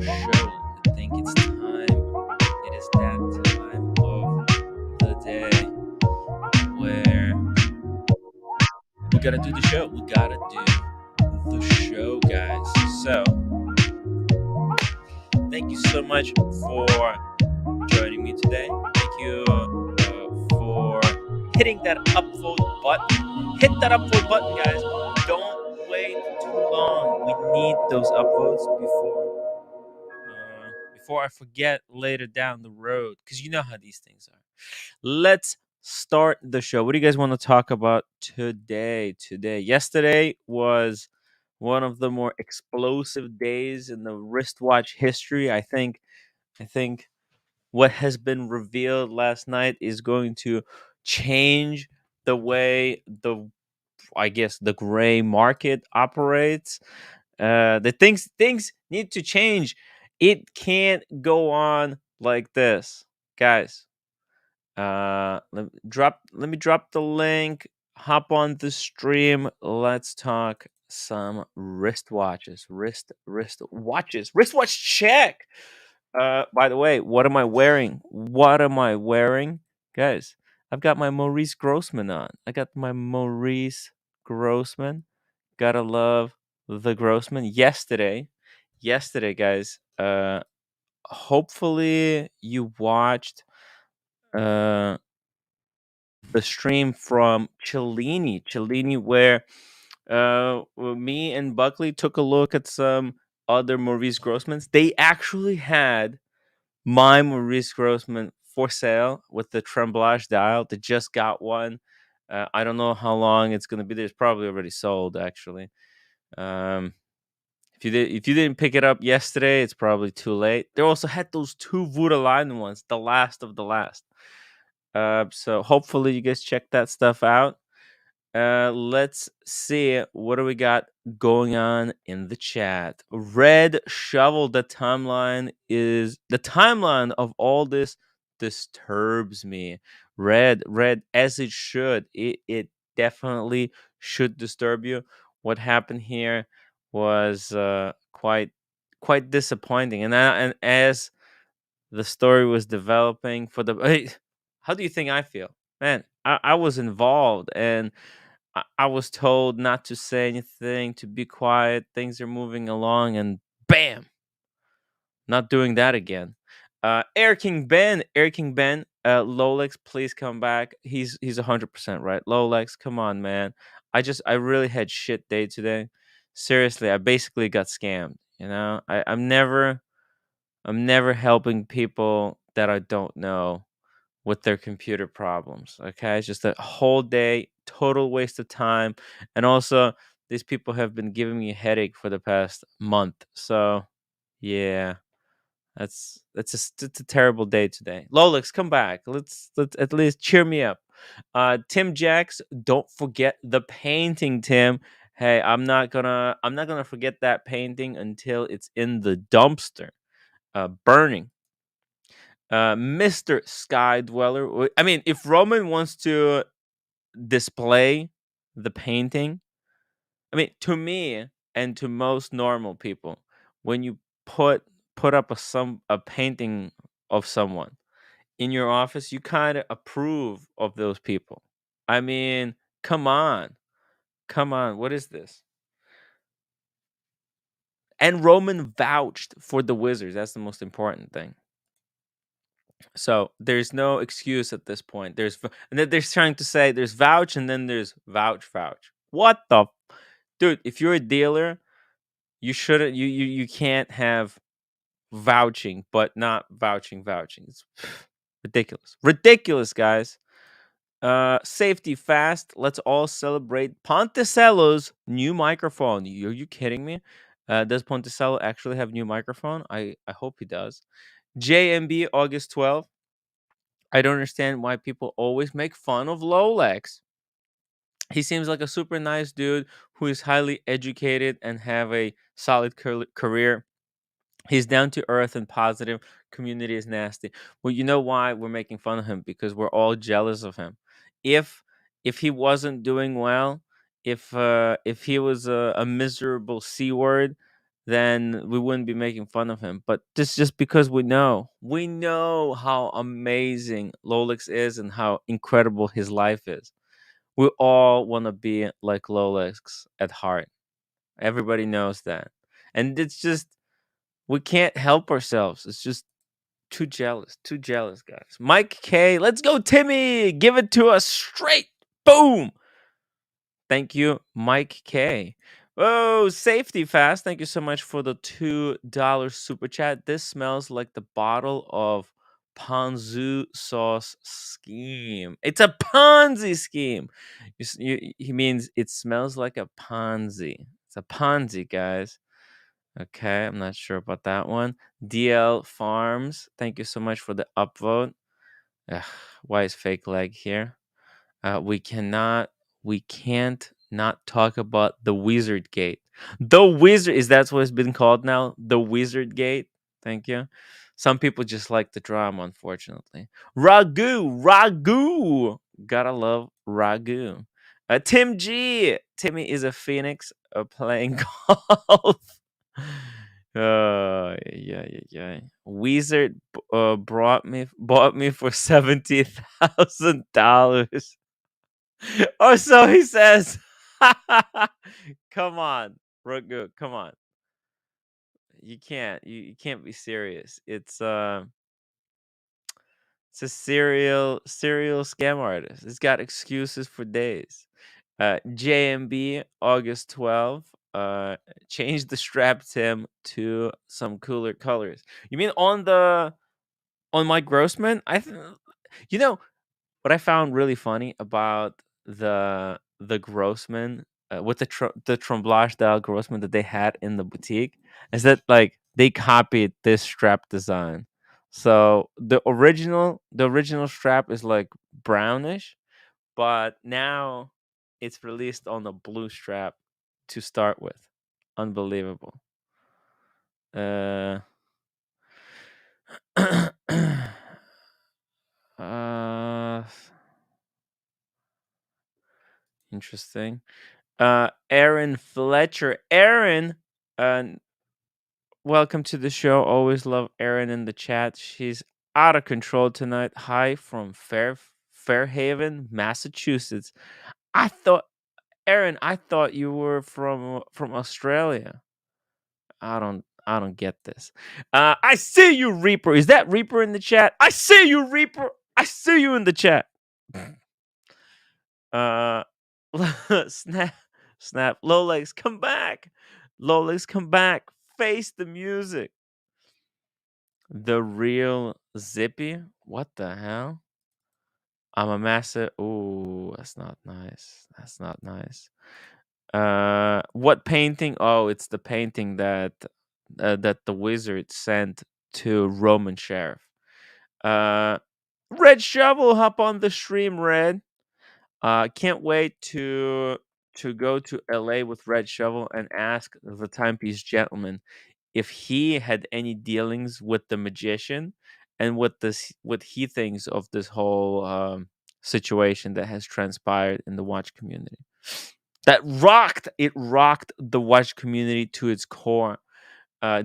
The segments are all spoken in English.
show. I think it's time. It is that time of the day where we gotta do the show. We gotta do the show, guys. So, thank you so much for joining me today. Thank you for hitting that upvote button. Hit that upvote button, guys. Don't wait too long. We need those upvotes before I forget later down the road, because you know how these things are. Let's start the show. What do you guys want to talk about today? Yesterday was one of the more explosive days in the wristwatch history. I think what has been revealed last night is going to change the way the gray market operates. The things need to change. It can't go on like this, guys. Let me drop the link. Hop on the stream. Let's talk some wristwatches. Wristwatch check. By the way, what am I wearing? Guys, I've got my Maurice Grossman on. I got my Maurice Grossman. Gotta love the Grossman. Yesterday, guys. Hopefully you watched uh the stream from Cellini, where me and Buckley took a look at some other Maurice Grossmans. They actually had my Maurice Grossman for sale with the tremblage dial. They just got one. I don't know how long it's gonna be there. It's probably already sold, actually. Um, if you didn't pick it up yesterday, it's probably too late. They also had those two Voodoo ones, the last of the last. So hopefully you guys check that stuff out. Let's see what do we got going on in the chat. Red Shovel, the timeline of all this disturbs me. Red, as it should. It definitely should disturb you. What happened here was quite disappointing. And as the story was developing for the how do you think I feel? Man, I was involved, and I was told not to say anything, to be quiet. Things are moving along, and bam, not doing that again. Air King Ben, Lolex, please come back. He's 100% right. Lolex, come on, man. I really had shit day today. Seriously, I basically got scammed. I'm never helping people that I don't know with their computer problems. Okay, it's just a whole day, total waste of time, and also these people have been giving me a headache for the past month. So yeah, it's a terrible day today. Lolix, come back. Let's at least cheer me up. Tim Jacks, don't forget the painting, Tim. Hey, I'm not gonna forget that painting until it's in the dumpster, burning. Mr. Sky Dweller. I mean, if Roman wants to display the painting, I mean, to me and to most normal people, when you put put up a painting of someone in your office, you kind of approve of those people. I mean, come on, what is this? And Roman vouched for the Wizards. That's the most important thing. So there's no excuse at this point. And then they're trying to say there's vouch and then there's vouch. What the dude? If you're a dealer, you shouldn't. You can't have vouching, but not vouching. It's ridiculous, guys. Safety fast. Let's all celebrate Ponticello's new microphone. Are you kidding me? Does Ponticello actually have new microphone? I hope he does. JMB August 12th. I don't understand why people always make fun of Lolex. He seems like a super nice dude who is highly educated and have a solid career. He's down to earth and positive. Community is nasty. Well, you know why we're making fun of him? Because we're all jealous of him. If he wasn't doing well, if he was a miserable c word, then we wouldn't be making fun of him. But this just because we know how amazing Rolex is and how incredible his life is. We all want to be like Rolex at heart. Everybody knows that. And it's just, we can't help ourselves. It's just too jealous, guys. Mike K, let's go, Timmy. Give it to us straight. Boom. Thank you, Mike K. Oh, Safety Fast. Thank you so much for the $2 super chat. This smells like the bottle of Ponzu sauce scheme. It's a Ponzi scheme. He means it smells like a Ponzi. It's a Ponzi, guys. Okay, I'm not sure about that one. DL Farms. Thank you so much for the upvote. Ugh, why is fake leg here? We cannot, we can't not talk about the Wizardgate. The Wizard, is that what it's been called now? The Wizardgate. Thank you. Some people just like the drama, unfortunately. Ragu. Gotta love Ragu. Tim G. Timmy is a phoenix playing golf. Yeah. Wizard bought me for $70,000. Or so he says. Come on, Ragu, come on. You can't be serious. It's a serial scam artist. It's got excuses for days. JMB August 12th. Change the strap Tim to some cooler colors. You mean on my Grossman? You know, what I found really funny about the Grossman, with the Tremblage style Grossman that they had in the boutique, is that like they copied this strap design. So the original strap is like brownish, but now it's released on a blue strap to start with. Unbelievable. Uh, uh Interesting. Aaron Fletcher. Aaron, uh, welcome to the show. Always love Aaron in the chat. She's out of control tonight. Hi from Fairhaven, Massachusetts. I thought, Aaron, I thought you were from Australia. I don't get this. I see you, Reaper. Is that Reaper in the chat? I see you, Reaper. I see you in the chat. Uh, snap, snap. Lowlegs, come back. Lowlegs, come back. Face the music. The real Zippy. What the hell? I'm a massive. Ooh, that's not nice. That's not nice. What painting? Oh, it's the painting that the wizard sent to Roman Sheriff. Red Shovel, hop on the stream, Red. Can't wait to go to LA with Red Shovel and ask the timepiece gentleman if he had any dealings with the magician and what he thinks of this whole situation that has transpired in the watch community. It rocked the watch community to its core.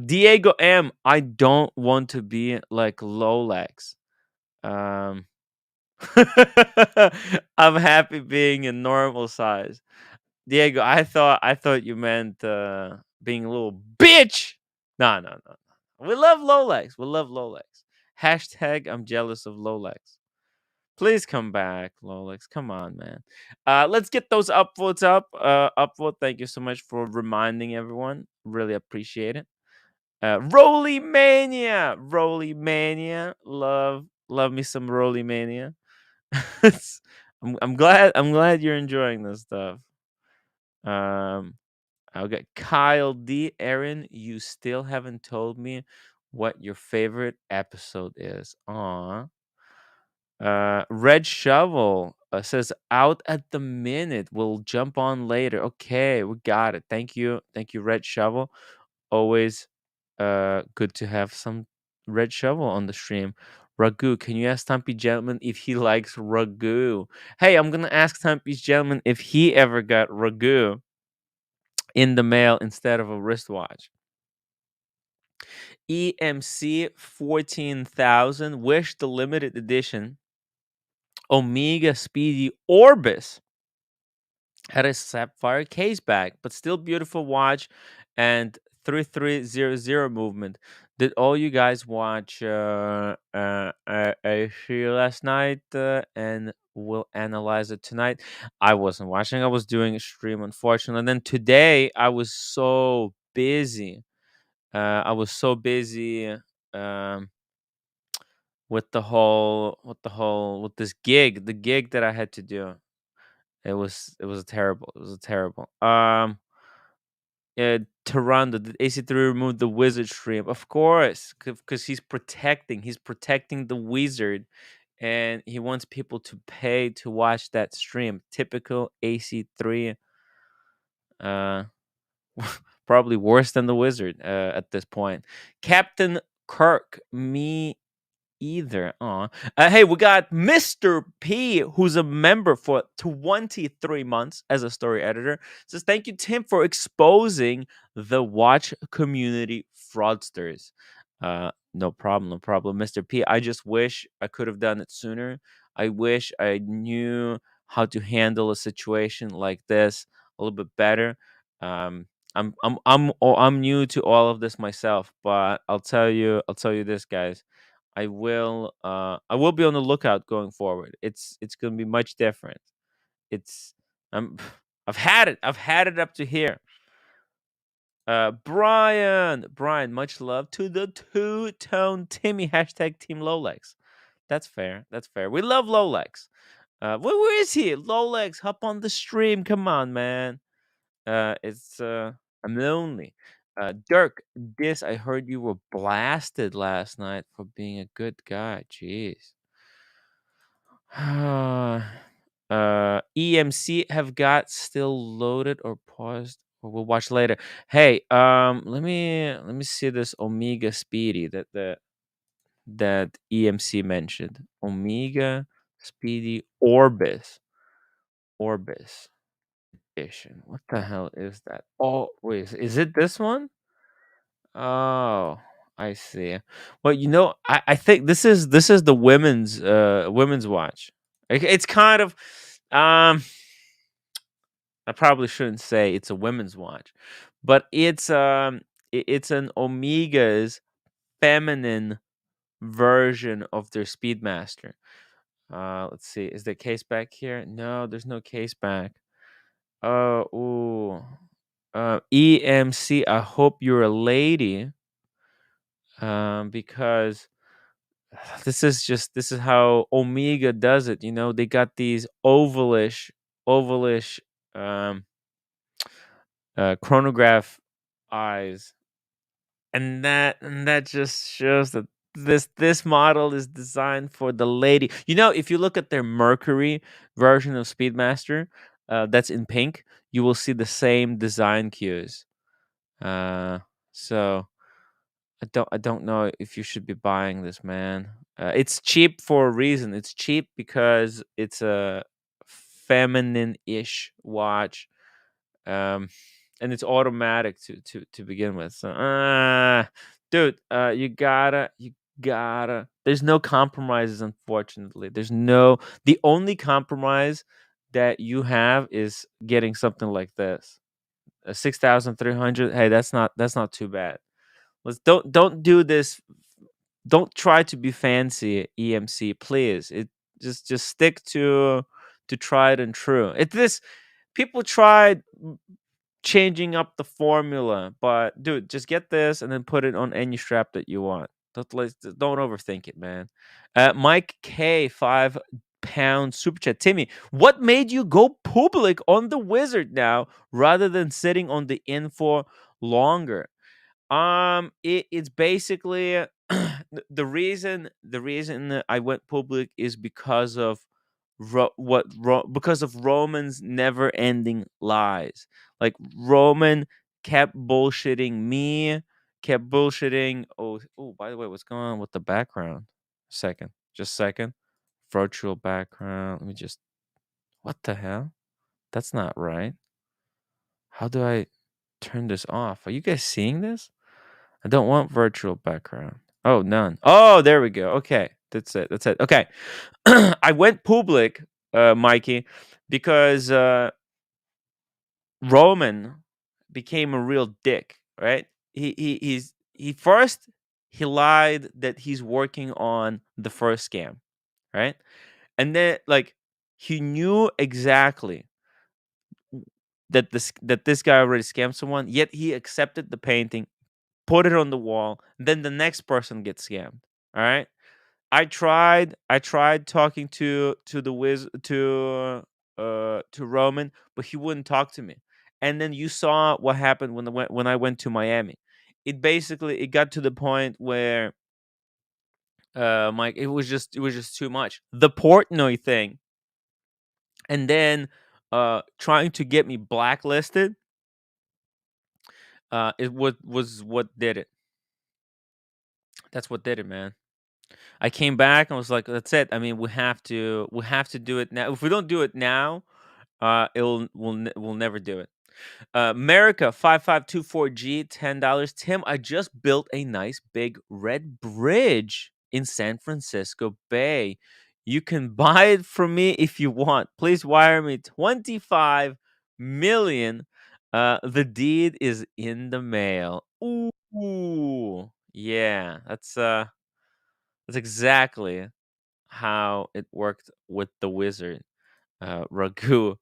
Diego M, I don't want to be like Lolex. Um, I'm happy being a normal size. Diego, I thought you meant being a little bitch. No. We love Lolex. We love Lolex. Hashtag I'm jealous of Lolex. Please come back, Lolex. Come on, man. Let's get those upvotes up. Upvote. Thank you so much for reminding everyone. Really appreciate it. Roly Mania. Love me some Roly Mania. I'm glad you're enjoying this stuff. I'll get Kyle D. Aaron, you still haven't told me what your favorite episode is. Aw. Red Shovel says out at the minute. We'll jump on later. Okay, we got it. Thank you, Red Shovel. Always good to have some Red Shovel on the stream. Ragu, can you ask Stumpy Gentleman if he likes Ragu? Hey, I'm gonna ask Stumpy Gentleman if he ever got Ragu in the mail instead of a wristwatch. EMC 14,000, Wish the limited edition Omega Speedy Orbis had a sapphire case back, but still beautiful watch and 3300 movement. Did all you guys watch a show last night and we'll analyze it tonight? I wasn't watching. I was doing a stream, unfortunately. And then today I was so busy. Um, with this gig, the gig that I had to do. It was terrible. It was terrible. Toronto, did AC3 remove the wizard stream? Of course, because he's protecting the wizard, and he wants people to pay to watch that stream. Typical AC3. Uh, probably worse than the wizard at this point. Captain Kirk, me either. Hey, we got Mr. P, who's a member for 23 months as a story editor. Says, thank you, Tim, for exposing the watch community fraudsters. No problem, no problem, Mr. P. I just wish I could have done it sooner. I wish I knew how to handle a situation like this a little bit better. Um, I'm new to all of this myself, but I'll tell you this, guys. I will be on the lookout going forward. It's gonna be much different. It's I'm I've had it up to here. Brian, much love to the two-tone Timmy hashtag Team Lolex. That's fair. That's fair. We love Lolex. Where is he? Lolex, hop on the stream. Come on, man. It's I'm lonely. Dirk, this I heard you were blasted last night for being a good guy. Jeez. EMC have got still loaded or paused, or we'll watch later. Hey, let me see this Omega Speedy that EMC mentioned. Omega Speedy Orbis edition. What the hell is that? Oh, wait, is it this one? Oh, I see. Well, I think this is the women's watch. It's kind of um I probably shouldn't say it's a women's watch, but it's an Omega's feminine version of their Speedmaster. Let's see. Is there case back here? No, there's no case back. Ooh. EMC, I hope you're a lady. Because this is how Omega does it. They got these ovalish um chronograph eyes, and that just shows that this model is designed for the lady. If you look at their Mercury version of Speedmaster, that's in pink, you will see the same design cues. So I don't know if you should be buying this, man. It's cheap for a reason. It's cheap because it's a feminine-ish watch, um, and it's automatic to begin with. So, dude, you gotta. There's no compromises, unfortunately. The only compromise that you have is getting something like this, a 6,300. Hey, that's not too bad. Don't do this. Don't try to be fancy, EMC, please. It just stick to tried and true. It this People tried changing up the formula, but dude, just get this and then put it on any strap that you want. Don't overthink it, man. Mike K, £5 super chat. Timmy, what made you go public on the wizard now rather than sitting on the info longer? It's basically the reason that I went public is because of because of Roman's never-ending lies. Like, Roman kept bullshitting me, kept bullshitting. Oh, by the way, what's going on with the background? Second. Virtual background. Let me just. What the hell? That's not right. How do I turn this off? Are you guys seeing this? I don't want virtual background. Oh, none. Oh, there we go. Okay. That's it. That's it. Okay. I went public, Mikey, because Roman became a real dick, right? He first he lied that he's working on the first scam, right? And then like he knew exactly that this guy already scammed someone, yet he accepted the painting, put it on the wall, then the next person gets scammed. All right? I tried talking to the to Roman, but he wouldn't talk to me. And then you saw what happened when I went to Miami. It got to the point where Mike, it was just too much. The Portnoy thing, and then trying to get me blacklisted, it was what did it. That's what did it, man. I came back and was like, "That's it. I mean, we have to do it now. If we don't do it now, we'll never do it." America 5524G, $10. Tim, I just built a nice big red bridge in San Francisco Bay. You can buy it from me if you want. Please wire me 25 million. The deed is in the mail. Ooh, yeah, that's exactly how it worked with the wizard. Ragu,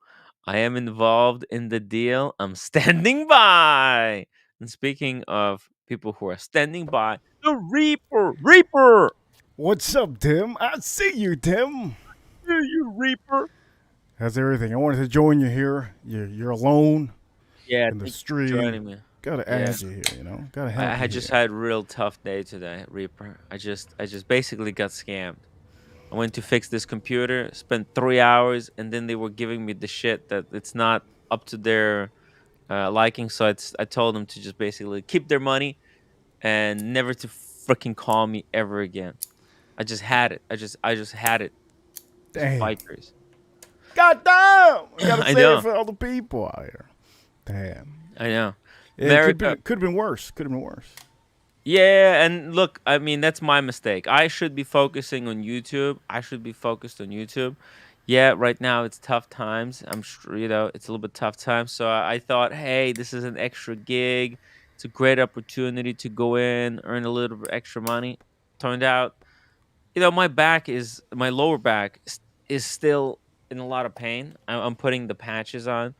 I am involved in the deal. I'm standing by. And speaking of people who are standing by, the Reaper. What's up, Tim? I see you, Tim. Hey, you Reaper. How's everything? I wanted to join you here. You're alone Yeah, in the thank you for joining stream. me. Gotta Yeah, add you here, Gotta I have you had just here. had a real tough day today, Reaper. I just basically got scammed. I went to fix this computer, spent 3 hours, and then they were giving me the shit that it's not up to their liking. So I told them to just basically keep their money and never to freaking call me ever again. I just had it. I just had it. These Damn. bikers. God damn! I gotta I say it know. for all the people out here. Damn. I know. Yeah, it America. could have been worse. Could have been worse. Yeah, and look, I mean that's my mistake. I should be focusing on YouTube. I should be focused on YouTube. Yeah, right now it's tough times. I'm sure it's a little bit tough times. So I thought, hey, this is an extra gig. It's a great opportunity to go in, earn a little bit extra money. Turned out, my lower back is still in a lot of pain. I'm putting the patches on.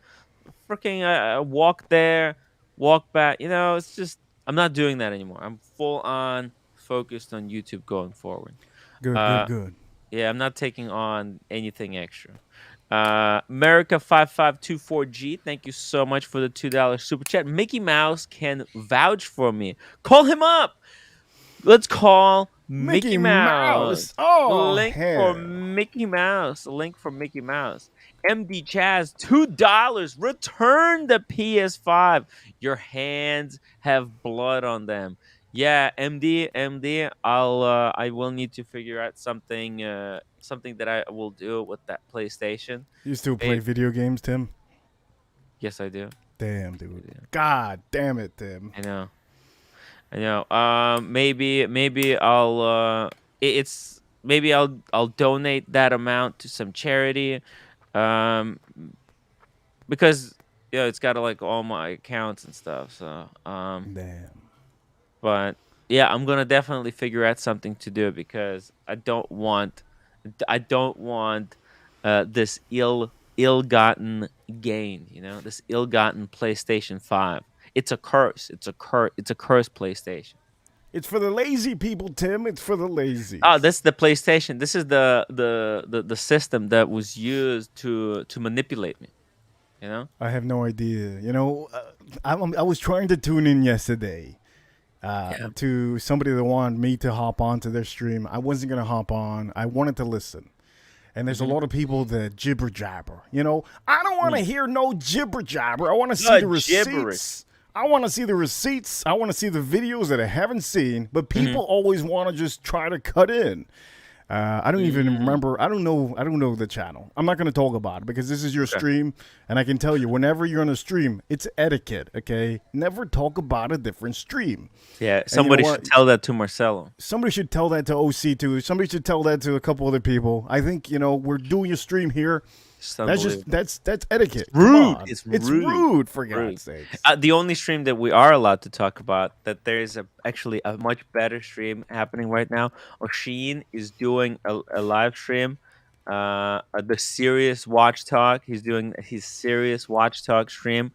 Freaking walk there, walk back. It's just I'm not doing that anymore. I'm full on focused on YouTube going forward. Good, good, Uh, good. yeah, I'm not taking on anything extra. America 5524G, thank you so much for the $2 super chat. Mickey Mouse can vouch for me. Call him up. Let's call Mickey Mickey Mouse. Mouse. Oh Link for hell. Mickey Mouse. Link for Mickey Mouse. MD Chaz, $2. Return the PS5. Your hands have blood on them. Yeah, MD, I will need to figure out something that I will do with that PlayStation. You still play Maybe, video games, Tim? yes, I do. Damn, I dude. do. God damn it, Tim. I know. I know. Maybe it's maybe I'll donate that amount to some charity. Um, because it's got like all my accounts and stuff. So Damn. but yeah, I'm gonna definitely figure out something to do because I don't want this ill-gotten gain. This ill-gotten PlayStation 5. It's a curse. It's a curse PlayStation. It's for the lazy people, Tim. It's for the Oh, lazies. that's the PlayStation. This is the system that was used to manipulate me. You know? I have no idea. I was trying to tune in yesterday Yeah. to somebody that wanted me to hop on to their stream. I wasn't going to hop on. I wanted to listen. And there's a Mm-hmm. lot of people that jibber jabber. I don't want to hear no jibber jabber. I want to see the Gibberish. receipts. I want to see the receipts. I want to see the videos that I haven't seen. But Mm-hmm. people always want to just try to cut in. I don't even Mm, remember. I don't know. I don't know the channel. I'm not going to talk about it because this is your okay. stream, and I can tell you, whenever you're on a stream, it's etiquette. Okay, never talk about a different stream. Yeah, And you know somebody what? should tell that to Marcelo. Somebody should tell that to OC too. Somebody should tell that to a couple other people. I think we're doing a stream here. It's That's just unbelievable. that's It's etiquette. Come rude. on, It's it's rude. rude for Rude. God's sakes. The only stream that we are allowed to talk about that there is actually a much better stream happening right now. Oshin is doing a live stream. The serious watch talk. He's doing his serious watch talk stream.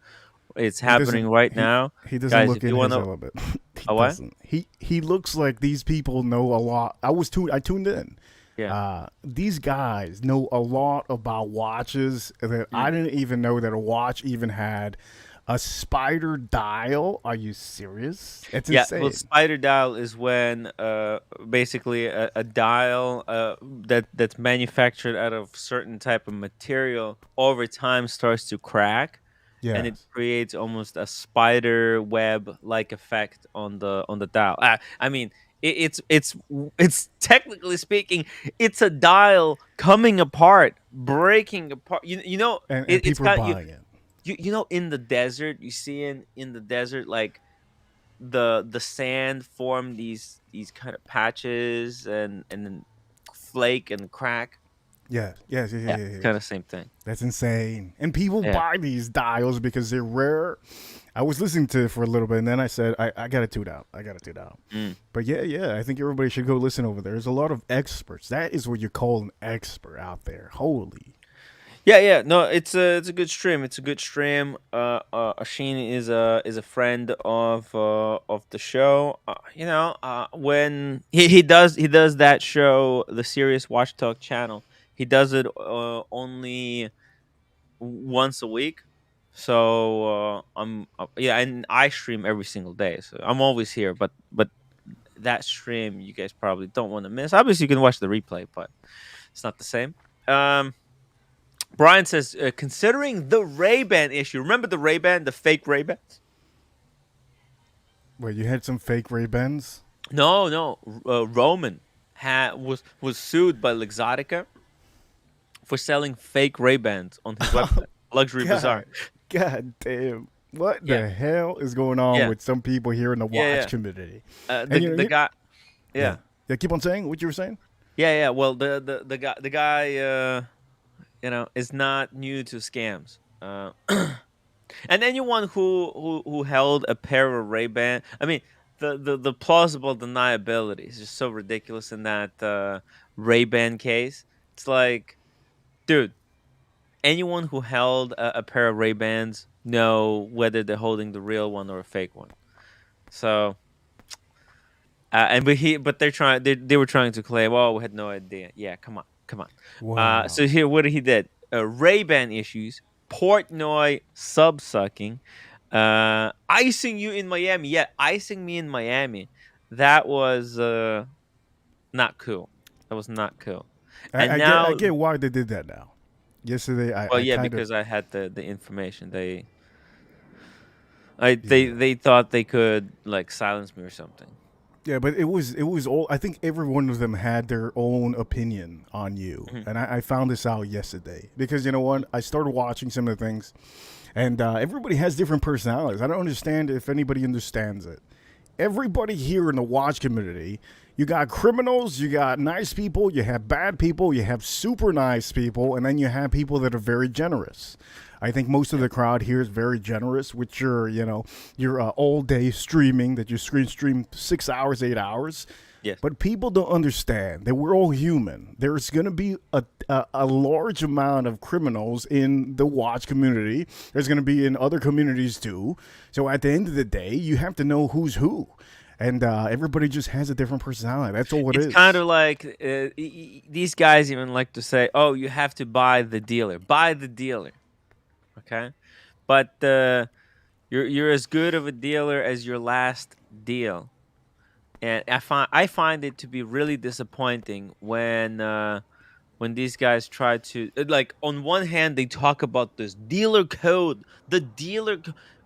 It's He doesn't happening right he now, he doesn't guys. look If you in want his to, element. He a what? doesn't. He looks like these people know a lot. I tuned in. Yeah. These guys know a lot about watches that Mm. I didn't even know that a watch even had a spider dial. Are you serious? It's Yeah, well, insane. spider dial is when basically a dial that's manufactured out of certain type of material over time starts to crack, and it Yes. creates almost a spider web like effect on the dial. I mean, it's technically speaking, it's a dial coming apart, breaking apart. You know, And it's people are got buying it. you know in the desert you see in the desert like the sand form these kind of patches and then flake and crack. Yes, yes, yes, Yeah, yes, yes, it's kind yes. of same thing. That's insane. And people Yeah. buy these dials because they're rare. I was listening to it for a little bit, and then I said, I got to tune out. I got to tune out. Mm. But yeah, yeah, I think everybody should go listen over there. There's a lot of experts. That is what you call an expert out there. Holy. Yeah, yeah. No, it's a good stream. It's a good stream. Asheen is a friend of the show. You know, when he does that show, the Serious Watch Talk channel. He does it only once a week. So I'm yeah, and I stream every single day. So I'm always here. But that stream you guys probably don't want to miss. Obviously, you can watch the replay, but it's not the same. Um, Brian says, considering the Ray Ban issue, remember the Ray Ban, the fake Ray Bans? Wait, you had some fake Ray-Bans? No, no. Roman was sued by Luxottica for selling fake Ray Bans on his website, Luxury Bazaar. God, God damn. What Yeah, the hell is going on yeah, with some people here in the yeah, watch yeah. community? The And the guy, yeah. yeah, Yeah, keep on saying what you were saying. yeah, yeah. Well, the guy, you know, is not new to scams. And anyone who held a pair of Ray Ban, I mean, the plausible deniability is just so ridiculous in that Ray Ban case. It's like, dude, anyone who held a pair of Ray Bans know whether they're holding the real one or a fake one. So, but they were trying to claim, oh, we had no idea. Yeah, come on, come on. So Wow. here, what he did, Ray Ban issues, Portnoy sub sucking, icing you in Miami. Yeah, icing me in Miami. That was not cool. That was not cool. And I now, get why they did that now. Yesterday, well, I yeah, kind of because I had the information. yeah. They thought they could like silence me or something. Yeah, but it was all. I think every one of them had their own opinion on you, Mhm. and I found this out yesterday because you know what? I started watching some of the things, and everybody has different personalities. I don't understand if anybody understands it. Everybody here in the watch community, you got criminals, you got nice people, you have bad people, you have super nice people, and then you have people that are very generous. I think most of Yeah. the crowd here is very generous with your, your all day streaming that you stream 6 hours, 8 hours. Yes. But people don't understand that we're all human. There's going to be a large amount of criminals in the watch community. There's going to be in other communities too. So at the end of the day, you have to know who's who. And everybody just has a different personality. That's all it It's is. kind of like these guys even like to say, "Oh, you have to buy the dealer. Buy the dealer." Okay, but you're as good of a dealer as your last deal, and I find it to be really disappointing when these guys try to like on one hand they talk about this dealer code, the dealer.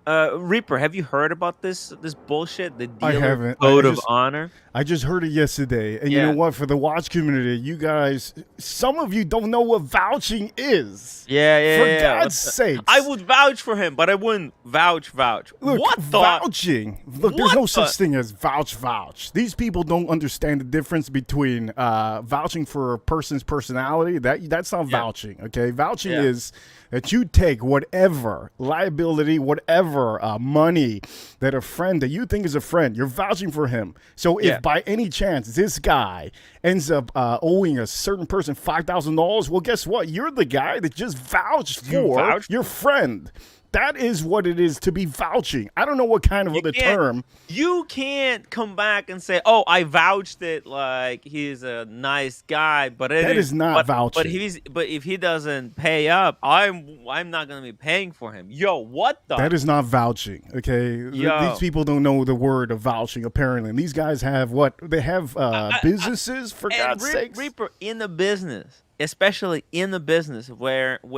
Reaper, have you heard about this bullshit? The I dealer haven't. code of honor. I just heard it yesterday, and you know Yeah, what? For the watch community, you guys, some of you don't know what vouching is. yeah, yeah, For yeah. Yeah. God's I sakes, would vouch for him, but I wouldn't vouch. look, What the? vouching. Look, there's What no the? such thing as vouch. These people don't understand the difference between vouching for a person's personality. That's not Yeah, vouching. Okay, vouching yeah, is that you take whatever liability, whatever money that a friend that you think is a friend, you're vouching for him. So if yeah. by any chance this guy ends up owing a certain person $5,000, well, guess what? You're the guy that just vouched You for vouched. your friend. That is what it is to be vouching. I don't know what kind of You other can't. term. You can't come back and say, "Oh, I vouched it like he's a nice guy," but it That is. is not But vouching. if he doesn't pay up, I'm not gonna be paying for him. Yo, what the? That is not vouching, okay? These Yo, people don't know the word of vouching, apparently. And these guys have what? They have businesses, for and God's sakes. Reaper in the business, especially in the business where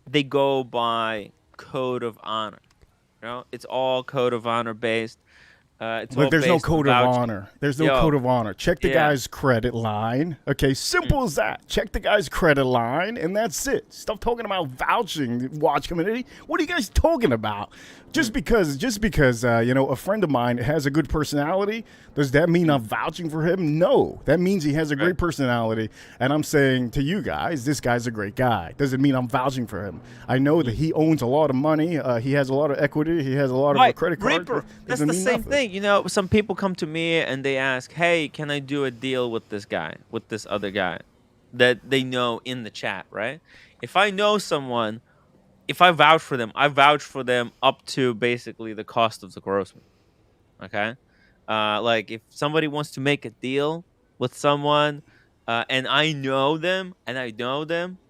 they go by code of honor. You know, it's all code of honor based. It's Look, all there's no based on code of vouching. honor. There's no Yo, code of honor. Check the yeah. guy's credit line. Okay, simple as that. Check the guy's credit line, and that's it. Stop talking about vouching, watch community. What are you guys talking about? Just because, a friend of mine has a good personality, does that mean I'm vouching for him? No, that means he has a Right. great personality, and I'm saying to you guys, this guy's a great guy. Does it mean I'm vouching for him? I know that he owns a lot of money. He has a lot of equity. He has a lot of Right, credit cards. Reaper. But That's doesn't the mean same nothing. thing. You know, some people come to me and they ask, "Hey, can I do a deal with this guy, with this other guy that they know in the chat?" Right? If I know someone, if I vouch for them, I vouch for them up to basically the cost of the grossman. Okay, like if somebody wants to make a deal with someone, and I know them,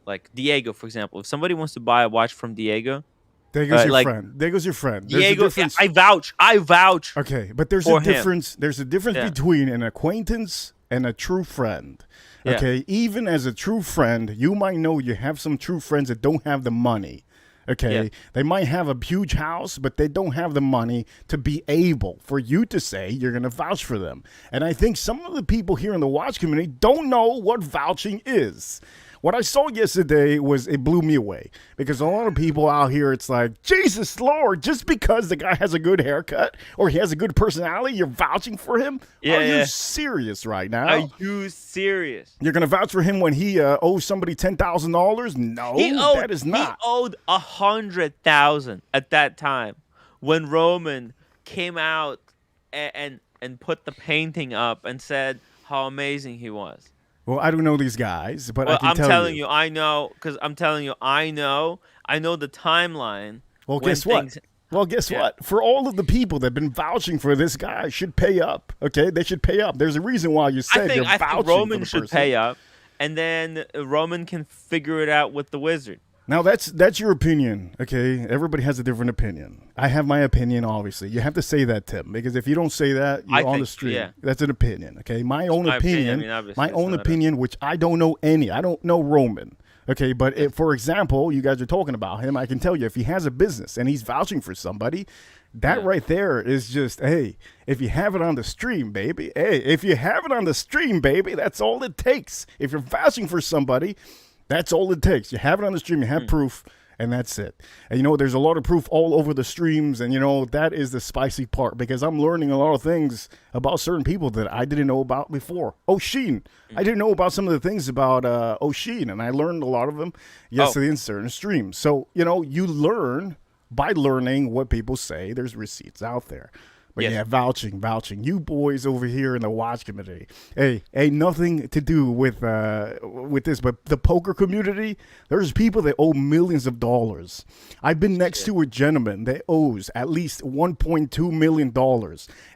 like Diego, for example. If somebody wants to buy a watch from Diego, There goes your like friend. There goes your friend. There's a Diego, yeah, difference. I vouch Okay, but there's a for him. difference. There's a difference Yeah, between an acquaintance and a true friend. yeah, Okay, even as a true friend, you might know you have some true friends that don't have the money. yeah. Okay, they might have a huge house, but they don't have the money to be able for you to say you're going to vouch for them. And I think some of the people here in the watch community don't know what vouching is. What I saw yesterday it blew me away because a lot of people out here, it's like, Jesus Lord, just because the guy has a good haircut or he has a good personality, you're vouching for him? Yeah, Are you yeah. serious right Are now? you serious? You're going to vouch for him when he owes somebody $10,000? No, that is not. He owed 100,000 at that time when Roman came out and put the painting up and said how amazing he was. Well, I don't know these guys, but I Well, can I'm tell telling you. you, I know, because I'm telling you, I know the timeline. Well, when guess what? things- Well, guess Yeah. what? For all of the people that have been vouching for this guy, should pay up. Okay, they should pay up. There's a reason why you said you're I vouching think for Roman the should person. pay up, and then Roman can figure it out with the wizard. Now that's your opinion, okay? Everybody has a different opinion. I have my opinion, obviously. You have to say that, Tim, because if you don't say that, you're I on the think, street. yeah. That's an opinion, okay? My own My opinion, opinion, I mean, obviously my it's own not a- opinion, which I don't know any. I don't know Roman, okay? But if, for example, you guys are talking about him, I can tell you if he has a business and he's vouching for somebody, that Yeah. right there is just, hey, if you have it on the stream, baby, hey, if you have it on the stream, baby, that's all it takes. If you're vouching for somebody, that's all it takes. You have it on the stream, you have proof, and that's it. And there's a lot of proof all over the streams, and that is the spicy part because I'm learning a lot of things about certain people that I didn't know about before. Oshin, I didn't know about some of the things about Oshin, and I learned a lot of them yesterday in certain streams. So you learn by learning what people say. There's receipts out there. But Yes. yeah, vouching. You boys over here in the watch community, hey, ain't nothing to do with this. But the poker community, there's people that owe millions of dollars. I've been next to a gentleman that owes at least $1.2 million,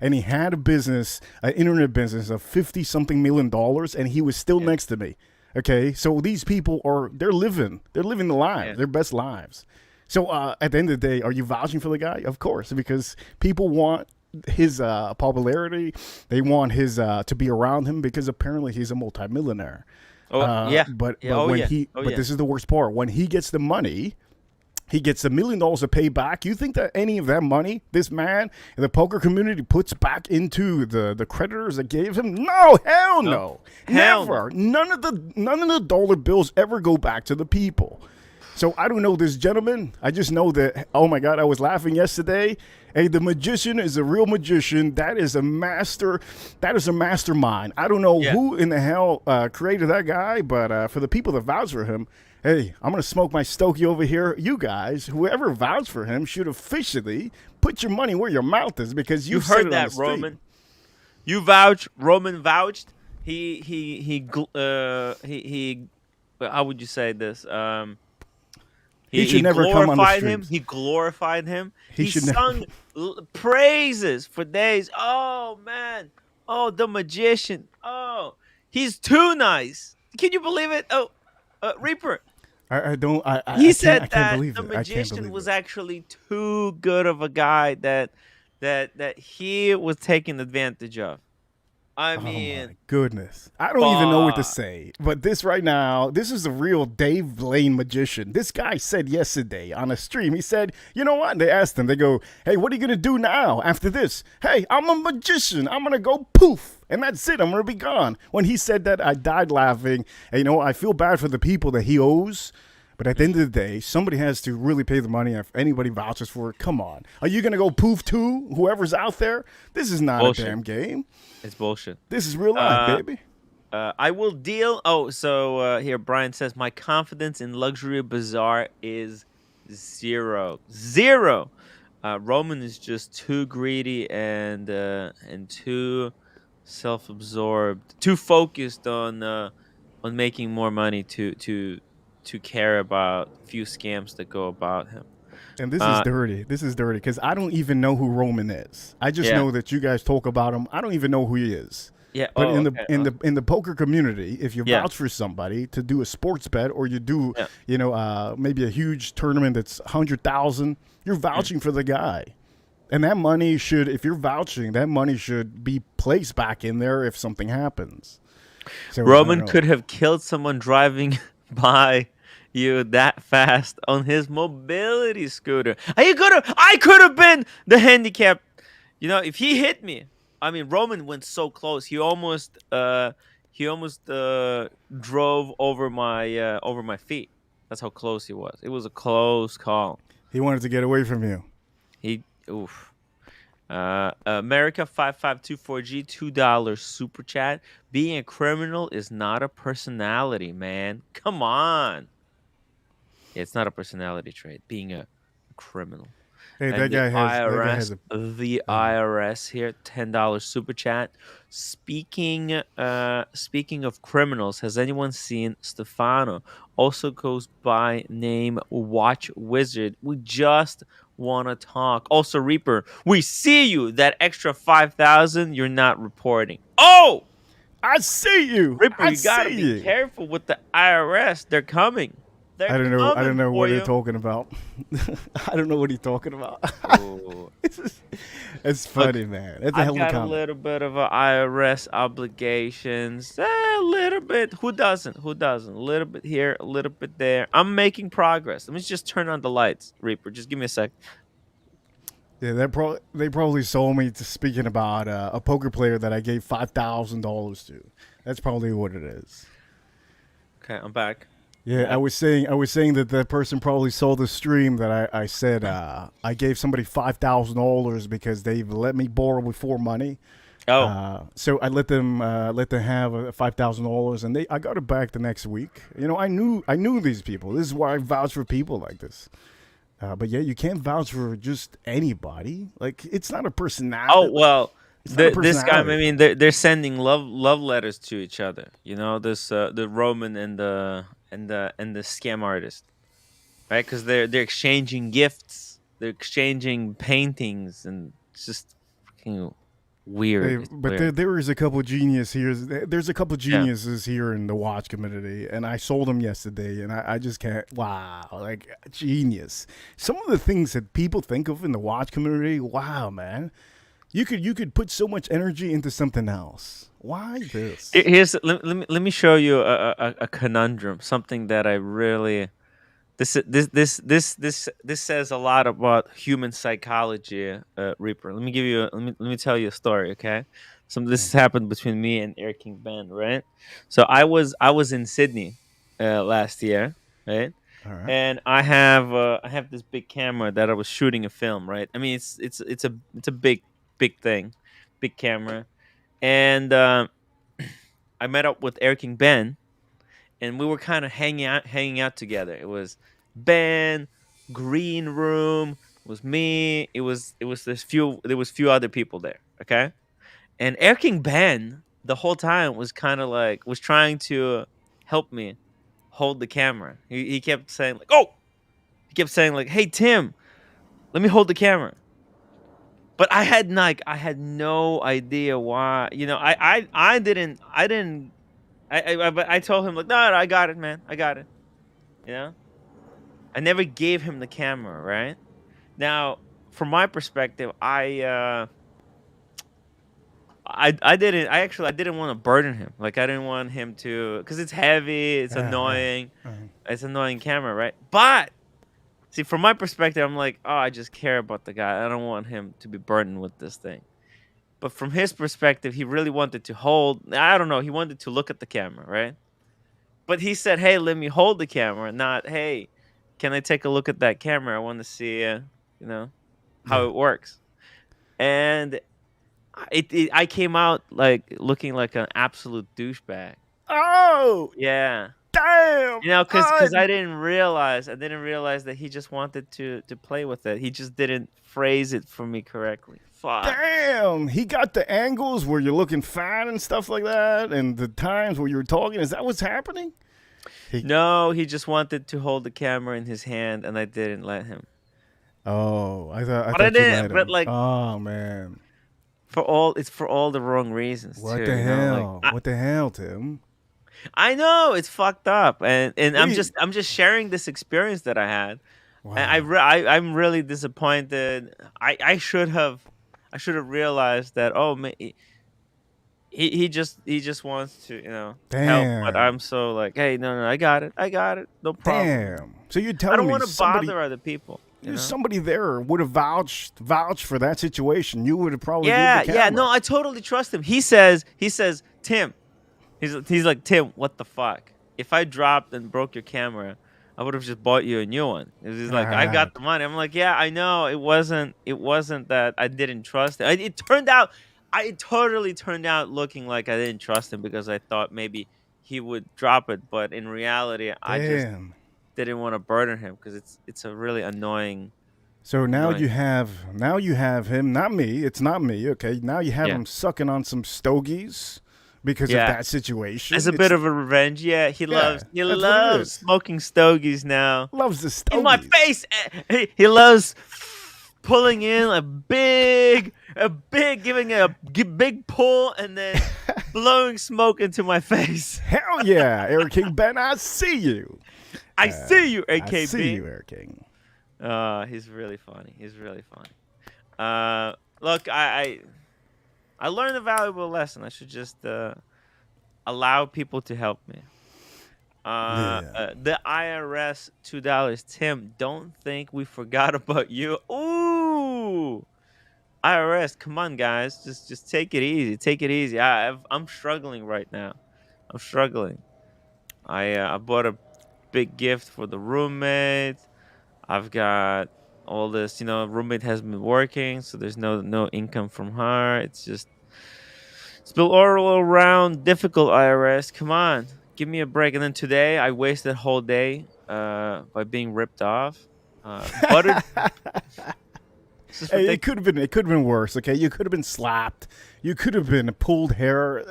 and he had a business, an internet business of 50-something million dollars, and he was still next to me. Okay, so these people they're living the lives, their best lives. So at the end of the day, are you vouching for the guy? Of course, because people want his popularity. They want his to be around him because apparently he's a multimillionaire. Oh, yeah. But Yeah, oh, when yeah. Oh, but yeah. this is the worst part. When he gets the money, He gets $1 million to pay back. You think that any of that money, this man in the poker community puts back into the creditors that gave him? No, hell No. no, Hell never. None of the dollar bills ever go back to the people. So I don't know this gentleman. I just know that. Oh my God, I was laughing yesterday. Hey, the magician is a real magician. That is a master. That is a mastermind. I don't know Yeah. who in the hell created that guy, but for the people that vouch for him, hey, I'm going to smoke my stogie over here. You guys, whoever vouched for him should officially put your money where your mouth is, because You you said heard it that, on the street. Roman. You vouch. Roman vouched. He. How would you say this? He should never come on the glorified him. streets. He glorified him. He should never- sung praises for days. Oh man. Oh, the magician. Oh, he's too nice. Can you believe it? Oh, Reaper. I don't. He I said can't that believe the it. I can't magician believe was it. actually too good of a guy that he was taken advantage of. I Oh mean, my goodness. I don't even know what to fuck. say. But this right now, this is the real Dave Blaine magician. This guy said yesterday on a stream, he said, you know what? They asked him, they go, hey, what are you going to do now after this? Hey, I'm a magician. I'm going to go poof. And that's it. I'm going to be gone. When he said that, I died laughing. And, you know, I feel bad for the people that he owes. But at the end of the day, somebody has to really pay the money. If anybody vouches for it, come on. Are you going to go poof too? Whoever's out there? This is not Bullshit. a damn game. It's bullshit. This is real life, baby. I will deal. Oh, so here Brian says my confidence in Luxury Bazaar is zero. Roman is just too greedy and too self-absorbed, too focused on making more money to care about few scams that go about him. And this is dirty. This is dirty because I don't even know who Roman is. I just Yeah. know that you guys talk about him. I don't even know who he is. Yeah, But oh, in the okay. in the poker community, if you Yeah. vouch for somebody to do a sports bet or you do, Yeah. you know, maybe a huge tournament that's 100,000, you're vouching for the guy, and that money should, if you're vouching, that money should be placed back in there if something happens. So, I don't Roman know. could have killed someone driving by you that fast on his mobility scooter. I could have been the handicap. You know, if he hit me, I mean, Roman went so close. He almost drove over my feet. That's how close he was. It was a close call. He wanted to get away from you. Oof. America 5524G $2 super chat. Being a criminal is not a personality, man. Come on. It's not a personality trait. Being a criminal. Hey, And that guy has a. the IRS here, $10 super chat. Speaking of criminals, has anyone seen Stefano? Also goes by name Watch Wizard. We just want to talk. Also, Reaper, we see you. That extra 5,000 you're not reporting. Oh, I see you. Reaper, I you gotta see be you. careful with the IRS. They're coming. They're I don't know. I don't know coming what for you're you. talking about. I don't know what he's talking about. Ooh. It's funny, man. It's a I've hell of a got a comment. little bit of a IRS obligations. A little bit. Who doesn't? A little bit here, a little bit there. I'm making progress. Let me just turn on the lights, Reaper. Just give me a sec. Yeah, they probably sold me to speaking about a poker player that I gave $5,000 to. That's probably what it is. Okay, I'm back. Yeah, I was saying that that person probably saw the stream that I said I gave somebody $5,000 because they've let me borrow before money. Oh, So I let them have $5,000, and I got it back the next week. You know, I knew these people. This is why I vouch for people like this. But yeah, you can't vouch for just anybody. Like, it's not a personality. oh well. It's not a This guy. I personality. mean, they're sending love letters to each other. You know, this the Roman and the scam artist, right? Because they're exchanging gifts. They're exchanging paintings, and it's just freaking weird. Hey, It's but weird. there is a couple genius here. There's a couple Yeah. geniuses here in the watch community, and I sold them yesterday, and I just can't. Wow, like genius. Some of the things that people think of in the watch community. Wow, man, you could put so much energy into something else. Why this? Let me show you a conundrum. Something that I really This says a lot about human psychology, Reaper. Let me tell you a story, okay? This has happened between me and Air King Ben, right? So I was in Sydney last year, right? All right. And I have this big camera that I was shooting a film, right? I mean, it's a big thing, big camera, and I met up with Air King Ben, and we were kind of hanging out together. It was Ben, Green Room, it was me, it was few other people there, okay? And Air King Ben the whole time was trying to help me hold the camera. He kept saying like, "Oh," he kept saying like, "Hey Tim, let me hold the camera." But I had no idea why. But I told him like, "No, no, I got it, man. I got it." You know? I never gave him the camera, right? Now, from my perspective, I didn't want to burden him. Like I didn't want him to, cuz it's heavy, it's Yeah, yeah. annoying. It's annoying camera, right? But see, from my perspective, I'm like, "Oh, I just care about the guy. I don't want him to be burdened with this thing." But from his perspective, he really wanted to hold, I don't know, he wanted to look at the camera, right? But he said, "Hey, let me hold the camera," not, "Hey, can I take a look at that camera? I want to see, you know, how Yeah. it works." And I came out like looking like an absolute douchebag. Oh, Yeah, damn. because I didn't realize that he just wanted to play with it. He just didn't phrase it for me correctly. Fuck. Damn. He got the angles where you're looking fat and stuff like that, and the times where you were talking. Is that what's happening? He. No, he just wanted to hold the camera in his hand, and I didn't let him. Oh, I But I thought you let didn't. But him. like Oh man. it's for all the wrong reasons What too. the Like hell? What the hell, Tim? I know it's fucked up, and What I'm do just you? I'm just sharing this experience that I had, and Wow. I'm really disappointed. I should have realized that. Oh, he just wants to help, but I'm Damn. so like, hey, no, no, I got it, no problem. Damn. So you're I telling don't me want to somebody, bother other people, you there's know. somebody there would have vouched for that situation. You would have probably gave the Yeah, yeah, no, camera. I totally trust him. He says, Tim, he's like, Tim, what the fuck? If I dropped and broke your camera, I would have just bought you a new one. He's like, I Ah, got the money. I'm like, yeah, I know. It wasn't that I didn't trust him. It turned out, I totally turned out looking like I didn't trust him because I thought maybe he would drop it, but in reality, I just damn. didn't want to burden him because it's a really So annoying. now you have him, not me. It's not me. Okay. Now you have Yeah, him sucking on some stogies because of yeah. that As situation. a bit It's of a revenge, yeah. He yeah, loves he that's what it loves is. smoking stogies now. Loves the In my stogies. face. He loves pulling in giving big pull and then blowing smoke into my face. Hell yeah, Eric King Ben, I see you. I see you, I see AKB. you, Eric King. He's really funny. He's really funny. Look, I learned a valuable lesson. I should just allow people to help me. Yeah. The IRS $2. Tim, don't think we forgot about you. Ooh, IRS, come on, guys, just take it easy. Take it easy. I'm struggling right now. I'm struggling. I bought a big gift for the roommate. I've got all this. Roommate has been working, so there's no income from her. It's been all around difficult, IRS. Come on, give me a break. And then today, I wasted a whole day by being ripped off. Buttered. This is Hey, ridiculous. it could have been worse. Okay, you could have been slapped. You could have been pulled hair.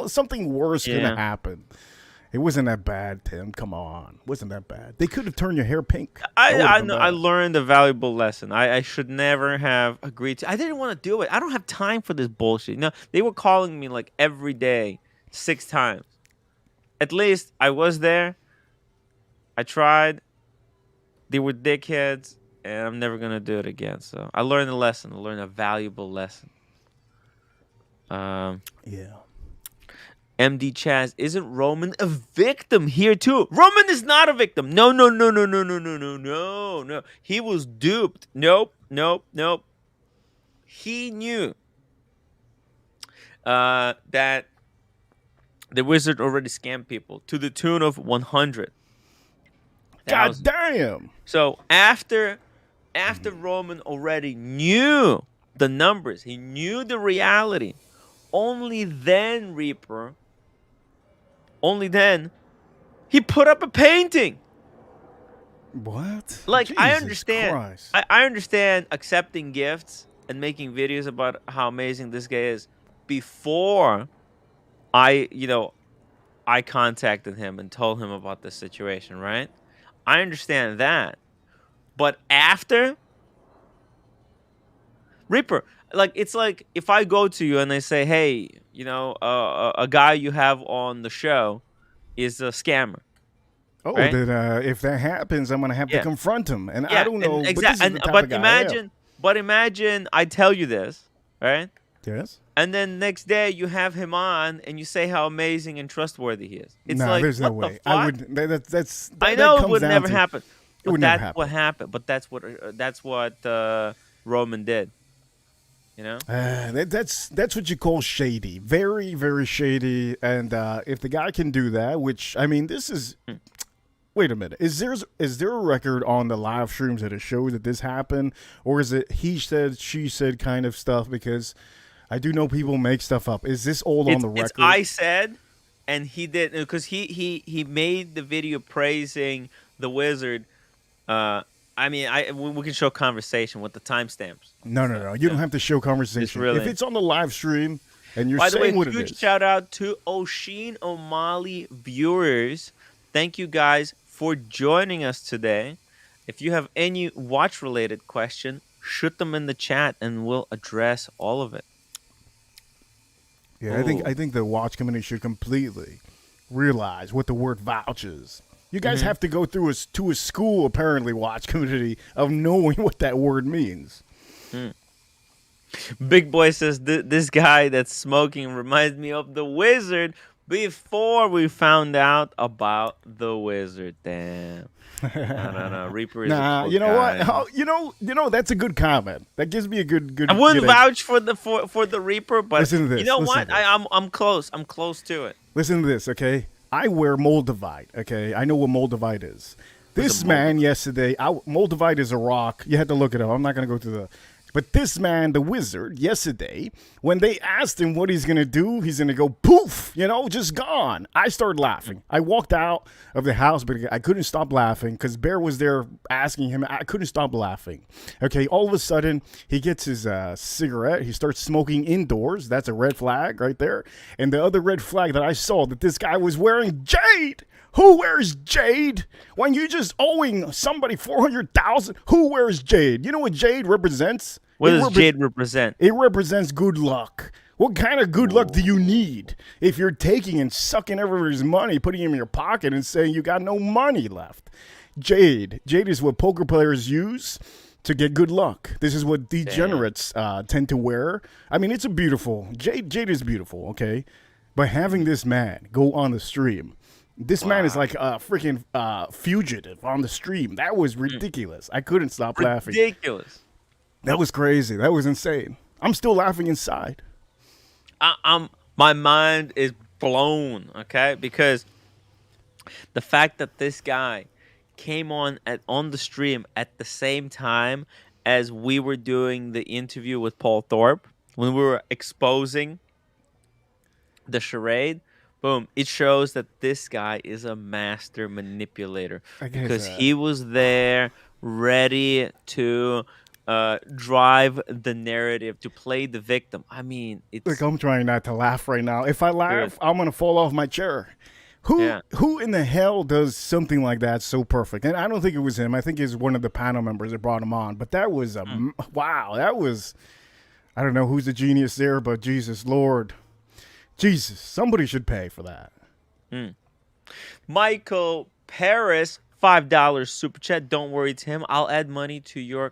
Something worse could have Yeah. happened. It wasn't that bad, Tim. Come on, wasn't that bad. They could have turned your hair pink. That I would have I been know I bad. learned a valuable lesson. I should never have agreed to. I didn't want to do it. I don't have time for this bullshit. No, they were calling me like every day, 6 times. At least I was there. I tried. They were dickheads, and I'm never gonna do it again. So I learned a lesson. I learned a valuable lesson. Um, Yeah. MD Chaz, isn't Roman a victim here too? Roman is not a victim. No, no, no, no, no, no, no, no, no, no. He was duped. Nope, nope, nope. He knew that the wizard already scammed people to the tune of 100,000. God damn. So after Roman already knew the numbers, he knew the reality. Only then, Reaper, only then, he put up a painting. What? Like, Jesus I understand. Christ. I understand accepting gifts and making videos about how amazing this guy is before I contacted him and told him about this situation, right? I understand that. But after, Reaper, like, it's like if I go to you and I say, hey, a guy you have on the show is a scammer, Oh, right? then if that happens, I'm gonna have to Yeah. confront him. And I Yeah, don't and know, but this is the type of guy I am. but imagine I tell you this, right? Yes. And then next day you have him on and you say how amazing and trustworthy he is. It's Nah, like, there's no what the way. fuck? I would. I That know it comes would down never to- happen. It would But never that's happen. what happened. But that's what Roman did. You know? That's what you call shady. Very, very shady. And if the guy can do that, which I mean, this is. Wait a minute. Is there a record on the live streams that it shows that this happened, or is it he said, she said kind of stuff? Because I do know people make stuff up. Is this all on the record? It's I said, and he did, because he made the video praising the wizard. I mean, we can show conversation with the timestamps. No. You don't have to show conversation. really- If it's on the live stream and you're By the way, saying what it huge is. shout out to Oshin O'Malley viewers. Thank you guys for joining us today. If you have any watch related question, shoot them in the chat and we'll address all of it. Yeah, I think the watch community should completely realize what the word vouch is. You guys have to go through a school, apparently, watch community, of knowing what that word means. Big Boy says this guy that's smoking reminds me of the wizard before we found out about the wizard. Damn. No. Reaper is Nah, a cool you know guy. what? Oh, you know that's a good comment. That gives me a good. I wouldn't you know- vouch for the Reaper, but Listen to this, you know listen what? to this. I'm close. I'm close to it. Listen to this, okay? I wear Moldavite, okay? I know what Moldavite is. This a man yesterday, Moldavite is a rock. You had to look it up. I'm not going to go through the... But this man, the wizard, yesterday, when they asked him what he's going to do, he's going to go poof, just gone. I started laughing. I walked out of the house, but I couldn't stop laughing because Bear was there asking him. I couldn't stop laughing. Okay, all of a sudden, he gets his cigarette. He starts smoking indoors. That's a red flag right there. And the other red flag that I saw that this guy was wearing jade. Who wears jade? When you just owing somebody 400,000, who wears jade? You know what jade represents? What does jade represent? It represents good luck. What kind of good luck do you need if you're taking and sucking everybody's money, putting them in your pocket, and saying you got no money left? Jade is what poker players use to get good luck. This is what degenerates tend to wear. I mean, it's a beautiful jade is beautiful, okay? But having this man go on the stream. This man is like a freaking fugitive on the stream. That was ridiculous. I couldn't stop laughing. Ridiculous. That was crazy. That was insane. I'm still laughing inside. My mind is blown, okay? Because the fact that this guy came on the stream at the same time as we were doing the interview with Paul Thorpe, when we were exposing the charade, boom, it shows that this guy is a master manipulator because he was there ready to drive the narrative, to play the victim. I mean, it's... Look, I'm trying not to laugh right now. If I laugh, I'm going to fall off my chair. Who in the hell does something like that so perfect? And I don't think it was him. I think it's one of the panel members that brought him on. But that was wow. That was, I don't know who's the genius there, but Jesus Lord. Jesus, somebody should pay for that. Michael Paris, $5 super chat. Don't worry, Tim. I'll add money to your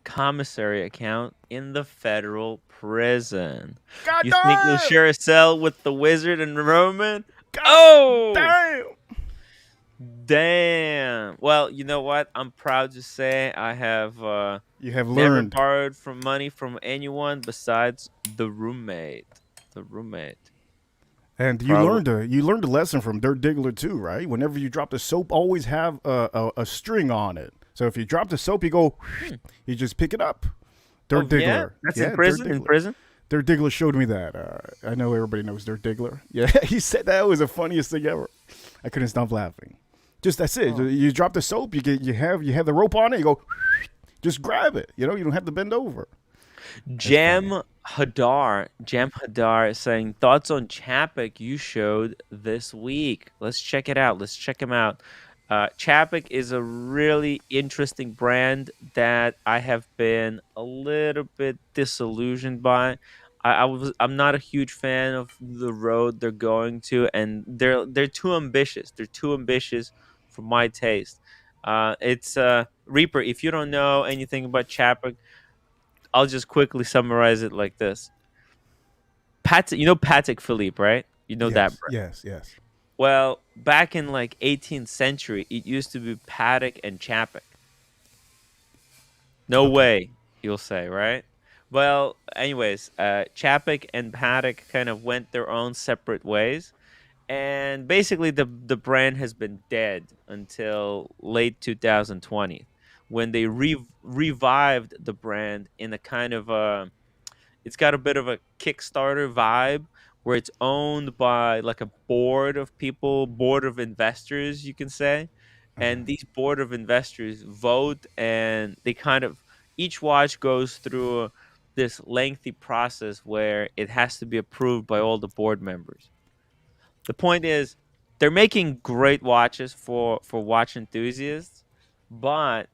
commissary account in the federal prison. God You think you'll damn! share a cell with the wizard and Roman? God Oh, damn! damn. Well, you know what? I'm proud to say I have You have never learned. borrowed from money from anyone besides the roommate. The roommate. And Probably. you learned a lesson from Dirt Diggler too, right? Whenever you drop the soap, always have a string on it. So if you drop the soap, you go, Hmm. you just pick it up. Oh Dirt yeah, Diggler, that's in yeah, Dirt prison. In Diggler. prison. Dirt Diggler showed me that. I know everybody knows Dirt Diggler. Yeah, he said that was the funniest thing ever. I couldn't stop laughing. Just that's it. Oh. You drop the soap, you have the rope on it. You go, just grab it. You know, you don't have to bend over. That's funny. Jam Hadar is saying thoughts on Chapek you showed this week. Let's check it out. Let's check him out. Chapek is a really interesting brand that I have been a little bit disillusioned by. I'm not a huge fan of the road they're going to, and they're too ambitious. They're too ambitious for my taste. It's Reaper. If you don't know anything about Chapek, I'll just quickly summarize it like this. You know Patek Philippe, right? You know that Yes, brand. yes, yes. Well, back in like 18th century, it used to be Patek and Chapek. No Okay. way, you'll say, right? Well, anyways, Chapek and Patek kind of went their own separate ways, and basically the brand has been dead until late 2020 when they revived the brand in a kind of it's got a bit of a Kickstarter vibe where it's owned by like a board of people, board of investors, you can say. And these board of investors vote, and they kind of each watch goes through this lengthy process where it has to be approved by all the board members. The point is, they're making great watches for watch enthusiasts, but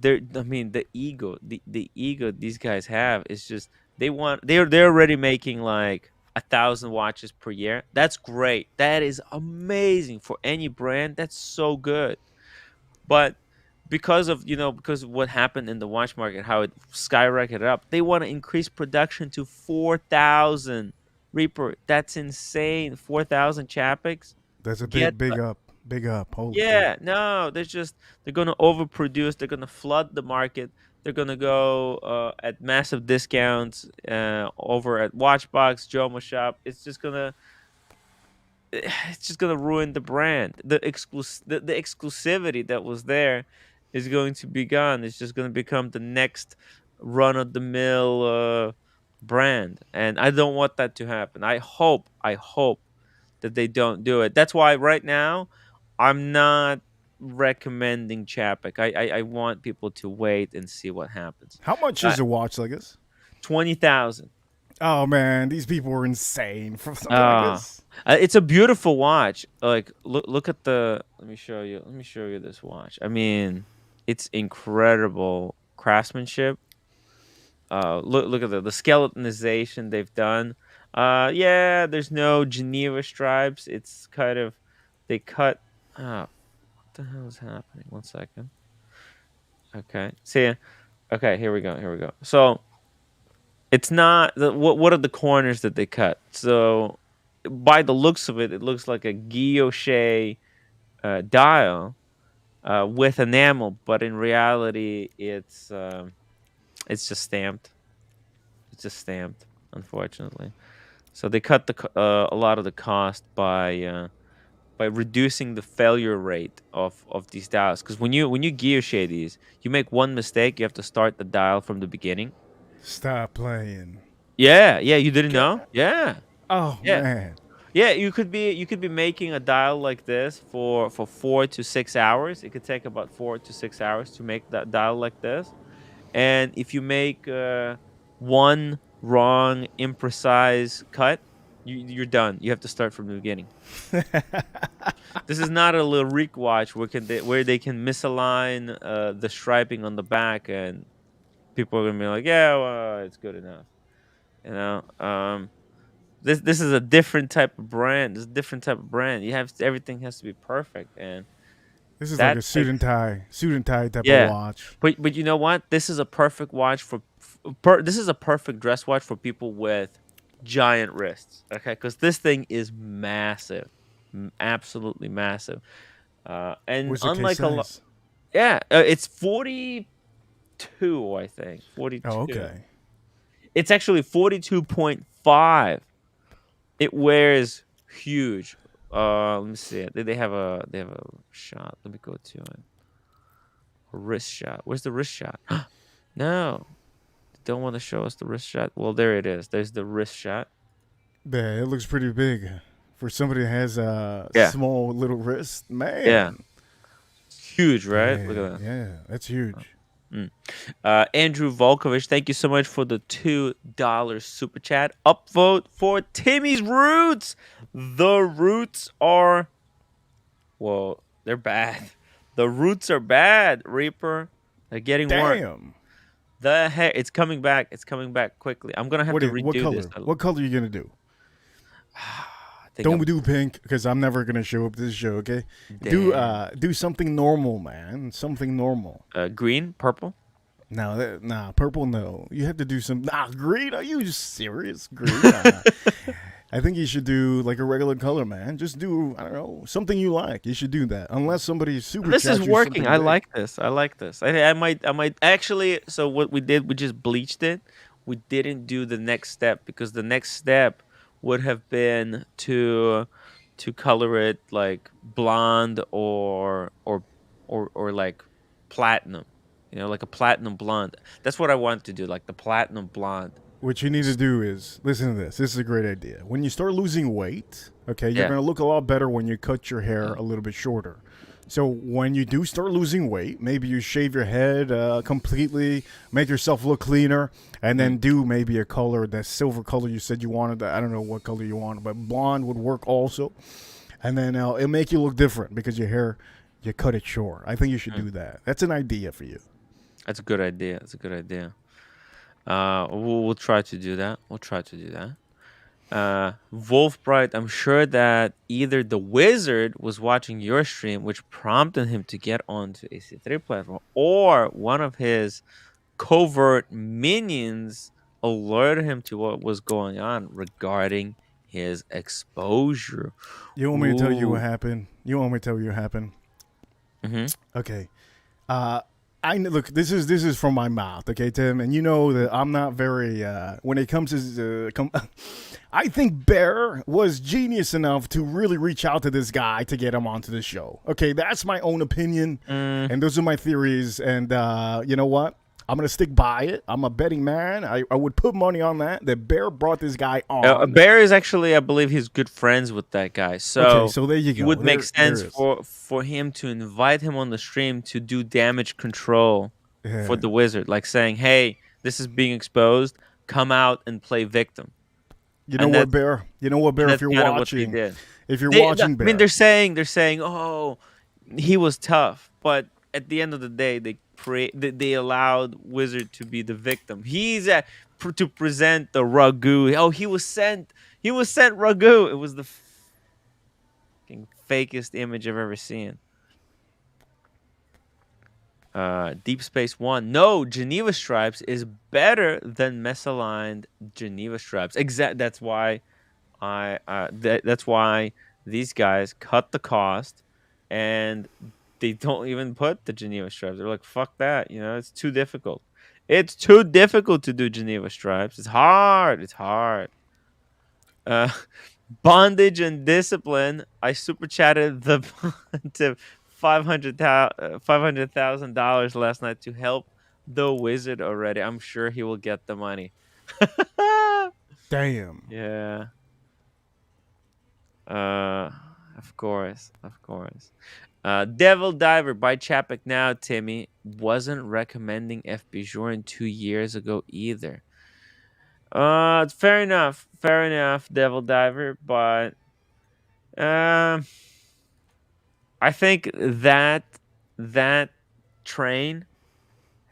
I mean the ego these guys have is just they're already making like 1,000 watches per year. That's great. That is amazing for any brand. That's so good. But because of what happened in the watch market, how it skyrocketed up, they want to increase production to 4,000. Reaper, that's insane. 4,000 Chapex. That's a Get big up, big up. Holy shit. Yeah, no, they're gonna overproduce. They're gonna flood the market. They're gonna go at massive discounts over at Watchbox, Jomo Shop. It's just gonna ruin the brand. The exclusivity that was there is going to be gone. It's just gonna become the next run of the mill brand, and I don't want that to happen. I hope that they don't do it. That's why right now I'm not recommending Chapek. I want people to wait and see what happens. How much Uh, is a watch like this? 20,000. Oh man, these people are insane for something like Ah, this. it's a beautiful watch. Like look at the. Let me show you. Let me show you this watch. I mean, it's incredible craftsmanship. Look at the skeletonization they've done. Yeah, there's no Geneva stripes. It's kind of they cut. Oh, what the hell is happening? One second. Okay, see. Okay, here we go. Here we go. So it's not what are the corners that they cut? So by the looks of it, it looks like a guilloche dial with enamel, but in reality, it's just stamped. It's just stamped, unfortunately. So they cut a lot of the cost by reducing the failure rate of these dials. Because when you guilloche these, you make one mistake, you have to start the dial from the beginning. Stop playing. Yeah, yeah, you didn't Get. know? Yeah, Oh yeah, man. yeah. You could be making a dial like this for 4 to 6 hours. It could take about 4 to 6 hours to make that dial like this. And if you make one wrong, imprecise cut, you're done. You have to start from the beginning. This is not a Lyric watch where they can misalign the striping on the back, and people are gonna be like, yeah, well, it's good enough. You know, this is a different type of brand. This is a different type of brand. Everything has to be perfect, and This is like that a takes suit and tie type of yeah. watch. But you know what? This is a perfect watch this is a perfect dress watch for people with giant wrists. Okay, because this thing is massive, absolutely massive. And What's the case unlike a lot, size? yeah, it's 42, I think Oh, 42. okay. It's actually 42.5. It wears huge. Let me see it. They have a shot. Let me go to it. A wrist shot. Where's the wrist shot? No, don't want to show us the wrist shot. Well, there it is. There's the wrist shot. Yeah, it looks pretty big for somebody that has a Yeah, small little wrist. yeah, Man, huge, right? Look yeah, at yeah, that's that. huge. Mm. Andrew Volkovich, thank you so much for the $2 super chat. Upvote for Timmy's Roots. The roots are, well, they're bad. The roots are bad, Reaper. They're getting worse. Damn. The heck, it's coming back. It's coming back quickly. I'm gonna have to What redo this. color? What color are you gonna do? I think Don't I'm do pink because I'm never gonna show up to this show. Okay, damn. do something normal, man. Something normal. Green, purple. Nah, purple. No, you have to do some. Nah, green. Are you serious? Green. Nah. I think you should do like a regular color, man. Just do I don't know something you like. You should do that unless somebody super This is chats you working. something I big. like this. I like this. I might actually. So what we did, we just bleached it. We didn't do the next step because the next step would have been to color it like blonde or like platinum. You know, like a platinum blonde. That's what I wanted to do, like the platinum blonde. What you need to do is listen to this. This is a great idea. When you start losing weight, okay, you're Yeah. gonna look a lot better when you cut your hair Uh, a little bit shorter. So when you do start losing weight, maybe you shave your head completely, make yourself look cleaner, and then mm, do maybe a color, that silver color you said you wanted. I don't know what color you want, but blonde would work also. And then it'll make you look different because your hair, you cut it short. I think you should mm. do that. That's an idea for you. That's a good idea. That's a good idea. We'll try to do that. We'll try to do that. Wolf Bright, I'm sure that either the wizard was watching your stream, which prompted him to get onto AC3 platform, or one of his covert minions alerted him to what was going on regarding his exposure. You want me to tell you what Ooh. happened? You want me to tell you what happened? Mm-hmm. Okay. Uh, look. This is from my mouth, okay, Tim. And you know that I'm not very when it comes to. I think Bear was genius enough to really reach out to this guy to get him onto the show. Okay, that's my own opinion, Mm. and those are my theories. And you know what? I'm gonna stick by it. I'm a betting man. I would put money on that. That Bear brought this guy on. Bear is actually, I believe, he's good friends with that guy. Okay, So so there you it go. would make There sense is. for him to invite him on the stream to do damage control for Yeah. the wizard, like saying, "Hey, this is being exposed. Come out and play victim." You know And what, Bear? You know what, Bear? If that's you're kind of what they watching, did. if you're watching, I mean, Bear, they're saying, "Oh, he was tough," but at the end of the day, they allowed Wizard to be the victim. He's to present the ragu. Oh, he was sent ragu. It was the fucking fakest image I've ever seen. Deep Space One. No, Geneva Stripes is better than misaligned Geneva Stripes. That's why that's why these guys cut the cost, and they don't even put the Geneva Stripes. They're like, fuck that. You know, it's too difficult. It's too difficult to do Geneva Stripes. It's hard. It's hard. Uh, Bondage and discipline. I super chatted the to $500,000 last night to help the wizard already. I'm sure he will get the money. damn. Yeah. Uh, of course, of course. Devil Diver by Chapek now. Timmy wasn't recommending FB Jorin 2 years ago either. Fair enough. Fair enough, Devil Diver, but um. I think that train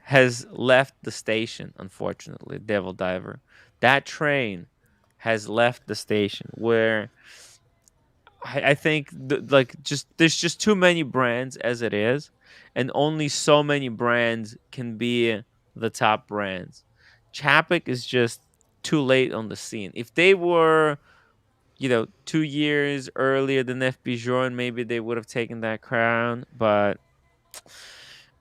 has left the station, unfortunately, Devil Diver. That train has left the station where I think like just there's just too many brands as it is, and only so many brands can be the top brands. Chapek is just too late on the scene. If they were, 2 years earlier than FB Join, maybe they would have taken that crown. But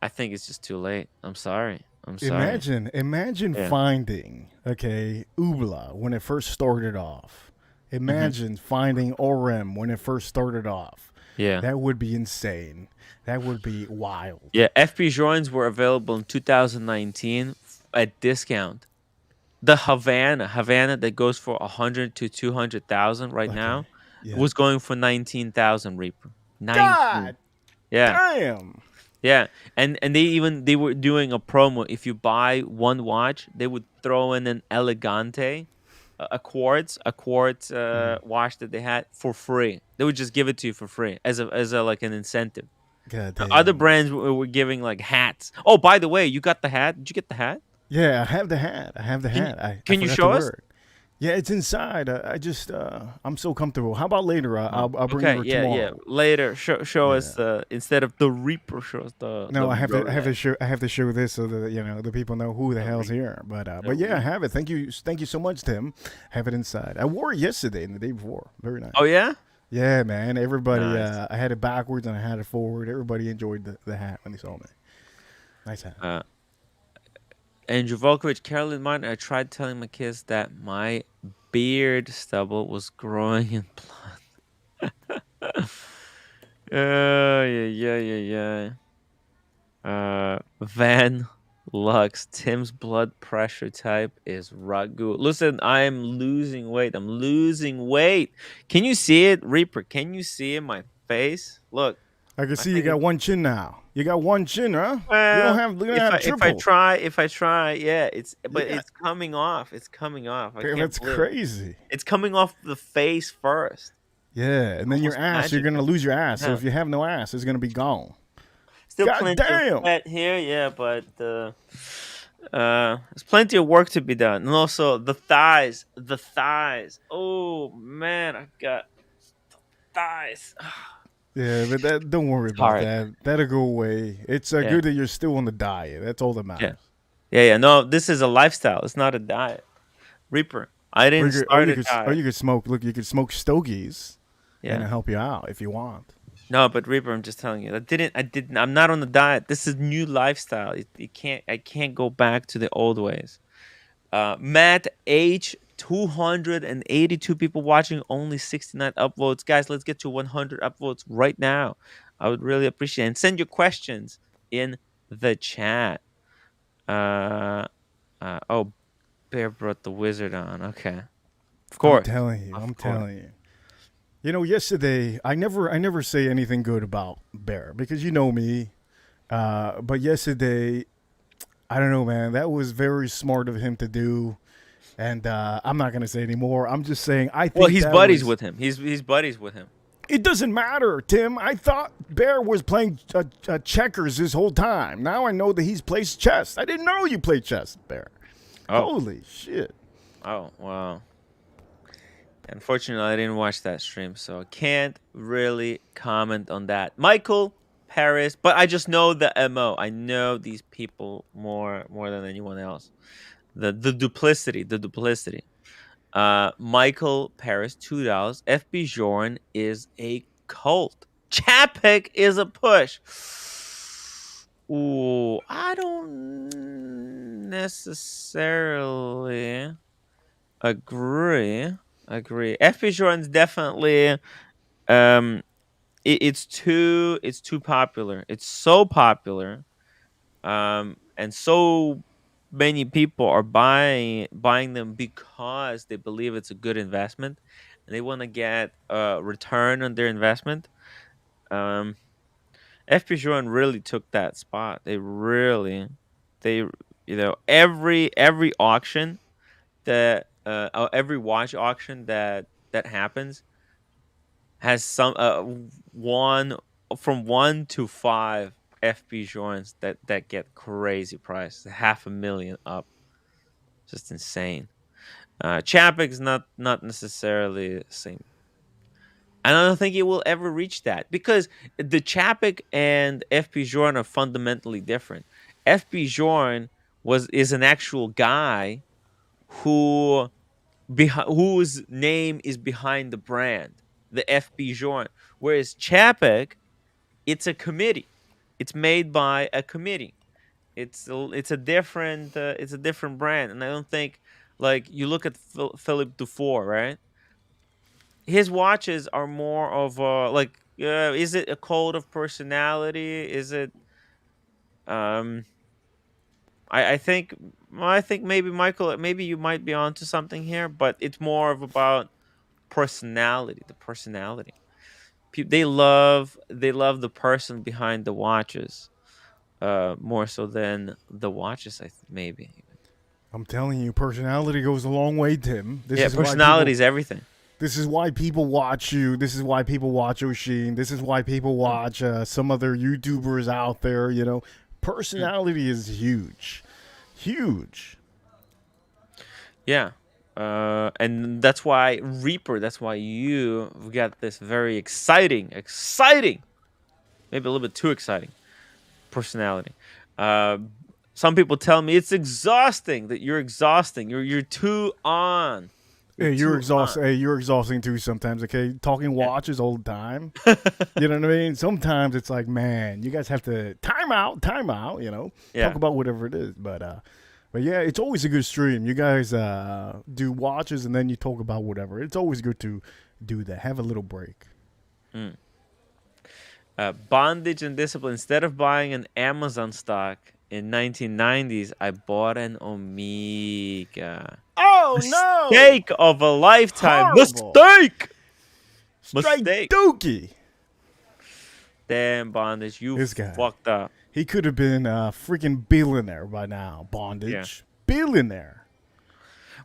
I think it's just too late. I'm sorry. I'm sorry. Imagine Yeah. finding Ubla when it first started off. Hmm. Imagine finding Orem when it first started off. Yeah. That would be insane. That would be wild. Yeah. FB Joins were available in 2019 at discount. The Havana that goes for 100 to 200,000 right now Okay. Yeah. was going for 19,000 Reaper. 19. God Yeah. damn. Yeah, and they were doing a promo. If you buy one watch, they would throw in an Elegante, a quartz watch that they had for free. They would just give it to you for free as a like an incentive. God Other damn. brands were giving like hats. Oh, by the way, you got the hat? Did you get the hat? Yeah, I have the hat. I have the Can you hat. I can you forgot to show wear us? it. Yeah, it's inside. I just I'm so comfortable. How about later? Oh, I'll bring okay, her yeah, yeah. tomorrow. Later, show us Yeah. the instead of the Reaper, show us the No, I have Rolex, to show this so that the people know who the the hell's Reaper, here. the But yeah, I Reaper. have it. Thank you so much, Tim. Have it inside. I wore it yesterday and the day before. Very nice. Oh yeah, Yeah, man. Everybody, nice. I had it backwards and I had it forward. Everybody enjoyed the hat when they saw me. Nice hat. Uh, Andrew Volkovich, Carolyn Martin. I tried telling my kids that my beard stubble was growing in blood. Yeah, yeah, yeah, yeah. Van Lux. Tim's blood pressure type is Ragu. Listen, I'm losing weight. I'm losing weight. Can you see it, Reaper? Can you see in my face? Look, I can I see you think got it's one chin now. You got one chin, huh? well. You don't If have I triple. try, yeah, but Yeah, it's coming off. It's coming off. I damn, can't that's believe it. crazy. It's coming off the face first. Yeah, and then your Almost ass, you're gonna magical. lose your ass. So Yeah. if you have no ass, it's gonna be gone. Still God plenty of damn. fat here, yeah, but there's plenty of work to be done. And also the thighs. The thighs. Oh man, I got thighs. Yeah, but that don't worry It's about hard. that. That'll go away. It's Yeah. good that you're still on the diet. That's all that Yeah. matters. Yeah, yeah. No, this is a lifestyle. It's not a diet. Reaper. I didn't start a Or diet. you could smoke. Look, you could smoke stogies, and Yeah. it'll help you out if you want. No, but Reaper, I'm just telling you. I didn't I'm not on the diet. This is new lifestyle. I can't go back to the old ways. Matt H, 282 people watching, only 69 upvotes. Guys, let's get to 100 upvotes right now. I would really appreciate it. And send your questions in the chat. Uh, oh, Bear brought the wizard on. Okay. Of I'm course. telling you. Of I'm course. telling you. You know, yesterday I never say anything good about Bear because you know me. But yesterday, I don't know, man. That was very smart of him to do, and I'm not gonna say anymore. I'm just saying I Well, think he's that buddies was. with him. He's buddies with him. It doesn't matter, Tim. I thought Bear was playing checkers this whole time. Now I know that he's plays chess. I didn't know you played chess, Bear. Oh. Holy shit. Oh, wow. Unfortunately, I didn't watch that stream, so I can't really comment on that. Michael Paris, but I just know the MO. I know these people more than anyone else. The duplicity, the duplicity. Michael Paris, $2. FB Jorn is a cult. Chapek is a push. Ooh, I don't necessarily agree. Agree. FP Jordan's definitely um it's too popular. It's so popular. And so many people are buying them because they believe it's a good investment and they want to get a return on their investment. Um FP Jordan really took that spot. They every auction every watch auction that happens has some one from 1 to 5 FP joints that get crazy price, 500,000 up, just insane. Chapek is not necessarily the same. I don't think it will ever reach that because the Chapek and FP Journe are fundamentally different. FP Journe is an actual guy who whose name is behind the brand, the FB joint. Whereas Chapek, it's a committee. It's made by a committee. It's a different brand, and I don't think, like, you look at Philippe Dufour, right? His watches are more of a, like, is it a code of personality? Is it um I think, I think maybe, Michael, maybe you might be onto something here, but it's more of about personality, the personality. They love the person behind the watches, more so than the watches, maybe even. I'm telling you, personality goes a long way, Tim. This Yeah, is why personality people. is everything. This is why people watch you. This is why people watch Oshin. This is why people Mm, watch some other YouTubers out there. You know, mm. personality is huge, huge. Yeah. And that's why Reaper, that's why you've got this very exciting, maybe a little bit too exciting personality. Uh, some people tell me it's exhausting, that you're exhausting. You're too on. You're Hey, you're too on. exhausting. Hey, you're exhausting too sometimes. Okay, talking Yeah. watches all the time. You know what I mean? Sometimes it's like, man, you guys have to time out, time out. You know, talk Yeah. about whatever it is. But yeah, it's always a good stream. You guys do watches and then you talk about whatever. It's always good to do that. Have a little break. Mm. Bondage and discipline. Instead of buying an Amazon stock in 1990s, I bought an Omega. Oh no! Mistake of a lifetime. Horrible. Mistake. Straight Mistake. dookie. Damn, Bondage, you This guy. fucked up. He could have been a freaking billionaire by now. Yeah. Bondage. Billionaire.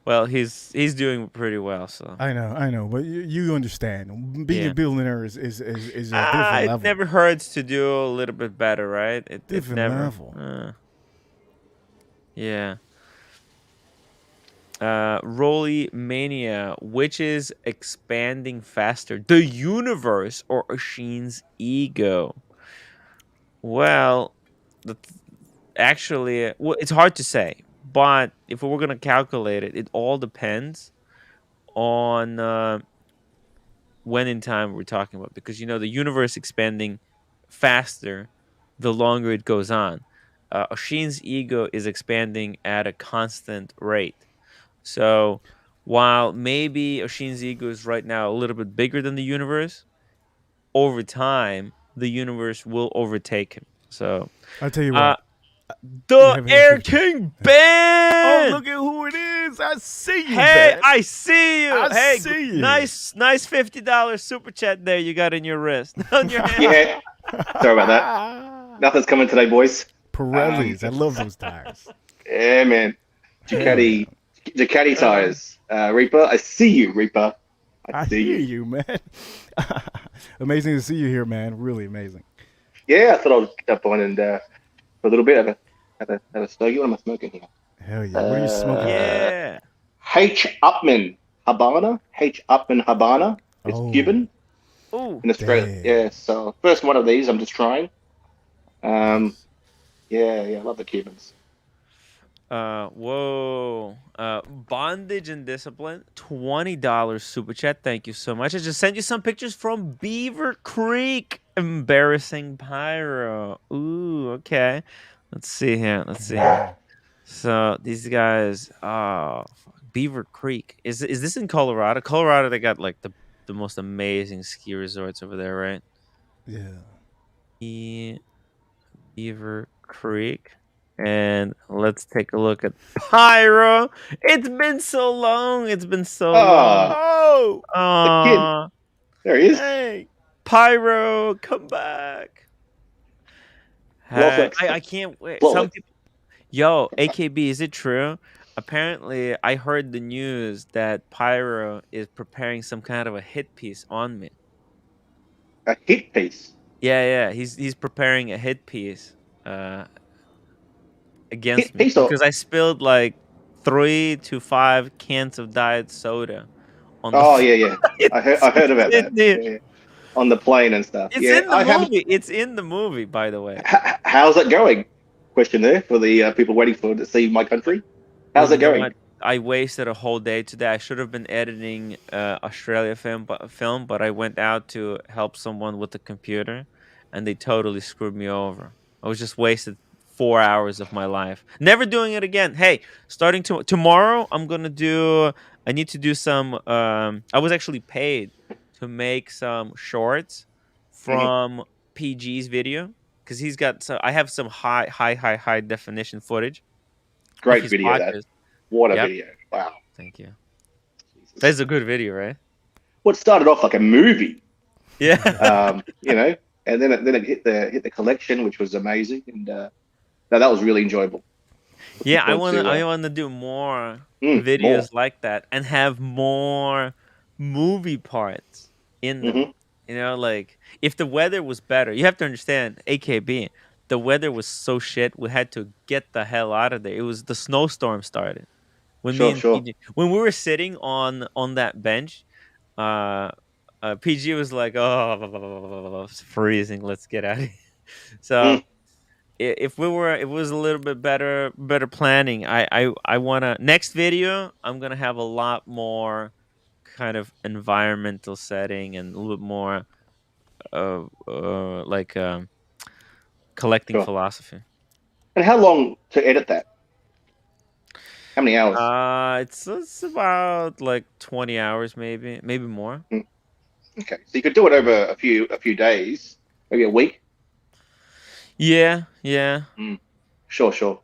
Well, he's doing pretty well, so. I know, but you understand. Being a Yeah. billionaire is a different It level. never hurts to do a little bit better, right? It Different never. level. Yeah. Roly Mania, which is expanding faster, the universe or Oshin's ego? Well, actually, well, it's hard to say, but if we were gonna calculate it, it all depends on when in time we're talking about, because the universe expanding faster the longer it goes on. Oshin's ego is expanding at a constant rate. So while maybe Oshin's ego is right now a little bit bigger than the universe, over time the universe will overtake him. So I'll tell you uh what. You the have Air anything? King Oh, Ben. look at who it is! I see you, Hey, Ben. I see you. I Hey, see you. nice $50 super chat there you got in your wrist, on your hand. Yeah, sorry about that. Nothing's coming today, boys. Pirellis. I love those tires. Yeah, man. Hell yeah. Ducati tires. Reaper, I see you, Reaper. I see hear you. you, man. Amazing to see you here, man. Really amazing. Yeah, I thought I'd jump on and for a little bit have a stogie. What am I smoking here? Hell yeah. What are you smoking? Yeah. H. Upman Habana. H. Upman Habana. It's Oh. Cuban Ooh. in Australia. Damn. Yeah, so first one of these I'm just trying. Nice. Yeah, I love the Cubans. Whoa. Bondage and discipline, $20 super chat. Thank you so much. I just sent you some pictures from Beaver Creek. Embarrassing pyro. Ooh, okay. Let's see here. Wow. So these guys, Beaver Creek. Is this in Colorado? Colorado, they got like the most amazing ski resorts over there, right? Yeah. Beaver Creek. And let's take a look at Pyro. It's been so long. It's been so long. Oh. The kid. Aw, There he is. Hey. Pyro, come back. Rolex. I can't wait. Rolex. Some people, yo, AKB, is it true? Apparently, I heard the news that Pyro is preparing some kind of a hit piece on me. A hit piece. Yeah, he's preparing a hit piece against Hit me piece or because I spilled like 3 to 5 cans of diet soda on the oh floor. yeah. I heard about that. Dude. Yeah. On the plane and stuff. It's Yeah, in the movie. It's in the movie, by the way. How's it going? question there for the people waiting to see my country. How's Well, it you know going? what? I wasted a whole day today. I should have been editing Australia film, but I went out to help someone with the computer, and they totally screwed me over. I was just wasted 4 hours of my life. Never doing it again. Hey, starting tomorrow, I need to do some. I was actually paid to make some shorts Mhm. from PG's video because he's got. So I have some high definition footage. If Great he's video, that. watches. What a Yep. video. Wow. Thank you. Jesus. That's a good video, right? What started off like a movie, Yeah. you know, and then it hit the collection, which was amazing, and no, that was really enjoyable. Looking Yeah, forward to I wanna do more more. videos like that and have more movie parts in them. Hmm. You know, like if the weather was better, you have to understand, AKB, the weather was so shit, we had to get the hell out of there. It was the snowstorm started. When me Sure, and sure. PG when we were sitting on that bench, uh PG was like, "Oh, it's freezing. Let's get out of here." So Mm. if it was a little bit better planning. I wanna next video. I'm gonna have a lot more kind of environmental setting and a little bit more like collecting Sure. philosophy. And how long to edit that? How many hours? It's about like 20 hours, maybe more. Mm. Okay, so you could do it over a few days, maybe a week. Yeah. Mm. Sure, sure.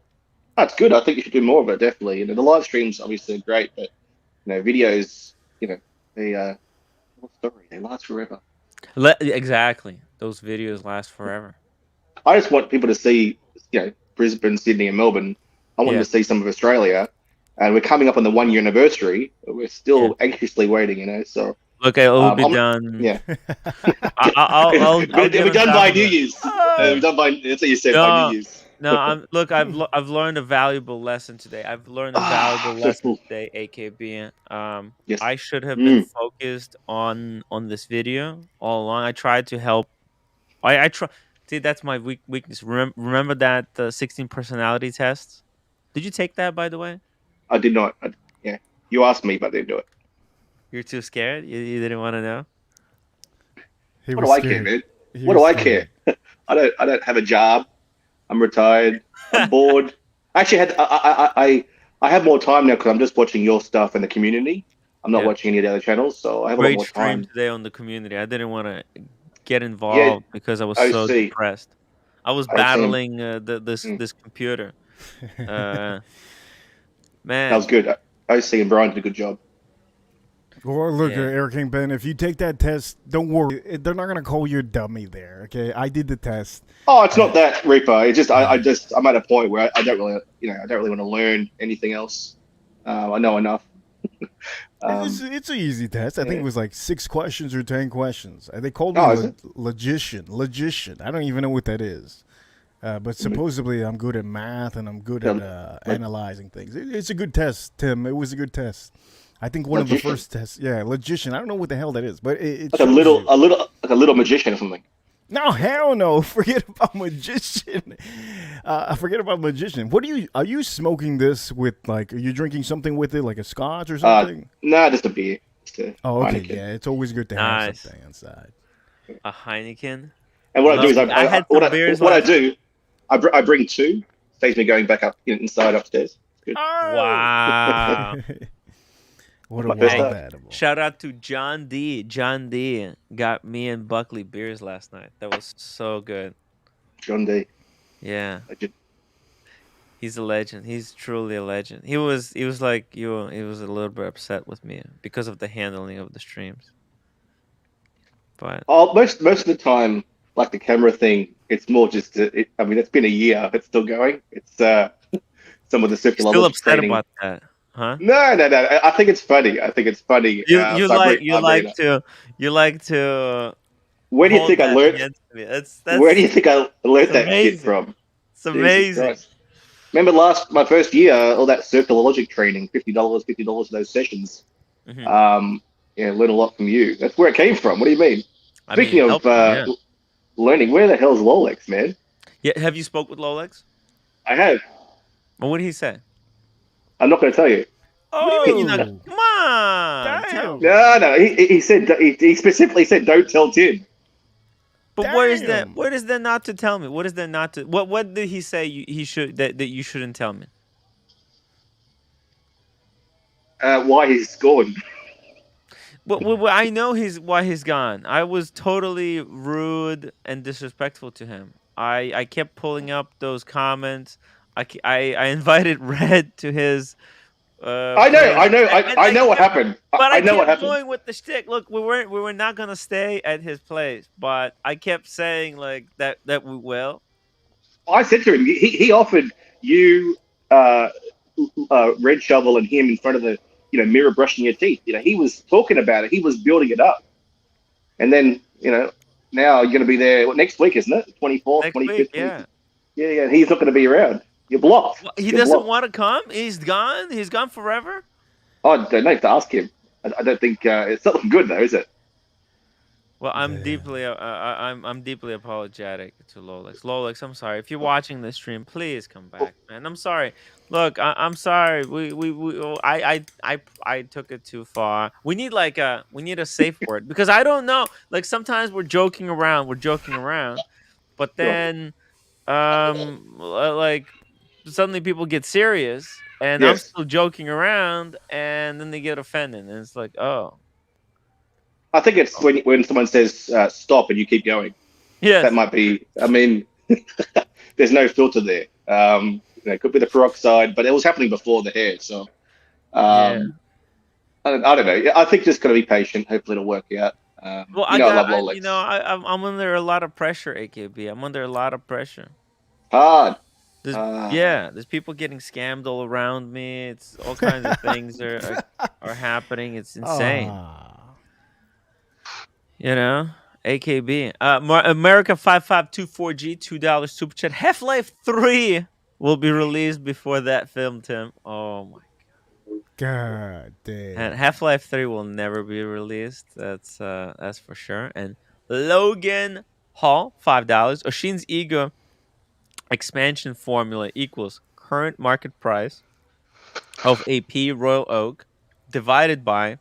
That's good. I think you should do more of it, definitely. The live streams obviously are great, but videos, they what story? They last forever. Exactly. Those videos last forever. I just want people to see, Brisbane, Sydney, and Melbourne. I want them Yeah. to see some of Australia, and we're coming up on the 1 year anniversary. But we're Yeah. still anxiously waiting, So, Look, I will be I'm done. yeah. I'll get We're on done top by of New it. Year's. We're done by. That's what you said by New No, Year's. no. I've learned a valuable lesson today. I've learned a Ah, valuable so lesson cool. today, AKB. Yes. I should have been Mm. focused on this video all along. I tried to help. I try. See, that's my weakness. Remember that 16 personality test? Did you take that, by the way? I did not. Yeah. You asked me, but I didn't do it. You're too scared. You didn't want to know. He What was do I care, scared. man? He What was do I care? scared. I don't have a job. I'm retired. I'm bored. Actually, I have more time now because I'm just watching your stuff in the community. I'm not Yeah. watching any of the other channels, so I have a lot Great more stream time. today on the community. I didn't want to get Yeah, involved because I was I so see. depressed. I was I see. battling Mm. this computer. Uh, That was man, good. I see, and Brian did a good job. Well, look, yeah. Eric King Ben, if you take that test, don't worry. They're not going to call you a dummy there, okay? I did the test. Oh, it's Uh, not that, Reaper. It's just I'm at a point where I don't really, I don't really want to learn anything else. I know enough. it's an easy test. I think Yeah. it was like 6 questions or 10 questions. They called me Oh, is it? logician. Logician. I don't even know what that is. But supposedly I'm good at math and I'm good at Like analyzing things. It's a good test, Tim. It was a good test. I think one of the logician, first tests. Yeah, logician. I don't know what the hell that is, but it like a shows little, you. like a little magician or something. No, hell no. Forget about magician. Forget about magician. What are you smoking this with? Like, are you drinking something with it, like a scotch or something? Nah, just a beer. Just a Oh, okay. Heineken. Yeah, it's always good to have Nice. something inside. A Heineken. And what I do is Lovely. I had what some beers I last. do, I bring two. Saves me going back up inside upstairs. It's good. Wow. What a My first wild time. animal. Shout out to John D. John D. got me and Buckley beers last night. That was so good. John D. Yeah. Legend. He's a legend. He's truly a legend. He was like you. He was a little bit upset with me because of the handling of the streams. But Oh, most of the time, like the camera thing, it's more just. I mean, it's been a year. It's still going. It's some of the you're still circular upset training. about that, huh? No, no, no. I think it's funny. I think it's funny. You So like I bring it up. you like to Where do you hold think I that learned? against me. Where do you think I learned It's that shit amazing. from? It's Jesus amazing. Christ. Remember my first year, all that circular logic training, $50 for those sessions. Mhm. Yeah, learn a lot from you. That's where it came from. What do you mean? I mean, Speaking of help me, yeah. learning, where the hell's Rolex, man? Yeah, have you spoke with Lolex? I have. Well, what did he say? I'm not going to tell you. What do you mean you're not? Oh, Come on, tell damn. me. No. He said he specifically said don't tell Tim. But where is that? Damn. What is there not to tell me? What is there not to? What did he say? He should that you shouldn't tell me. Why he's gone. Well, I know why he's gone. I was totally rude and disrespectful to him. I kept pulling up those comments. I invited Red to his I know. place, I know what happened. but I I know what kept happened. going with the shtick. Look, we were not gonna stay at his place, but I kept saying like that we will. I said to him, he offered you Red Shovel and him in front of the mirror brushing your teeth. He was talking about it. He was building it up, and then now you're going to be there next week, isn't it? 24th, Next week, 25th, yeah. 26th. Yeah. He's not going to be around. You're blocked. Well, he You're doesn't blocked. want to come. He's gone. He's gone forever. Oh, I don't know. Have to ask him. I don't think it's not looking good though, is it? Well, Damn. I'm deeply apologetic to Rolex. Rolex, I'm sorry. If you're watching this stream, please come back, man. I'm sorry. Look, I'm sorry. I took it too far. We need a safe word because I don't know. Like sometimes we're joking around, but Sure. then like suddenly people get serious, and I'm Yes. still joking around, and then they get offended, and it's like, oh, I think it's when someone says stop and you keep going. That yes, might be. I mean, there's no filter there. It could be the peroxide, but it was happening before the hair. So yeah. um, I don't know. I think just got to be patient. Hopefully, it'll work out. Well, I love Rolex. I'm under a lot of pressure, AKB. I'm under a lot of pressure. Hard. There's people getting scammed all around me. It's all kinds of things are happening. It's insane. Ah. You know, AKB. America 5524G $2 super chat. Half-Life 3 will be released before that film, Tim. Oh my. God And damn. Half-Life 3 will never be released. That's for sure. And Logan Hall, $5. Oshin's Ego expansion formula equals current market price of AP Royal Oak divided by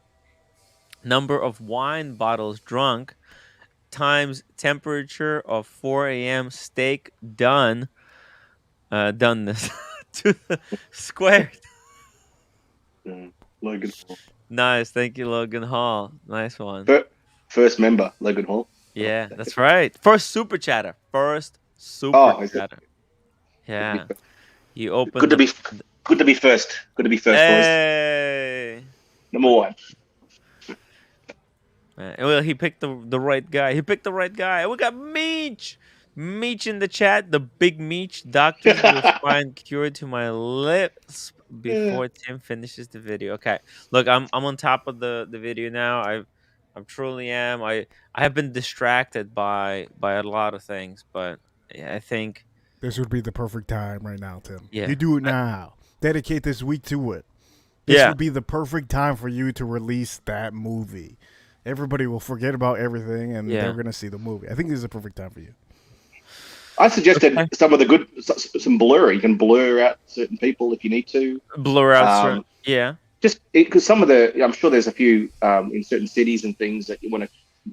number of wine bottles drunk times temperature of 4 a.m. steak done doneness to the squared. Logan Hall. Nice, thank you, Logan Hall. Nice one. First member, Logan Hall. Yeah, that's right. First super chatter. First super Oh, is it? chatter. Yeah. He opened Good to be first. Good to be first, boys. Hey. Number one. Well, he picked the right guy. He picked the right guy. We got Meech. Meech in the chat. The big Meech. Doctors will find cure to my lips before Tim finishes the video. Okay. Look, I'm on top of the video now. I truly am. I have been distracted by a lot of things, but I think This would be the perfect time right now, Tim. Yeah. You do it now. Dedicate this week to it. This Yeah. would be the perfect time for you to release that movie. Everybody will forget about everything and Yeah. they're going to see the movie. I think this is a perfect time for you. I suggested Okay. some of the good, some blur. You can blur out certain people if you need to. blur out certain. Yeah. Just because some of the, I'm sure there's a few in certain cities and things that you want to,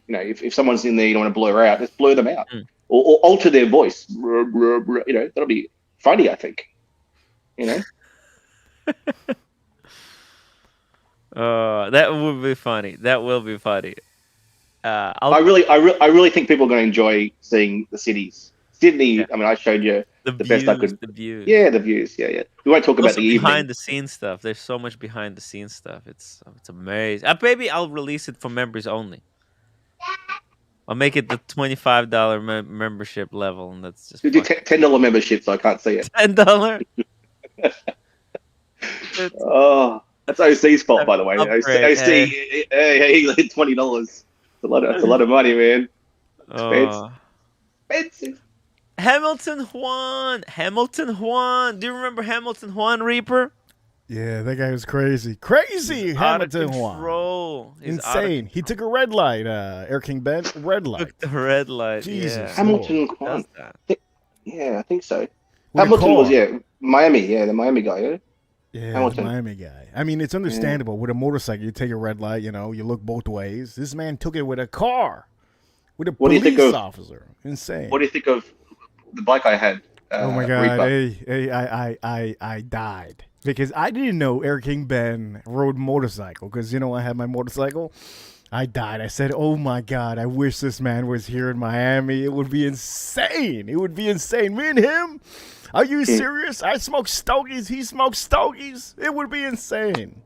if someone's in there you don't want to blur out, just blur them out or alter their voice. That'll be funny, I think. That would be funny. That will be funny. I really think people are going to enjoy seeing the cities. Sydney. Yeah. I mean, I showed you the best I could. The views. Yeah, the views. Yeah. We won't talk about Also the evening. behind the scenes stuff. There's so much behind the scenes stuff. It's amazing. Maybe I'll release it for members only. I'll make it the $25 membership level, and that's just You do $10 membership, so I can't see it. $10. Oh, that's OC's fault, by the way. Upgrade, OC, he led $20. That's a lot of money, man. Expensive. Hamilton Juan. Do you remember Hamilton Juan Reaper? Yeah, that guy was crazy. Crazy Hamilton Juan. Control. Insane. He took a red light, Air King Ben. Red light. Took the red light. Jesus. Yeah. Hamilton Does Kwan. that. Yeah, I think so. with a Hamilton was car. Miami, the Miami guy, yeah. Yeah, the Hamilton. Miami guy. I mean, it's understandable. With a motorcycle, you take a red light, you look both ways. This man took it with a car, with a What do you think police of officer. what Insane. do you think of the bike I had, Oh my God. Reaper? Hey, I died. Because I didn't know Eric King Ben rode motorcycle. Because, I had my motorcycle. I died. I said, oh my God, I wish this man was here in Miami. It would be insane. It would be insane. Me and him? Are you serious? I smoke stogies. He smokes stogies. It would be insane.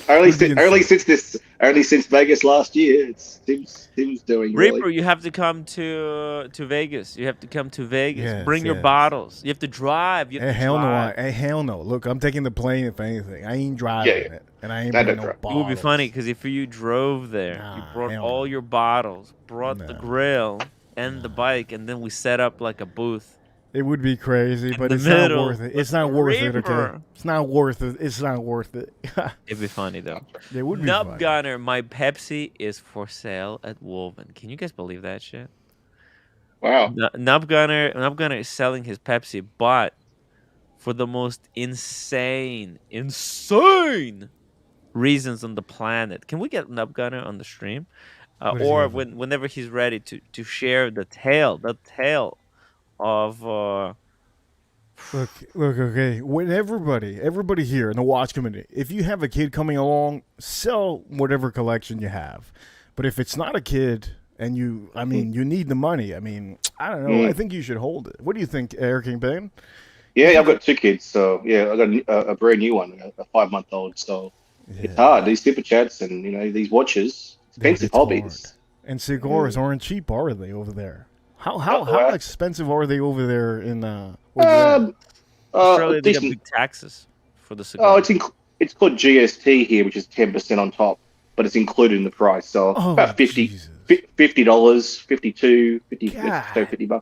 Only Would be since only insane. since this only since Vegas last year. It's Tim's doing really. Reaper, you have to come to Vegas. You have to come to Vegas. Yes, Bring your yes. bottles. You have to drive. You have Hey, to hell no. drive. Hey, hell no. Look, I'm taking the plane if anything. I ain't Yeah, driving it. And I ain't no, bringing don't no try. It would be bottles. funny because if you drove there, you Nah, brought hell all no. your bottles, brought the No. grill and the bike, and then we set up like a booth It would be crazy, in but the it's not middle worth it. with It's not the worth it, okay? Reaper. It's not worth it. It's not worth it. It'd be funny though. It would be Nub funny. Gunner, my Pepsi is for sale at Woven. Can you guys believe that shit? Wow. Nub Gunner is selling his Pepsi, but for the most insane reasons on the planet. Can we get Nub Gunner on the stream? What is he Or having? whenever he's ready to share the tale of Look, okay. When everybody here in the watch community, if you have a kid coming along, sell whatever collection you have. But if it's not a kid and you need the money, I don't know. I Mm. think you should hold it. What do you think, Eric King Ben? You Yeah, I've think got two kids, so yeah, I got a brand new one, a 5 month old. So it's yeah, hard. These super chats and these watches, expensive it's hard. hobbies. And cigars Mm. aren't cheap, are they, over there? How Uh, how how well, expensive are they over there in where you're at? um, Australia. They got decent. big taxes for the Oh, cigar. it's called GST here, which is 10% on top, but it's included in the price. So Oh about Jesus. $50, 52, 50, let's say God $50.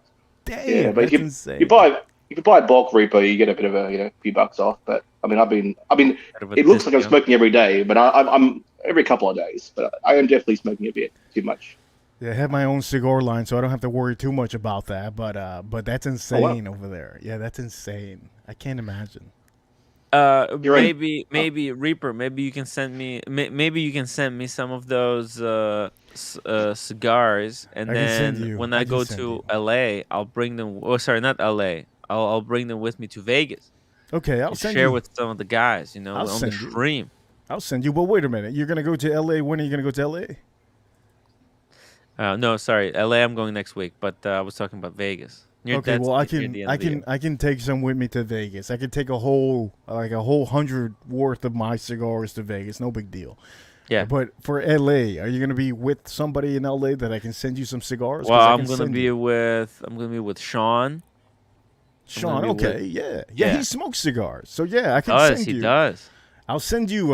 Yeah, damn, but if that's you insane. buy bulk Reaper, you get a bit of a few bucks off. But I mean, Bit of a it looks like I'm discount. smoking every day, but I'm every couple of days. But I am definitely smoking a bit too much. Yeah, I have my own cigar line, so I don't have to worry too much about that. But that's Oh wow, insane over there. Yeah, that's insane. I can't imagine. you're in. Maybe Reaper. Maybe you can send me. Maybe you can send me some of those cigars, and I can send then you. when I I can go send you. to LA, I'll bring them. Oh, sorry, not LA. I'll bring them with me to Vegas Okay, I'll and send share you. with some of the guys. I'll On the send you. stream. I'll send you. But wait a minute, you're gonna go to L.A. When are you gonna go to L.A.? No, sorry, LA. I'm going next week, but I was talking about Vegas. Okay, well Near the end of the year. I can take some with me to Vegas. I can take a whole 100 worth of my cigars to Vegas. No big deal. Yeah. But for L.A., are you gonna be with somebody in L.A. that I can send you some cigars? Well, Because I I'm can gonna send be you. with Sean. I'm gonna Sean, be with. okay, yeah, Yeah. he smokes cigars, so yeah, I can Does send he you. does? I'll send you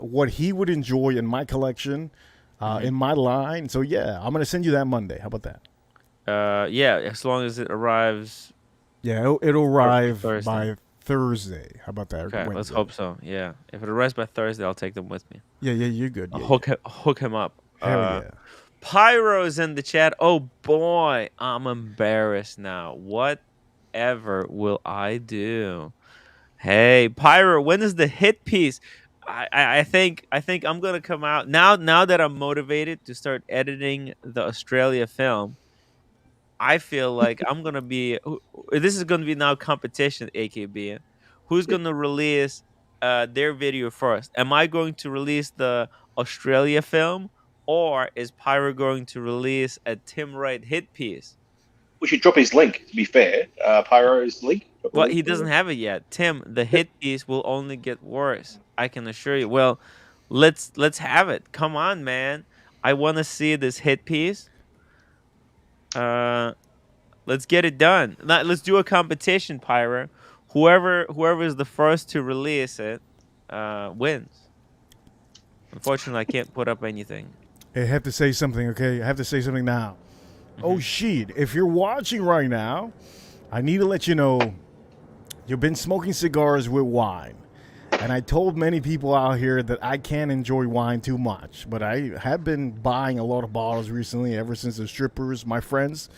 what he would enjoy in my collection, Hmm. in my line. So yeah, I'm gonna send you that Monday. How about that? Yeah, as long as it arrives Yeah, it'll arrive Thursday. by Thursday. How about that? Or Okay, let's Wednesday. hope so. Yeah, if it arrives by Thursday, I'll take them with me. Yeah, you're good. I'll Yeah, hook him up. yeah. Hell yeah. Pyro's in the chat. Oh boy, I'm embarrassed now. Whatever will I do? Hey, Pyro, when is the hit piece? I think I'm gonna come out now that I'm motivated to start editing the Australia film. I feel like I'm gonna be. This is gonna be now competition, AKB. Who's gonna release their video first? Am I going to release the Australia film, or is Pyro going to release a Tim Wright hit piece? We should drop his link. To be fair, Pyro's link. Drop the Well, link. he doesn't have it yet. Tim, the hit piece will only get worse. I can assure you. Well, let's have it. Come on, man. I want to see this hit piece. Uh, let's get it done. Let's do a competition, Pyro. Whoever is the first to release it, wins. Unfortunately, I can't put up anything. Hey, I have to say something. Okay, I have to say something now. Oh Mhm. shit! If you're watching right now, I need to let you know you've been smoking cigars with wine. And I told many people out here that I can't enjoy wine too much, but I have been buying a lot of bottles recently ever since the strippers, my friends,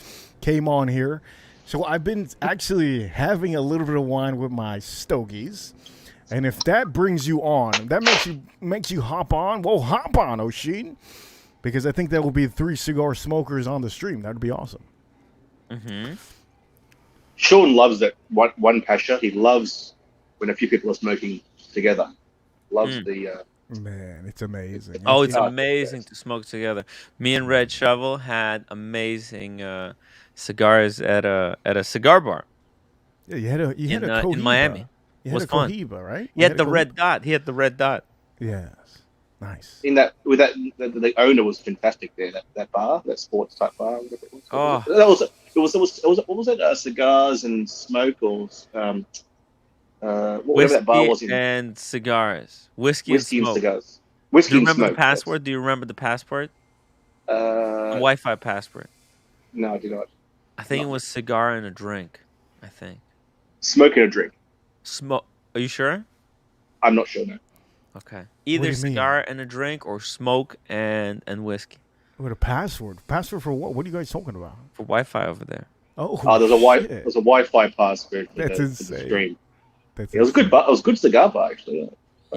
came on here. So I've been actually having a little bit of wine with my stogies, and if that brings you on, that makes you hop on. Well, hop on, Oshin, because I think that will be 3 cigar smokers on the stream. That would be awesome. Mm-hmm. Sean loves that one passion. He loves when a few people are smoking together. Loves the. Man, it's amazing. Oh, it's Oh, amazing yes. to smoke together. Me and Red Shovel had amazing cigars at a cigar bar Yeah, you had a in Cohiba. Miami. You It had was a fun. Cohiba, right? He You had a the Cohiba? red dot. He had the red dot. Yes, nice. In that with that the owner was fantastic there. That bar, that sports type bar. Whatever it was. Oh, That was what was it? Cigars and smoke or whatever that bar whiskey was in. and cigars. Whiskey and Whiskey and smoke. cigars. Do Whiskey you and remember the smoke. password? Do you remember the password? The Uh, Wi-Fi password. no, I do not. I think it was cigar and a drink. I think. Smoke and a drink. Smoke. Are you sure? I'm not sure now. Okay. do you Either mean? cigar and a drink or smoke and whiskey What a password? Password for what? What are you guys talking about? for Wi-Fi over there. Oh, There's shit. a Wi-Fi password for That's the insane. stream. That's It was a good insane. bar. It was a good cigar bar actually. Yeah.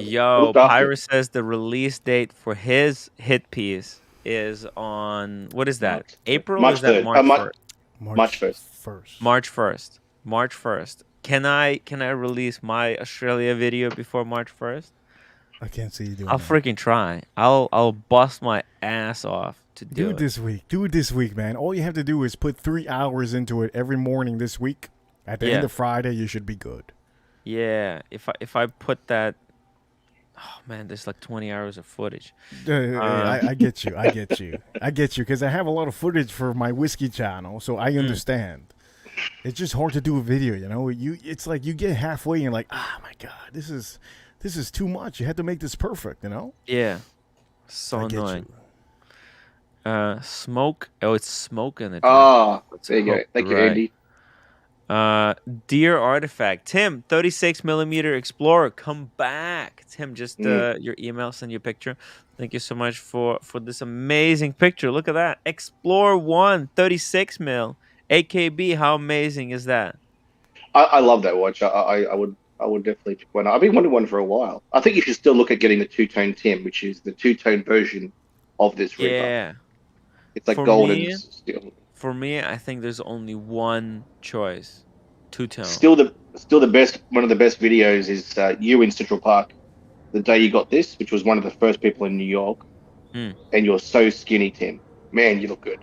It Yo, looked after Pyra says the release date for his hit piece is on what is that? April or March is that 3rd. March March 1st? March 1st. March 1st. March 1st. Can I release my Australia video before March 1st? I can't see you doing I'll that. freaking try. I'll bust my ass off to Do do it it. this week. Do it this week, man. All you have to do is put 3 hours into it every morning this week. At the Yeah. end of Friday, you should be good. Yeah, if I put that, oh man, there's like 20 hours of footage. I get you. I get you. I get you because I have a lot of footage for my whiskey channel, so I understand. It's just hard to do a video, you know. It's like you get halfway and you're like, oh my god, this is too much. You had to make this perfect, you know. Yeah, so I get annoying. you. Smoke. Oh, it's smoke in it. There you go. Thank you, Andy. Dear Artifact, Tim, 36mm Explorer, come back. Tim, just your email, send you a picture. Thank you so much for this amazing picture. Look at that. Explorer 1, 36mm. AKB, how amazing is that? I love that watch. I would definitely pick one. I've been wanting one for a while. I think you should still look at getting the two-tone Tim, which is the two-tone version of this Reaper. Yeah. It's like For gold me- and steel. For me, I think there's only one choice. Two-tone. Still the best. One of the best videos is you in Central Park, the day you got this, which was one of the first people in New York, and you're so skinny, Tim. Man, you look good.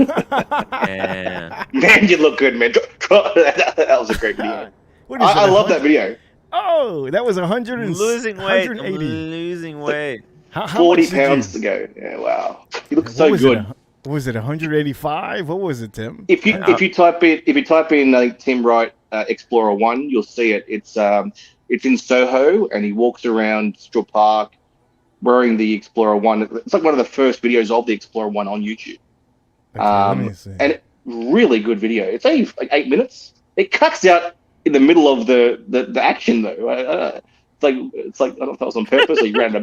Yeah. Man, you look good, man. That was a great video. What is I it, love 100? that video. Oh, that was 100 and Losing weight. I'm 180. losing weight. How 40 much did pounds you? to go. Yeah, wow. You look What so was good. It, what was it 185? What was it, Tim? If you type in Tim Wright Explorer 1, you'll see it. It's in Soho, and he walks around Central Park wearing the Explorer 1. It's like one of the first videos of the Explorer 1 on YouTube. Okay, let me see. And really good video. It's only like 8 minutes. It cuts out in the middle of the action though. It's like I don't know if that was on purpose. Or he ran the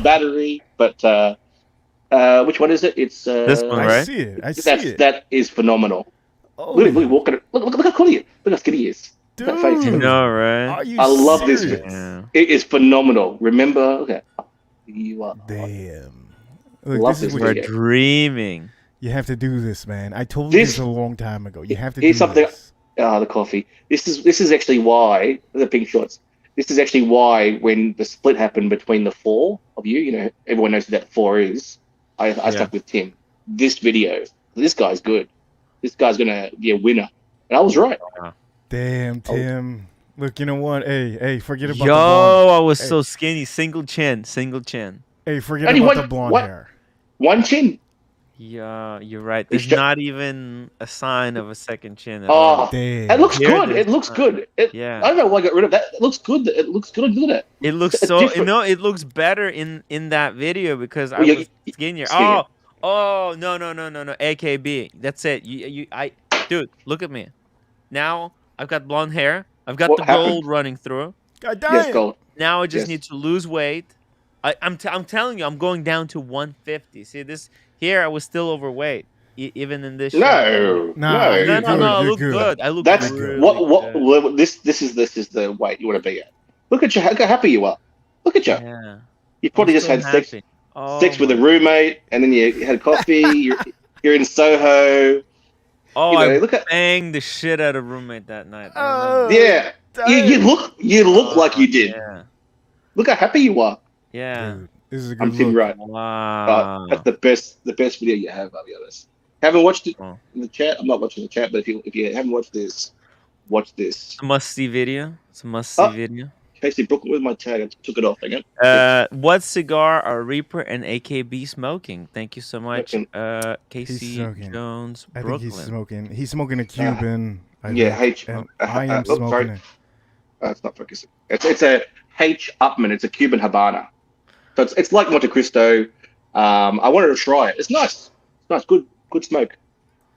battery, but which one is it? It's This one, I right? see it. I see it. That is phenomenal. Oh, Look at walking. Look how cool he is. Look how skinny he is. dude. That face. You know, right? Are you I love this serious? Yeah. It is phenomenal. Remember, okay, you are. Damn. Look, Love this is this what We're video. dreaming. you have to do this, man. I told you This- this a long time ago. You have to do Here's something. this. The coffee. This is actually why the pink shorts. This is actually why when the split happened between the four of you, you know, everyone knows who that four is. I stuck with Tim. This video. This guy's good. This guy's gonna be a winner. And I was right. Damn, Tim. Look, you know what? Hey, forget about Yo, the blonde. I was Hey. so skinny. Single chin. Hey, forget Only about one- the blonde what? hair. One chin. Yeah, you're right. There's It's ju- not even a sign of a second chin at all. Oh, Damn. it looks Here good. there's It looks not. good. Yeah. I don't know why I got rid of that. It looks good. It looks good. Look at that. It looks It's so different. it looks better in that video because I Well, was skinnier. skinnier. Oh no. AKB. That's it. Dude, look at me. Now I've got blonde hair. I've got What the happened? gold running through. God damn. Yes, gold. Now I just Yes. need to lose weight. I'm telling you, I'm going down to 150. See this here? I was still overweight. even in this shot? No, Nah, no. you're No, good. I You're look good. good. I look That's good. really good. what this is the weight you want to be at. Look at you, how happy you are. Look at you. Yeah, You I'm probably just so had happy. Oh sex with a my. roommate, and then you had coffee. You're in Soho. Oh, You I know, look at banged the shit out of roommate that night. I remember. Oh, yeah. You damn. look like you did. Yeah. Look how happy you are. Yeah. Dude, this is a I'm good Tim look. right. That's Wow. the best video you have. I'll be honest. Haven't watched it Oh. in the chat. I'm not watching the chat, but if you haven't watched this, watch this. It's a must-see video. It's a must-see Oh, video. Casey Brooklyn with my tag. I took it off again. Yeah, What cigar are Reaper and AKB smoking? Thank you so much, smoking. He's Casey smoking. Jones, I think Brooklyn. he's smoking a Cuban. I Yeah, think, H. and I am Sorry. smoking it. It's not focusing. It's a H Upman. It's a Cuban Habana. So it's like Monte Cristo. I wanted to try it. It's nice. It's nice. Good smoke.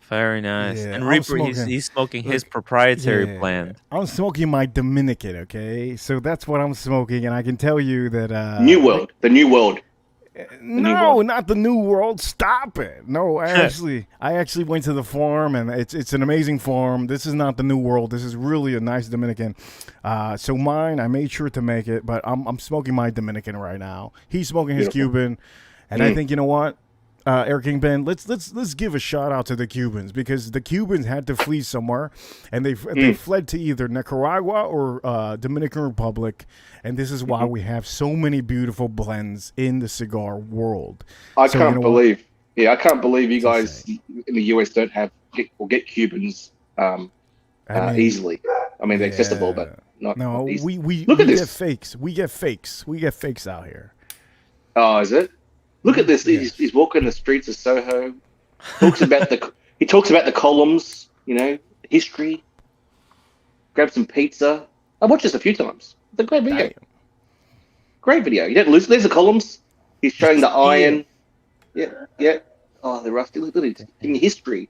Very nice. Yeah, And I'm Reaper, smoking. he's smoking his Look, proprietary Yeah, blend. I'm smoking my Dominican. Okay, so that's what I'm smoking, and I can tell you that New World. The New World. No, World. not the New World. Stop it. No, I actually went to the farm, and it's an amazing farm. This is not the New World. This is really a nice Dominican. So mine, I made sure to make it, but I'm smoking my Dominican right now. He's smoking his Beautiful. Cuban, and I think, you know what, Eric King Ben, let's give a shout out to the Cubans, because the Cubans had to flee somewhere, and they fled to either Nicaragua or Dominican Republic, and this is why we have so many beautiful blends in the cigar world. I So, can't you know believe. Yeah, I can't believe you It's guys in the US don't get Cubans I mean, easily. I mean, they're accessible, yeah. but not No, easy. we Look at get this. fakes. We get fakes out here. Oh, is it? Look at this. Yes. He's walking the streets of Soho. He talks about the columns. You know, history. Grab some pizza. I watched this a few times. It's a great video. Damn. Great video. You don't lose. There's the columns. He's showing the iron. Yeah. Oh, they're rusty. Look at it. In history.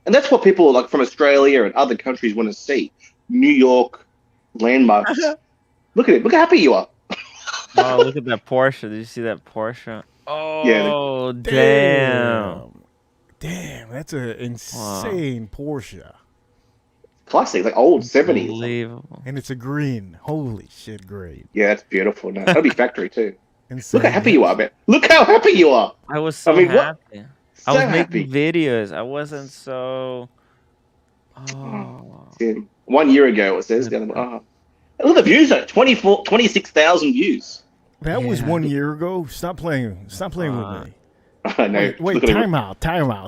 And that's what people like from Australia and other countries want to see. New York landmarks. Look at it. Look how happy you are. Oh, look at that Porsche. Did you see that Porsche? Oh, damn. Damn, that's an insane Porsche. Classic, like old 70s. Unbelievable. And it's a green. Holy shit, great. Yeah, that's beautiful. No, that'll be factory too. Insane. Look how happy you are, man. Look how happy you are. I was so mean, what- happy. So I was happy. making videos. I wasn't so. Oh. Yeah. 1 year ago, it says. Look at the views, though. 26,000 views. That was Yeah. 1 year ago. Stop playing with me. I know. Wait, Look at it. time out.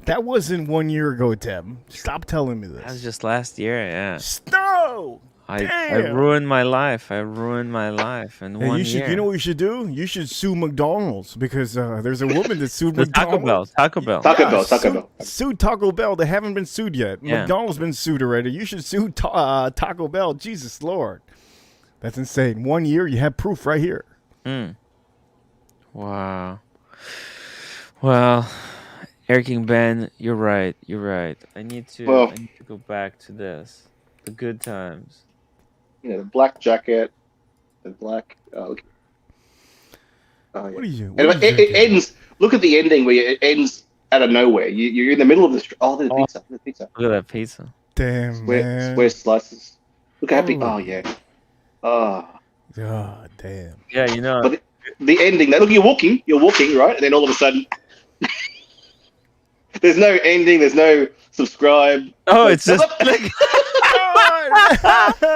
That wasn't 1 year ago, Tim. Stop telling me That was this. just last year, yeah. No! I Damn. ruined my life. In Hey, 1 you should. year. You know what you should do? You should sue McDonald's, because there's a woman that sued The Taco McDonald's. Bell. Taco Bell. Taco Bell. Sue Taco Bell. They haven't been sued yet. Yeah. McDonald's been sued already. You should sue Taco Bell. Jesus Lord, that's insane. 1 year, you have proof right here. Wow. Well, Eric King Ben, you're right. I need to go back to this. The good times. You know, the black jacket, the black. Oh, yeah. What are you? And it ends. Look at the ending where it ends out of nowhere. You're in the middle of the street. Oh, there's pizza. There's pizza. Look at that pizza. Damn, man. Square slices. Look how happy. Oh. Oh, yeah. Oh. God damn. Yeah, you know. But the ending. Look, you're walking, right? And then all of a sudden, there's no ending. There's no subscribe. Oh, it's just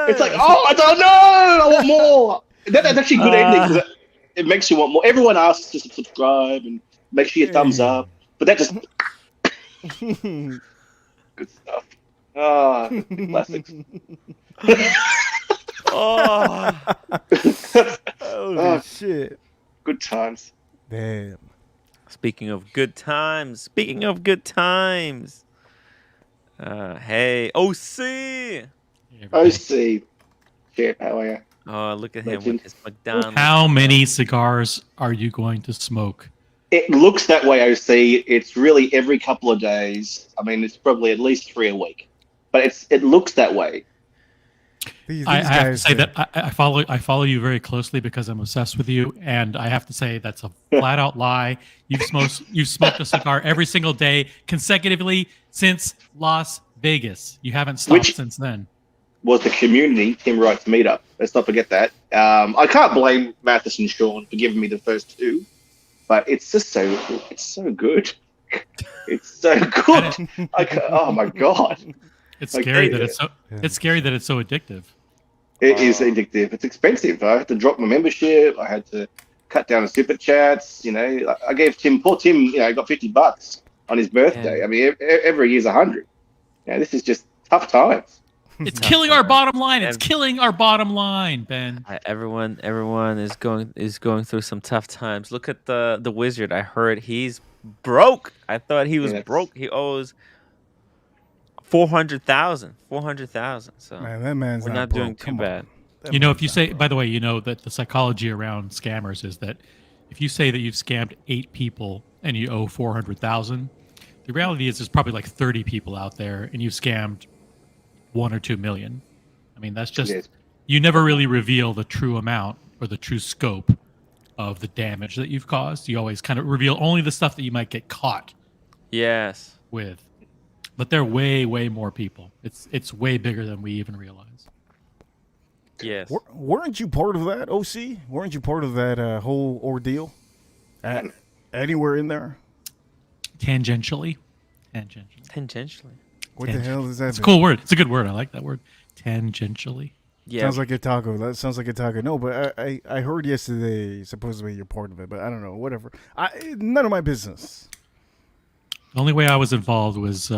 It's like, oh, I don't know. I want more. That's actually a good ending, because it makes you want more. Everyone asks to subscribe and make sure you thumbs up. But that just good stuff. Ah, classics. Holy shit. Good times. Damn. Speaking of good times. Hey, OC. OC. Shit, how are you? Oh, look at him Legend. with his McDonald's. How many cigars are you going to smoke? It looks that way, OC. It's really every couple of days. I mean, it's probably at least 3 a week. But it looks that way. These I have to guys, say that I follow you very closely because I'm obsessed with you, and I have to say that's a flat out lie. You've smoked a cigar every single day consecutively since Las Vegas. You haven't stopped which since then. was the community Tim Wright's meetup. Let's not forget that. I can't blame Mathis and Sean for giving me the first two, but it's just it's so good. It's so good. Oh my god! It's Like, scary hey, that it's scary that it's so addictive. It is addictive. It's expensive. I had to drop my membership. I had to cut down the super chats. You know, I gave poor Tim, got $50 on his birthday. Yeah. I mean, every year's 100. This is just tough times. It's Tough killing our times. bottom line. It's And- killing our bottom line, Ben. Everyone is going through some tough times. Look at the wizard. I heard he's broke. I thought he was Yes. broke. He owes 400,000. So man, that man's we're not not broke. doing too Come on. bad. That You know, man's if you not say, broke. by the way, you know that the psychology around scammers is that if you say that you've scammed 8 people and you owe 400,000, the reality is there's probably like 30 people out there and you've scammed 1 or 2 million. I mean, that's just Yes. you never really reveal the true amount or the true scope of the damage that you've caused. You always kind of reveal only the stuff that you might get caught Yes. with. But they're way, way more people. It's way bigger than we even realize. Yes. Weren't you part of that, OC? Weren't you part of that whole ordeal? Anywhere in there? Tangentially. Tangentially. What the hell is that? It's a cool word. It's a good word. I like that word. Tangentially. Yeah. Sounds like a taco. That sounds like a taco. No, but I heard yesterday supposedly you're part of it, but I don't know. Whatever. None of my business. The only way I was involved was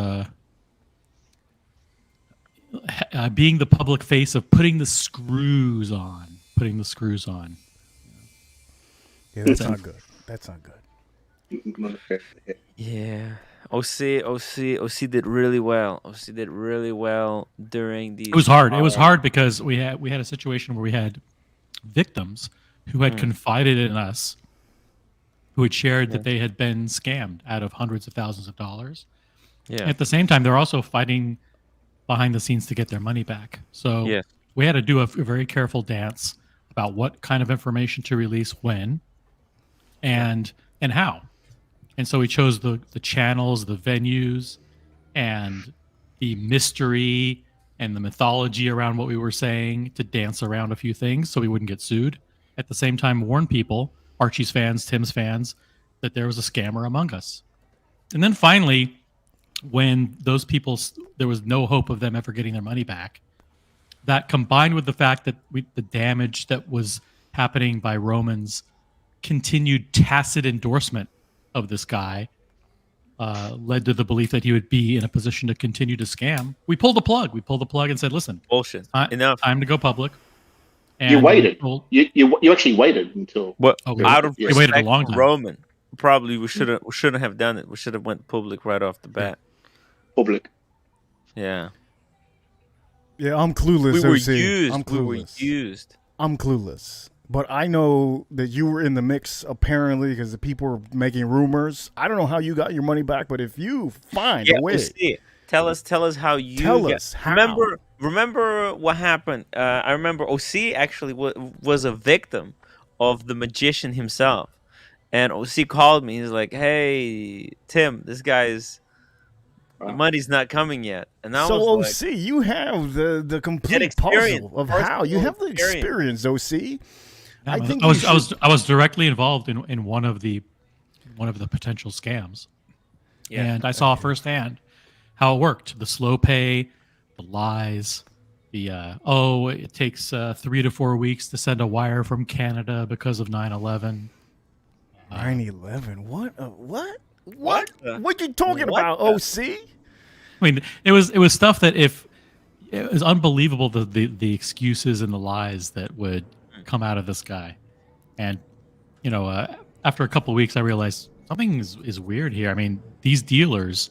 being the public face of putting the screws on. Yeah, that's not good. That's not good. Yeah. OC did really well. OC did really well during the. It was hard. It was hard because we had a situation where we had victims who had confided in us, who had shared that they had been scammed out of hundreds of thousands of dollars. Yeah. At the same time, they're also fighting behind the scenes to get their money back. So Yes. we had to do a very careful dance about what kind of information to release when and how. And so we chose the channels, the venues, and the mystery and the mythology around what we were saying to dance around a few things so we wouldn't get sued. At the same time, warn people, Archie's fans, Tim's fans, that there was a scammer among us. And then finally, when those people, there was no hope of them ever getting their money back, that combined with the fact that the damage that was happening by Roman's continued tacit endorsement of this guy led to the belief that he would be in a position to continue to scam. We pulled the plug. and said, listen, Bullshit. Enough. time to go public. And You waited. we You actually waited until. What we out of waited a respect long for time. Roman, probably we shouldn't have done it. We should have went public right off the bat. Public. Yeah. Yeah, I'm clueless. We were OC. used. I'm We were clueless. used. I'm clueless. But I know that you were in the mix apparently because the people were making rumors. I don't know how you got your money back, but if you find a way, we'll see. Tell us how you Tell get- us how. Remember what happened. I remember OC actually was a victim of the magician himself, and OC called me. He's like, "Hey Tim, this guy's the money's not coming yet." And I so was OC, you have the complete experience, puzzle of how you personal have the experience. OC, Yeah, I man. think I you was should- I was directly involved in one of the potential scams, and I saw firsthand how it worked: the slow pay, the lies, the it takes 3 to 4 weeks to send a wire from Canada because of 9/11. 9/11. What? What? What? What you talking What about, the- OC? I mean, it was stuff that if it was unbelievable the excuses and the lies that would come out of this guy, and after a couple of weeks, I realized something is weird here. I mean, these dealers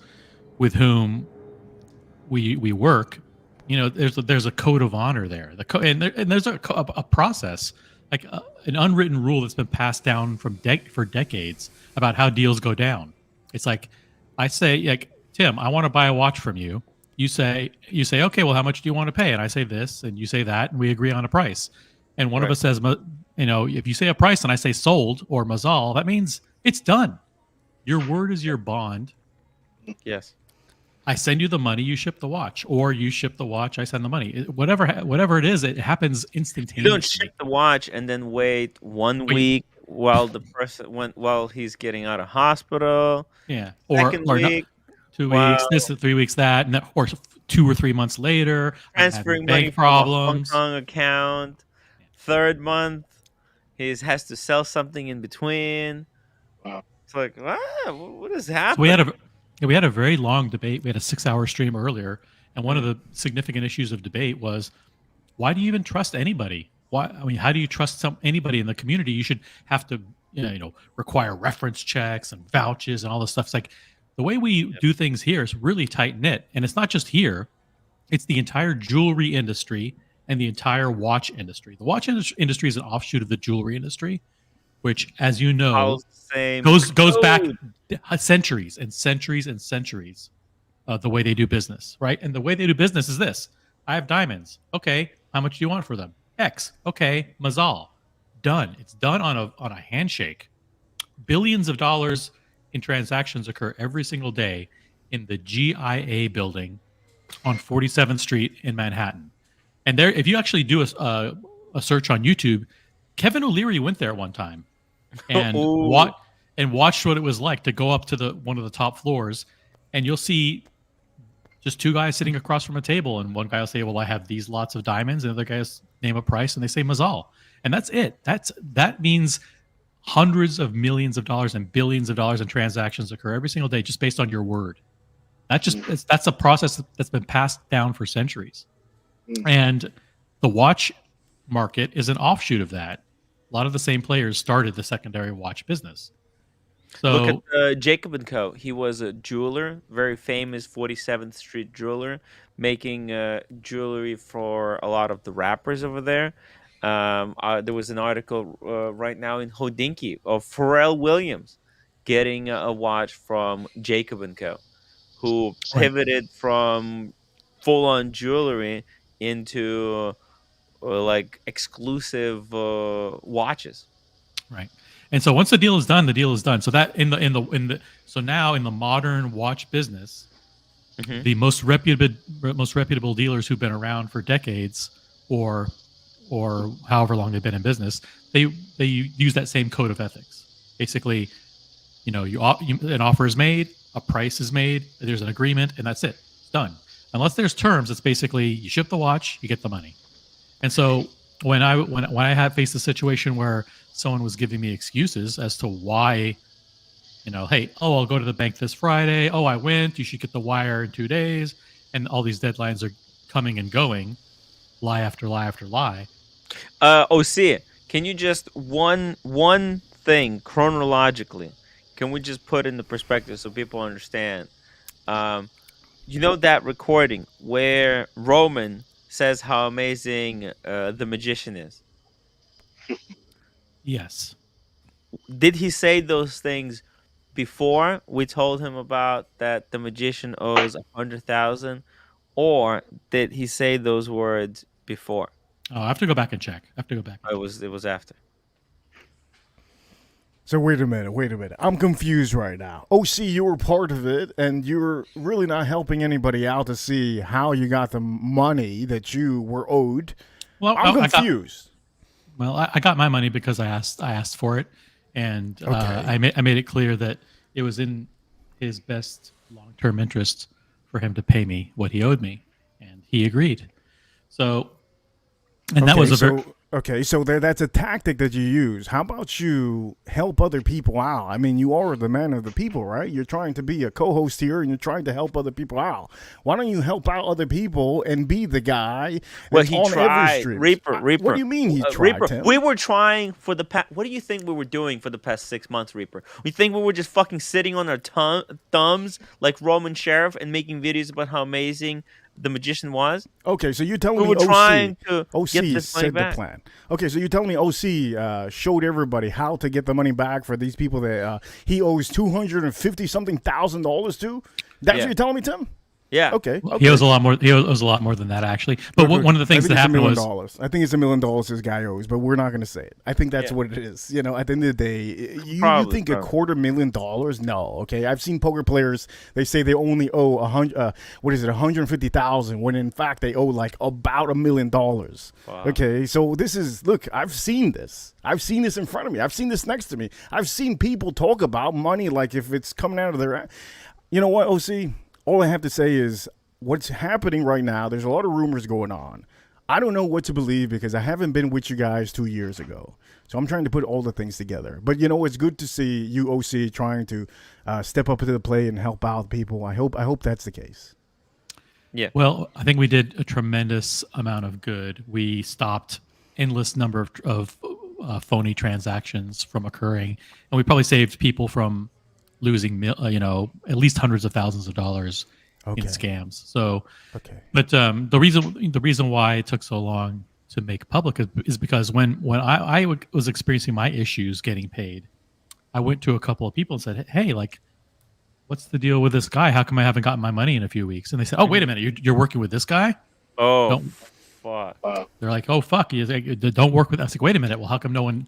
with whom we work, there's a code of honor there. And there's a process, like an unwritten rule that's been passed down for decades about how deals go down. It's like I say, like, Tim, I want to buy a watch from you. you say, okay, well, how much do you want to pay? And I say this, and you say that, and we agree on a price. And one of Right. us says, if you say a price and I say sold or mazal, that means it's done. Your word is your bond. Yes. I send you the money, you ship the watch, or you ship the watch, I send the money. Whatever it is, it happens You instantaneously. don't ship the watch and then wait 1 Wait. week while the person while he's getting out of hospital. Yeah, Second or not week 2 while weeks, this 3 weeks, that, and or 2 or 3 months later, I'm having transferring money bank from a Hong problems. Kong account. Third month, he has to sell something in between. Wow. It's like, what is So happening? we had a very long debate. We had a 6-hour stream earlier, and one of the significant issues of debate was, why do you even trust anybody? How do you trust anybody in the community? You should have to, require reference checks and vouchers and all this stuff. It's like the way we do things here is really tight knit, and it's not just here; it's the entire jewelry industry and the entire watch industry. The watch industry is an offshoot of the jewelry industry, which, as you know, Follows the same goes back code. centuries and centuries and centuries. The way they do business, right? And the way they do business is this: I have diamonds. Okay, how much do you want for them? X. Okay, mazal. Done. It's done on a handshake. Billions of dollars in transactions occur every single day in the GIA building on 47th Street in Manhattan. And there, if you actually do a search on YouTube, Kevin O'Leary went there one time and Ooh. watched what it was like to go up to one of the top floors, and you'll see just two guys sitting across from a table, and one guy will say, well, I have these lots of diamonds, and the other guys name a price and they say mazal. And that's it. That means hundreds of millions of dollars and billions of dollars in transactions occur every single day just based on your word. That's a process that's been passed down for centuries. And the watch market is an offshoot of that. A lot of the same players started the secondary watch business. So Look at Jacob and Co. He was a jeweler, very famous 47th Street jeweler, making jewelry for a lot of the rappers over there. There was an article right now in Hodinkee of Pharrell Williams getting a watch from Jacob and Co., who pivoted from full-on jewelry into like exclusive watches. Right. And so once the deal is done, the deal is done. So that now in the modern watch business, the most reputable dealers who've been around for decades or however long they've been in business, they use that same code of ethics. Basically, an offer is made, a price is made, there's an agreement, and that's it. It's done. Unless there's terms, it's basically you ship the watch, you get the money. And so when I had faced a situation where someone was giving me excuses as to why, hey, I'll go to the bank this Friday. Oh, I went. You should get the wire in 2 days. And all these deadlines are coming and going, lie after lie after lie. OC, can you just one thing chronologically? Can we just put in the perspective so people understand? That recording where Roman says how amazing the magician is. Yes. Did he say those things before we told him about that the magician owes 100,000, or did he say those words before? Oh, I have to go back and check. It was after. So wait a minute. I'm confused right now. OC, you were part of it, and you're really not helping anybody out to see how you got the money that you were owed. Well, I'm confused. I got my money because I asked for it, and I made it clear that it was in his best long-term interest for him to pay me what he owed me, and he agreed. So, and that was so that's a tactic that you use. How about you help other people out? I mean, you are the man of the people, right? You're trying to be a co-host here, and you're trying to help other people out. Why don't you help out other people and be the guy that's he on tried. every stream? Reaper. What do you mean he tried, Reaper. Tim? We were trying for the past... What do you think we were doing for the past 6 months, Reaper? We think we were just fucking sitting on our thumbs like Roman Sheriff and making videos about how amazing the magician was? Okay, so you're telling me we were trying to get this money back. The plan. Okay, so you're telling me OC showed everybody how to get the money back for these people that he owes $250,000 to? That's what you're telling me, Tim? Yeah. Okay. Well, Okay. he owes a lot more. He owes a lot more than that, actually. But one of the things that happened was, I think it's $1 million this guy owes, but we're not going to say it. I think that's Yeah. what it is. You know, at the end of the day, you Probably, think probably. $250,000? No. Okay. I've seen poker players. They say they only owe $150,000 when in fact they owe like about $1 million. Wow. Okay. So this is look. I've seen this. I've seen this in front of me. I've seen this next to me. I've seen people talk about money like if it's coming out of their. You know what, OC? All I have to say is what's happening right now. There's a lot of rumors going on. I don't know what to believe because I haven't been with you guys 2 years ago. So I'm trying to put all the things together. But, you know, it's good to see you, OC, trying to step up to the plate and help out people. I hope that's the case. Yeah. well, I think we did a tremendous amount of good. We stopped endless number of phony transactions from occurring, and we probably saved people from losing, at least hundreds of thousands of dollars Okay. in scams. So, Okay. but the reason why it took so long to make public is because when I was experiencing my issues getting paid, I went to a couple of people and said, "Hey, like, what's the deal with this guy? How come I haven't gotten my money in a few weeks?" And they said, "Oh, wait a minute, you're working with this guy?" Oh, Don't- fuck. They're like, "Oh, fuck, don't work with." I was like, "Wait a minute, well, how come no one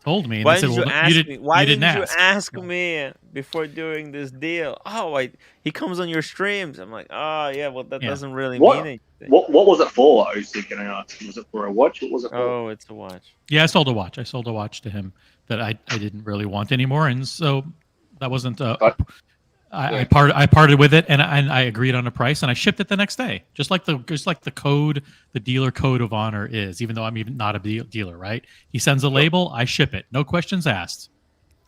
told me?" And Why they said, didn't you "Well, ask me? Why didn't didn't you ask." ask me before doing this deal? Oh, he comes on your streams. I'm like, oh yeah, well that Yeah. doesn't really What? mean anything. What was it for, OC? Can I ask? Was it for a watch? What was it for? Oh, it's a watch. Yeah, I sold a watch. I sold a watch to him that I didn't really want anymore, and so that wasn't. But- I parted with it, and I agreed on a price, and I shipped it the next day, just like the code, the dealer code of honor is. Even though I'm even not a dealer, right? He sends a label, I ship it, no questions asked.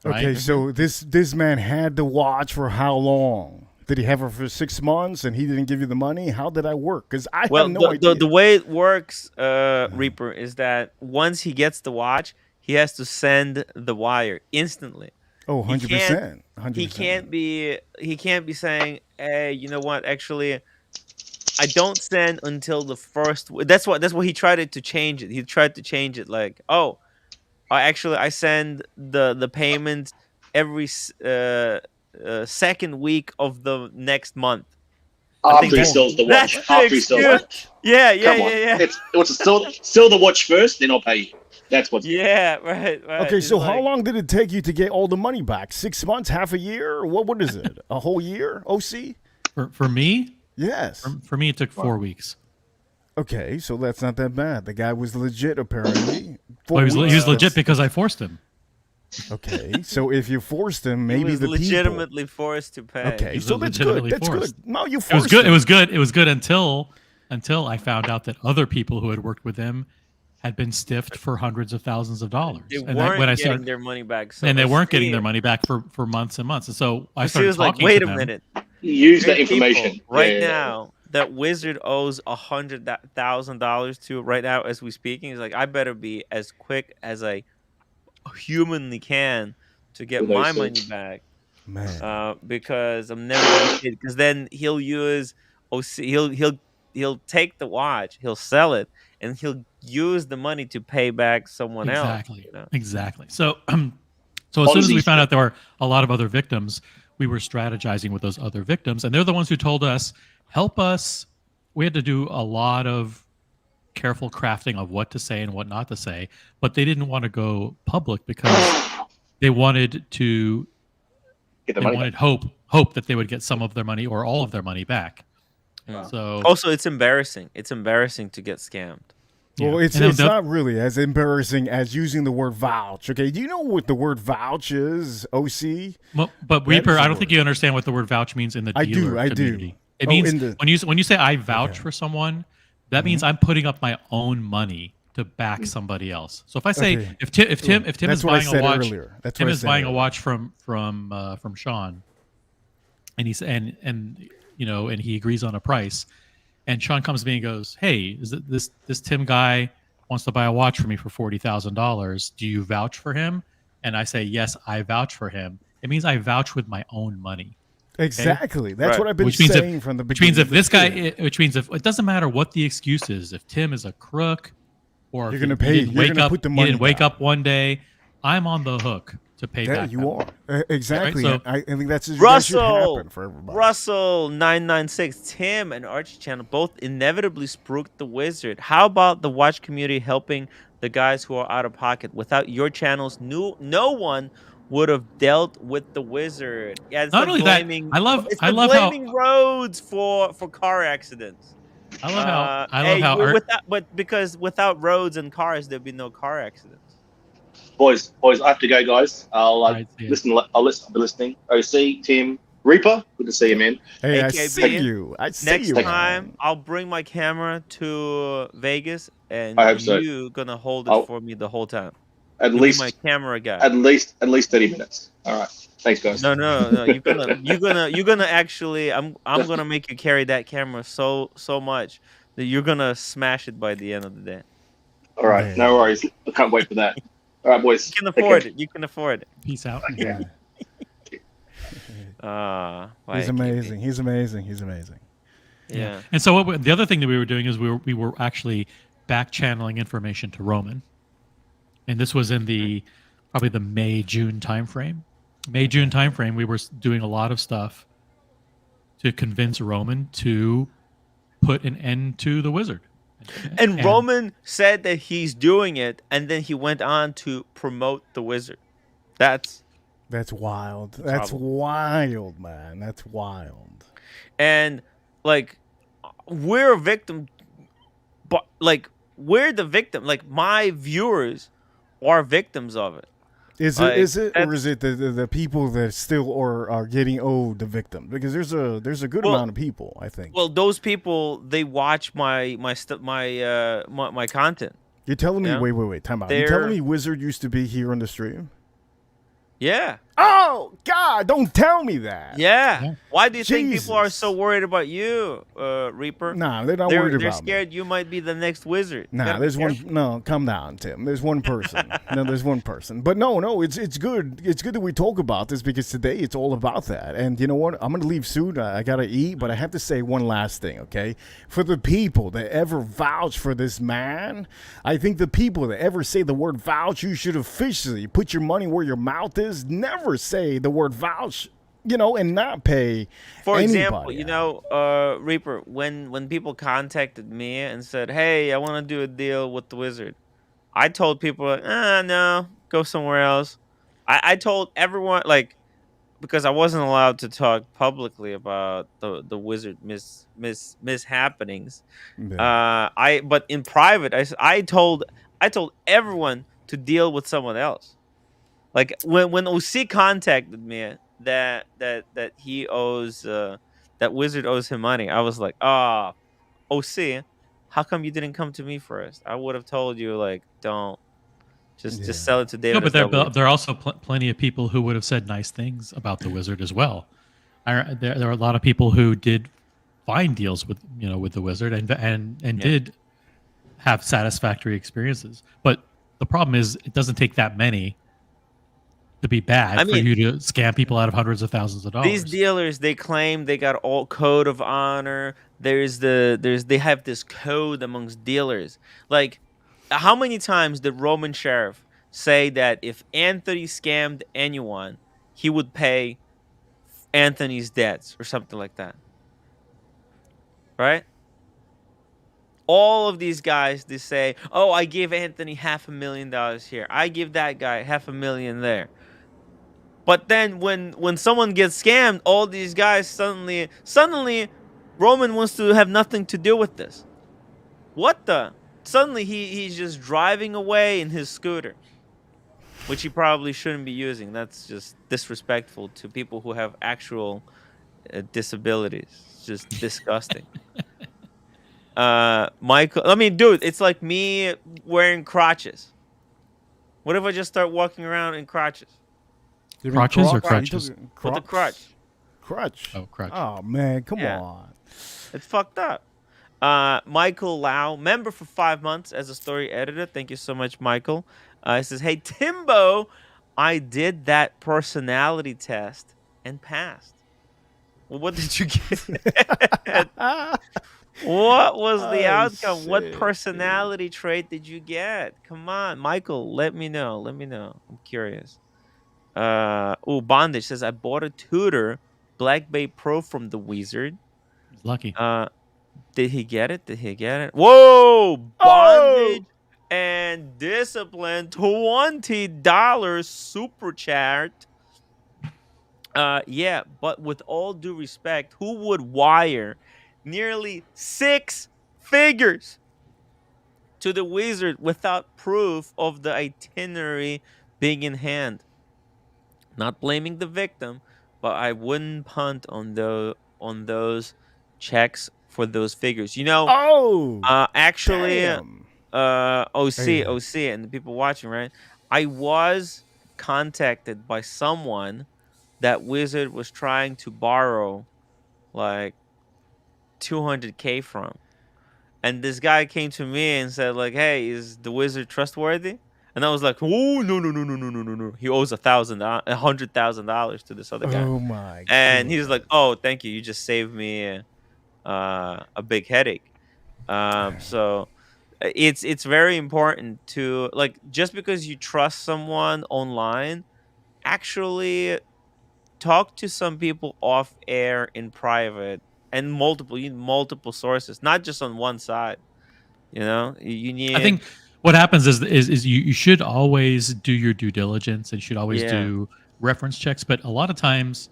Right? Okay, so this man had the watch for how long? Did he have it for 6 months and he didn't give you the money? How did that work? Because I Well, have no idea. the way it works, Reaper, is that once he gets the watch, he has to send the wire instantly. Oh, 100%. 100%. He can't be saying, hey, you know what? Actually, I don't send until the first. That's what he tried to change it. He tried to change it like, oh, I send the payment every second week of the next month. After he sells the watch. After he sells the watch. Yeah. It's sell the watch first, then I'll pay you. That's what's Yeah, right. Okay, It's so like, how long did it take you to get all the money back? 6 months, half a year? What is it? A whole year? OC? For me, Yes. for me, it took 4 weeks. Okay, so that's not that bad. The guy was legit, apparently. Well, he was legit because I forced him. Okay, so if you forced him, he maybe was the legitimately forced to pay. people. Okay, was so that's good. legitimately That's forced. good. No, you It forced was good. him. It was good. It was good until I found out that other people who had worked with him had been stiffed for hundreds of thousands of dollars. They And weren't when I getting started, their money back. So and they weren't Steve- getting their money back for months and months. And so I He started was like, talking wait to a them. minute. use that There's information people right Yeah. now that Wizard owes $100,000 to right now as we speaking. He's like, I better be as quick as I humanly can to get With my those money things. back, Man. because I'm never gonna get. Because then he'll use OC. He'll take the watch, he'll sell it, and he'll use the money to pay back someone Exactly. else. You know? Exactly. So, so as soon as we Ponzi found out there were a lot of other victims, we were strategizing with those other victims, and they're the ones who told us, "Help us." We had to do a lot of careful crafting of what to say and what not to say, but they didn't want to go public because they wanted to. Get the They money wanted back. hope that they would get some of their money or all of their money back. Hmm. So Also, it's embarrassing. It's embarrassing to get scammed. Well, yeah. it's And then not really as embarrassing as using the word vouch. Okay, do you know what the word vouch is, OC? But Reaper, is the I don't think word. you understand what the word vouch means in the I do, dealer I do. community. It Oh, means in the- when you say I vouch Okay. for someone, that means I'm putting up my own money to back somebody else. So if I say Okay. if Tim That's is what I buying a said watch, earlier. That's Tim what I is said buying a earlier. watch from Sean, and he's and and he agrees on a price, and Sean comes to me and goes, "Hey, is it this Tim guy wants to buy a watch for me for $40,000? Do you vouch for him?" And I say, "Yes, I vouch for him." It means I vouch with my own money. Exactly. That's Right. what I've been Which means saying from the Which means beginning if of the this guy, video. which means if it doesn't matter what the excuse is, if Tim is a crook, or You're if gonna he pay- didn't you're wake gonna up, put the he money didn't wake down. up one day, I'm on the hook to pay There back. you are. Exactly. So- I think that should Russell, happen for everybody. Russell996, Tim, and Archie Channel both inevitably spooked the wizard. How about the watch community helping the guys who are out of pocket? Without your channels, no one would have dealt with the wizard. Yeah, it's Not like only that, blaming. I love how blaming roads for car accidents. I love how But because without roads and cars, there'd be no car accidents. Boys, I have to go, guys. I'll Right, see ya. listen. I'll be listening. OC, Tim, Reaper, good to see you, man. Hey, I AKB, see you. I see Next you. time, man. I'll bring my camera to Vegas, and I hope so. you gonna hold it I'll- for me the whole time. At You'll least, be my camera guy. at least 30 minutes. All right. Thanks, guys. No. You're gonna actually. I'm gonna make you carry that camera so much that you're gonna smash it by the end of the day. All right. Yeah. No worries. I can't wait for that. All right, boys. You can Take afford care. it. You can afford it. Peace out. Yeah. He's amazing. He's amazing. He's amazing. Yeah. And so the other thing that we were doing is we were actually back channeling information to Roman, and this was in the probably the May-June timeframe. May-June timeframe, we were doing a lot of stuff to convince Roman to put an end to the wizard. And Roman said that he's doing it, and then he went on to promote the wizard. That's wild. That's wild, man. That's wild. And like, we're a victim, but like, we're the victim. Like, my viewers are victims of it. Is Like, it or is it the people that still are getting owed the victim? Because there's a good amount of people, I think. Well, those people, they watch my content. You're telling me? Yeah. Wait, time out. You're telling me Wizard used to be here on the stream? Yeah. Oh God! Don't tell me that. Yeah. Why do you think people are Jesus. so worried about you, Reaper? Nah, they're not worried They're about me. scared you might be the next wizard. You Nah, gotta be there's one. careful. No, calm down, Tim. There's one person. No, there's one person. But no, it's good. It's good that we talk about this because today it's all about that. And you know what? I'm gonna leave soon. I gotta eat, but I have to say one last thing, okay? For the people that ever vouch for this man, I think the people that ever say the word vouch, you should officially put your money where your mouth is. Never say the word vouch, and not pay. For example, anybody out. Reaper, when people contacted me and said, "Hey, I want to do a deal with the wizard," I told people, no, go somewhere else. I told everyone, like, because I wasn't allowed to talk publicly about the wizard mishappenings. Yeah. But in private, I told everyone to deal with someone else. Like when OC contacted me that he owes that wizard owes him money, I was like, OC, how come you didn't come to me first? I would have told you, like, don't just sell it to David. No, but there are also plenty of people who would have said nice things about the wizard as well. There are a lot of people who did find deals with the wizard and did have satisfactory experiences. But the problem is, it doesn't take that many to be bad for you to scam people out of hundreds of thousands of dollars. These dealers, they claim they got all code of honor. They have this code amongst dealers. Like, how many times did Roman Sheriff say that if Anthony scammed anyone, he would pay Anthony's debts or something like that? Right? All of these guys, they say, "Oh, I give Anthony $500,000 here. I give that guy $500,000 there." But then when someone gets scammed, all these guys suddenly Roman wants to have nothing to do with this. What the? Suddenly he's just driving away in his scooter, which he probably shouldn't be using. That's just disrespectful to people who have actual disabilities. It's just disgusting. Michael, I mean, dude, it's like me wearing crotches. What if I just start walking around in crotches? You mean Crotches or Crocs? crutches? With a crutch. Crutch. Oh, crutch. Oh man, come Yeah. on. It's fucked up. Michael Lau, member for 5 months as a story editor. Thank you so much, Michael. He says, "Hey, Timbo, I did that personality test and passed." Well, what did you get? What was the outcome? What shit, personality trait did you get? Come on, Michael, let me know. I'm curious. Bondage says I bought a Tudor Black Bay Pro from the Wizard. He's lucky. Did he get it? Did he get it? Whoa! Oh! Bondage and Discipline, $20 super chat. Yeah, but with all due respect, who would wire nearly 6 figures to the Wizard without proof of the itinerary being in hand? Not blaming the victim, but I wouldn't punt on those checks for those figures. Oh! Actually, Damn. OC, Yeah. OC, and the people watching, right? I was contacted by someone that Wizard was trying to borrow like 200K from. And this guy came to me and said, like, "Hey, is the Wizard trustworthy?" And I was like, "Oh, no, no, no, no, no, no, no, no. He owes $100,000 to this other guy." Oh my And he's like, god. "Oh, thank you. You just saved me a big headache." So it's very important to, like, just because you trust someone online, actually talk to some people off air in private, and you need multiple sources, not just on one side. You I need. think what happens is you should always do your due diligence and you should always Yeah. do reference checks, but a lot of times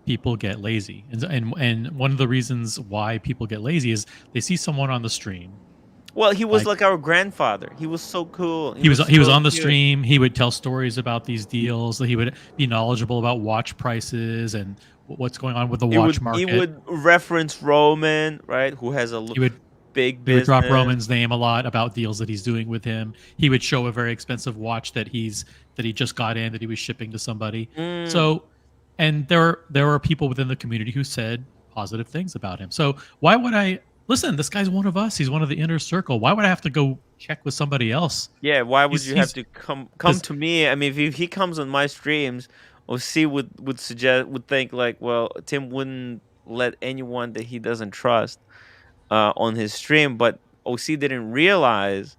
people get lazy. And one of the reasons why people get lazy is they see someone on the stream. Well, he was Like like our grandfather. He was so cool. He he was was he was so on the cute. stream, he would tell stories about these deals, he would be knowledgeable about watch prices and what's going on with the He watch would he market. would reference Roman, right? Who has He would big He would drop business. Roman's name a lot about deals that he's doing with him. He would show a very expensive watch that he just got in that he was shipping to somebody. Mm, So, and there are people within the community who said positive things about him. So why would I listen? This guy's one of us. He's one of the inner circle. Why would I have to go check with somebody else? yeah, why would you have He's to come because to me? I mean, if he comes on my streams, OC would think like, well, Tim wouldn't let anyone that he doesn't trust on his stream, but OC didn't realize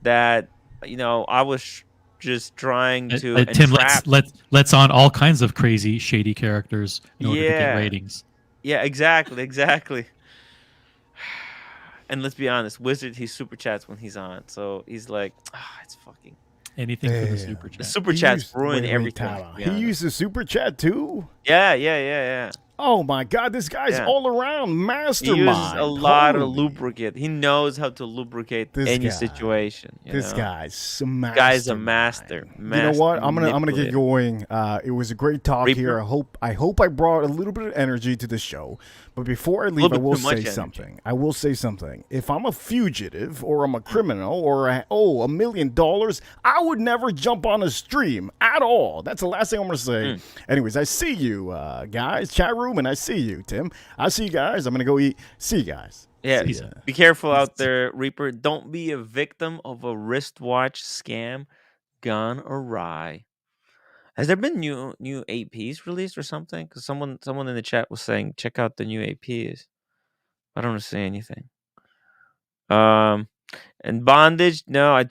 that I was just trying to Tim entrap. lets on all kinds of crazy shady characters in order to get Yeah, ratings. yeah, exactly. And let's be honest, Wizard, he super chats when he's on, so he's like, it's fucking Anything for the Damn. super the chat. super He chats used ruin wait, everything. To Tala. be He honest. used the super chat too? Yeah. Oh my god, this guy's Yeah. all around He mastermind. uses a lot of Holy. lubricant. He knows how to lubricate This any guy. situation. This guy's a mastermind. Guy's a master. You know what? I'm gonna get manipulator. going. It was a great talk Reaper? here. I hope I brought a little bit of energy to the show. But before I leave, little I bit will too much say energy. something. I will say something. If I'm a fugitive or I'm a criminal or $1 million, I would never jump on a stream at all. That's the last thing I'm gonna say. Anyways, I see you guys, chat room, and I see you, Tim. I see you guys. I'm gonna go eat. See you guys. Yeah, See ya. be careful out there, Reaper. Don't be a victim of a wristwatch scam gone awry. Has there been new APs released or something? Because someone in the chat was saying check out the new APs. I don't see anything. And bondage. No, I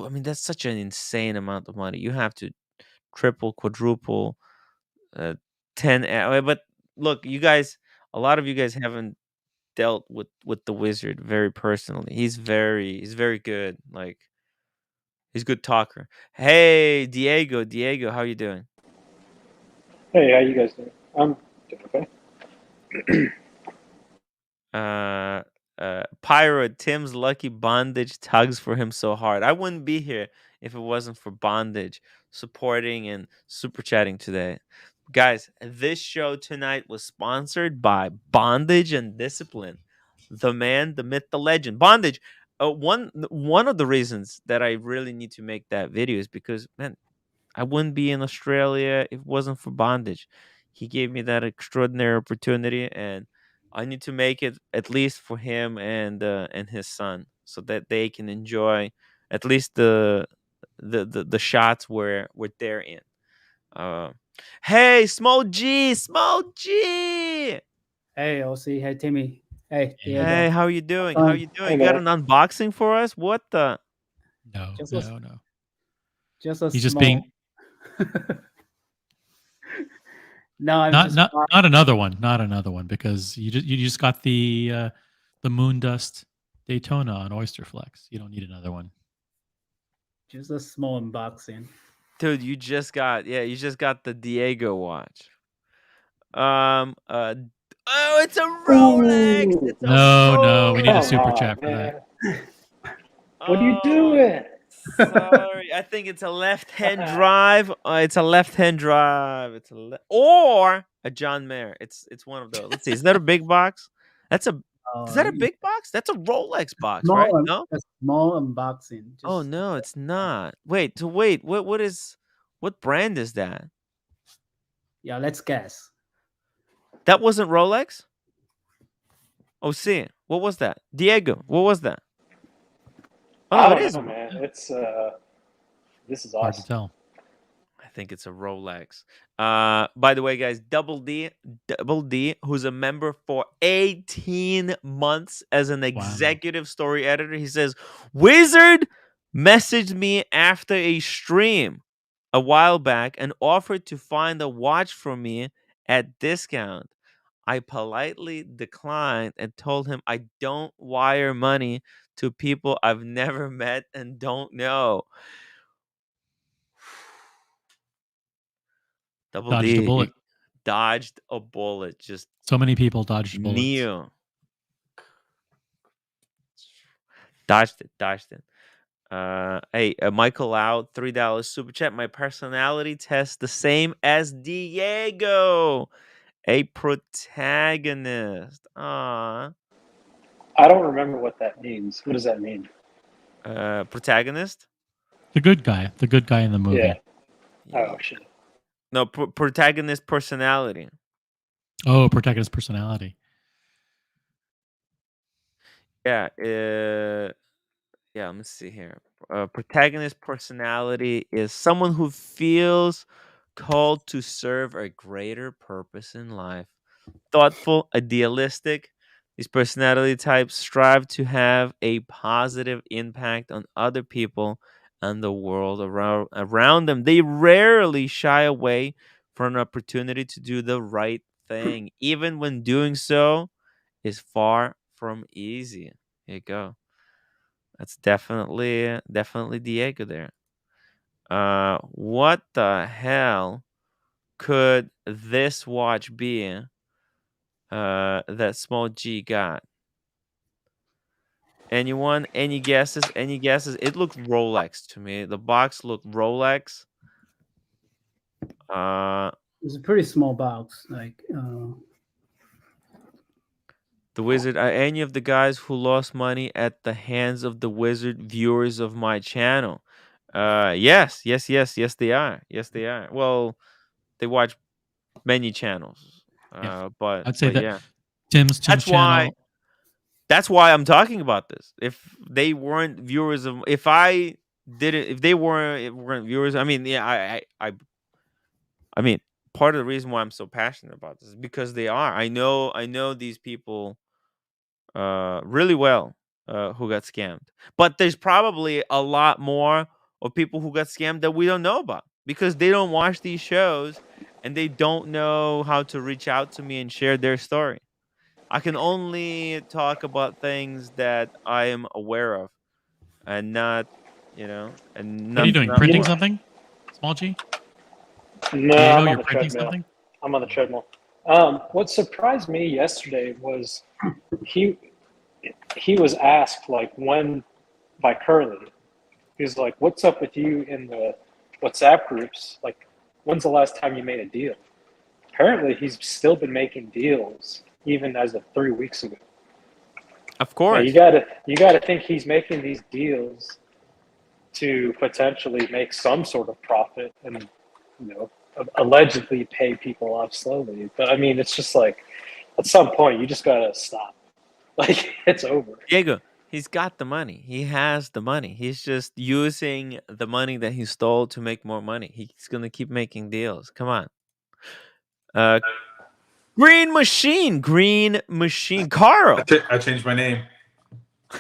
mean, that's such an insane amount of money. You have to triple, quadruple, 10. But look, you guys. A lot of you guys haven't dealt with the Wizard very personally. He's very good. Like, he's a good talker. Hey, Diego, how you doing? Hey, how you guys doing? I'm doing okay. Pyro, Tim's lucky bondage tugs for him so hard. I wouldn't be here if it wasn't for bondage supporting and super chatting today. Guys, this show tonight was sponsored by Bondage and Discipline. The man, the myth, the legend. Bondage. One of the reasons that I really need to make that video is because, man, I wouldn't be in Australia if it wasn't for Bondage. He gave me that extraordinary opportunity, and I need to make it at least for him and his son, so that they can enjoy at least the shots where they're in. Uh, hey, Small G. Hey, OC. Hey, Timmy. Hey, Diego. Hey, how you doing? Hey, You got an unboxing for us? What the? No. Just a He's just small. being No, I'm Not just not not another one. Not another one because you just got the Moondust Daytona on Oyster Flex. You don't need another one. just a small unboxing. Dude, you just got the Diego watch. Oh, it's a Rolex. Ooh, It's a No, we need a come Rolex. super on, chat for that. man. What are you Oh, doing? sorry. I think it's a left-hand drive. It's a left-hand drive. It's or a John Mayer. It's one of those. Let's see. Is that a big box? Is that a Yeah, big box? That's a Rolex box, right? small, No? a small unboxing. Oh Just no, it's not. Wait. What brand is that? yeah, let's guess. That wasn't Rolex? Oh, see. What was that? Diego, what was that? Oh I no, it don't is. know, man. It's this is Hard to awesome. tell. I think it's a Rolex. By the way, guys, Double D, who's a member for 18 months as an executive story editor, he says, Wizard messaged me after a stream a while back and offered to find a watch for me at discount. I politely declined and told him I don't wire money to people I've never met and don't know. Double Dodged a D, bullet. you dodged a bullet. Just So many people dodged bullets. Neo. Dodged it. Hey, Michael out $3 super chat. My personality test the same as Diego, a protagonist. I don't remember what that means. What does that mean? Protagonist? The good guy in the movie. Yeah. Yeah. Oh shit. No, protagonist personality. Oh, protagonist personality. Yeah. Yeah. Let me see here. Protagonist personality is someone who feels called to serve a greater purpose in life. Thoughtful, idealistic. These personality types strive to have a positive impact on other people and the world around them. They rarely shy away from an opportunity to do the right thing, even when doing so is far from easy. Here you go. That's definitely Diego there. What the hell could this watch be? That small G got. Anyone? Any guesses? It looked Rolex to me. The box looked Rolex. It's a pretty small box. Like The Wizard. Are any of the guys who lost money at the hands of the Wizard viewers of my channel? Yes, they are. Yes, they are. Well, they watch many channels. Yeah. But I'd say that yeah, Tim's that's why. channel. That's why I'm talking about this. If they weren't viewers of, if they weren't viewers, I mean, yeah, I mean, part of the reason why I'm so passionate about this is because they are. I know these people, really well, who got scammed. But there's probably a lot more of people who got scammed that we don't know about because they don't watch these shows and they don't know how to reach out to me and share their story. I can only talk about things that I am aware of and not, and What are you nothing doing? else. You Printing know, something? Small G? no, Diego, I'm on you're the printing treadmill. something? I'm on the treadmill. What surprised me yesterday was he he was asked like when by Curly. He was like, "What's up with you in the WhatsApp groups? Like, when's the last time you made a deal?" Apparently, he's still been making deals even as of 3 weeks ago. Of Now course. you gotta think he's making these deals to potentially make some sort of profit and allegedly pay people off slowly. But I mean, it's just like at some point you just gotta stop. Like it's over. Diego, he's got the money. He has the money. He's just using the money that he stole to make more money. He's going to keep making deals. Come on. Uh, Green Machine. Carl. I changed my name.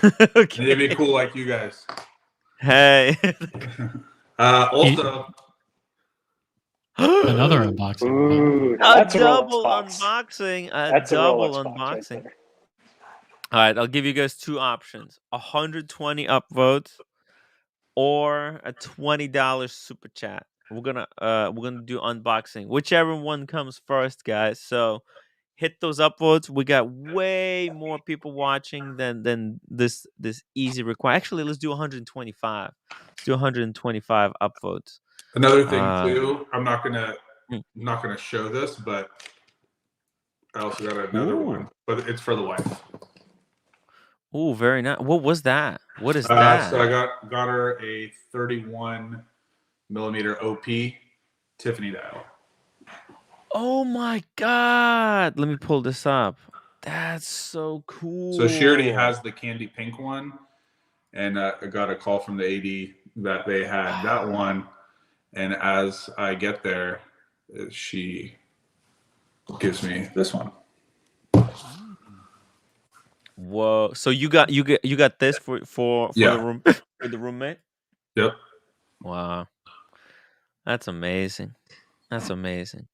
Okay. I need to be cool like you guys. Hey. Also, Another unboxing. Ooh, now A that's a Rolex double box. unboxing. A That's a double Rolex box right unboxing. there. All right, I'll give you guys two options: 120 upvotes or a $20 super chat. We're gonna do unboxing, whichever one comes first, guys. So hit those upvotes. We got way more people watching than this easy require. Actually, let's do 125. Let's do 125 upvotes. Another thing Uh, too, I'm not mm. gonna show this, but I also got another Ooh. one, but it's for the wife. Ooh, very nice. What was that? What is that? So I got her a 31 millimeter OP Tiffany dial. Oh my god! Let me pull this up. That's so cool. So she already has the candy pink one, and I got a call from the AD that they had that one. And as I get there, she gives me this one. Whoa! So you got this for Yeah. the room for the roommate? Yep. Wow, that's amazing. That's amazing.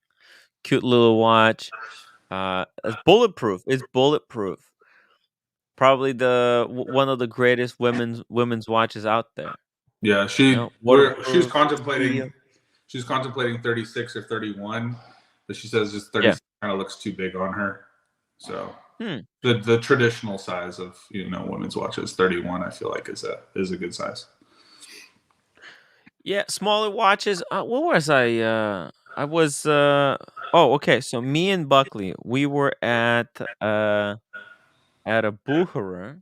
Cute little watch. It's bulletproof. It's bulletproof. Probably one of the greatest women's watches out there. Yeah, You know, she's waterproof, contemplating steel. 36 or 31, but she says just 36 kind of looks too big on her. So the traditional size of women's watches, 31, I feel like is a good size. Yeah, smaller watches. What was I? I was. Oh, okay. So me and Buckley, we were at a Bucherer,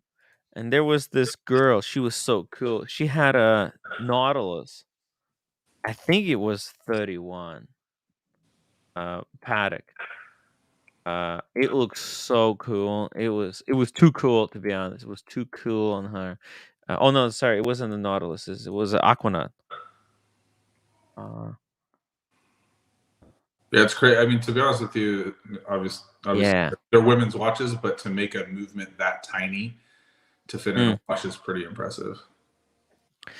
and there was this girl. She was so cool. She had a Nautilus. I think it was 31. Paddock. It looks so cool. It was too cool, to be honest. It was too cool on her. Oh no, sorry, it wasn't the Nautilus. It was an Aquanaut. Yeah, it's great. I mean, to be honest with you, obviously Yeah. they're women's watches, but to make a movement that tiny to fit in a watch is pretty impressive.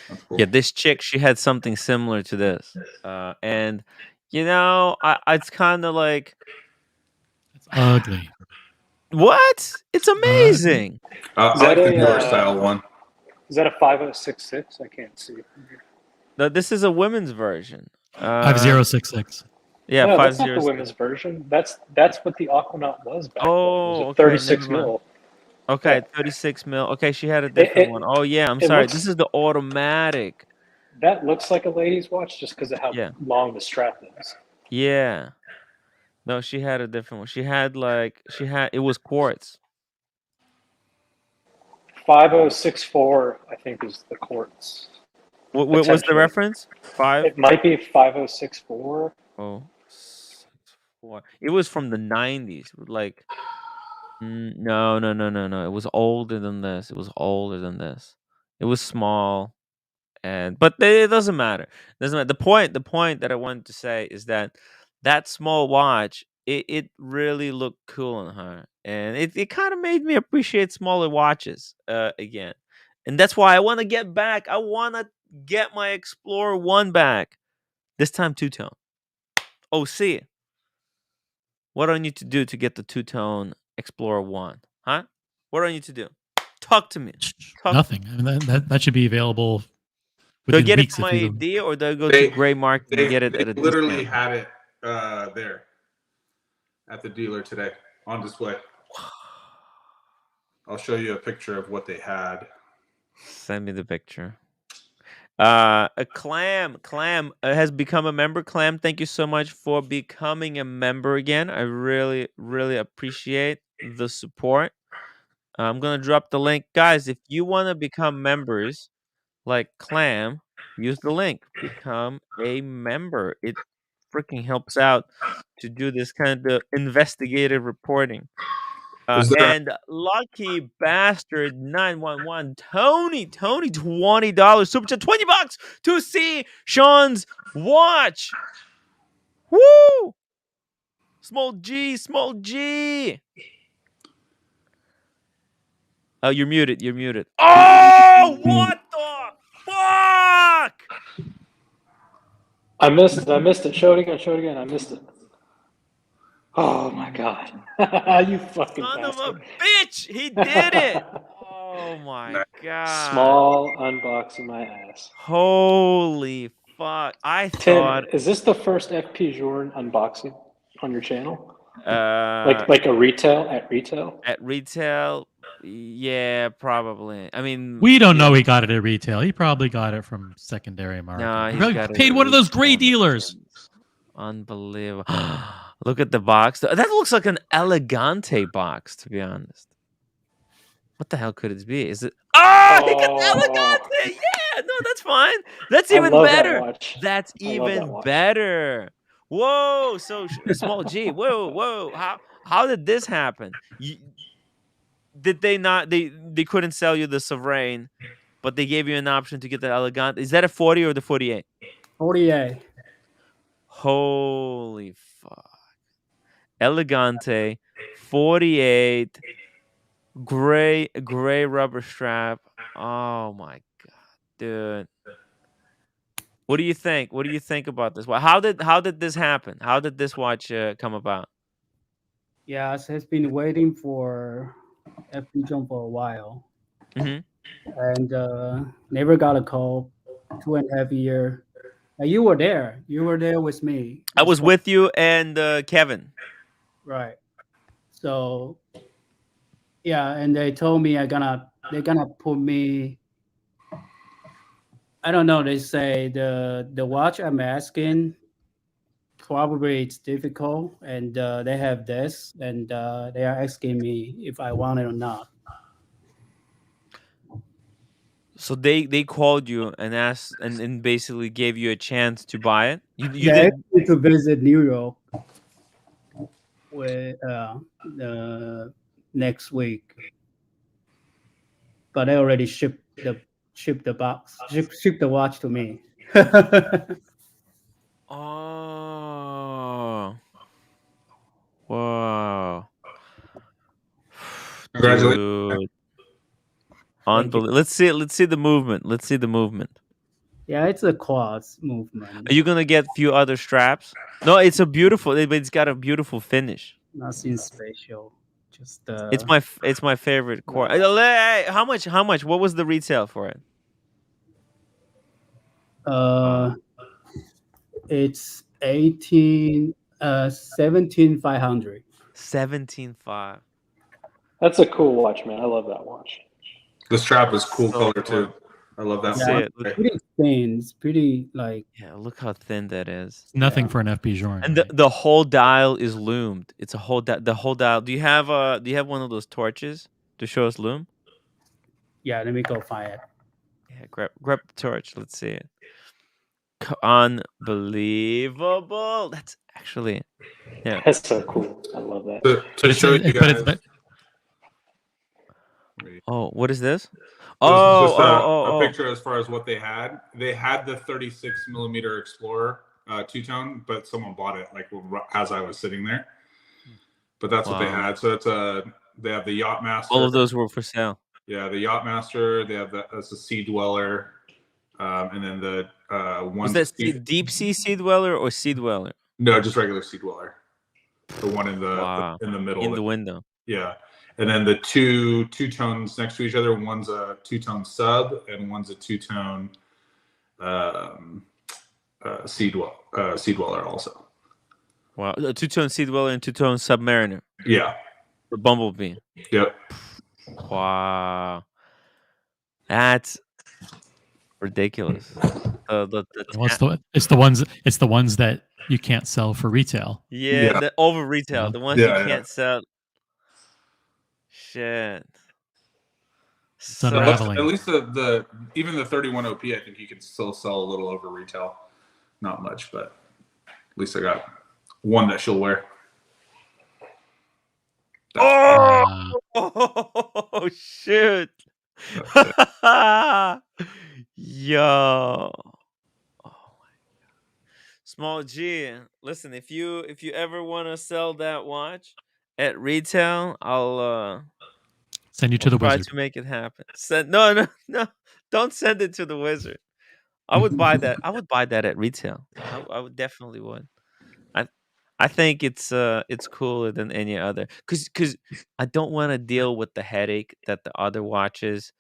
That's cool. Yeah, this chick, she had something similar to this, and it's kind of like, It's ugly. what? It's amazing. I like the newer style one. Is that a 5066? I can't see it from here. No, this is a women's version. 5066. Yeah, No, that's not the 506. women's version. That's what the Aquanaut was back then. It was a Okay, 36 never mind. mil. Okay, Yeah. 36 mil. Okay, she had a different one. Oh yeah, I'm sorry. This is the automatic. That looks like a lady's watch just because of how long the strap is. Yeah. No, she had a different one. It was quartz. 5064, I think, is the quartz. What was the reference? It might be 5064. Oh, 64. It was from the 90s. Like, no. It was older than this. It was older than this. It was small, but it doesn't matter. It doesn't matter. The point that I wanted to say is that small watch, it really looked cool on her, and it kind of made me appreciate smaller watches again. And that's why I want to get back. I want to get my Explorer 1 back. This time two-tone. OC. What do I need to do to get the two-tone Explorer 1? Huh? What do I need to do? Talk to me. Nothing. I mean, that should be available Do I within get it weeks. from my If you AD, or do I go to Gray Market and get it at a literally discount? had it there at the dealer today on display. I'll show you a picture of what they had. Send me the picture. A Clam has become a member. Clam, thank you so much for becoming a member again. I really, really appreciate the support. I'm gonna drop the link, guys. If you want to become members, like Clam, use the link. Become a member. It freaking helps out to do this kind of investigative reporting. And Lucky Bastard 911 Tony $20 super chat, $20 to see Sean's watch. Woo! Small G. Oh, you're muted. Oh, what the fuck? I missed it. I missed it. Show it again. Show it again. I missed it. Oh my god! You fucking Son of a bastard! bitch! He did it! Oh my god! Small unboxing my ass. Holy fuck! I Tim, thought is this the first FP Journe unboxing on your channel? uh Like a retail at retail? at retail, yeah, probably. I mean, We don't yeah. know he got it at retail. He probably got it from secondary market. No, He he's probably got it paid at one of those retail gray on the dealers. tins. Unbelievable. Look at the box. That looks like an Elegante box, to be honest. What the hell could it be? Is it? Oh, he got Elegante. Yeah, no, that's fine. That's I even love that better. watch. That's I love that even watch. better. Whoa, so small G. Whoa. How did this happen? Did they not? They couldn't sell you the Sovereign, but they gave you an option to get the Elegante. Is that a 40 or the 48? 48. Holy fuck. Elegante 48 gray rubber strap. Oh my god, dude. What do you think? What do you think about this? How did this happen? How did this watch come about? Yeah, so has been waiting for FP Journe for a while, Mhm. and never got a call. 2.5 year. You were there. You were there with me. I was with you and Kevin. Right. So yeah, and they told me they're gonna put me. I don't know. They say the watch I'm asking probably it's difficult, and they have this, and they are asking me if I want it or not. So they called you and asked and basically gave you a chance to buy it. You Yeah, did. actually to visit New York with next week, but they already shipped the box, shipped the watch to me. Oh. Wow. Congratulations. Dude. Thank you. Unbelievable. Let's see the movement. Let's see the movement. Yeah, it's a quartz movement. Are you gonna get a few other straps? No, it's a beautiful. It's got a beautiful finish. Nothing special. Just It's my favorite core. Hey, how much? How much? What was the retail for it? It's 17,500. 17.5. That's a cool watch, man. I love that watch. The strap is cool So color fun. too. I love that. Let's Yeah, see one. it. it's pretty thin. It's pretty like Yeah, look how thin that is. Nothing Yeah. for an FP Journe. And right? the whole dial is loomed. It's a whole the whole dial. Do you have one of those torches to show us loom? yeah. Let me go find it. Yeah, grab the torch. Let's see it. Unbelievable. That's actually yeah. That's so cool. I love that. To show you guys. Oh, what is this? This is Oh, just oh. a picture as far as what they had. They had the 36 millimeter Explorer two-tone, but someone bought it like as I was sitting there. But that's what they Wow. had. So it's they have the Yacht Master. All of those were for sale. Yeah, the Yacht Master. They have that's the Sea Dweller, and then the one. Was that deep sea sea dweller or sea dweller? No, just regular Sea Dweller. The one in the Wow. in the middle. In the window. Yeah. And then the two tones next to each other. One's a two-tone sub, and one's a two-tone sea dweller also. Wow, a two-tone sea dweller and two-tone submariner. Yeah. The bumblebee. Yep. Wow, that's ridiculous. It's the ones that you can't sell for retail. Yeah, the over retail, the ones you can't sell. Shit. It's unraveling. At least the even the 31 OP, I think you can still sell a little over retail. Not much, but at least I got one that she'll wear. Oh shit. Yo. Oh my god. Small G, listen, if you ever want to sell that watch at retail, I'll send you to the try wizard. to make it happen. No. Don't send it to the wizard. I would buy that. I would buy that at retail. I would definitely would. I I think it's cooler than any other because I don't want to deal with the headache that the other watches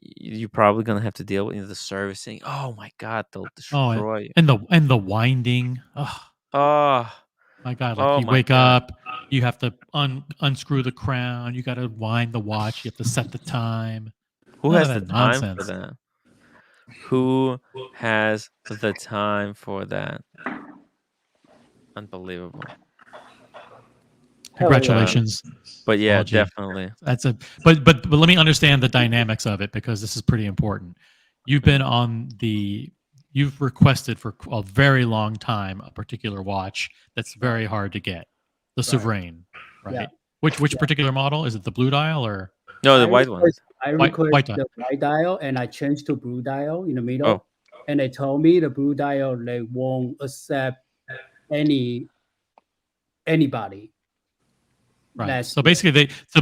you're probably gonna have to deal with, the servicing. Oh my god, they'll Oh, destroy you. and the winding. Oh Oh, my god! Like oh you my wake god. up, you have to unscrew the crown. You got to wind the watch. You have to set the time. Who None of has the that time for nonsense. that? Who has the time for that? Unbelievable. Hell yeah. Congratulations. But yeah, Well, gee, definitely. that's a but let me understand the dynamics of it because this is pretty important. You've been on the you've requested for a very long time a particular watch that's very hard to get. The Sovereign, right? Yeah. Which Yeah. particular model? Is it the blue dial or No, the I white ones. I White- request white dial. the white dial and I changed to blue dial in the middle. Oh. And they told me the blue dial they won't accept anybody. right? Last So year.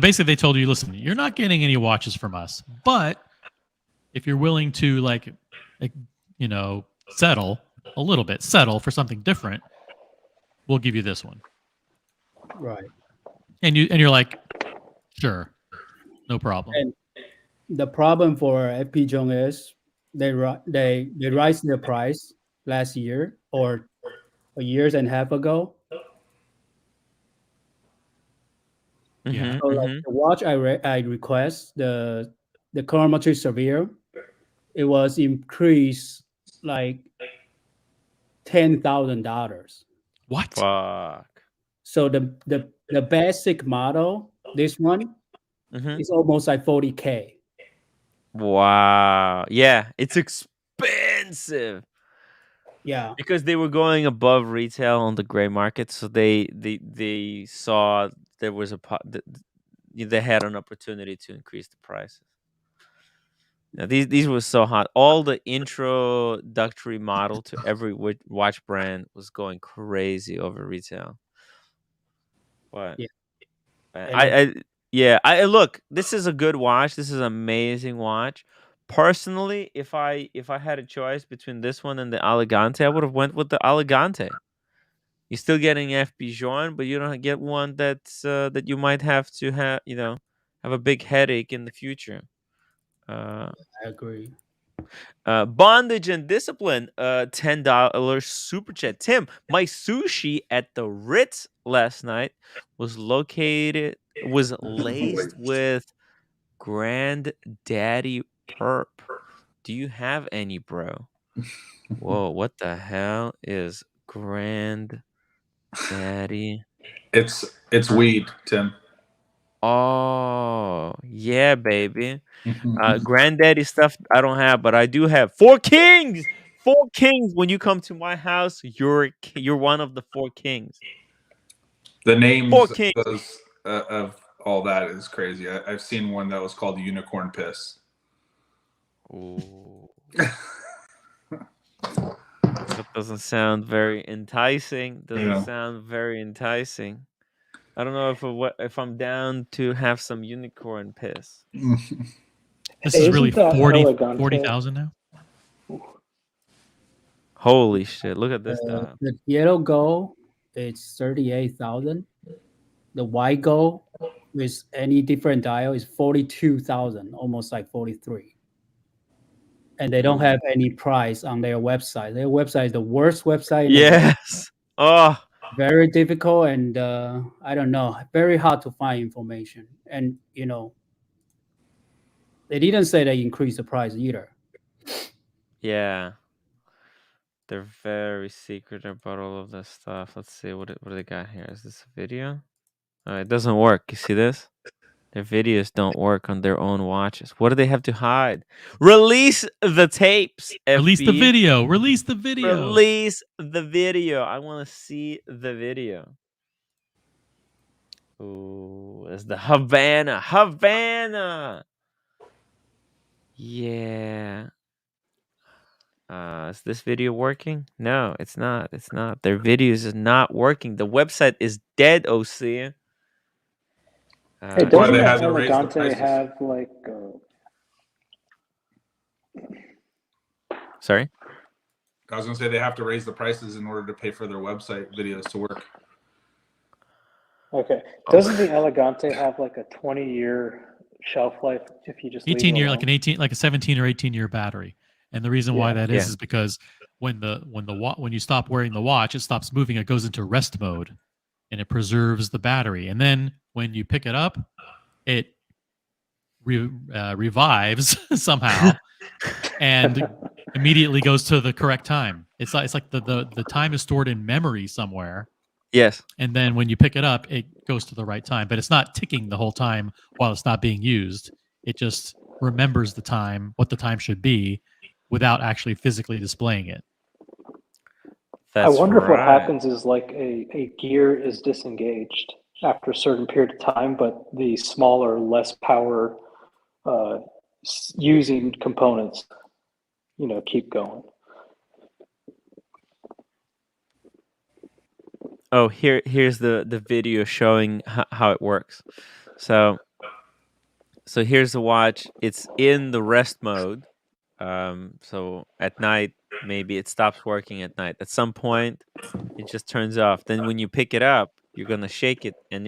basically they told you, listen, you're not getting any watches from us, but if you're willing to like settle a little bit, settle for something different, we'll give you this one. Right. And you're like, sure, no problem. And the problem for FP Jong is they raised the price last year or a year and a half ago. Yeah. So like the watch I request the chronometry severe, it was increased like $10,000. What? Fuck. So the basic model, this one, is almost like 40K. Wow. Yeah, it's expensive. Yeah. Because they were going above retail on the gray market, so they saw there was they had an opportunity to increase the prices. Now, these were so hot. All the introductory model to every watch brand was going crazy over retail. But Yeah. I look. This is a good watch. This is an amazing watch. Personally, if I had a choice between this one and the Elegante, I would have went with the Elegante. You're still getting FP Joint, but you don't get one that's that you might have to have a big headache in the future. I agree. Bondage and discipline. $10 super chat. Tim, my sushi at the Ritz last night was laced with Granddaddy Perp. Do you have any, bro? Whoa, what the hell is Granddaddy? It's weed, Tim. Oh, yeah, baby. Granddaddy stuff I don't have, but I do have Four Kings. Four Kings. When you come to my house, you're one of the Four Kings. The names Four Kings. of all that is crazy. I've seen one that was called Unicorn Piss. Ooh. That doesn't sound very enticing. Sound very enticing. I don't know if I'm down to have some unicorn piss. This is really Isn't that 40,000 now. Holy shit! Look at this dial. The yellow gold is 38,000. The white gold with any different dial is 42,000, almost like 43. And they don't have any price on their website. Their website is the worst website in the world. Yes. Oh, Very difficult and I don't know, very hard to find information. And they didn't say they increased the price either. yeah. They're very secret about all of this stuff. Let's see what do they got here. Is this a video? Oh, it doesn't work. You see this? Their videos don't work on their own watches. What do they have to hide? Release the tapes. Release the FB. video. Release the video. Release the video. I want to see the video. Ooh, it's the Havana. Havana. Yeah. Is this video working? No, it's not. It's not. Their videos is not working. The website is dead, OC. Hey, Why doesn't they that had to raise the Elegante prices? have like? Sorry? I was gonna say they have to raise the prices in order to pay for their website videos to work. Okay. Doesn't the Elegante have like a 20-year shelf life if you just leave it 18 year, alone? like a 17 or 18-year battery. And the reason why Yeah. that is because when you stop wearing the watch, it stops moving. It goes into rest mode, and it preserves the battery. And then when you pick it up, it revives somehow and immediately goes to the correct time. It's like the time is stored in memory somewhere. Yes. And then when you pick it up, it goes to the right time. But it's not ticking the whole time while it's not being used. It just remembers the time, what the time should be, without actually physically displaying it. I That's wonder if what right. happens is like a gear is disengaged after a certain period of time, but the smaller, less power using components, keep going. Oh, here's the video showing how it works. So here's the watch. It's in the rest mode. So at night, maybe it stops working at night. At some point, it just turns off. Then when you pick it up, you're gonna shake it, and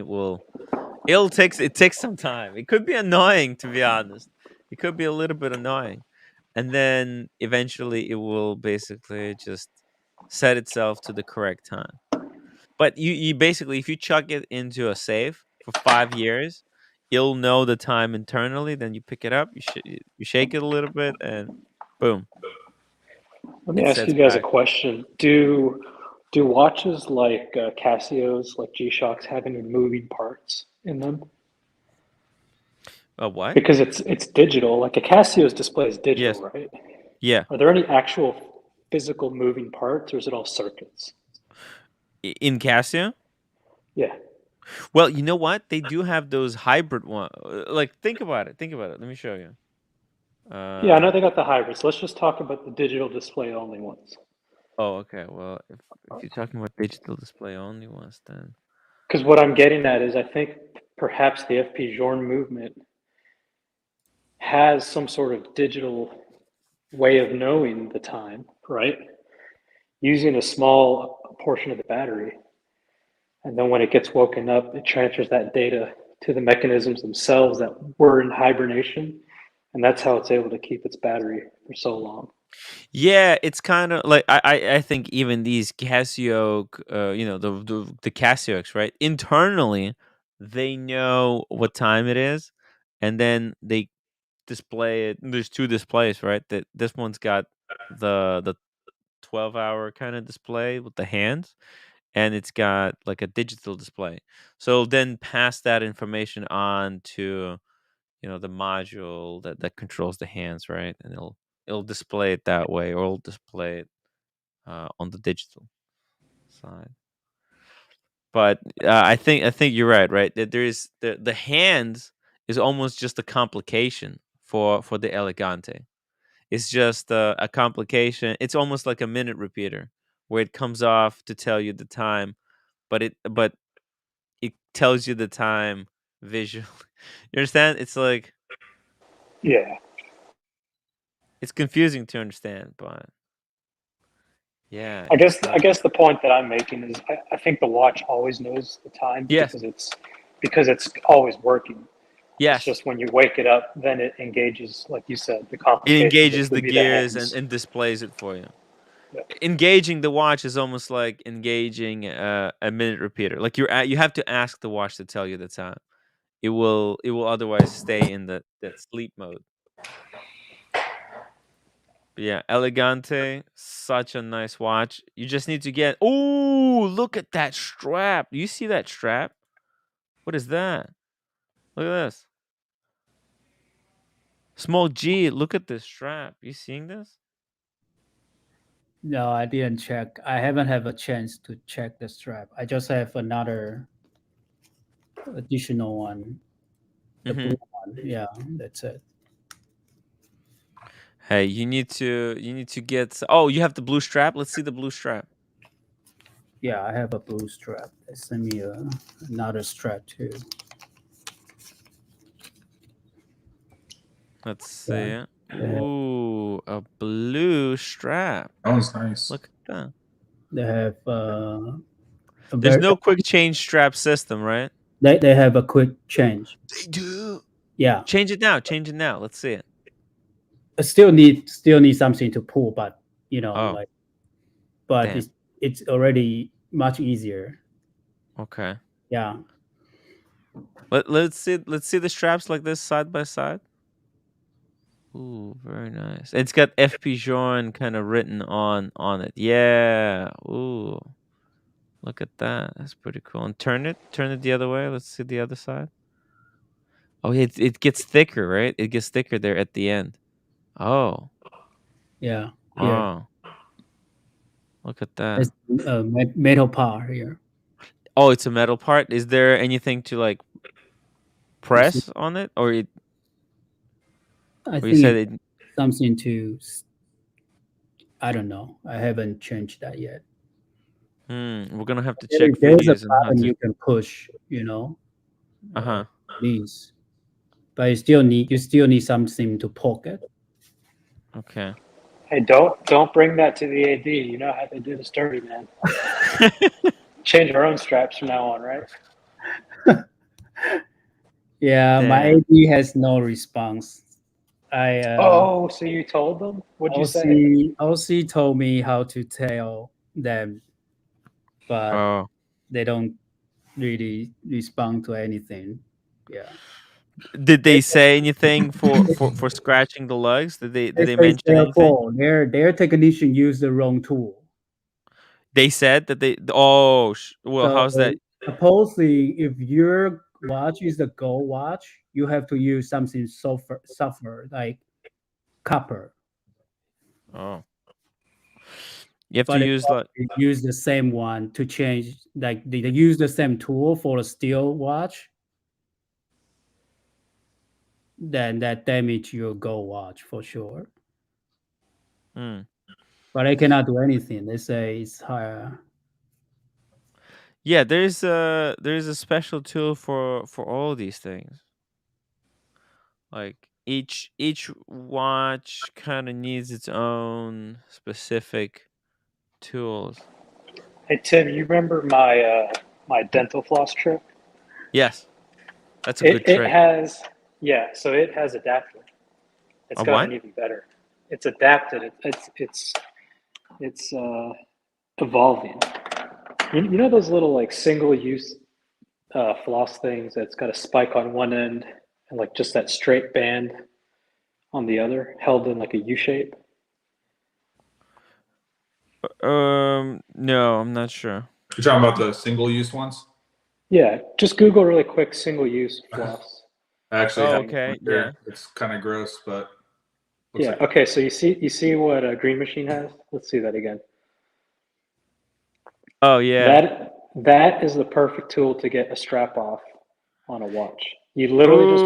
it takes some time. It could be annoying, to be honest. It could be a little bit annoying, and then eventually it will basically just set itself to the correct time. But you basically, if you chuck it into a safe for 5 years, you'll know the time internally. Then you pick it up, you shake it a little bit, and boom, Let me it ask sets you guys a back. question. Do watches like Casios, like G-Shocks, have any moving parts in them? A what? Because it's digital. Like a Casio's display is digital, Yes. right? Yeah. Are there any actual physical moving parts, or is it all circuits? In Casio. Yeah. Well, you know what? They do have those hybrid one. Like, think about it. Think about it. Let me show you. Yeah, I know Uh, they got the hybrids. Let's just talk about the digital display only ones. oh, okay. Well, if you're talking about digital display only ones, then Because what I'm getting at is I think perhaps the FP Journe movement has some sort of digital way of knowing the time, right? Using a small portion of the battery. And then when it gets woken up, it transfers that data to the mechanisms themselves that were in hibernation. And that's how it's able to keep its battery for so long. yeah, it's kind of like I think even these Casio, the Casiox, right? Internally, they know what time it is, and then they display it. There's two displays, right? That this one's got the 12-hour kind of display with the hands, and it's got like a digital display. So then pass that information on to the module that controls the hands, right? And it'll display it that way, or it'll display it on the digital side. But I think you're right, right? That there is the hands is almost just a complication for the Elegante. It's just a complication. It's almost like a minute repeater where it comes off to tell you the time, but it tells you the time visually. You understand? It's like Yeah. it's confusing to understand, but yeah, I it's guess I guess the point that I'm making is I think the watch always knows the time yes, because it's always working. It's yes. just when you wake it up, then it engages, like you said, the It complication, which engages the would be the gears and, hands. and displays it for you. Yeah. Engaging the watch is almost like engaging a minute repeater. Like you have to ask the watch to tell you the time. It will otherwise stay in that sleep mode. But yeah, Elegante, such a nice watch. You just need to get. Oh, look at that strap! You see that strap? What is that? Look at this. Small G. Look at this strap. You seeing this? No, I didn't check. I haven't had a chance to check the strap. I just have another additional one, the Mm-hmm. blue one. Yeah, that's it. Hey, you need to get. Oh, you have the blue strap. Let's see the blue strap. Yeah, I have a blue strap. They sent me another strap too. Let's Yeah, see. they have Ooh, a blue strap. That one's nice. Look at that. They have There's no quick change strap system, right? they have a quick change. They do. Yeah, Change it now. Change it now. Let's see it. I still need something to pull, but Oh. like, but Damn. it's already much easier. Okay. Yeah. Let's see the straps like this side by side. Ooh, very nice. It's got FP Journe kind of written on it. Yeah. Ooh. Look at that. That's pretty cool. And turn it the other way. Let's see the other side. Oh, it gets thicker, right? It gets thicker there at the end. Oh. Yeah. Here. Oh. Look at that. It's a metal part here. Oh, it's a metal part. Is there anything to like press on it, or it? I Or think you said it's it? something to. I don't know. I haven't changed that yet. We're gonna have to check There's a videos on how button to. you can push. Uh-huh. These, but you still need something to poke it. Okay. Hey, don't bring that to the AD. You know how they do the sturdy, man. Change our own straps from now on, right? Yeah, my Damn. AD has no response. Oh, so you told them? What'd you say? OC told me how to tell them, but Oh. they don't really respond to anything. Yeah. Did they say anything for scratching the lugs? Did they say mention their anything? fault. Their technician used the wrong tool. They said that they. Oh, well, So how's that? supposedly, if your watch is a gold watch, you have to use something softer like copper. Oh. You have to But if use like. you use the same one to change, like they use the same tool for a steel watch, then that damage your gold watch for sure. But I cannot do anything. They say it's higher. Yeah, there's a special tool for all these things. Like each watch kind of needs its own specific tools. Hey Tim, you remember my dental floss trick? Yes, that's a good It trick. has so it has adapted. It's A gotten what? even better. It's adapted. It's evolving. You know those little like single use floss things that's got a spike on one end and like just that straight band on the other, held in like a U shape? No, I'm not sure. You're talking about the single-use ones? Yeah, just Google really quick single use floss. I actually Oh, have okay, one here. yeah. It's kind of gross, but looks Yeah. like Okay. So you see what a Green Machine has? Let's see that again. Oh yeah. That is the perfect tool to get a strap off on a watch. You literally just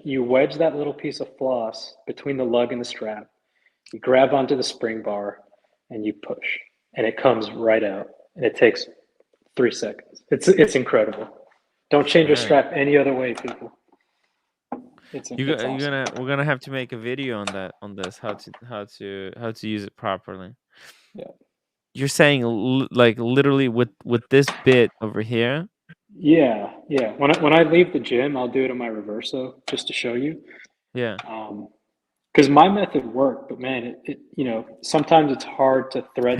wedge that little piece of floss between the lug and the strap. You grab onto the spring bar and you push, and it comes right out. And it takes 3 seconds. It's incredible. Don't change your strap any other way, people. It's awesome. We're gonna have to make a video on this how to use it properly. Yeah. You're saying like literally with this bit over here? Yeah. When I leave the gym, I'll do it on my Reverso just to show you. Yeah. Because my method worked, but man, it sometimes it's hard to thread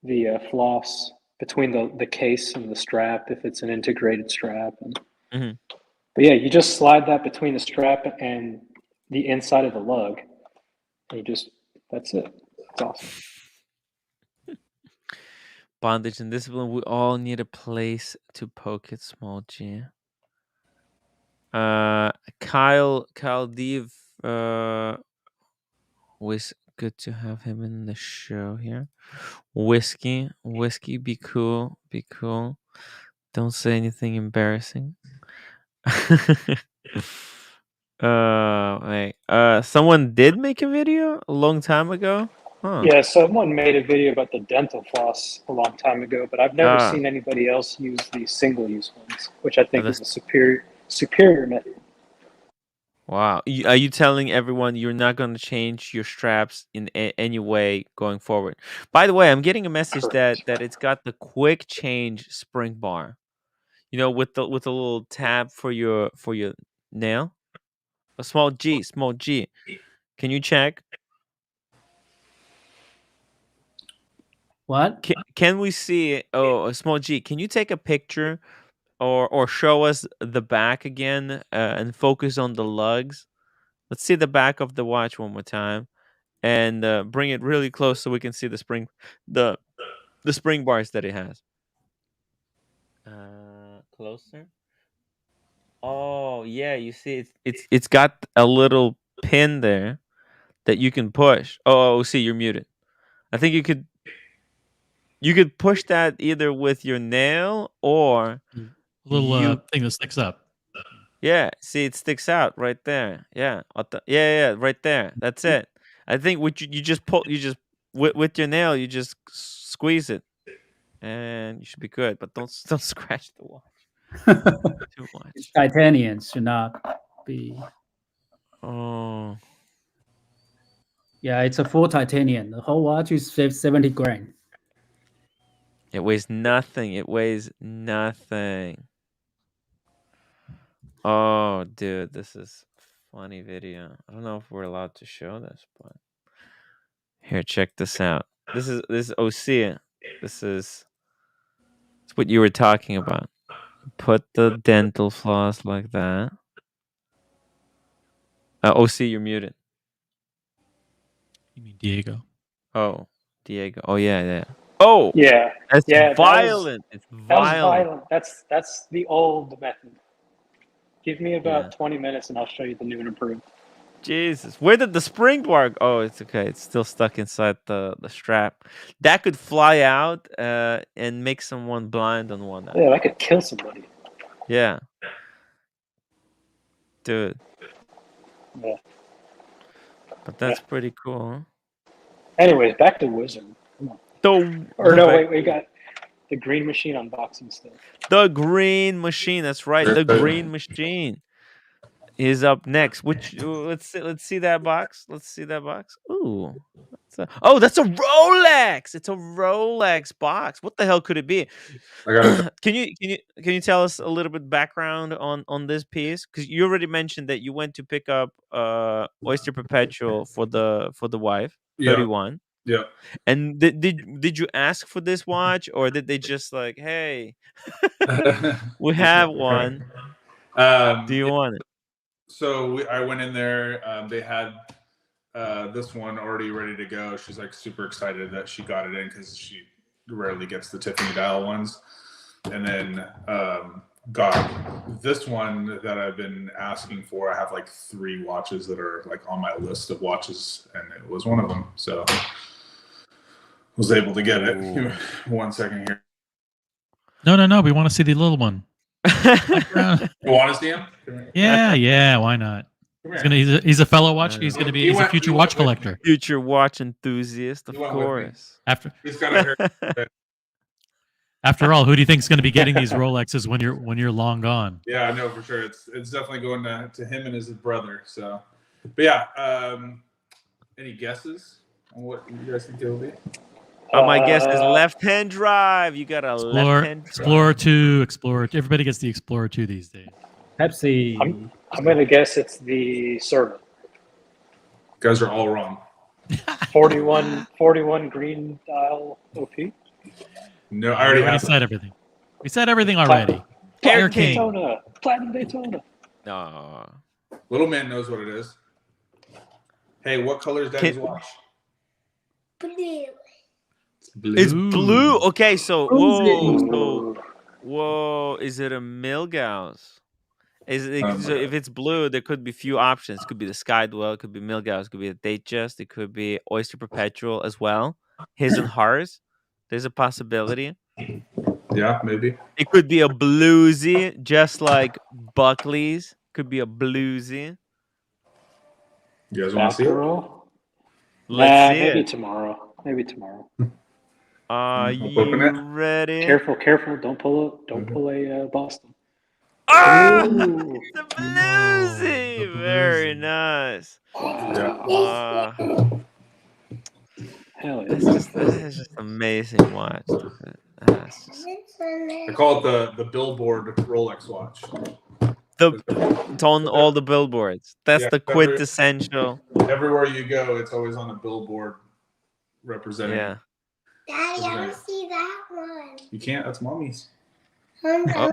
the floss between the case and the strap if it's an integrated strap. But yeah, you just slide that between the strap and the inside of the lug, and that's it. It's awesome. Bondage and discipline. We all need a place to poke it, small G. Kyle Div was good to have him in the show here. Whiskey, be cool. Don't say anything embarrassing. Someone did make a video a long time ago. Huh. Yeah, someone made a video about the dental floss a long time ago, but I've never seen anybody else use the single-use ones, which I think is a superior method. Wow. Are you telling everyone you're not going to change your straps in any way going forward? By the way, I'm getting a message Correct. that it's got the quick change spring bar. You know, with the little tab for your nail. A small G, small G. Can you check? What? Can we see a small G? Can you take a picture or show us the back again and focus on the lugs? Let's see the back of the watch one more time and bring it really close so we can see the the spring bars that it has. Closer. Oh yeah, you see it's got a little pin there that you can push. Oh, see, you're muted. I think you could push that either with your nail or A little you thing that sticks up. yeah, see it sticks out right there. Yeah. Yeah, right there. That's it. I think what you just pull you just with your nail you just squeeze it and you should be good, but don't scratch the watch too It's much. titanium, should not be. Oh, Yeah, it's a full titanium. The whole watch is 70 grand. it weighs nothing. It weighs nothing. Oh, dude, this is funny video. I don't know if we're allowed to show this, but here, check this out. This is Osea. This is it's what you were talking about. Put the dental floss like that. OC, you're muted. You mean Diego? Oh, Diego. Oh yeah, yeah. Oh, Yeah, that's yeah, violent. It's that was violent. violent. That's the old method. Give me about Yeah. 20 minutes and I'll show you the new and improved. Jesus, where did the spring bar? Oh, it's okay. It's still stuck inside the strap. That could fly out and make someone blind on one eye. Yeah, that could kill somebody. Yeah, dude. Yeah. But that's pretty cool. Huh? Anyways, back to Wizard. Come on. Or no, wait, we got the green machine unboxing stuff. The green machine. That's right. The green machine is up next. Which let's see that box. Let's see that box. Ooh. That's a Rolex. It's a Rolex box. What the hell could it be? Can you tell us a little bit background on this piece? Because you already mentioned that you went to pick up Oyster Perpetual for the wife, 31. Yeah. And did you ask for this watch or did they just like, hey, we have one. Do you want it? So I went in there. They had this one already ready to go. She's like super excited that she got it in because she rarely gets the Tiffany dial ones. And then got this one that I've been asking for. I have like 3 watches that are like on my list of watches, and it was one of them. So was able to get it. 1 second here. No. We want to see the little one. You want to see him? Yeah. Why not? He's a fellow watch. He's going to be. He's a future watch collector. Future watch enthusiast, of course. He's got a hair. After all, who do you think is going to be getting these Rolexes when you're long gone? Yeah, I know for sure. It's definitely going to him and his brother. So, but yeah. Any guesses on what you guys think it'll be? My guess is left-hand drive. You got a left-hand Explorer 2, Explorer 2. Everybody gets the Explorer 2 these days. Pepsi. I'm going to guess it's the Servant. You guys are all wrong. 41 green dial OP. No, I already said everything. We said everything already. Platinum Daytona. No. Little man knows what it is. Hey, what color is Daddy's watch? Blue. It's blue. Okay, so whoa. Is it a Milgauss? So if it's blue, there could be few options. It could be the Skydwell, it could be Milgauss, it could be a Datejust, it could be Oyster Perpetual as well. His and hers. There's a possibility. Yeah, maybe. It could be a bluesy, just like Buckley's. Could be a bluesy. You guys want to see it? Let's see maybe it. tomorrow. Maybe tomorrow. Are you ready? Careful! Don't pull a Boston. Ah, Ooh. the bluesy. the Very bluesy. nice. Yeah. Hell That's yeah. just that is just amazing watch. That's just I call it the billboard Rolex watch. it's on all the billboards. That's Yeah, the quintessential. everywhere you go, it's always on a billboard representing. Yeah. Daddy, I want to see that one. You can't. That's mommy's. Uh-oh. I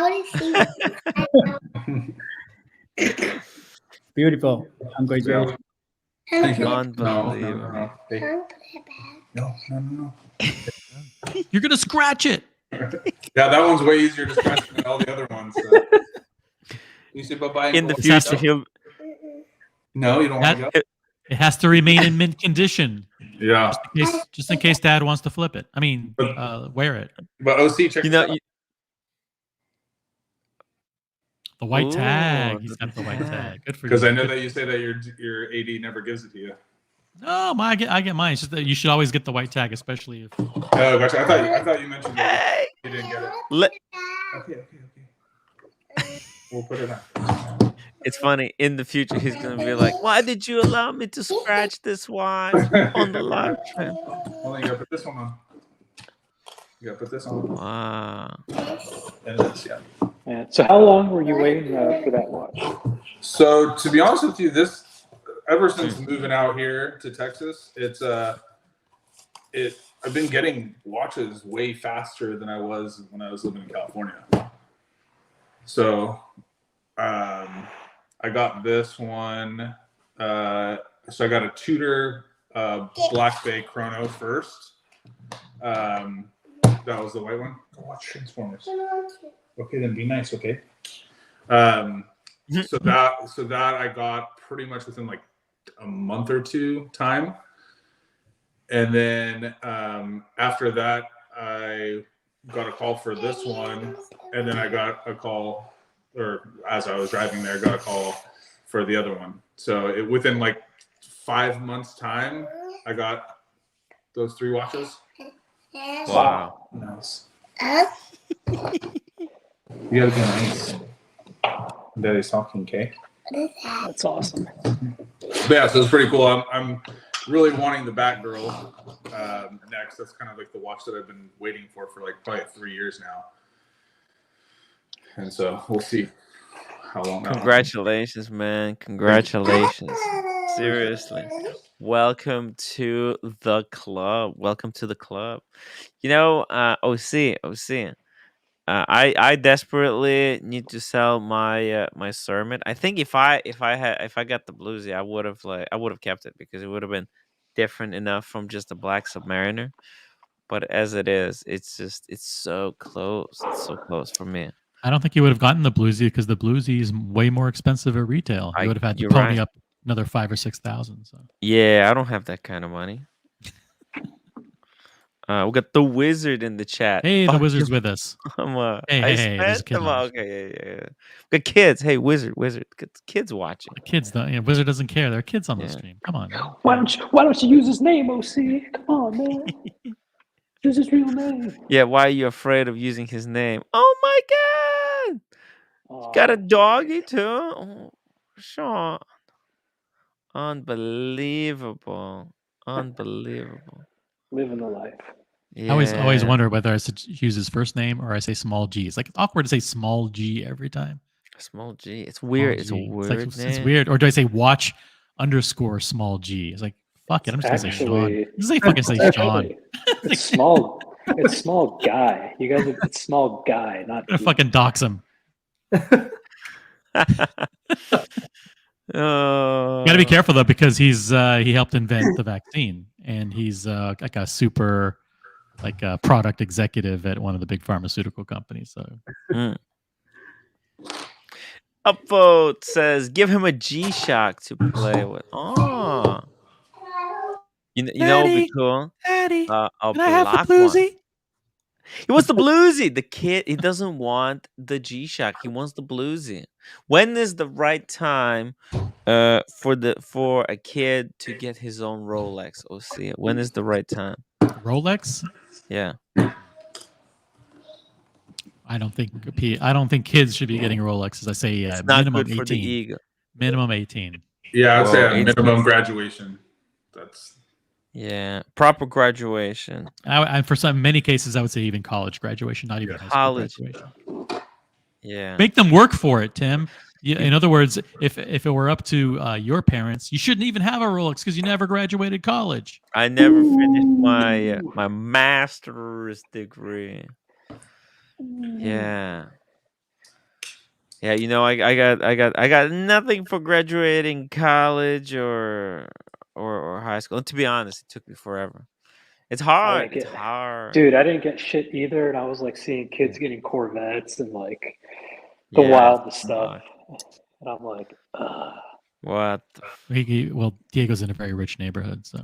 want to see. Beautiful. Congratulations. Thank you. Unbelievable. No. Hey. No. You're gonna scratch it. Yeah, that one's way easier to scratch than all the other ones. So. You say bye-bye. In the future, he'll No, you don't want to go. It has to remain in mint condition, Yeah. just in case Dad wants to flip it. I mean, wear it. But OC, check you this know out. The white Ooh, tag. He's the got the white tag. Good for you. Because I know that you say that your AD never gives it to you. No, I get mine. It's just that you should always get the white tag, especially if. Oh, gotcha. I thought you mentioned that you didn't get it. Let- Okay. We'll put it on. It's funny. In the future, he's gonna be like, "Why did you allow me to scratch this watch on the live stream?" Well, you gotta put this one on. You gotta put this on. Wow. And this, yeah. Yeah. So how long were you waiting for that watch? So to be honest with you, ever since moving out here to Texas, I've been getting watches way faster than I was when I was living in California. So I got this one. So I got a Tudor Black Bay Chrono first. That was the white one. Go watch Transformers. Okay, then be nice, okay? So that I got pretty much within like a month or two time. And then after that, I got a call for this one. And then I got a call, or as I was driving there, got a call for the other one. So within like 5 months time, I got those 3 watches. Wow. Nice. You gotta be nice. Daddy's talking, okay? That's awesome. But yeah, so it's pretty cool. I'm really wanting the Batgirl next. That's kind of like the watch that I've been waiting for like probably 3 years now. And so we'll see how long. Congratulations, man. Congratulations. Seriously. Welcome to the club. Welcome to the club. You know, OC. I desperately need to sell my my Sermon. I think if I got the bluesy, I would have kept it because it would have been different enough from just the Black Submariner. But as it is, it's so close. It's so close for me. I don't think you would have gotten the bluesy because the bluesy is way more expensive at retail. You would have had to you're pony right. up another 5,000 or 6,000. So Yeah, I don't have that kind of money. We got the Wizard in the chat. hey, the Fuck Wizard's you. with us. Hey, Hey, there's a kid on the Okay, yeah. We got kids. Hey, Wizard. Kids watching. The kids don't. Wizard doesn't care. There are kids on the Yeah. stream. Come on. Man. Why don't you use his name, OC? Come on, man. Use his real name. Yeah, why are you afraid of using his name? Oh my god! Oh, Got a doggy too? Oh, Sean. Unbelievable. living the life. Yeah. I always wonder whether I should use his first name or I say small g. It's like awkward to say small g every time. Small G. It's weird. It's a G. weird It's name. it's weird. Or do I say watch _ small g? It's like, fuck it. I'm just going to say Sean. Just say fucking say Sean. It's small. It's small guy. You guys, it's small guy, not I'm going to fucking dox him. Oh. You got to be careful though because he helped invent the vaccine and he's like a super product executive at one of the big pharmaceutical companies. So Upvote says give him a G-Shock to play with. Oh, you know what would be cool? Daddy, a can I have the black bluesy? one. He wants the bluesy. The kid, he doesn't want the G-Shock. He wants the bluesy. When is the right time for a kid to get his own Rolex? OC. When is the right time? Rolex? Yeah. I don't think kids should be getting Rolexes. I say It's not minimum good for the 18. ego. Minimum 18. Yeah, I'd say Well, a minimum graduation. That's Yeah, proper graduation. For many cases, I would say even college graduation, not even high school College. graduation. Yeah. Make them work for it, Tim. In other words, if it were up to your parents, you shouldn't even have a Rolex because you never graduated college. I never finished my master's degree. Yeah. Yeah, you know, I got nothing for graduating college or high school. And to be honest, it took me forever. It's hard. It's hard. Dude, I didn't get shit either, and I was like seeing kids getting Corvettes and like the Yeah, wildest it's stuff, not. and I'm like, What? Well, Diego's in a very rich neighborhood, so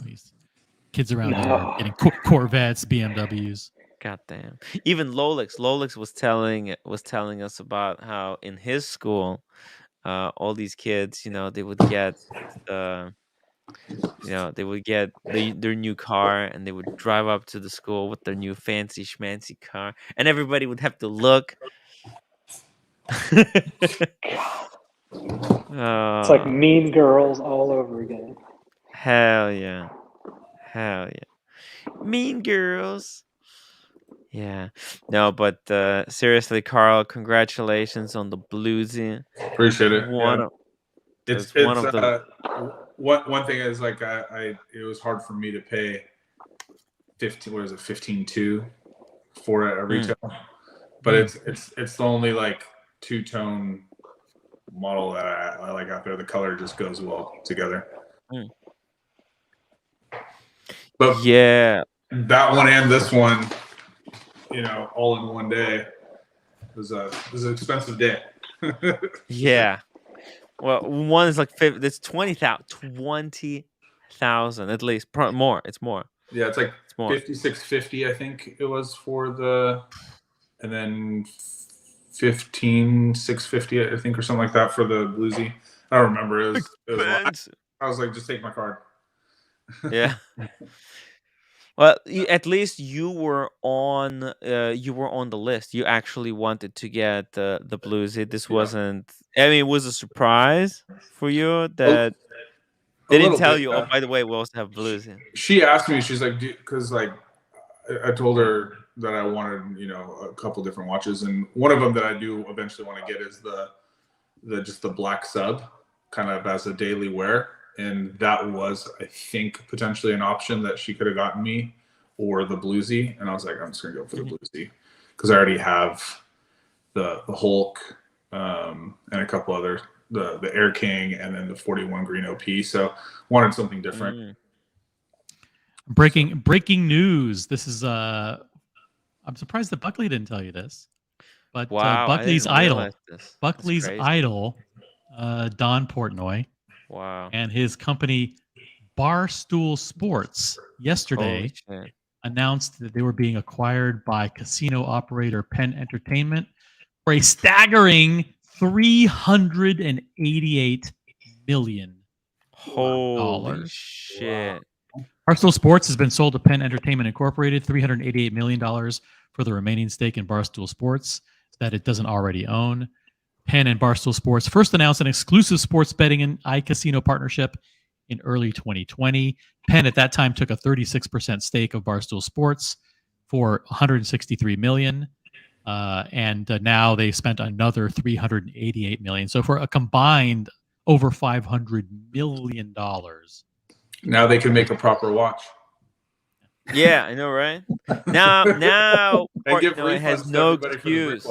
kids around here No. are getting Corvettes, BMWs. Goddamn. Even Lolex was telling us about how in his school, all these kids, you know, they would get their new car, and they would drive up to the school with their new fancy schmancy car, and everybody would have to look. It's like Mean Girls all over again. Hell yeah. Mean Girls. Yeah. No, but seriously, Carl, congratulations on the bluesy. Appreciate it. It's one of the one thing is like it was hard for me to pay 15.2 for it at retail, but it's the only like two-tone model that I like out there. The color just goes well together. But yeah, that one and this one, you know, all in one day was an expensive day. Yeah. Well, one is like it's 20,000 at least. More. It's more. Yeah, it's like 56.50, I think it was for the, and then 15,650, I think, or something like that for the bluesy. I don't remember. It was I was like, just take my card. Yeah. Well, at least you were on the list. You actually wanted to get the bluesy. This wasn't. I mean, it was a surprise for you that they didn't tell you. Oh, by the way, we also have bluesy. She asked me. She's like, because like I told her that I wanted, you know, a couple different watches, and one of them that I do eventually want to get is the just the black sub, kind of as a daily wear. And that was, I think, potentially an option that she could have gotten me, or the bluesy. And I was like, I'm just gonna go for the bluesy because I already have the Hulk and a couple other the Air King and then the 41 green OP. So wanted something different. Breaking news. This is I'm surprised that Buckley didn't tell you this, but wow, Buckley's idol, Don Portnoy. Wow. And his company, Barstool Sports, yesterday announced that they were being acquired by casino operator Penn Entertainment for a staggering $388 million. Holy shit. Barstool Sports has been sold to Penn Entertainment Incorporated, $388 million for the remaining stake in Barstool Sports that it doesn't already own. Penn and Barstool Sports first announced an exclusive sports betting and iCasino partnership in early 2020. Penn at that time took a 36% stake of Barstool Sports for $163 million. And now they spent another $388 million. So for a combined over $500 million. Now they can make a proper watch. Yeah, I know, right? Now Portnoy has no excuse.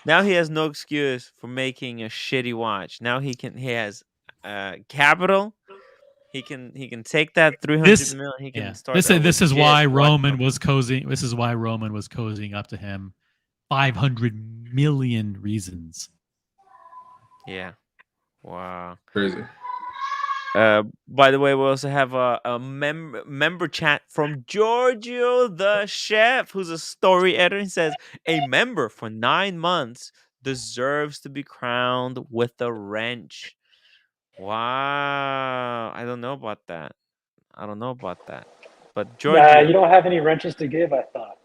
Now he has no excuse for making a shitty watch. Now he has capital. He can take that 300 million. He can start. This is why Roman was cozying. This is why Roman was cozying up to him. 500 million reasons. Yeah. Wow. Crazy. By the way, we also have a member chat from Giorgio the Chef, who's a story editor. He says, a member for 9 months deserves to be crowned with a wrench. Wow. I don't know about that. But Giorgio... you don't have any wrenches to give, I thought.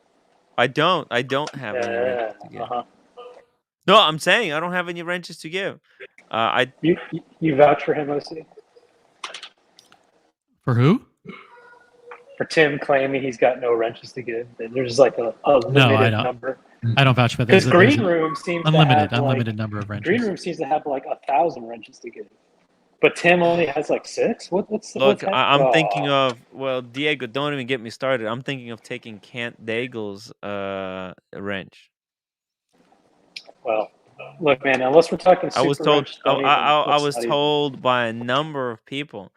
I don't have any wrenches to give. Uh-huh. No, I'm saying I don't have any wrenches to give. I You vouch for him, OC? For who? For Tim claiming he's got no wrenches to give. And there's like a No, I limited don't. number. I don't vouch for that. Because There's Green an Room seems unlimited to have unlimited like, number of Green wrenches. Room seems to have like 1,000 wrenches to give. But Tim only has like 6? What's look. happening? I'm thinking of Diego. Don't even get me started. I'm thinking of taking Kent Daigle's wrench. Well, look, man. Unless we're talking I was super told. wrench, I, don't even. I Let's was not even. told by a number of people.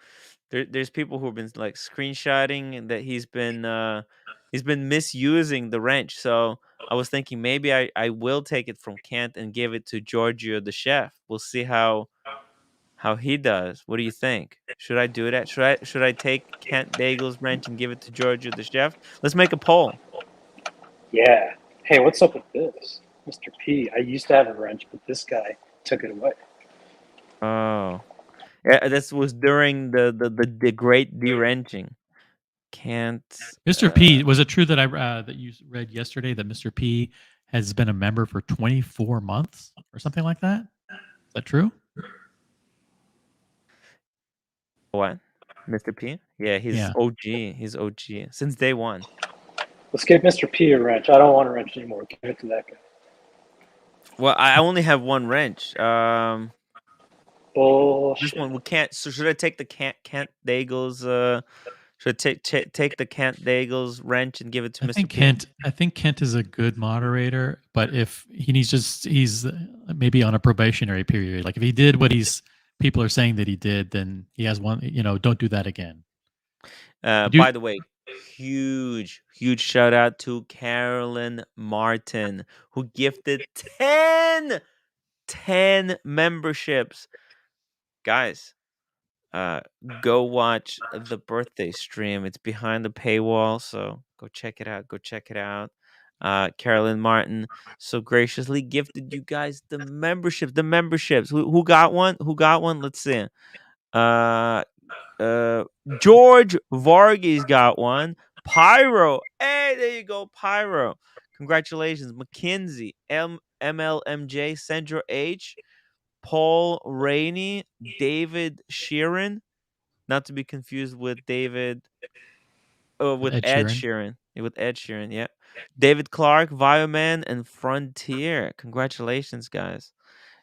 There's people who have been like screenshotting that he's been misusing the wrench. So I was thinking maybe I will take it from Kent and give it to Giorgio the chef. We'll see how he does. What do you think? Should I do that? Should I take Kent Daigle's wrench and give it to Giorgio the chef? Let's make a poll. Yeah. Hey, what's up with this, Mr. P? I used to have a wrench, but this guy took it away. Oh. Yeah, this was during the great de-wrenching. Can't Mr. P, was it true that that you read yesterday that Mr. P has been a member for 24 months or something like that? Is that true? what? Mr. P? Yeah, he's Yeah. OG. He's OG since day one. Let's give Mr. P a wrench. I don't want a wrench anymore. Give it to that guy. Well, I only have one wrench. This Bullshit. one we can't. So should I take the Kent Daigle's? Should I take the Kent Daigle's wrench and give it to Mr. P? I think Kent is a good moderator, but if he's maybe on a probationary period. Like if he did what people are saying that he did, then he has one. Don't do that again. By the way, huge shout out to Carolyn Martin who gifted 10 memberships. Guys, go watch the birthday stream. It's behind the paywall, so go check it out. Carolyn Martin so graciously gifted you guys the memberships. Who got one? Let's see. George Vargas got one. Pyro. Hey, there you go, Pyro. Congratulations. McKinsey, MLMJ, Sandra H, Paul Rainey, David Sheeran, not to be confused with with Ed Ed Sheeran. Sheeran. With Ed Sheeran, yeah. David Clark, Vioman, and Frontier. Congratulations, guys.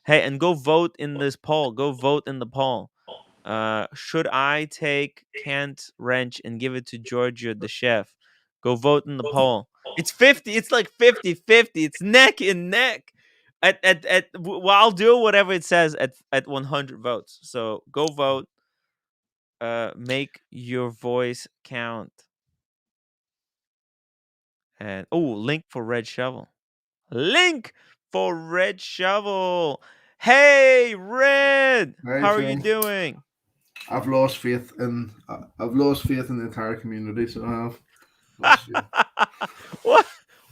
Hey, and go vote in this poll. Go vote in the poll. Should I take Kent wrench and give it to Giorgio the chef? Go vote in the poll. It's 50. It's like 50-50. It's neck and neck. Well, I'll do whatever it says at 100 votes. So go vote. Make your voice count. And link for Red Shovel. Link for Red Shovel. Hey, Red. Hey, How are Phil. you doing? I've lost faith in the entire community, so I have lost faith.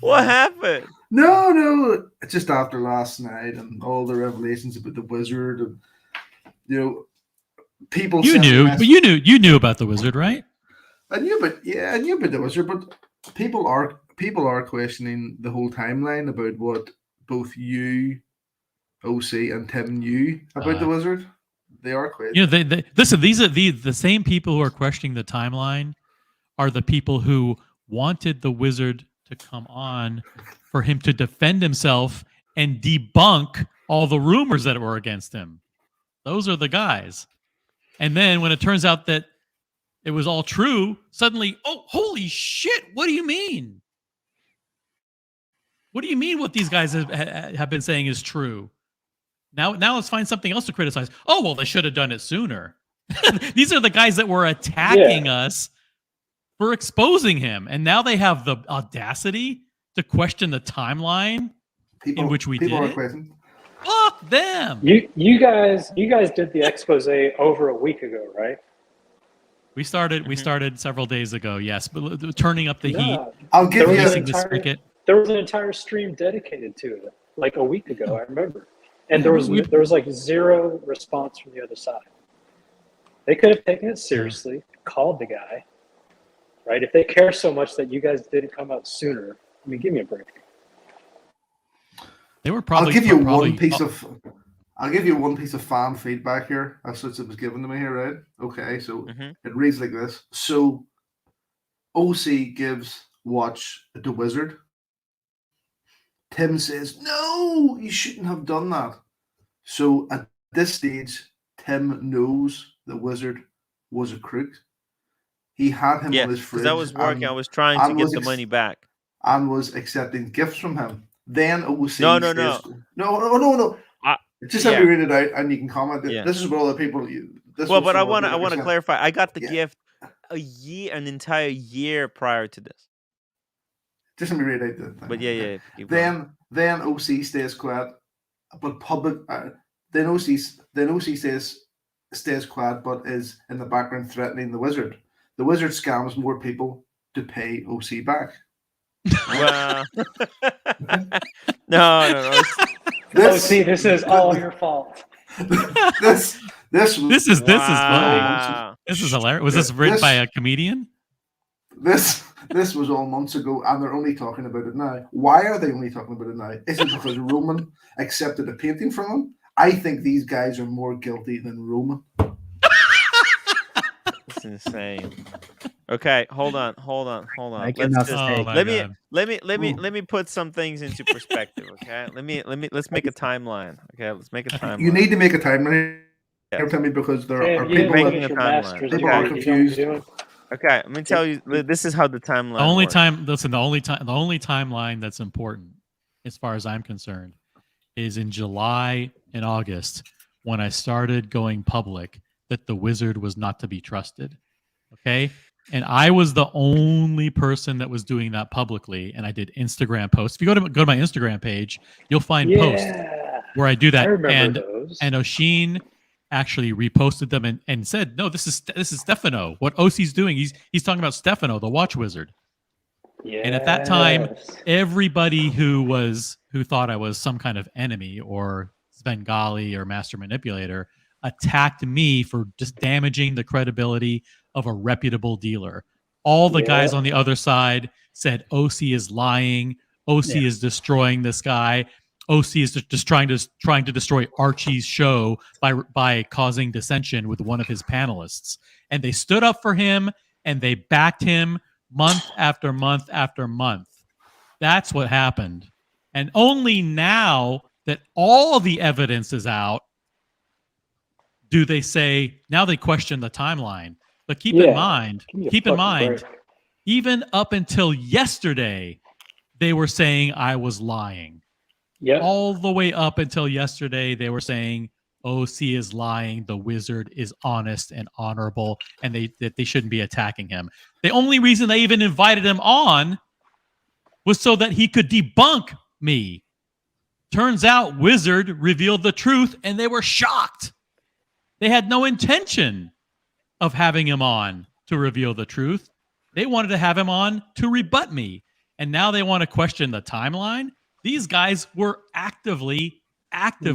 What happened? No, just after last night and all the revelations about the wizard and people. You knew about the wizard, right? I knew about the wizard, but people are questioning the whole timeline about what both you, OC, and Tim knew about the wizard. They are questioning. They listen. These are the same people who are questioning the timeline are the people who wanted the wizard to come on for him to defend himself and debunk all the rumors that were against him. Those are the guys. And then when it turns out that it was all true, suddenly, oh, holy shit, what do you mean? What do you mean what these guys have been saying is true? Now let's find something else to criticize. Oh, well, they should have done it sooner. These are the guys that were attacking us for exposing him. And now they have the audacity to question the timeline in which we did it. Fuck them. You guys did the expose over a week ago, right? We started several days ago, yes, but turning up the heat. I'll give you there was an entire stream dedicated to it, like a week ago, I remember. And there was like zero response from the other side. They could have taken it seriously, called the guy, right? If they care so much that you guys didn't come out sooner, I mean, give me a break. They were probably. I'll give you probably, one piece of. I'll give you one piece of fan feedback here, as such it was given to me here, right? Okay, so it reads like this. So, OC gives watch to Wizard. Tim says, "No, you shouldn't have done that." So at this stage, Tim knows the Wizard was a crook. He had him on his fridge. because I was working. I was trying to get the money back. And was accepting gifts from him. Then OC No. No. Just let me read it out, and you can comment. Yeah. This is what other people. But I want to clarify. I got the gift an entire year prior to this. Just let me read out the thing. But then OC stays quiet, but public. Then OC stays quiet, but is in the background threatening the Wizard. The Wizard scams more people to pay OC back. Well, no. OC, this is all your fault. This is hilarious. Was this written by a comedian? This was all months ago, and they're only talking about it now. Why are they only talking about it now? Is it because Roman accepted a painting from him? I think these guys are more guilty than Roman. That's insane. Okay, hold on. Let me put some things into perspective. Okay, let's make a timeline. Okay, let's make a timeline. You need to make a timeline. Tell me, because there are people making a timeline. People are confused. Okay, let me tell you. This is how the timeline. The only timeline that's important, as far as I'm concerned, is in July and August when I started going public that the Wizard was not to be trusted. Okay. And I was the only person that was doing that publicly, and I did Instagram posts. If you go to my Instagram page, you'll find posts where I do that. I remember those. And Oshin actually reposted them and said, "No, this is Stefano. What OC's doing? He's talking about Stefano, the watch wizard." Yes. And at that time, everybody who thought I was some kind of enemy or Svengali or master manipulator attacked me for just damaging the credibility of a reputable dealer. All the guys on the other side said OC is lying. OC is destroying this guy. OC is just trying to destroy Archie's show by causing dissension with one of his panelists. And they stood up for him and they backed him month after month after month. That's what happened. And only now that all the evidence is out, do they say, now they question the timeline. But keep in mind, even up until yesterday, they were saying I was lying. Yeah. All the way up until yesterday, they were saying OC is lying, the Wizard is honest and honorable, and that they shouldn't be attacking him. The only reason they even invited him on was so that he could debunk me. Turns out Wizard revealed the truth, and they were shocked. They had no intention of having him on to reveal the truth. They wanted to have him on to rebut me. And now they want to question the timeline. These guys were actively protecting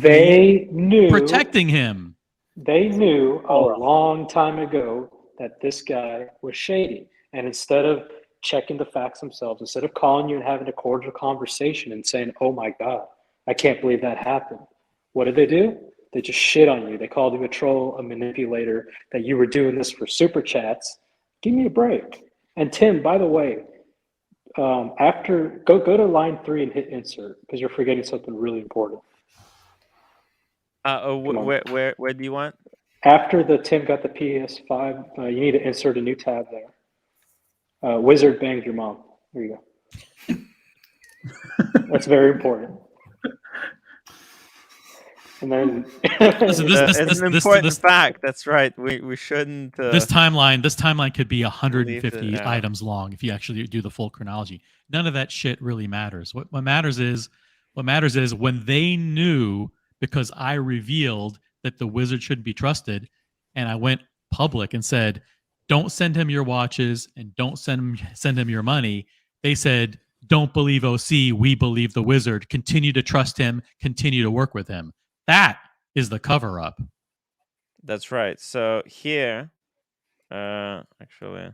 him. They knew a long time ago that this guy was shady. And instead of checking the facts themselves, instead of calling you and having a cordial conversation and saying, "Oh my God, I can't believe that happened," what did they do? They just shit on you. They called you a troll, a manipulator, that you were doing this for super chats. Give me a break. And Tim, by the way, after go to line 3 and hit insert, because you're forgetting something really important. Where do you want? After the Tim got the PS5, you need to insert a new tab there. Wizard banged your mom. There you go. That's very important. And then it's an important fact. That's right. We shouldn't. This timeline could be 150 items long if you actually do the full chronology. None of that shit really matters. What matters is when they knew, because I revealed that the Wizard shouldn't be trusted, and I went public and said, "Don't send him your watches and don't send him your money." They said, "Don't believe OC. We believe the Wizard. Continue to trust him. Continue to work with him." That is the cover up. That's right. So here, actually,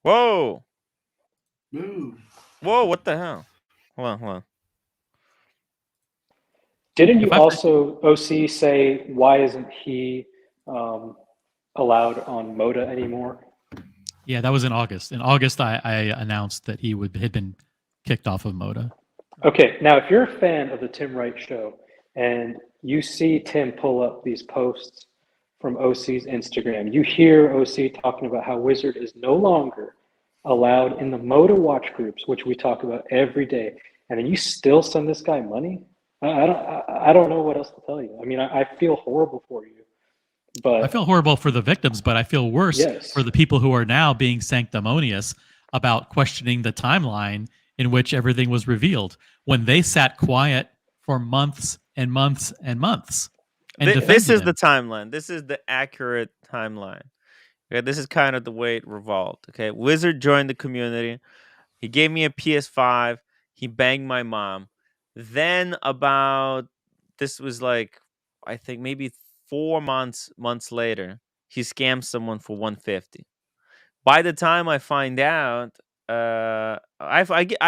whoa, what the hell? Hold on. Didn't you If I- also, OC, say why isn't he allowed on Moda anymore? Yeah, that was in August. In August, I announced that he had been kicked off of Moda. Okay, now if you're a fan of the Tim Wright Show and you see Tim pull up these posts from OC's Instagram, you hear OC talking about how Wizard is no longer allowed in the Moda watch groups, which we talk about every day, and then you still send this guy money. I don't know what else to tell you. I mean, I feel horrible for you, but I feel horrible for the victims, but I feel worse yes, for the people who are now being sanctimonious about questioning the timeline in which everything was revealed when they sat quiet for months and months and months. And This is defended the him. timeline. This is the accurate timeline. Okay, this is kind of the way it revolved. Okay, Wizard joined the community. He gave me a PS5. He banged my mom. Then this was like, I think maybe 4 months later, he scammed someone for 150. By the time I find out, I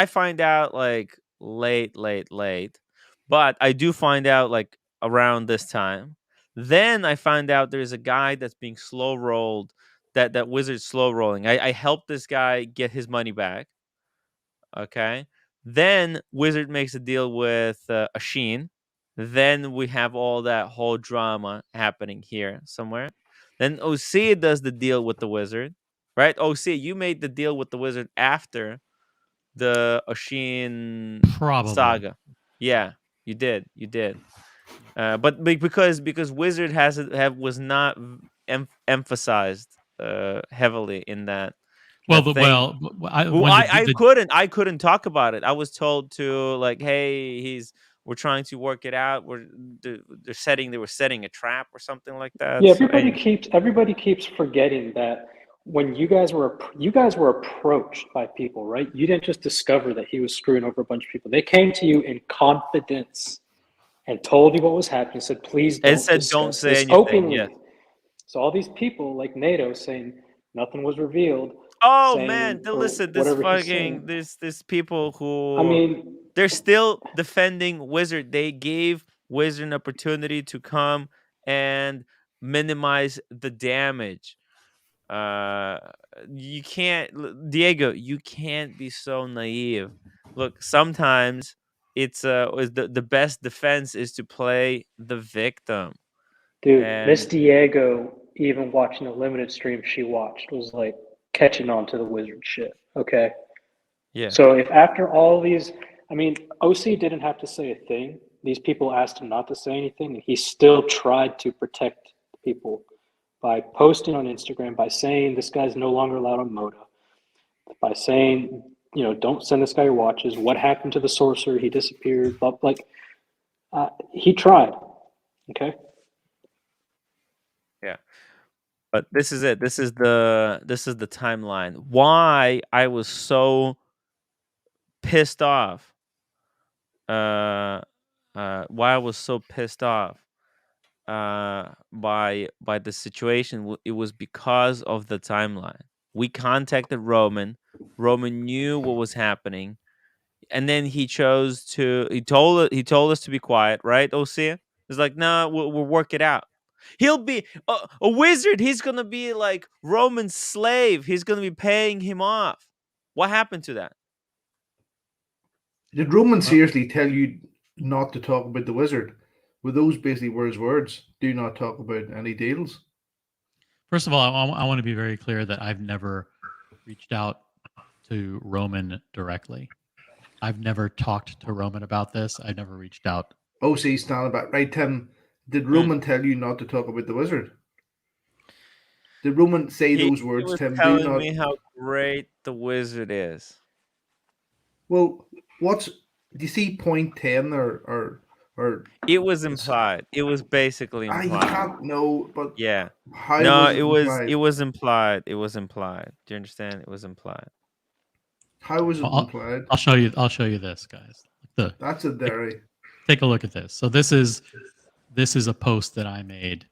find out like late, but I do find out like around this time. Then I find out there's a guy that's being slow rolled. That Wizard slow rolling. I helped this guy get his money back. Okay. Then Wizard makes a deal with Asheen. Then we have all that whole drama happening here somewhere. Then OC does the deal with the Wizard, right? OC, you made the deal with the Wizard after the Asheen Probably. saga. Yeah, you did. Because Wizard was not emphasized heavily in that. Well, that thing. I couldn't talk about it. I was told to like, hey, we're trying to work it out. They were setting a trap or something like that. yeah. So, Everybody keeps forgetting that when you guys were approached by people, right? You didn't just discover that he was screwing over a bunch of people. They came to you in confidence and told you what was happening. Said, please don't don't discuss say this anything. openly. Yeah. So all these people like NATO saying nothing was revealed. Oh saying, man, listen, whatever he's saying. this people who I mean, they're still defending Wizard. They gave Wizard an opportunity to come and minimize the damage. You can't, Diego. You can't be so naive. Look, sometimes the best defense is to play the victim. dude, And Miss Diego, even watching a limited stream she watched, was like catching on to the Wizard shit. Okay. yeah, So if after all these, I mean, OC didn't have to say a thing. These people asked him not to say anything, and he still tried to protect people by posting on Instagram, by saying this guy's no longer allowed on Moda, by saying, don't send this guy your watches. What happened to the sorcerer? He disappeared. Like, he tried. Okay. yeah. But this is it. This is the timeline. Why I was so pissed off. Why I was so pissed off by the situation. It was because of the timeline. We contacted Roman. Roman knew what was happening, and then he told us to be quiet. Right, Osea? He's like, no, we'll work it out. He'll be a wizard. He's gonna be like Roman's slave. He's gonna be paying him off. What happened to that? Did Roman seriously tell you not to talk about the Wizard? Were those basically were his words? Do not talk about any deals. First of all, I want to be very clear that I've never reached out to Roman directly. I've never talked to Roman about this. I've never reached out. OC stand back. Right, Tim, did Roman tell you not to talk about the Wizard? Did Roman say those words, he was Tim? telling me how great the Wizard is. Well, do you see point 10 or it was implied. It was basically implied. You can't know, but yeah. How no, was it was implied. It was implied. Do you understand? It was implied. How was it implied? I'll show you this, guys. That's a dairy. Take a look at this. So this is a post that I made.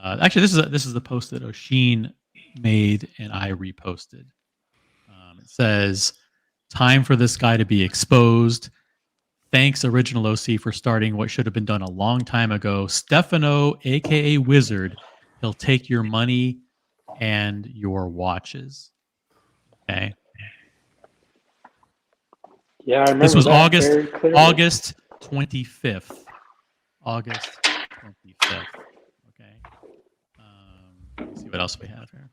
Actually, this is the post that Oshin made and I reposted. It says, Time for this guy to be exposed. Thanks, Original OC, for starting what should have been done a long time ago. Stefano, aka Wizard, he'll take your money and your watches. Okay. Yeah, I remember This was that very clearly. August 25th. August 25th. Okay. Let's see what else we have here.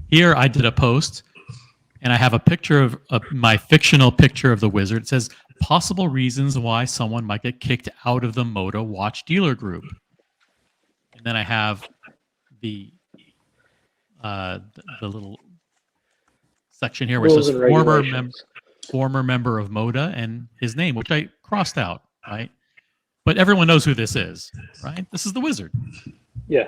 Here I did a post, and I have a picture of my fictional picture of the Wizard. It says, possible reasons why someone might get kicked out of the Moto Watch dealer group. And then I have the little section here where it says former member of Moda and his name, which I crossed out, right? But everyone knows who this is, right? This is the Wizard. Yeah.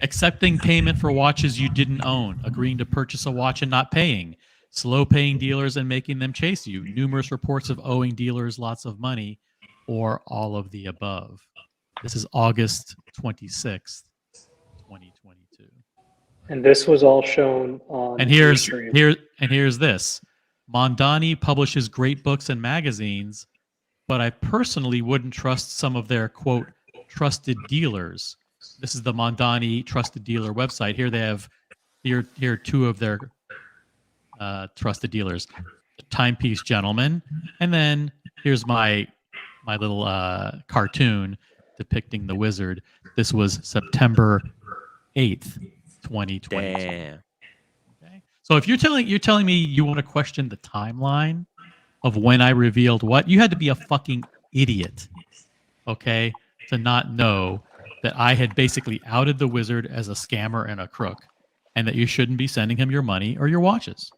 Accepting payment for watches you didn't own, agreeing to purchase a watch and not paying, slow paying dealers and making them chase you, numerous reports of owing dealers lots of money, or all of the above. This is August 26th, 2022. And this was all shown on And here's Ustream. this. Mondani publishes great books and magazines, but I personally wouldn't trust some of their, quote, trusted dealers. This is the Mondani trusted dealer website. Here they have here are two of their trusted dealers, the Timepiece Gentleman, and then here's my little cartoon depicting the Wizard. This was September 8th, 2022. Damn. Okay. So if you're telling me you want to question the timeline of when I revealed what, you had to be a fucking idiot, okay, to not know that I had basically outed the Wizard as a scammer and a crook, and that you shouldn't be sending him your money or your watches.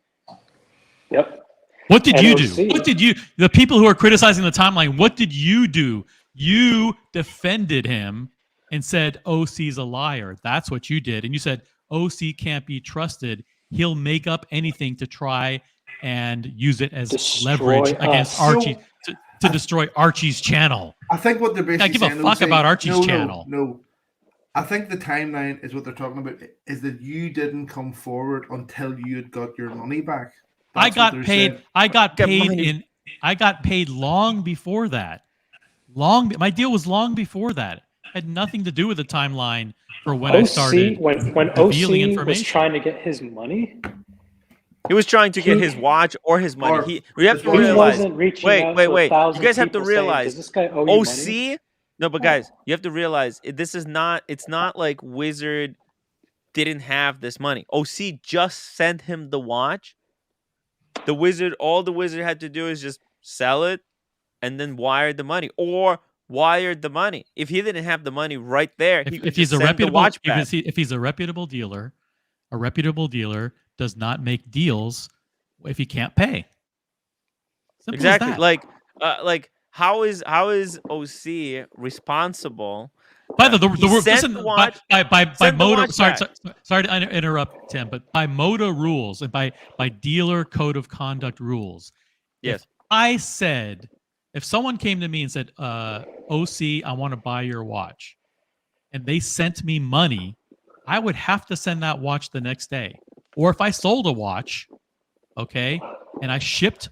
Yep. What did you do? NOC. What did you, the people who are criticizing the timeline, what did you do? You defended him and said OC's a liar. That's what you did. And you said OC can't be trusted. He'll make up anything to try and use it as leverage against Archie, to destroy Archie's channel. I think what they're basically give a saying, fuck OC, about Archie's channel. No. I think the timeline is what they're talking about, is that you didn't come forward until you had got your money back. I got paid long before that. My deal was long before that. It had nothing to do with the timeline for when I started when revealing OC was trying to get his money. He was trying to get his watch or his money. We have to He realize. wasn't reaching Wait. out to You 1,000 guys have to people saying, realize. "Does this guy owe you OC. money?" No, but guys, you have to realize this is not. It's not like Wizard didn't have this money. OC just sent him the watch. The Wizard, all the Wizard had to do is just sell it, and then wire the money, or wired the money. If he didn't have the money right there, he could just send the watch back. If he's a reputable dealer does not make deals if he can't pay. Simple Exactly. as that. Like how is OC responsible? By the He rule, sent listen, the watch- by sent the Moda. watch Sorry to interrupt, Tim, but by Moda rules and by dealer code of conduct rules, Yes. if someone came to me and said, "OC, I want to buy your watch," and they sent me money, I would have to send that watch the next day. Or if I sold a watch, okay, and I shipped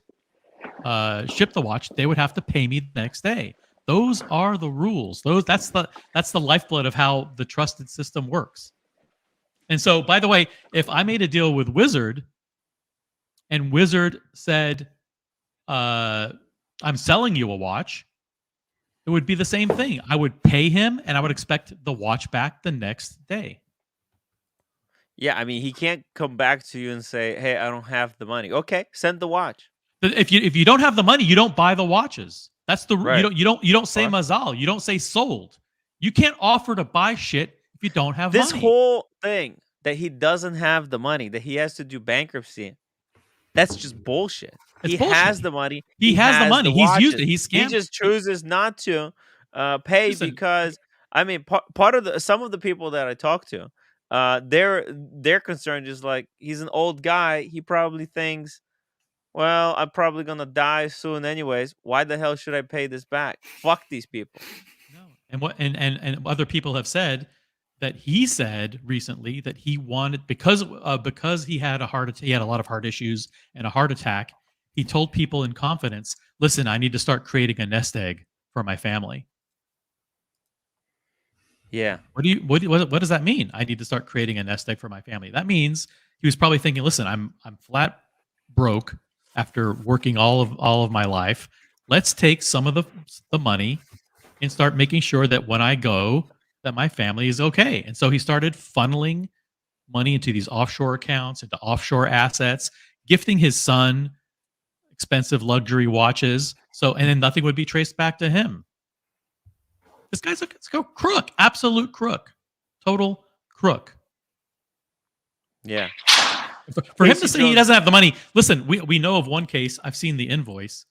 the watch, they would have to pay me the next day. Those are the rules. That's the lifeblood of how the trusted system works. And so, by the way, if I made a deal with Wizard and Wizard said, I'm selling you a watch, it would be the same thing. I would pay him and I would expect the watch back the next day. Yeah, I mean, he can't come back to you and say, "Hey, I don't have the money." Okay, send the watch. But if you don't have the money, you don't buy the watches. That's the Right. you don't say mazal. You don't say sold. You can't offer to buy shit if you don't have This money. whole thing that he doesn't have the money, that he has to do bankruptcy, that's just bullshit. He bullshit. has the money. He has the money. He's used watches. it. He's He scammed. just chooses not to pay Listen. because I mean, part of some of the people that I talk to, their concern is like, he's an old guy. He probably thinks, well, I'm probably gonna die soon anyways. Why the hell should I pay this back? Fuck these people. No. And other people have said that he said recently that he wanted because he had he had a lot of heart issues and a heart attack. He told people in confidence, "Listen, I need to start creating a nest egg for my family." Yeah. What does that mean? I need to start creating a nest egg for my family. That means he was probably thinking, "Listen, I'm flat broke after working all of my life. Let's take some of the money and start making sure that when I go, that my family is okay." And so he started funneling money into these offshore accounts, into offshore assets, gifting his son expensive luxury watches. So, and then nothing would be traced back to him. This guy's a crook, absolute crook, total crook. Yeah. For him Casey to say he Jones- doesn't have the money, listen, we know of one case. I've seen the invoice.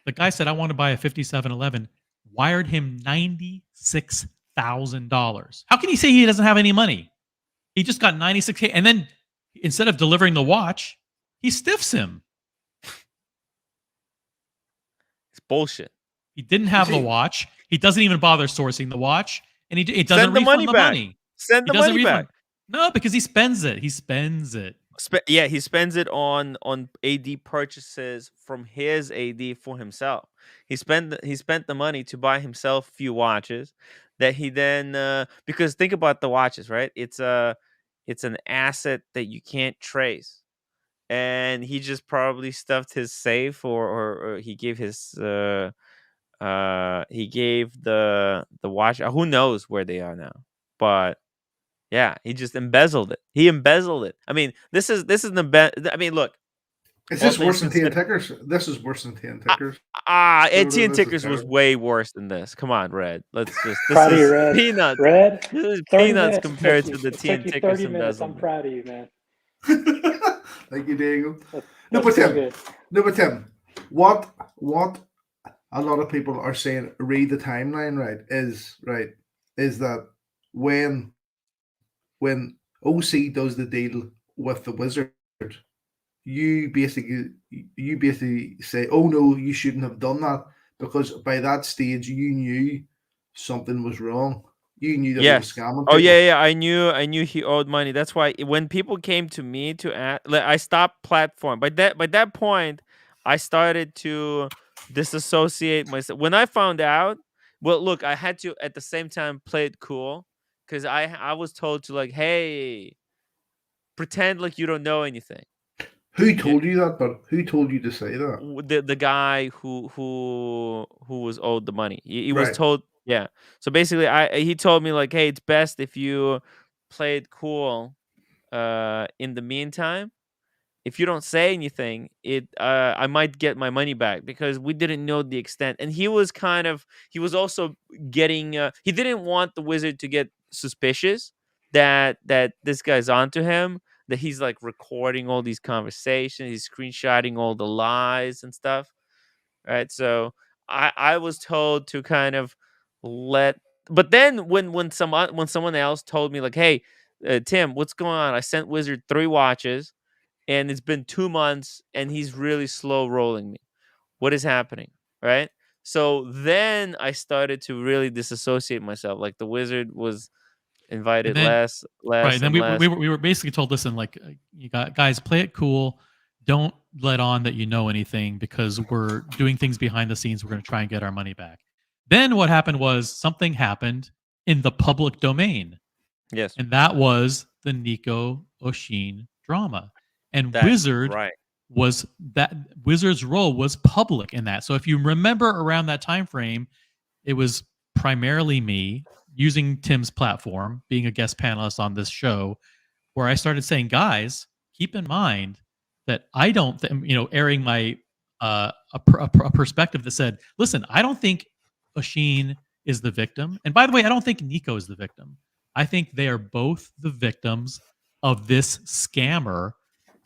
The guy said, "I want to buy a 5711, wired him $96,000. How can he say he doesn't have any money? He just got $96K, and then instead of delivering the watch, he stiffs him. It's bullshit. He didn't have the watch. He doesn't even bother sourcing the watch, and it doesn't Send the refund money the back. money. Send He the doesn't money refund. back. No, because he spends it. He spends it. Yeah, he spends it on AD purchases from his AD for himself. He spent the money to buy himself a few watches that he then because think about the watches, right? It's an asset that you can't trace. And he just probably stuffed his safe or he gave his he gave the watch, who knows where they are now. But yeah, he just embezzled it. He embezzled it. I mean, this is I mean, look. Is all this things worse than 10 considered- tickers? This is worse than 10 tickers. AT&T this is Tickers was terrible. way worse than this. Come on, Red. Let's just Proud of this you, is Red. peanuts. Red, This is 30 peanuts minutes compared it to took the you. It took you Tickers 30 minutes. I'm embezzlement. proud of you, man. Thank you, Diego. That's No, but so Tim, good. Tim, what a lot of people are saying, read the timeline, is that when OC does the deal with the Wizard, you basically say, "Oh no, you shouldn't have done that," because by that stage you knew something was wrong. You knew that he was Yes. scamming Oh people. yeah. I knew he owed money. That's why when people came to me to ask, like, I stopped platform. By that point, I started to disassociate myself. When I found out, well, look, I had to at the same time play it cool because I was told to, like, hey, pretend like you don't know anything. Who told you that? But who told you to say that? The guy who was owed the money. He was Right. told, yeah. So basically, he told me, like, hey, it's best if you play it cool. In the meantime, if you don't say anything, I might get my money back because we didn't know the extent. And he was also getting. He didn't want the Wizard to get suspicious that this guy's onto him. That he's like recording all these conversations, he's screenshotting all the lies and stuff, right? So I was told to kind of let. But then when someone else told me, like, hey, Tim, what's going on? I sent Wizard 3 watches, and it's been 2 months, and he's really slow rolling me. What is happening, right? So then I started to really disassociate myself. Like the Wizard was invited And then- less Right. Then and less. we were basically told, listen, like, you got guys, play it cool. Don't let on that you know anything because we're doing things behind the scenes. We're going to try and get our money back. Then what happened was something happened in the public domain, Yes, and that was the Nico Oshin drama. And that's Wizard's role was public in that. So if you remember around that time frame, it was primarily me using Tim's platform, being a guest panelist on this show, where I started saying, guys, keep in mind that I don't, airing my a perspective that said, listen, I don't think Oshin is the victim, and by the way, I don't think Nico is the victim. I think they are both the victims of this scammer.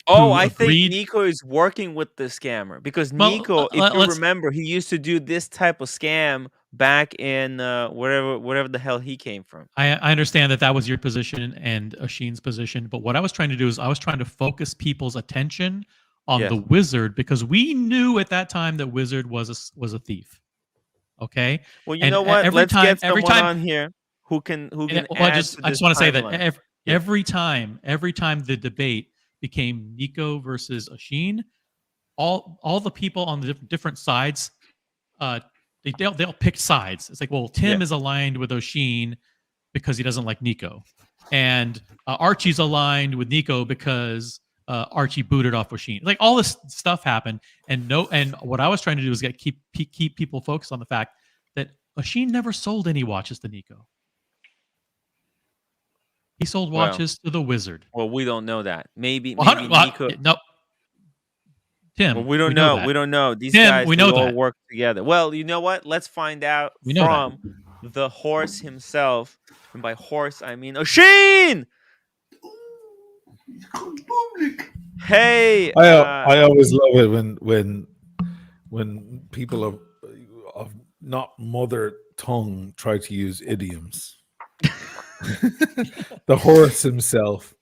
Oh, who I agreed- think Nico is working with the scammer because Well, Nico, if you let's- remember, he used to do this type of scam back in wherever the hell he came from. I understand that was your position and Oshin's position, but what I was trying to do is I was trying to focus people's attention on Yes. the Wizard because we knew at that time that Wizard was a thief. Okay. Well, you And know what? every Let's time- get every someone time- on here who can And, well, add I just to want this to say that timeline. every time the debate became Nico versus Oshin, all the people on the different sides, they'll pick sides. It's like, well, Tim is aligned with Oshin because he doesn't like Nico, and Archie's aligned with Nico because Archie booted off Oshin. Like all this stuff happened, and what I was trying to do was keep people focused on the fact that Oshin never sold any watches to Nico. He sold watches to the Wizard. Well, we don't know that. Maybe Nico. No, Tim. Well, we don't know. We don't know. These Tim, guys we know all that. work together. Well, you know what? Let's find out from the horse himself. And by horse, I mean Oshin! Hey! I always love it when people of not mother tongue try to use idioms. The horse himself.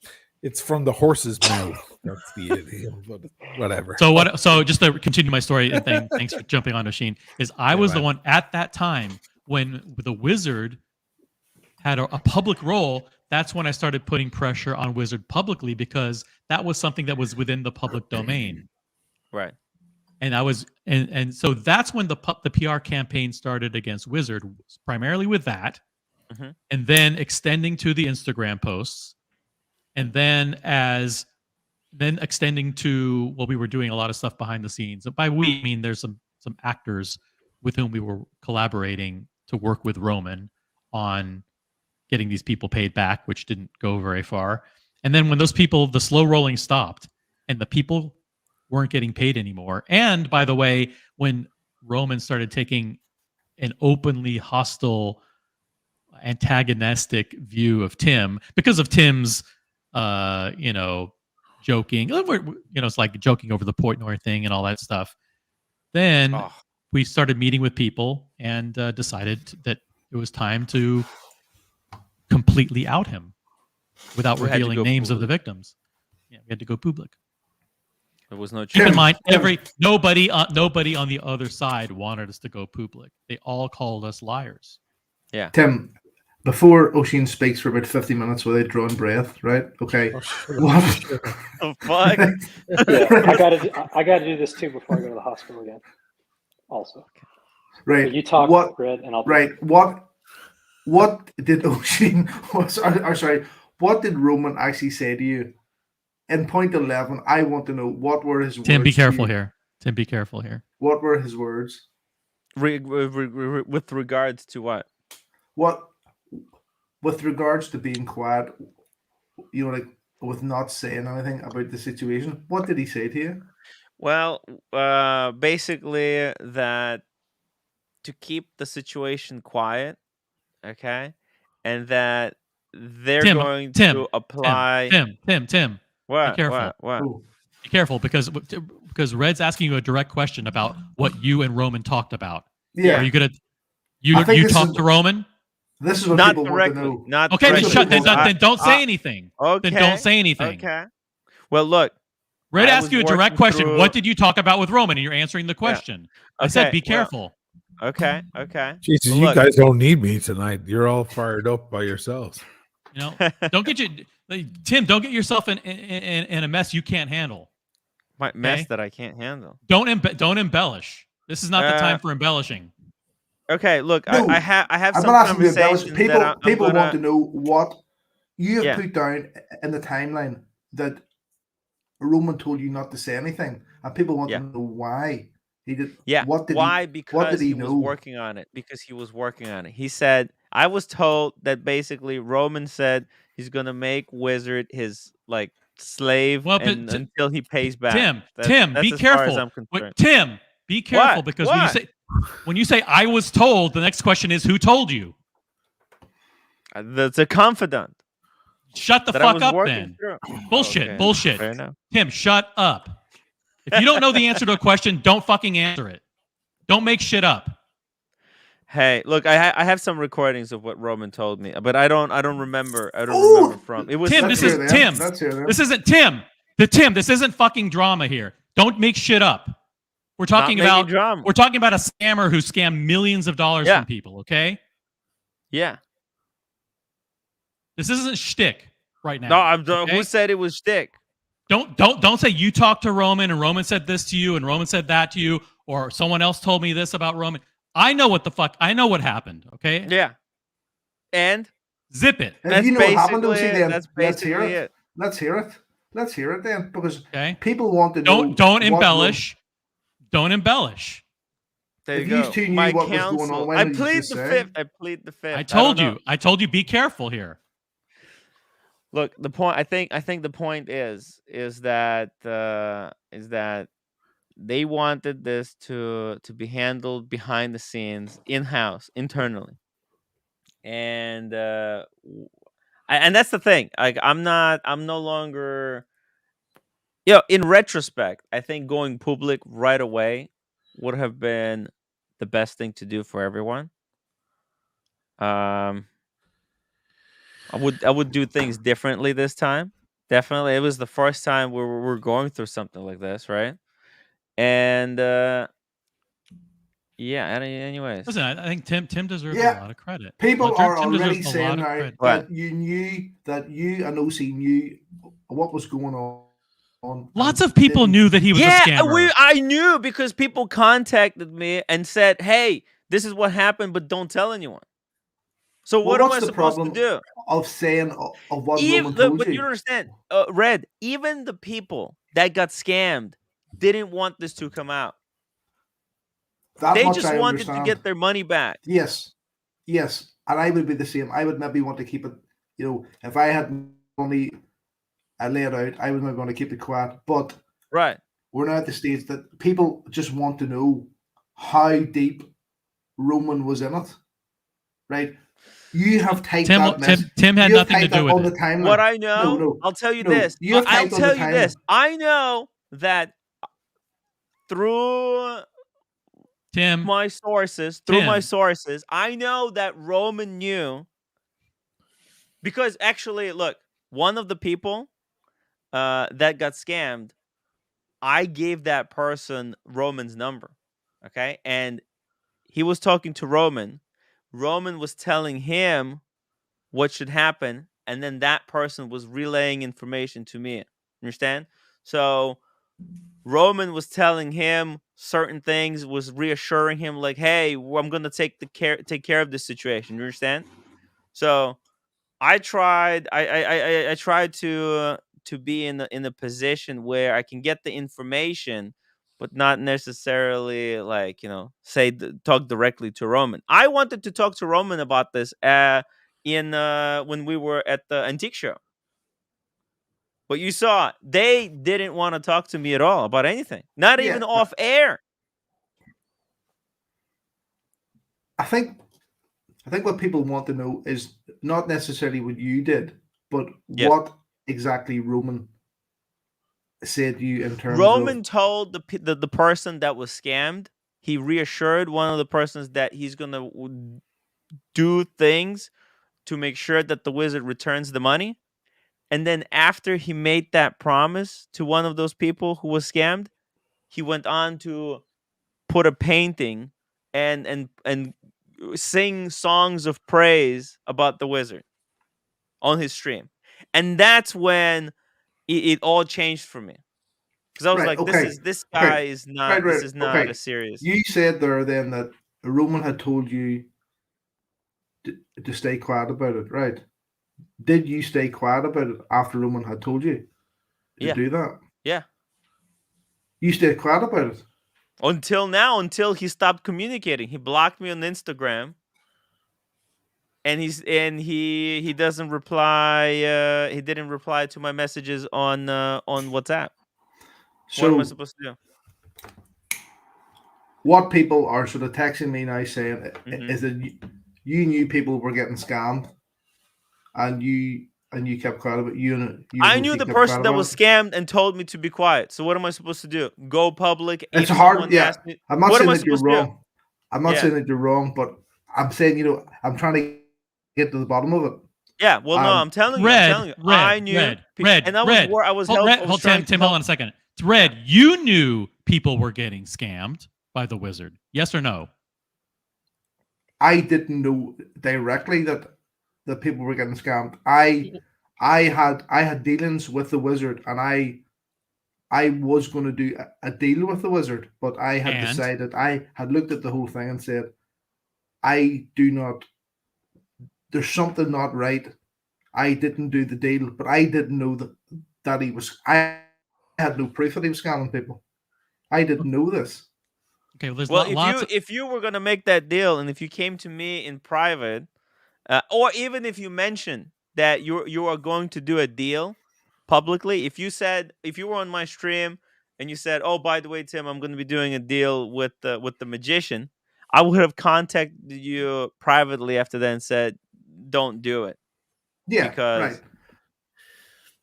It's from the horse's mouth. That's the idiom, but whatever. So just to continue my story, and thanks for jumping on Oshin, is I was the one at that time when the Wizard had a public role. That's when I started putting pressure on Wizard publicly, because that was something that was within the public domain. Right. And I was, and so that's when the PR campaign started against Wizard, primarily with that, and then extending to the Instagram posts, and then extending to, well, we were doing a lot of stuff behind the scenes. And by we, I mean there's some actors with whom we were collaborating to work with Roman on getting these people paid back, which didn't go very far. And then when those people, the slow rolling stopped, and the people weren't getting paid anymore. And by the way, when Roman started taking an openly hostile, antagonistic view of Tim because of Tim's, joking, it's like joking over the Portnoy thing and all that stuff. Then we started meeting with people and decided that it was time to completely out him without revealing names of the victims. Yeah, we had to go public. There was no choice. Keep in mind, nobody on the other side wanted us to go public. They all called us liars. Yeah. Tim, before Oshin speaks for about 50 minutes without drawing breath, right? Okay. Oh, fuck. Yeah, I gotta do this too before I go to the hospital again. Also. Right. So you talk, Red, and I'll. Right. What did Oshin? What did Roman actually say to you? In point 11, I want to know what were his words. Tim, be careful here. Tim, be careful here. What were his words? With regards to what? What, with regards to being quiet, like with not saying anything about the situation, what did he say to you? Well, basically that to keep the situation quiet, okay, and that they're going to apply. Tim. What? Be careful. What? Be careful because Red's asking you a direct question about what you and Roman talked about. Yeah. Are you gonna you talk to Roman? This is what not people directly, want to know. Not okay, directly. then don't say anything. Okay. Then don't say anything. Okay. Well, look. Red asked you a direct question. What did you talk about with Roman? And you're answering the question. Yeah. I said, be careful. Okay. Jesus, you guys don't need me tonight. You're all fired up by yourselves. Don't get Tim. Don't get yourself in a mess you can't handle. My mess that I can't handle. Don't embellish. This is not the time for embellishing. Okay, look, no, I have some conversations. People want to know what you have put down in the timeline that Roman told you not to say anything, and people want to know why he did. Yeah, why? Because he was working on it. Because he was working on it. He said, I was told that basically Roman said he's gonna make Wizard his slave until he pays back. Tim, be careful. Tim, be careful because when you say I was told, the next question is who told you? That's a confidant. Shut the fuck up then. Bullshit. Okay. Bullshit. Tim, shut up. If you don't know the answer to a question, don't fucking answer it. Don't make shit up. Hey, look, I have some recordings of what Roman told me, but I don't remember. I don't remember from. It was Tim. This is Tim. This isn't Tim. This isn't fucking drama here. Don't make shit up. We're talking about drama. We're talking about a scammer who scammed millions of dollars from people. Okay. Yeah. This isn't shtick right now. No, I'm okay? who said it was shtick? Don't say you talked to Roman and Roman said this to you and Roman said that to you, or someone else told me this about Roman. I know what the fuck. I know what happened. Okay. Yeah. And zip it. If you know what happened, then that's let's hear basically it. Let's hear it. Let's hear it then, because Okay. people want to know. Don't embellish. Don't embellish. There If you you go. two knew My what was counsel. going on, why I didn't you plead just the say? fifth. I plead the fifth. I told don't you. know. I told you. Be careful here. Look, the point. I think the point is that they wanted this to be handled behind the scenes, in house, internally, and and that's the thing. Like I'm no longer. In retrospect, I think going public right away would have been the best thing to do for everyone. I would do things differently this time. Definitely, it was the first time we're going through something like this, right? And yeah. Anyways, Listen, I think Tim deserves a Yeah. lot of credit. People Like, are Tim already deserves a saying lot of now credit. What? that you and OC knew what was going on. Lots and of people didn't- knew that he was a scammer. I knew because people contacted me and said, "Hey, this is what happened, but don't tell anyone." So Well, what am what's I the supposed to problem do? of saying of what Roman Look, told but you you? don't understand, Red. Even the people that got scammed didn't want this to come out. That They much just I wanted understand. to get their money back. Yes, and I would be the same. I would maybe want to keep it. If I had money, I lay it out. I would maybe want to keep it quiet. But Right. we're now at the stage that people just want to know how deep Roman was in it. Right? You have typed that message. Tim had You have nothing to typed do that with on the it. timeline. What I know, No, I'll tell you no. this. You have I'll typed on the tell you timeline. this. I know that through Tim, my sources, I know that Roman knew, because actually, look, one of the people that got scammed, I gave that person Roman's number, okay, and he was talking to Roman. Roman was telling him what should happen, and then that person was relaying information to me. Understand? So Roman was telling him certain things, was reassuring him like, "Hey, I'm gonna take care of this situation." You understand? So I tried. I tried to be in a position where I can get the information, but not necessarily like talk directly to Roman. I wanted to talk to Roman about this in when we were at the antique show. But you saw they didn't want to talk to me at all about anything, not Yeah, even off air. I think what people want to know is not necessarily what you did, but Yes. what exactly Roman said to you in terms Roman of. told the person that was scammed. He reassured one of the persons that he's gonna do things to make sure that the wizard returns the money. And then after he made that promise to one of those people who was scammed, he went on to put a painting and sing songs of praise about the wizard on his stream. And that's when it all changed for me. Because I was Right, like, okay. this guy is not Right. this is not Okay. a serious. You said there then that Roman had told you to stay quiet about it, right? Did you stay quiet about it after Roman had told you to Yeah. do that? Yeah. You stayed quiet about it. Until now, until he stopped communicating. He blocked me on Instagram. And he doesn't reply. He didn't reply to my messages on WhatsApp. What am I So supposed to do? what people are sort of texting me now saying Mhm. is that you knew people were getting scammed, and you kept quiet about you. I knew the person that was scammed and told me to be quiet. So what am I supposed to do? Go public? It's if hard. someone Yeah, asks me, I'm not what am saying I that you're supposed to do? wrong. I'm not Yeah. saying that you're wrong, but I'm saying I'm trying to get to the bottom of it. Yeah, well, no, I'm telling you, I knew, and I was helpful. Tim, hold on a second. It's Red. You knew people were getting scammed by the wizard. Yes or no? I didn't know directly that that people were getting scammed. I had dealings with the Wizard, and I was going to do a deal with the Wizard, but I had decided, I had looked at the whole thing and said, I do not. There's something not right. I didn't do the deal, but I didn't know that he was. I had no proof that he was scamming people. I didn't know this. Okay, well, there's Well, lots of if you were gonna make that deal, and if you came to me in private, or even if you mentioned that you are going to do a deal publicly, if you were on my stream and you said, "Oh, by the way, Tim, I'm going to be doing a deal with the magician," I would have contacted you privately after that and said, "Don't do it," Yeah, because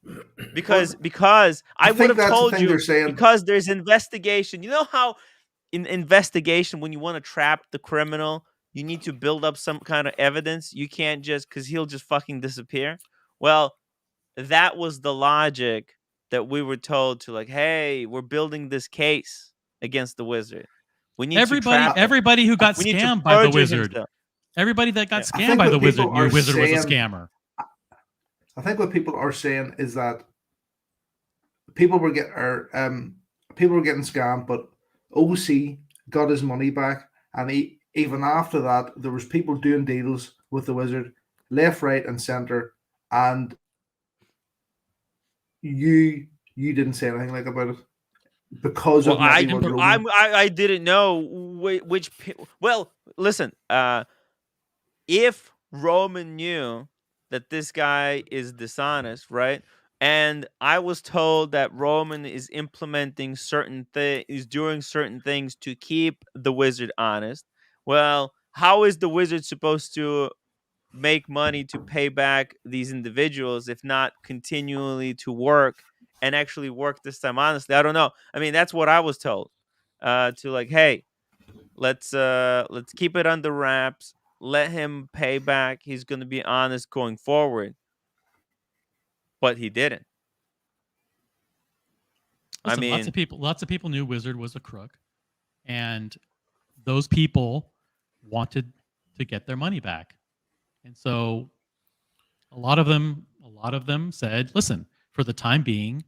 right. because I would think have that's the told thing you, they're saying. because there's investigation. You know how in investigation, when you want to trap the criminal, you need to build up some kind of evidence. You can't just, because he'll just fucking disappear. Well, that was the logic that we were told to, like, hey, we're building this case against the Wizard. We need to trap him. everybody who got We need to scammed by the perjure Wizard. himself. Everybody that got I scammed think by what the Wizard people knew are Wizard was a saying- scammer. I think what people are saying is that people were getting scammed, but OC got his money back, and even after that, there was people doing deals with the Wizard, left, right, and center, and you didn't say anything like about it because Well, of maybe what Roman. I didn't know well, listen, if Roman knew that this guy is dishonest, right? And I was told that Roman is implementing certain things, is doing certain things to keep the Wizard honest. Well, how is the Wizard supposed to make money to pay back these individuals if not continually to work and actually work this time honestly? I don't know. I mean, that's what I was told. To, like, hey, let's keep it under wraps. Let him pay back. He's going to be honest going forward. But he didn't. Listen, I mean, lots of people knew Wizard was a crook, and those people wanted to get their money back. And so a lot of them said, listen, for the time being,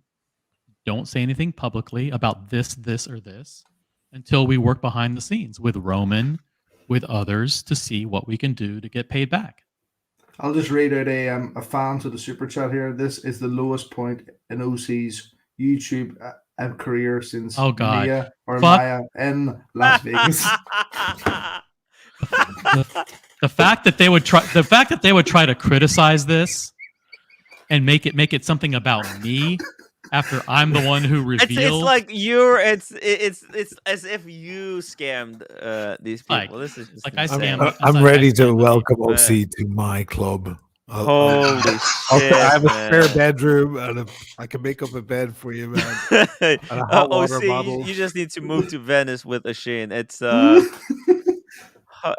don't say anything publicly about this, or this until we work behind the scenes with Roman, with others, to see what we can do to get paid back. I'll just read out a fan to the super chat here. This is the lowest point in OC's YouTube career since Maya in Las Vegas. The fact that they would try to criticize this and make it something about me after I'm the one who revealed. It's like it's as if you scammed these people. Like, This is just like I insane. scammed. I'm ready to welcome Man. OC to my club. Holy shit! I have a spare man. bedroom, and I can make up a bed for you, man. And a hot water bottle. You just need to move to Venice with Ashane. It's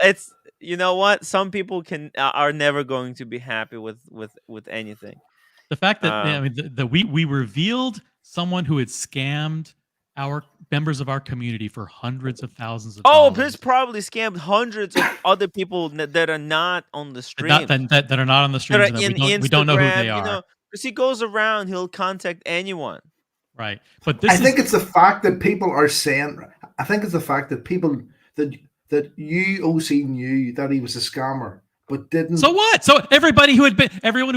it's, you know what? Some people are never going to be happy with anything. The fact that we revealed someone who had scammed our members of our community for hundreds of thousands of dollars. He's probably scammed hundreds of other people that are not on the stream. That are not on the stream. We don't know who they are. You know, because he goes around, he'll contact anyone. Right. But I think it's the fact that people are saying. I think it's the fact that people that you OC knew that he was a scammer, but didn't. So what? So everyone who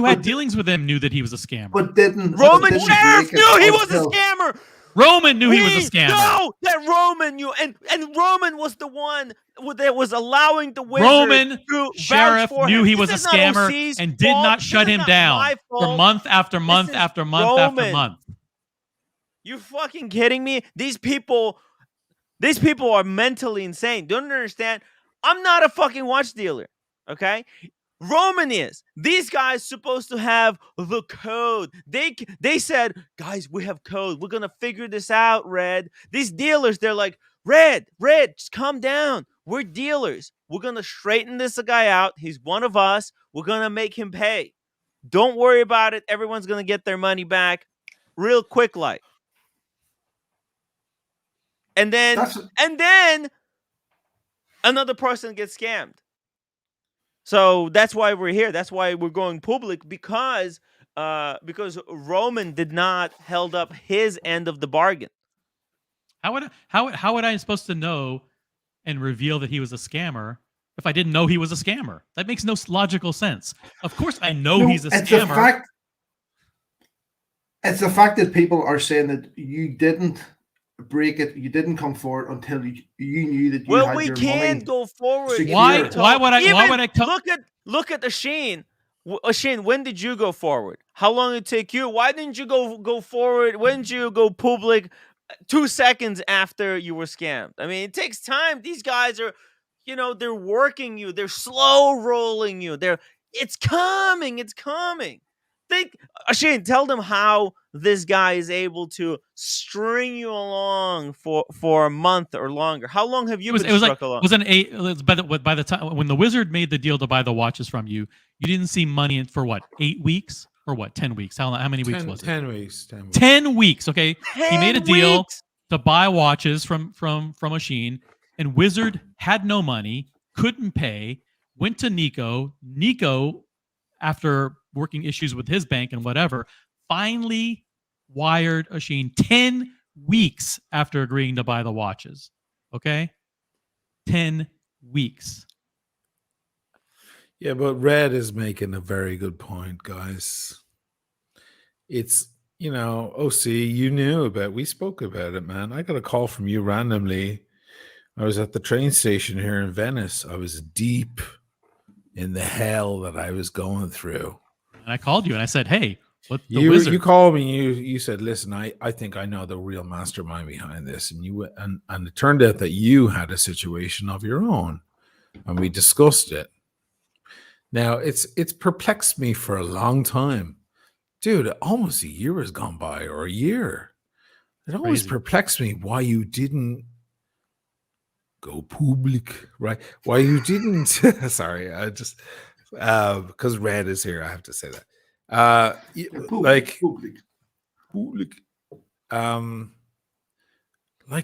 had dealings with him knew that he was a scammer. But didn't. Roman Sheriff knew he was a scammer. Roman knew he was a scammer. No, that Roman knew, and Roman was the one that was allowing the Wizard. Roman to Sheriff vouch for knew him. he was a This is not scammer OC's and did fault. not shut This is him not down my for fault. month after month after month after month. You fucking kidding me? These people are mentally insane. Don't understand? I'm not a fucking watch dealer, okay? Roman is. These guys supposed to have the code. They said, guys, we have code. We're gonna figure this out, Red. These dealers, they're like, Red, just calm down. We're dealers. We're gonna straighten this guy out. He's one of us. We're gonna make him pay. Don't worry about it. Everyone's gonna get their money back real quick, like. And then another person gets scammed. So that's why we're here. That's why we're going public, because Roman did not held up his end of the bargain. How would I supposed to know and reveal that he was a scammer if I didn't know he was a scammer? That makes no logical sense. Of course, I know he's a scammer. It's the fact that people are saying that you didn't break it, you didn't come forward until you knew that you had your money. Well, we can't go forward. secure. Why would I look at Asheen? Asheen, when did you go forward? How long did it take you? Why didn't you go forward? When did you go public? 2 seconds after you were scammed. I mean, it takes time. These guys are, they're working you. They're slow rolling you. It's coming. It's coming. Asheen, tell them how this guy is able to string you along for a month or longer. How long have you been struck along? By the time when the Wizard made the deal to buy the watches from you, you didn't see money for what, 8 weeks or what, 10 weeks? How many weeks was it? 10 weeks. 10 weeks. Okay, he made a deal to buy watches from Asheen, and Wizard had no money, couldn't pay, went to Nico. Nico, after working issues with his bank and whatever, finally wired Asheen 10 weeks after agreeing to buy the watches. Okay? 10 weeks. Yeah, but Red is making a very good point, guys. It's, OC, you knew about, we spoke about it, man. I got a call from you randomly. I was at the train station here in Venice. I was deep in the hell that I was going through. And I called you and I said, hey, what the Wizard? You called me and you said, listen, I think I know the real mastermind behind this. And and it turned out that you had a situation of your own. And we discussed it. Now, it's perplexed me for a long time. Dude, almost a year has gone by, or a year. It always perplexed me why you didn't go public, right? Why you didn't... Sorry, I just... because Red is here, I have to say that. Public.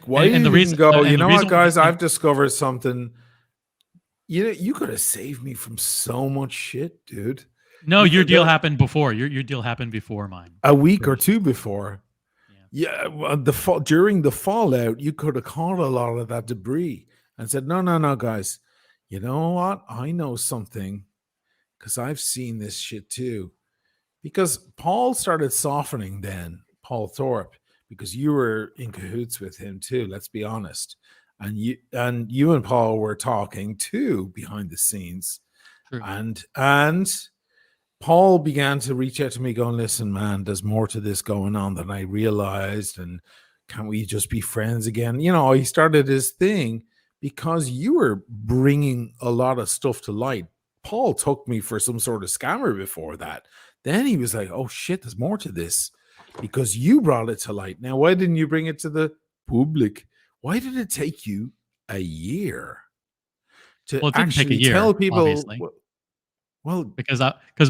Why you didn't go, you know what, guys, I've discovered something... You could have saved me from so much shit, dude. No, your deal happened before. Your deal happened before mine. A week or two before. Yeah, during the fallout, you could have caught a lot of that debris and said, no, guys. You know what? I know something because I've seen this shit too. Because Paul started softening then, Paul Thorpe, because you were in cahoots with him too, let's be honest. And you and Paul were talking too behind the scenes. True. And Paul began to reach out to me going, listen, man, there's more to this going on than I realized. And can't we just be friends again? He started his thing because you were bringing a lot of stuff to light. Paul took me for some sort of scammer before that. Then he was like, oh shit, there's more to this because you brought it to light. Now, why didn't you bring it to the public? Why did it take you a year to actually tell people? Obviously. Well, because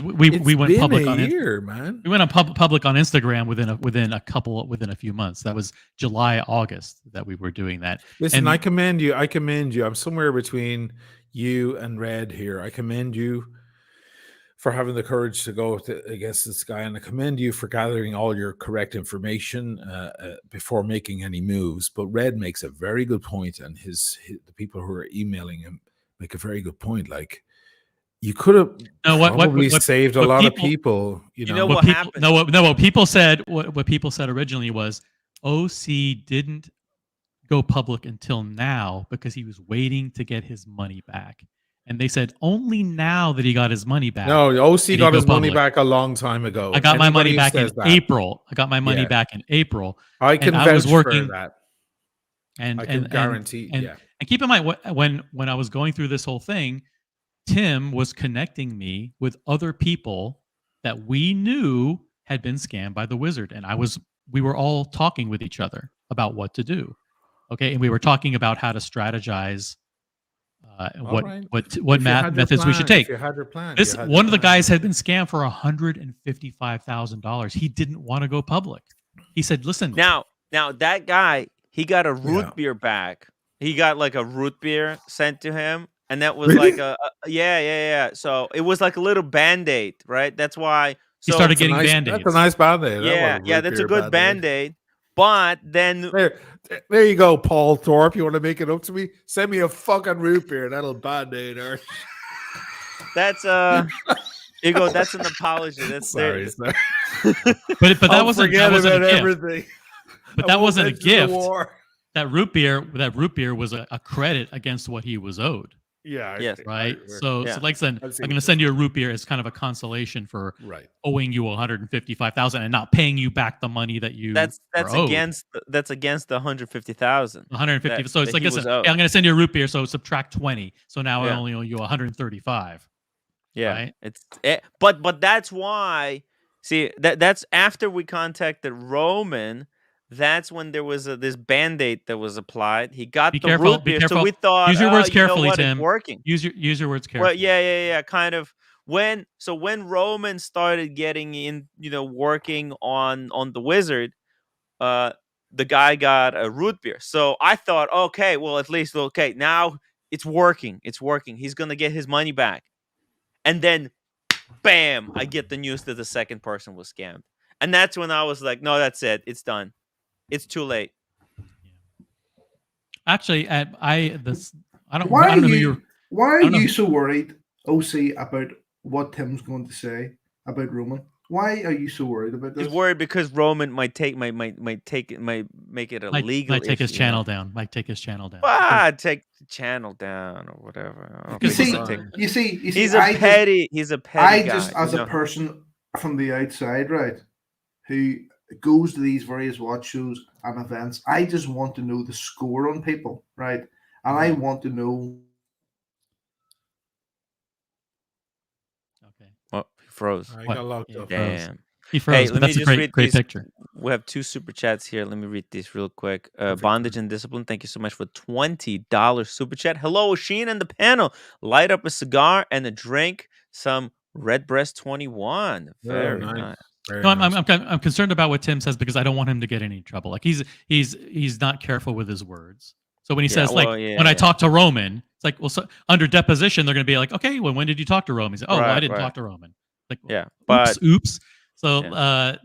we went public on year, man. We went on public on Instagram within a few months. That was July, August that we were doing that. Listen, I commend you. I'm somewhere between you and Red here. I commend you for having the courage to go against this guy, and I commend you for gathering all your correct information before making any moves. But Red makes a very good point, and the people who are emailing him make a very good point. Like, you could have probably saved a lot of people. What happened? What people said. What people said originally was OC didn't go public until now because he was waiting to get his money back. And they said only now that he got his money back. No, OC got his money back a long time ago. I got my money back in April. I I can vouch for that. And I can guarantee. And keep in mind, when I was going through this whole thing, Tim was connecting me with other people that we knew had been scammed by the Wizard, and we were all talking with each other about what to do. Okay, and we were talking about how to strategize. What methods we should take. You had your plan. One of the guys had been scammed for $155,000. He didn't want to go public. He said, "Listen." Now that guy, he got a root beer back. He got like a root beer sent to him, and that was Really? like yeah. So it was like a little Band-Aid, right? That's why. He So started That's a getting nice. Band-Aids. That's a nice Band-Aid. That was yeah, root that's a beer good Band-Aid. Band-Aid. But then There you go, Paul Thorpe. You want to make it up to me? Send me a fucking root beer. That'll Band-Aid her. that's you go. That's an apology. That's Sorry. But that I'll wasn't forget a about gift. everything. But I that won't wasn't a mention the gift. war. That root beer was a credit against what he was owed. Yeah. Yes. Right. I- So Yeah. like I said, I've seen I'm going to send you a root beer as kind of a consolation for Right. owing you 155,000 and not paying you back the money that you That's are owed. against the 150,000. 150. So it's that like he I said, was hey, owed. I'm going to send you a root beer. So subtract 20. So now I Yeah. only owe you 135. Yeah, Right? but that's why. See, that's after we contacted Roman. That's when there was this Band-Aid that was applied. He got Be the careful. root Be beer, careful. so we thought, Use your words you know carefully, what, Tim. it's working. Use your words carefully. Well, yeah, kind of. When Roman started getting in, working on the Wizard, the guy got a root beer. So I thought, okay, well, at least now it's working. It's working. He's gonna get his money back, and then bam, I get the news that the second person was scammed. And that's when I was like, no, that's it. It's done. It's too late. Actually, I don't Why I are don't know who you? you're. Why are don't know you who- so worried, OC, about what Tim's going to say about Roman? Why are you so worried about this? He's worried because Roman might make it a legal Might take his issue, channel down. Might take his channel down. Take the channel down or whatever. I don't Because think You he'll see, take- you see, he's I a just- petty. He's a petty I guy. just, as you a know? person from the outside, right, who goes to these various watch shows and events, I just want to know the score on people, right? And I want to know. Okay. Oh, he froze. I What? got locked Yeah, up. Damn. He froze. Hey, but let me that's a just read great these. picture. We have 2 super chats here. Let me read these real quick. Perfect. Bondage and Discipline, thank you so much for $20 super chat. Hello, Sheen and the panel. Light up a cigar and a drink. Some Redbreast 21. Very nice. Very No, nice. I'm concerned about what Tim says because I don't want him to get any trouble. Like he's not careful with his words. So when he says when I talk to Roman, it's like, well, so under deposition they're going to be like, okay, well, when did you talk to Roman? He's like, oh, well, I didn't talk to Roman. Like, Yeah, oops. So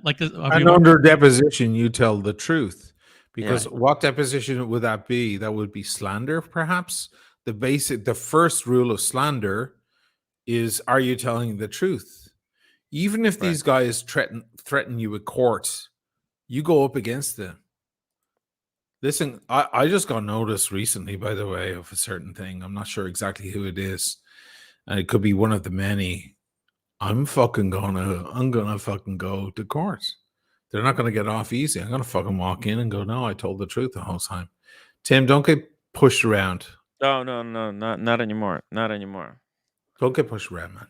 like this, And under deposition, you tell the truth. Because what deposition would that be? That would be slander, perhaps. The first rule of slander is: are you telling the truth? Even if these guys threaten you with court, you go up against them. Listen, I just got notice recently, by the way, of a certain thing. I'm not sure exactly who it is, and it could be one of the many. I'm gonna fucking go to court. They're not gonna get off easy. I'm gonna fucking walk in and go, no, I told the truth the whole time. Tim, don't get pushed around. No, not anymore. Not anymore. Don't get pushed around, man.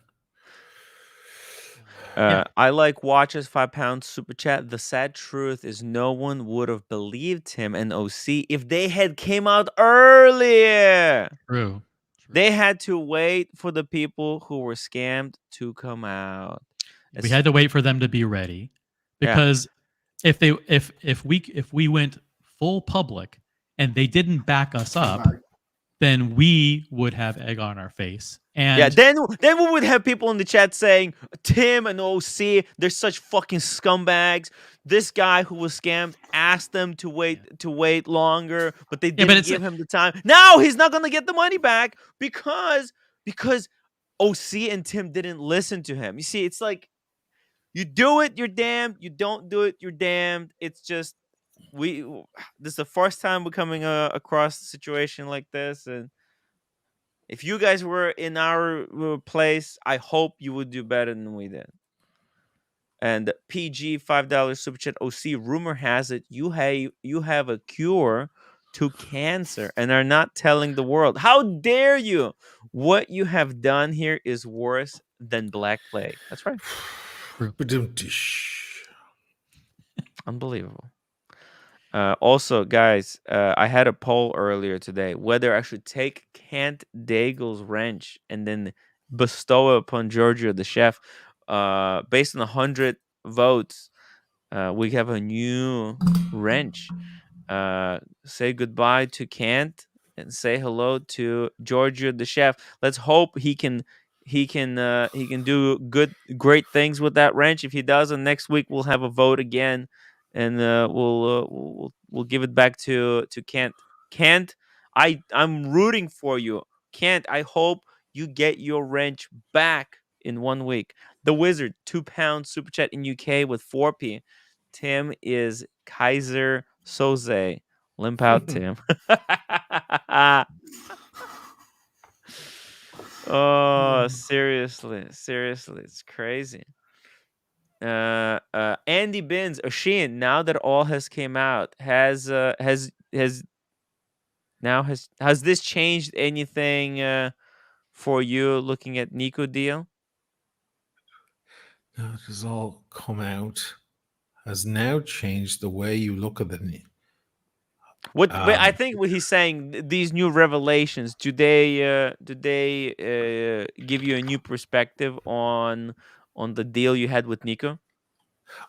I like watches £5 super chat. The sad truth is no one would have believed him and OC if they had came out earlier. True. They had to wait for the people who were scammed to come out. We had to wait for them to be ready because if we went full public and they didn't back us up, then we would have egg on our face. And then we would have people in the chat saying Tim and OC, they're such fucking scumbags. This guy who was scammed asked them to wait longer, but they didn't give him the time. Now he's not gonna get the money back because OC and Tim didn't listen to him. You see, it's like you do it, you're damned. You don't do it, you're damned. It's just this is the first time we're coming across a situation like this, and if you guys were in our place, I hope you would do better than we did. And PG $5 super chat OC, rumor has it you have a cure to cancer and are not telling the world. How dare you? What you have done here is worse than Black Plague. That's right. Unbelievable. Also, guys, I had a poll earlier today whether I should take Kent Daigle's wrench and then bestow it upon Giorgio, the chef. Based on 100 votes, we have a new wrench. Say goodbye to Kent and say hello to Giorgio the chef. Let's hope he can do great things with that wrench. If he doesn't, next week we'll have a vote again, and we'll give it back to Kent. Kent, I'm rooting for you, Kent. I hope you get your wrench back in 1 week. The Wizard, £2 super chat in UK with 4p. Tim is Kaiser Soze. Limp out, Tim. Oh, seriously, it's crazy. Andy Bins, Oshin, now that all has came out, has this changed anything for you looking at Nico deal? Now it has all come out, has now changed the way you look at the. But I think what he's saying, these new revelations, do they give you a new perspective on the deal you had with Nico?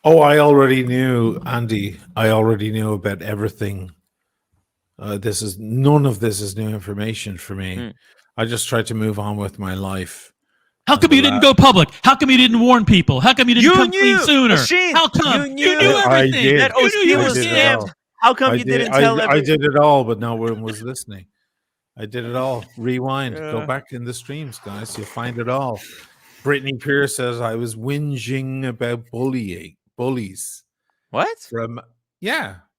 Oh, I already knew, Andy. I already knew about everything. None of this is new information for me. I just tried to move on with my life. How come you didn't go public? How come you didn't warn people? How come you didn't come clean sooner? Oshin, How come? You knew everything. I did. That You knew you were scammed. How come you didn't tell I did it all, but no one was listening. I did it all. Rewind. Go back in the streams, guys. You'll find it all. Brittany Pierce says I was whinging about bullies. What?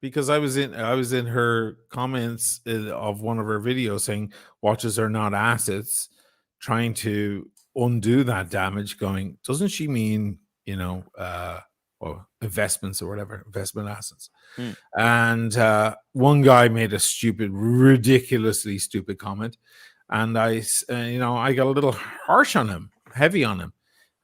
Because I was in her comments of one of her videos saying watches are not assets, trying to undo that damage. Going, doesn't she mean investments or whatever, investment assets? And one guy made a ridiculously stupid comment, and I got a little harsh on him, heavy on him,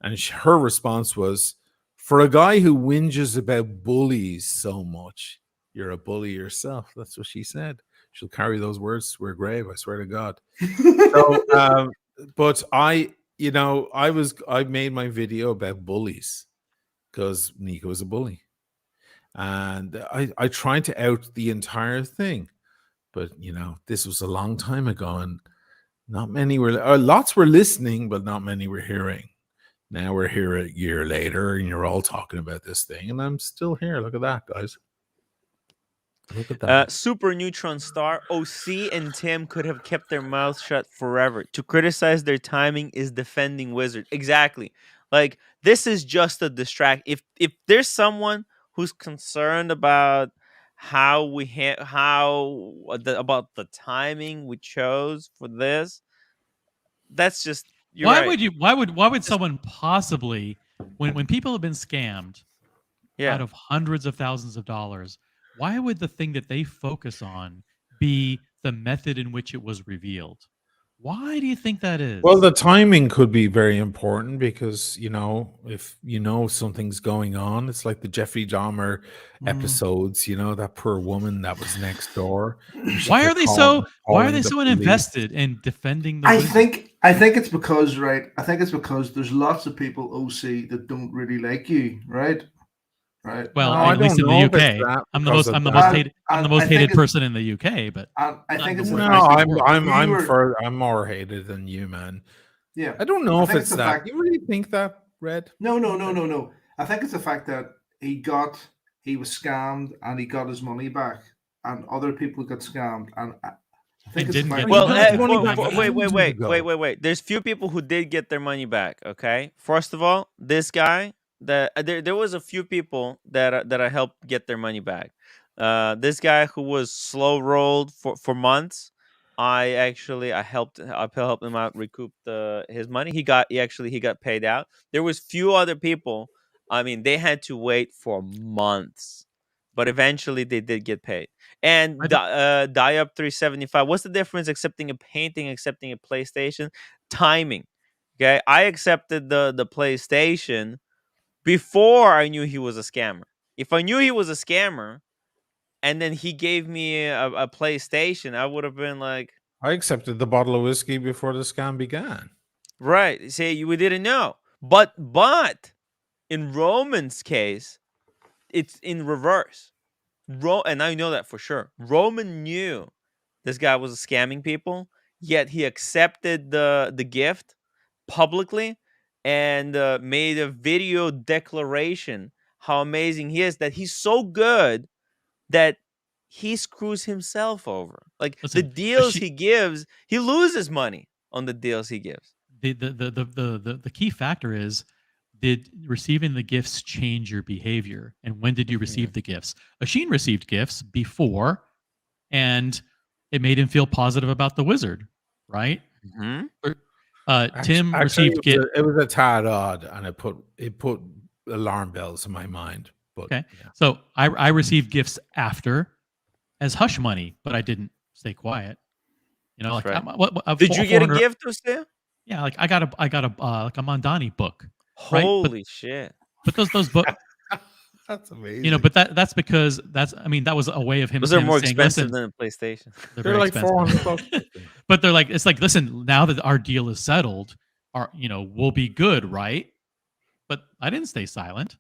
and her response was, for a guy who whinges about bullies so much, you're a bully yourself. That's what she said. She'll carry those words to her grave, I swear to God. So, but I made my video about bullies because Nico is a bully. And I tried to out the entire thing. But, this was a long time ago, and not many lots were listening, but not many were hearing. Now we're here a year later, and you're all talking about this thing, and I'm still here. Look at that, guys. Look at that. Super Neutron Star, OC and Tim could have kept their mouths shut forever. To criticize their timing is defending Wizard. Exactly. Like, this is just a distract. If there's someone who's concerned about about the timing we chose for this, that's just why would someone possibly, when people have been scammed out of hundreds of thousands of dollars, why would the thing that they focus on be the method in which it was revealed? Why do you think that is? Well, the timing could be very important because, if something's going on, it's like the Jeffrey Dahmer episodes, that poor woman that was next door. Why are they so invested in defending the I think it's because, right? I think it's because there's lots of people, OC, that don't really like you, right? Right. Well, at least in the UK, I'm the most hated person in the UK. But I think it's I'm more hated than you, man. Yeah, I don't know if it's that. You really think that, Red? No. I think it's the fact that he was scammed and he got his money back, and other people got scammed, and I think it's wait. There's few people who did get their money back. Okay, first of all, this guy. There was a few people that I helped get their money back. This guy who was slow rolled for months, I helped him out recoup his money. He got paid out. There was few other people. I mean, they had to wait for months, but eventually they did get paid. And Die Up 375. What's the difference? Accepting a painting, accepting a PlayStation, timing. Okay, I accepted the PlayStation before I knew he was a scammer. If I knew he was a scammer and then he gave me a PlayStation, I would have been like, I accepted the bottle of whiskey before the scam began. Right. See, we didn't know. But in Roman's case, it's in reverse. And I know that for sure. Roman knew this guy was scamming people, yet he accepted the gift publicly and made a video declaration how amazing he is, that he's so good that he screws himself over. Like the Listen, deals he gives, he loses money on the deals he gives. the key factor is, did receiving the gifts change your behavior? And when did you receive the gifts? Asheen received gifts before, and it made him feel positive about the wizard, right? Mm-hmm. Tim Actually, received gifts. it was a tad odd, and it put alarm bells in my mind. But Okay, yeah. so I received gifts after as hush money, but I didn't stay quiet. You know, That's like right. Did you get a 400 gift, Jose? Yeah, like I got a like a Mondani book, right? Holy shit! But those books, That's amazing. you know, but that's because that was a way of him. Those are him more saying, expensive "Listen, than a PlayStation. they're They're very like expensive." $400. But they're like, it's like, listen, now that our deal is settled, we'll be good, right? But I didn't stay silent,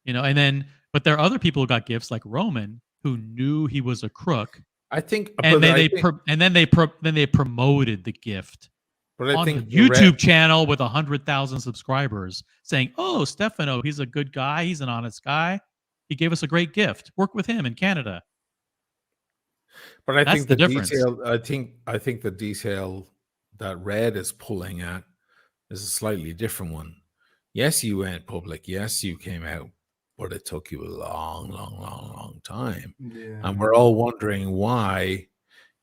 and then, but there are other people who got gifts like Roman, who knew he was a crook, I think, and but then they promoted the gift but I on think the YouTube channel with 100,000 subscribers, saying, "Oh, Stefano, he's a good guy. He's an honest guy. He gave us a great gift. Work with him in Canada." But I That's think the the difference. detail. I think the detail that Red is pulling at is a slightly different one. Yes, you went public. Yes, you came out, but it took you a long, long, long, long time. Yeah. And we're all wondering why.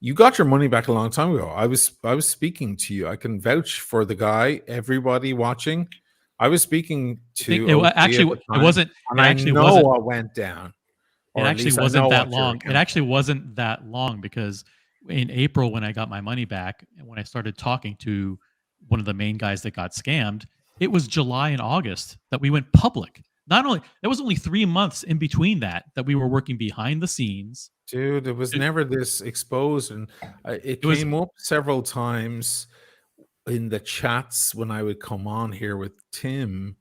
You got your money back a long time ago. I was speaking to you. I can vouch for the guy. Everybody watching, I was speaking to. It OC at actually the it time, wasn't. and It I actually know wasn't. what went down. It Or at actually least I wasn't know that what your long. It account actually wasn't that long, because in April, when I got my money back and when I started talking to one of the main guys that got scammed, it was July and August that we went public. Not only there was only 3 months in between that we were working behind the scenes. Dude, it was It- never this exposed, and it It was- came up several times in the chats when I would come on here with Tim,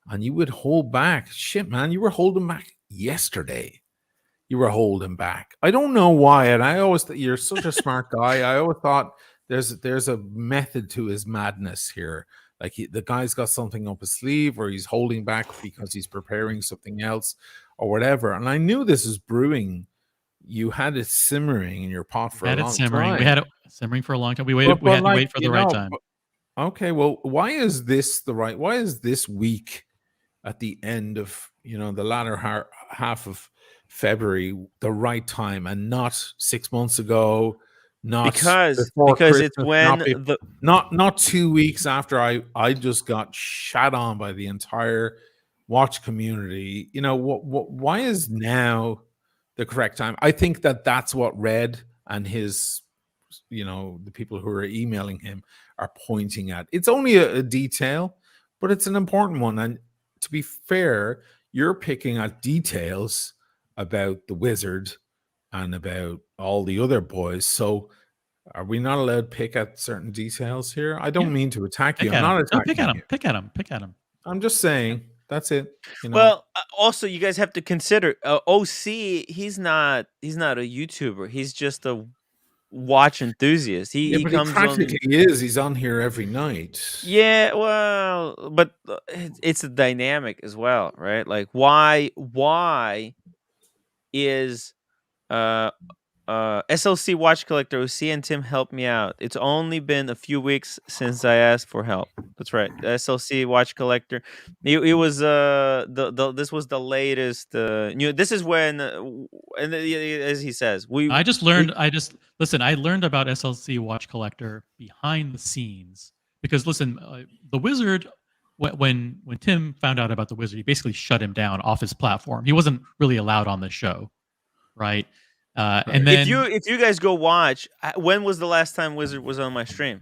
and you would hold back. Shit, man, you were holding back yesterday. You were holding back. I don't know why, and I always you're such a smart guy. I always thought there's a method to his madness here. Like the guy's got something up his sleeve, or he's holding back because he's preparing something else, or whatever. And I knew this was brewing. You had it simmering in your pot for a long time. We had it simmering for a long time. We waited. We had to wait for the right time. Okay, well, why is this Why is this week at the end of the latter half of February the right time, and not 6 months ago? Not because Christmas, it's when not 2 weeks after I just got shat on by the entire watch community. Why is now the correct time? I think that's what Red and his the people who are emailing him are pointing at. It's only a detail, but it's an important one. And to be fair, you're picking at details about the wizard and about all the other boys. So are we not allowed to pick at certain details here? I don't mean to attack you. I'm not attacking pick at him. you. Pick at him. Pick at him. I'm just saying that's it. Well, also you guys have to consider OC. He's not a YouTuber. He's just a watch enthusiast. He but comes he practically is. He's on here every night. Yeah, well, but it's a dynamic as well, right? Like why is SLC watch collector OC and Tim help me out? It's only been a few weeks since I asked for help. That's right. The SLC watch collector. It was this was the latest this is when and as he says, I learned about SLC watch collector behind the scenes, because listen, the wizard, when Tim found out about the wizard, he basically shut him down off his platform. He wasn't really allowed on the show, right? And then if you guys go watch, when was the last time Wizard was on my stream?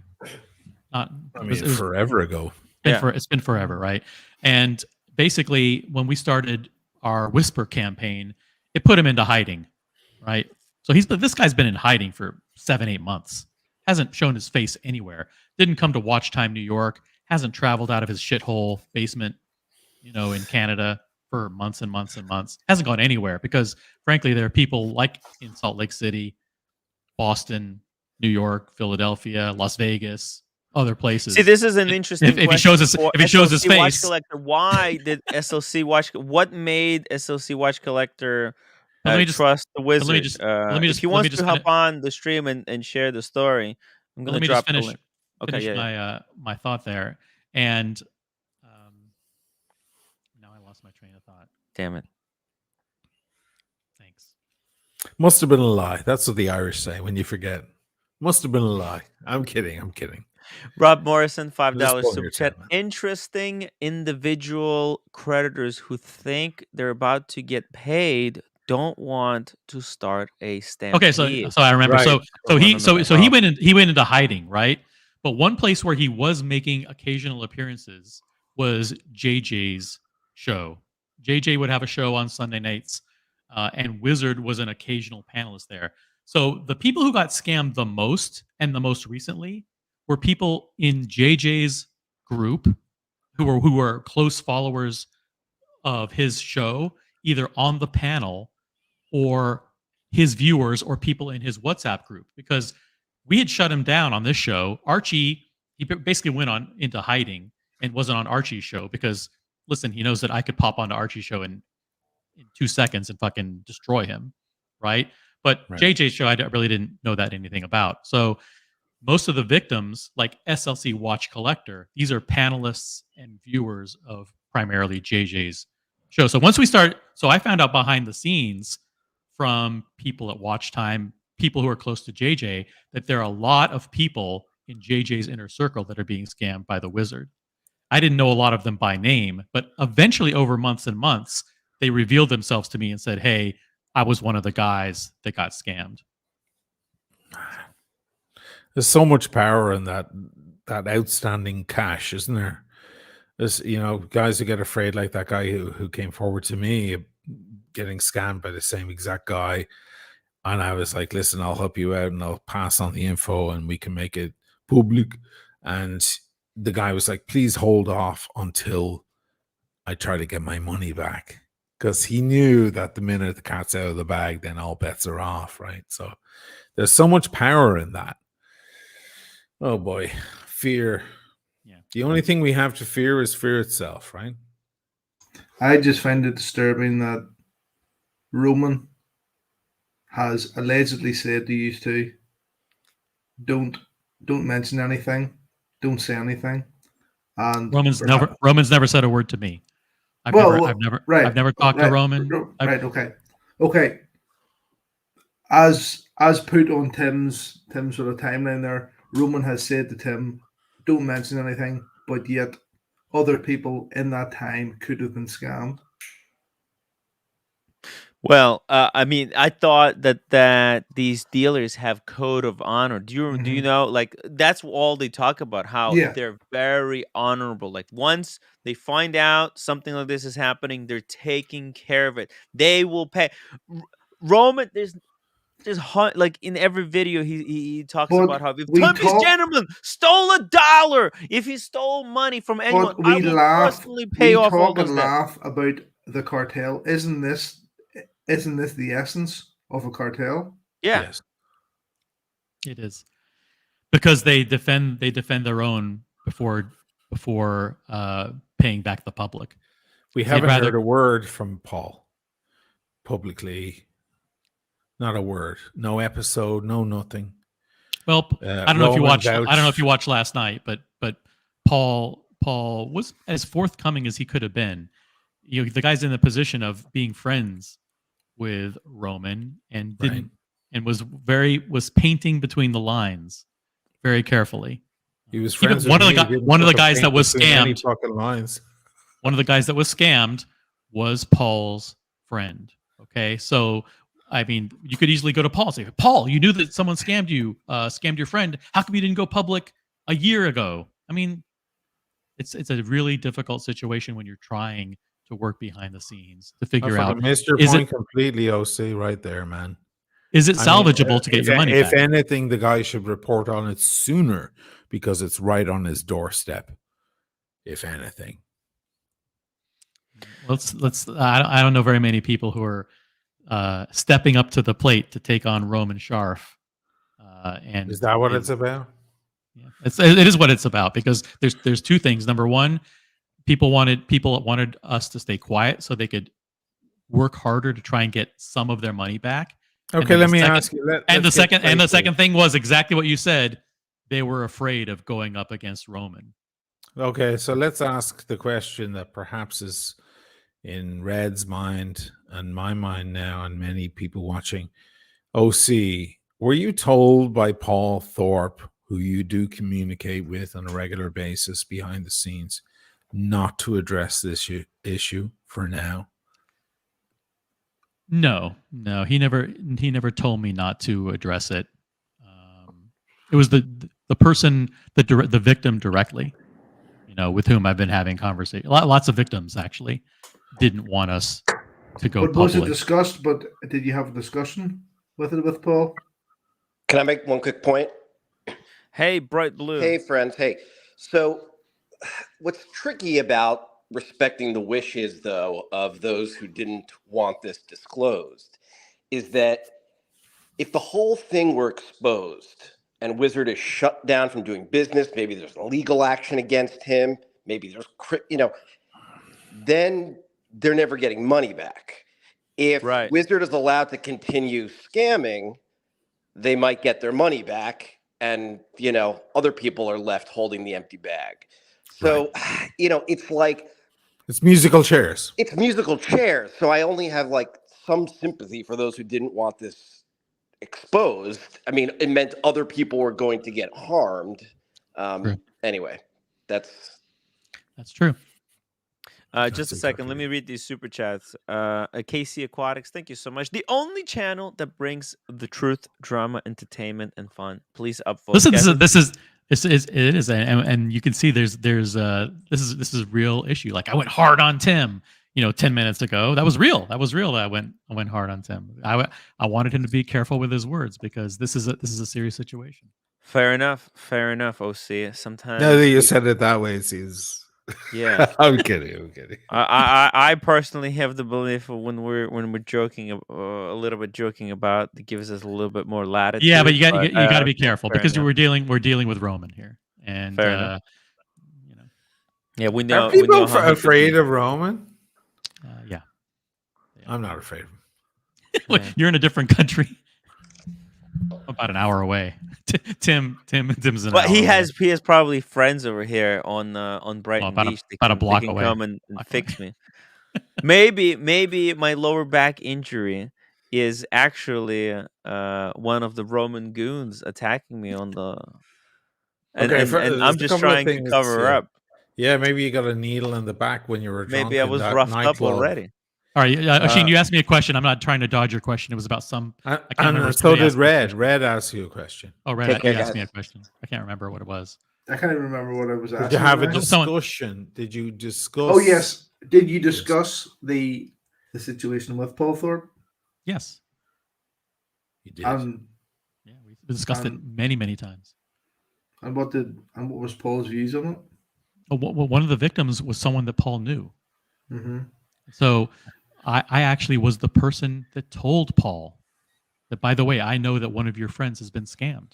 It was forever ago. It's been forever, right? And basically, when we started our Whisper campaign, it put him into hiding, right? So this guy's been in hiding for 7-8 months. Hasn't shown his face anywhere. Didn't come to Watch Time New York. Hasn't traveled out of his shithole basement, in Canada for months and months and months. Hasn't gone anywhere because, frankly, there are people like in Salt Lake City, Boston, New York, Philadelphia, Las Vegas, other places. See, this is an interesting if he shows question us, for if he shows his SLC Watch face. Collector. Why did SLC Watch? What made SLC Watch Collector But let me just trust the but let me wizard? just let me If just he let me wants just to hop on the stream and share the story, I'm but gonna let me just drop the finish link. Okay, finish yeah. my thought there. And now I lost my train of thought. Damn it. Thanks. Must have been a lie. That's what the Irish say when you forget. Must have been a lie. I'm kidding. I'm kidding. Rob Morrison, $5 pulling super your chat. chair, man. Interesting individual creditors who think they're about to get paid don't want to start a stampede. Okay, so I remember. Right. So he Wow. went into hiding, right? But one place where he was making occasional appearances was JJ's show. JJ would have a show on Sunday nights, and Wizard was an occasional panelist there. So the people who got scammed the most and the most recently were people in JJ's group who were close followers of his show, either on the panel or his viewers or people in his WhatsApp group, because we had shut him down on this show. Archie, he basically went on into hiding and wasn't on Archie's show because, listen, he knows that I could pop onto Archie's show in 2 seconds and fucking destroy him, right? But Right. JJ's show, I really didn't know that anything about. So most of the victims, like SLC Watch Collector, these are panelists and viewers of primarily JJ's show. So once we start, so I found out behind the scenes from people at Watch Time, people who are close to JJ, that there are a lot of people in JJ's inner circle that are being scammed by the Wizard. I didn't know a lot of them by name, but eventually over months and months, they revealed themselves to me and said, hey, I was one of the guys that got scammed. There's so much power in that outstanding cash, isn't there? There's, guys who get afraid, like that guy who came forward to me getting scammed by the same exact guy. And I was like, listen, I'll help you out and I'll pass on the info and we can make it public. And the guy was like, please hold off until I try to get my money back. Because he knew that the minute the cat's out of the bag, then all bets are off, right? So there's so much power in that. Oh boy, fear. Yeah. The only thing we have to fear is fear itself, right? I just find it disturbing that Roman has allegedly said to you two, don't mention anything, don't say anything. And Roman's never said a word to me. I've never talked to Roman. Right, okay. As put on Tim's sort of timeline there, Roman has said to Tim, don't mention anything, but yet other people in that time could have been scammed. Well, I mean, I thought that these dealers have code of honor. Do you know? Like, that's all they talk about. How they're very honorable. Like, once they find out something like this is happening, they're taking care of it. They will pay. Roman, there's like in every video he talks about how if Tommy's gentleman stole $1, if he stole money from anyone, I will personally pay off all those debts. We laugh about the cartel. Isn't this the essence of a cartel? Yeah. Yes. It is. Because they defend their own before paying back the public. We haven't heard a word from Paul publicly. Not a word. No episode, no nothing. Well, I don't know if you watched. I don't know if you watched last night, but Paul was as forthcoming as he could have been. The guy's in the position of being friends with Roman and didn't and was painting between the lines very carefully. He was friends one with of the guys that was scammed. Lines. One of the guys that was scammed was Paul's friend. Okay, so I mean, you could easily go to Paul and say, Paul, you knew that someone scammed you, scammed your friend. How come you didn't go public a year ago? I mean, it's a really difficult situation when you're trying to work behind the scenes to figure out. Missed your point completely, OC, right there, man. Is it salvageable to get your money back? If anything, the guy should report on it sooner because it's right on his doorstep. If anything. Let's. I don't know very many people who are stepping up to the plate to take on Roman Scharf And Is that what it's about? Yeah, it is what it's about, because there's two things. Number one, people wanted us to stay quiet so they could work harder to try and get some of their money back. Okay, let me ask you. The second thing was exactly what you said. They were afraid of going up against Roman. Okay, so let's ask the question that perhaps is in Red's mind and my mind now, and many people watching. OC, were you told by Paul Thorpe, who you do communicate with on a regular basis behind the scenes, not to address this issue for now? No, he never told me not to address it. It was the person, the victim directly, with whom I've been having conversation. Lots of victims actually didn't want us to go But public. was it discussed? But did you have a discussion with Paul? Can I make one quick point? Hey, Bright Blue. Hey, friends. Hey. So what's tricky about respecting the wishes, though, of those who didn't want this disclosed is that if the whole thing were exposed and Wizard is shut down from doing business, maybe there's legal action against him, maybe there's, then they're never getting money back. If Wizard is allowed to continue scamming, they might get their money back, and other people are left holding the empty bag. So it's like it's musical chairs. It's musical chairs. So I only have some sympathy for those who didn't want this exposed. I mean, it meant other people were going to get harmed. Anyway, that's true. Just a second. Let me read these super chats. KC Aquatics, thank you so much. The only channel that brings the truth, drama, entertainment, and fun. Please upvote. It is, and you can see this is real issue. Like, I went hard on Tim, 10 minutes ago. That was real. That I went hard on Tim. I wanted him to be careful with his words, because this is a serious situation. Fair enough, OC. Sometimes now that you said it that way, it seems. Yeah, I'm kidding. I personally have the belief when we're joking a little bit about, it gives us a little bit more latitude. Yeah, but you got to be careful, because we're dealing with Roman here, and yeah, we know. Are people afraid of Roman? Yeah, I'm not afraid of him. Yeah. You're in a different country, about an hour away. Tim's an hour he has away. probably friends over here on Brighton Beach. About a block away. Come and fix me. maybe my lower back injury is actually one of the Roman goons attacking me on the. And I'm just trying to cover up. Yeah, maybe you got a needle in the back when you were drunk. Maybe I was roughed up already. All right, Oisin, you asked me a question. I'm not trying to dodge your question. It was about some. I can't remember. So did Red. Red asked you a question. Oh, Red asked me a question. I can't remember what it was. I can't even remember what I was asking. Did you have a discussion? Did you discuss? Oh yes. Did you discuss the situation with Paul Thorpe? Yes. You did. Yeah, we discussed it many times. And what was Paul's views on it? Well, one of the victims was someone that Paul knew. Mm-hmm. So I actually was the person that told Paul that, by the way, I know that one of your friends has been scammed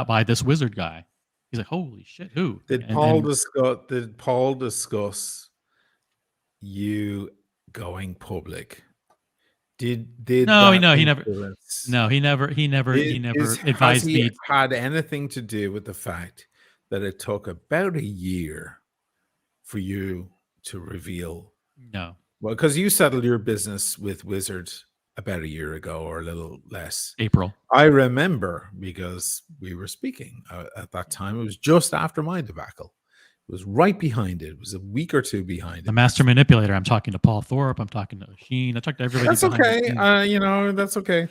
by this wizard guy. He's like, holy shit, who? Did Paul discuss you going public? He never advised me. Had anything to do with the fact that it took about a year for you to reveal? No. Well, because you settled your business with Wizard about a year ago, or a little less. April. I remember, because we were speaking at that time. It was just after my debacle. It was right behind it. It was a week or two behind the master manipulator. I'm talking to Paul Thorpe. I'm talking to Oisin. I talked to everybody. That's okay. That's okay.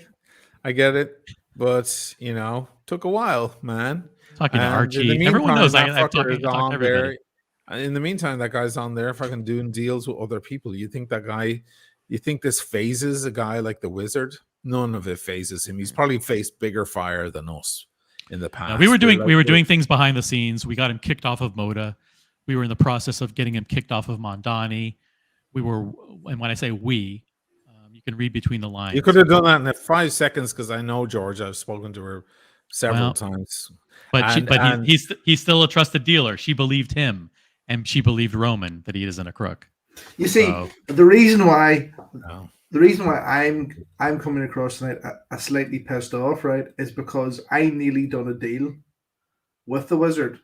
I get it. But, took a while, man. Talking to Archie. Everyone knows I've talked to everybody. In the meantime, that guy's on there fucking doing deals with other people. You think this phases a guy like the Wizard? None of it phases him. He's probably faced bigger fire than us in the past. No, we were doing things behind the scenes. We got him kicked off of Moda. We were in the process of getting him kicked off of Mondani. And when I say we, you can read between the lines. You could have done that in 5 seconds, because I know George. I've spoken to her several times. But And he's still a trusted dealer. She believed him, and she believed Roman that he isn't a crook. You see, So, the reason why no. the reason why I'm coming across tonight a slightly pissed off, right, is because I nearly done a deal with the Wizard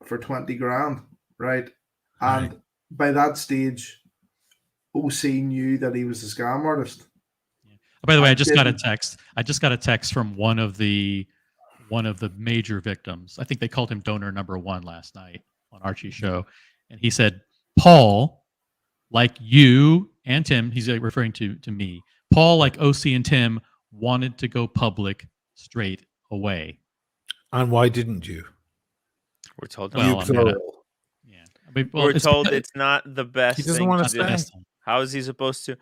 for 20 grand, right? And by that stage, OC knew that he was a scam artist. by the way, I just got a text. I just got a text from one of the major victims. I think they called him donor number 1 last night on Archie's show, and he said, Paul, like you and Tim, he's referring to me. Paul, like OC and Tim, wanted to go public straight away. And why didn't you? We're told. Well, we're told it's not the best. He doesn't want to stay. How is he supposed to?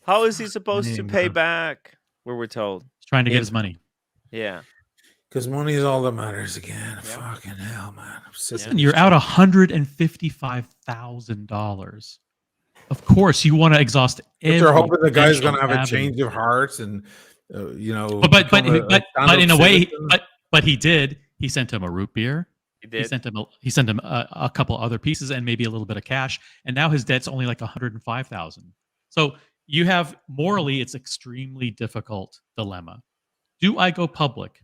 How is he supposed to pay back? Where we're told he's trying to get his money. Yeah, because money is all that matters again. Yeah. Fucking hell, man! Listen, you're out $155,000. Of course, you want to exhaust. They're hoping the guy's going to have a change of heart, and but in a way, but he did. He sent him a root beer. He did. He sent him a couple other pieces and maybe a little bit of cash, and now his debt's only like $105,000. So you have morally, it's extremely difficult dilemma. Do I go public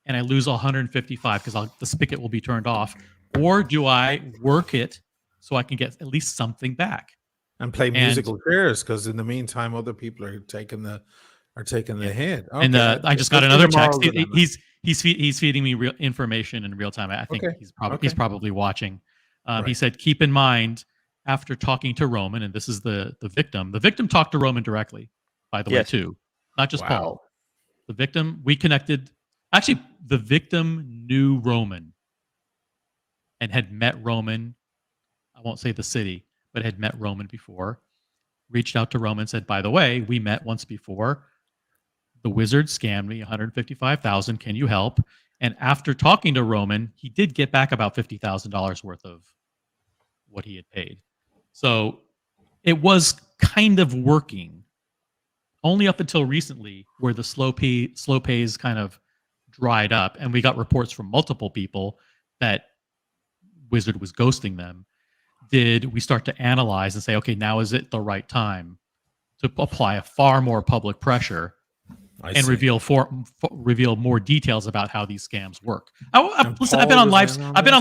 and I lose 155 because the spigot will be turned off, or do I work it so I can get at least something back and play musical chairs? Because in the meantime, other people are taking the hit. Okay. And I just got another text. He's feeding me real information in real time. I think he's probably watching. He said, keep in mind, after talking to Roman, and this is the victim. The victim talked to Roman directly, by the way, too, not just Paul. The victim, we connected. Actually, the victim knew Roman and had met Roman. I won't say the city, but had met Roman before. Reached out to Roman, said, by the way, we met once before. The Wizard scammed me $155,000. Can you help? And after talking to Roman, he did get back about $50,000 worth of what he had paid. So it was kind of working, only up until recently, where the slow pays kind of dried up, and we got reports from multiple people that Wizard was ghosting them. Did we start to analyze and say, okay, now is it the right time to apply a far more public pressure and reveal more details about how these scams work? Listen, I've been on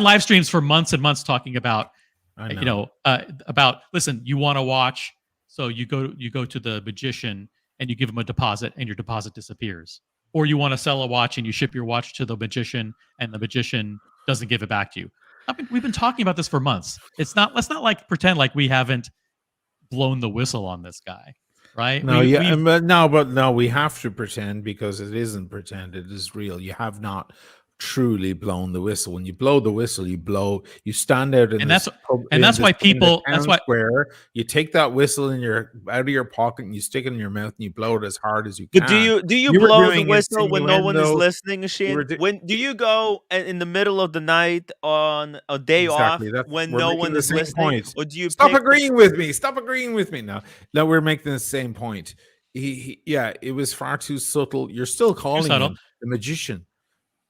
live streams for months and months talking about, listen, you want to watch, so you go to the magician and you give him a deposit, and your deposit disappears. Or you want to sell a watch and you ship your watch to the magician, and the magician doesn't give it back to you. We've been talking about this for months. Let's not like pretend like we haven't blown the whistle on this guy, right? We have to pretend, because it isn't pretend, it is real. You have not truly blown the whistle. When you blow the whistle, you stand out in that's why you take that whistle out of your pocket and you stick it in your mouth and you blow it as hard as you can. But do you blow the whistle when no one is listening, Shane? When do you go in the middle of the night on a day off when no one is listening? Or do you stop agreeing with me? Stop agreeing with me now. No, we're making the same point. It was far too subtle. You're still calling him the magician.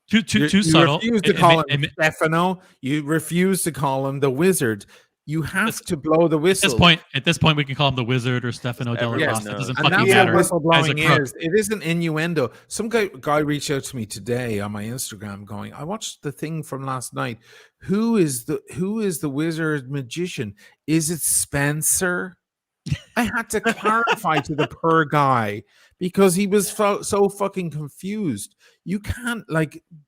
Too subtle. You refuse to call him Stefano. You refuse to call him the Wizard. You have to blow the whistle. At this point, we can call him the Wizard or Stefano Della Rosa. It doesn't fucking matter. Whistleblowing it is an innuendo. Some guy reached out to me today on my Instagram, going, "I watched the thing from last night. Who is the Wizard magician? Is it Spencer?" I had to clarify to the poor guy, because he was so fucking confused. You can't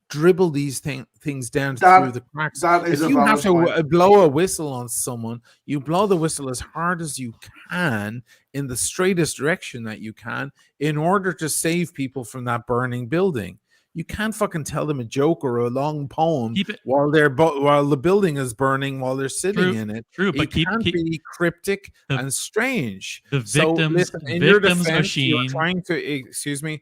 dribble these things down through the cracks. If you have to blow a whistle on someone, you blow the whistle as hard as you can in the straightest direction that you can in order to save people from that burning building. You can't fucking tell them a joke or a long poem while the building is burning, while they're sitting in it. True, but it can't be cryptic and strange. The victims, your defense, you're trying to, excuse me,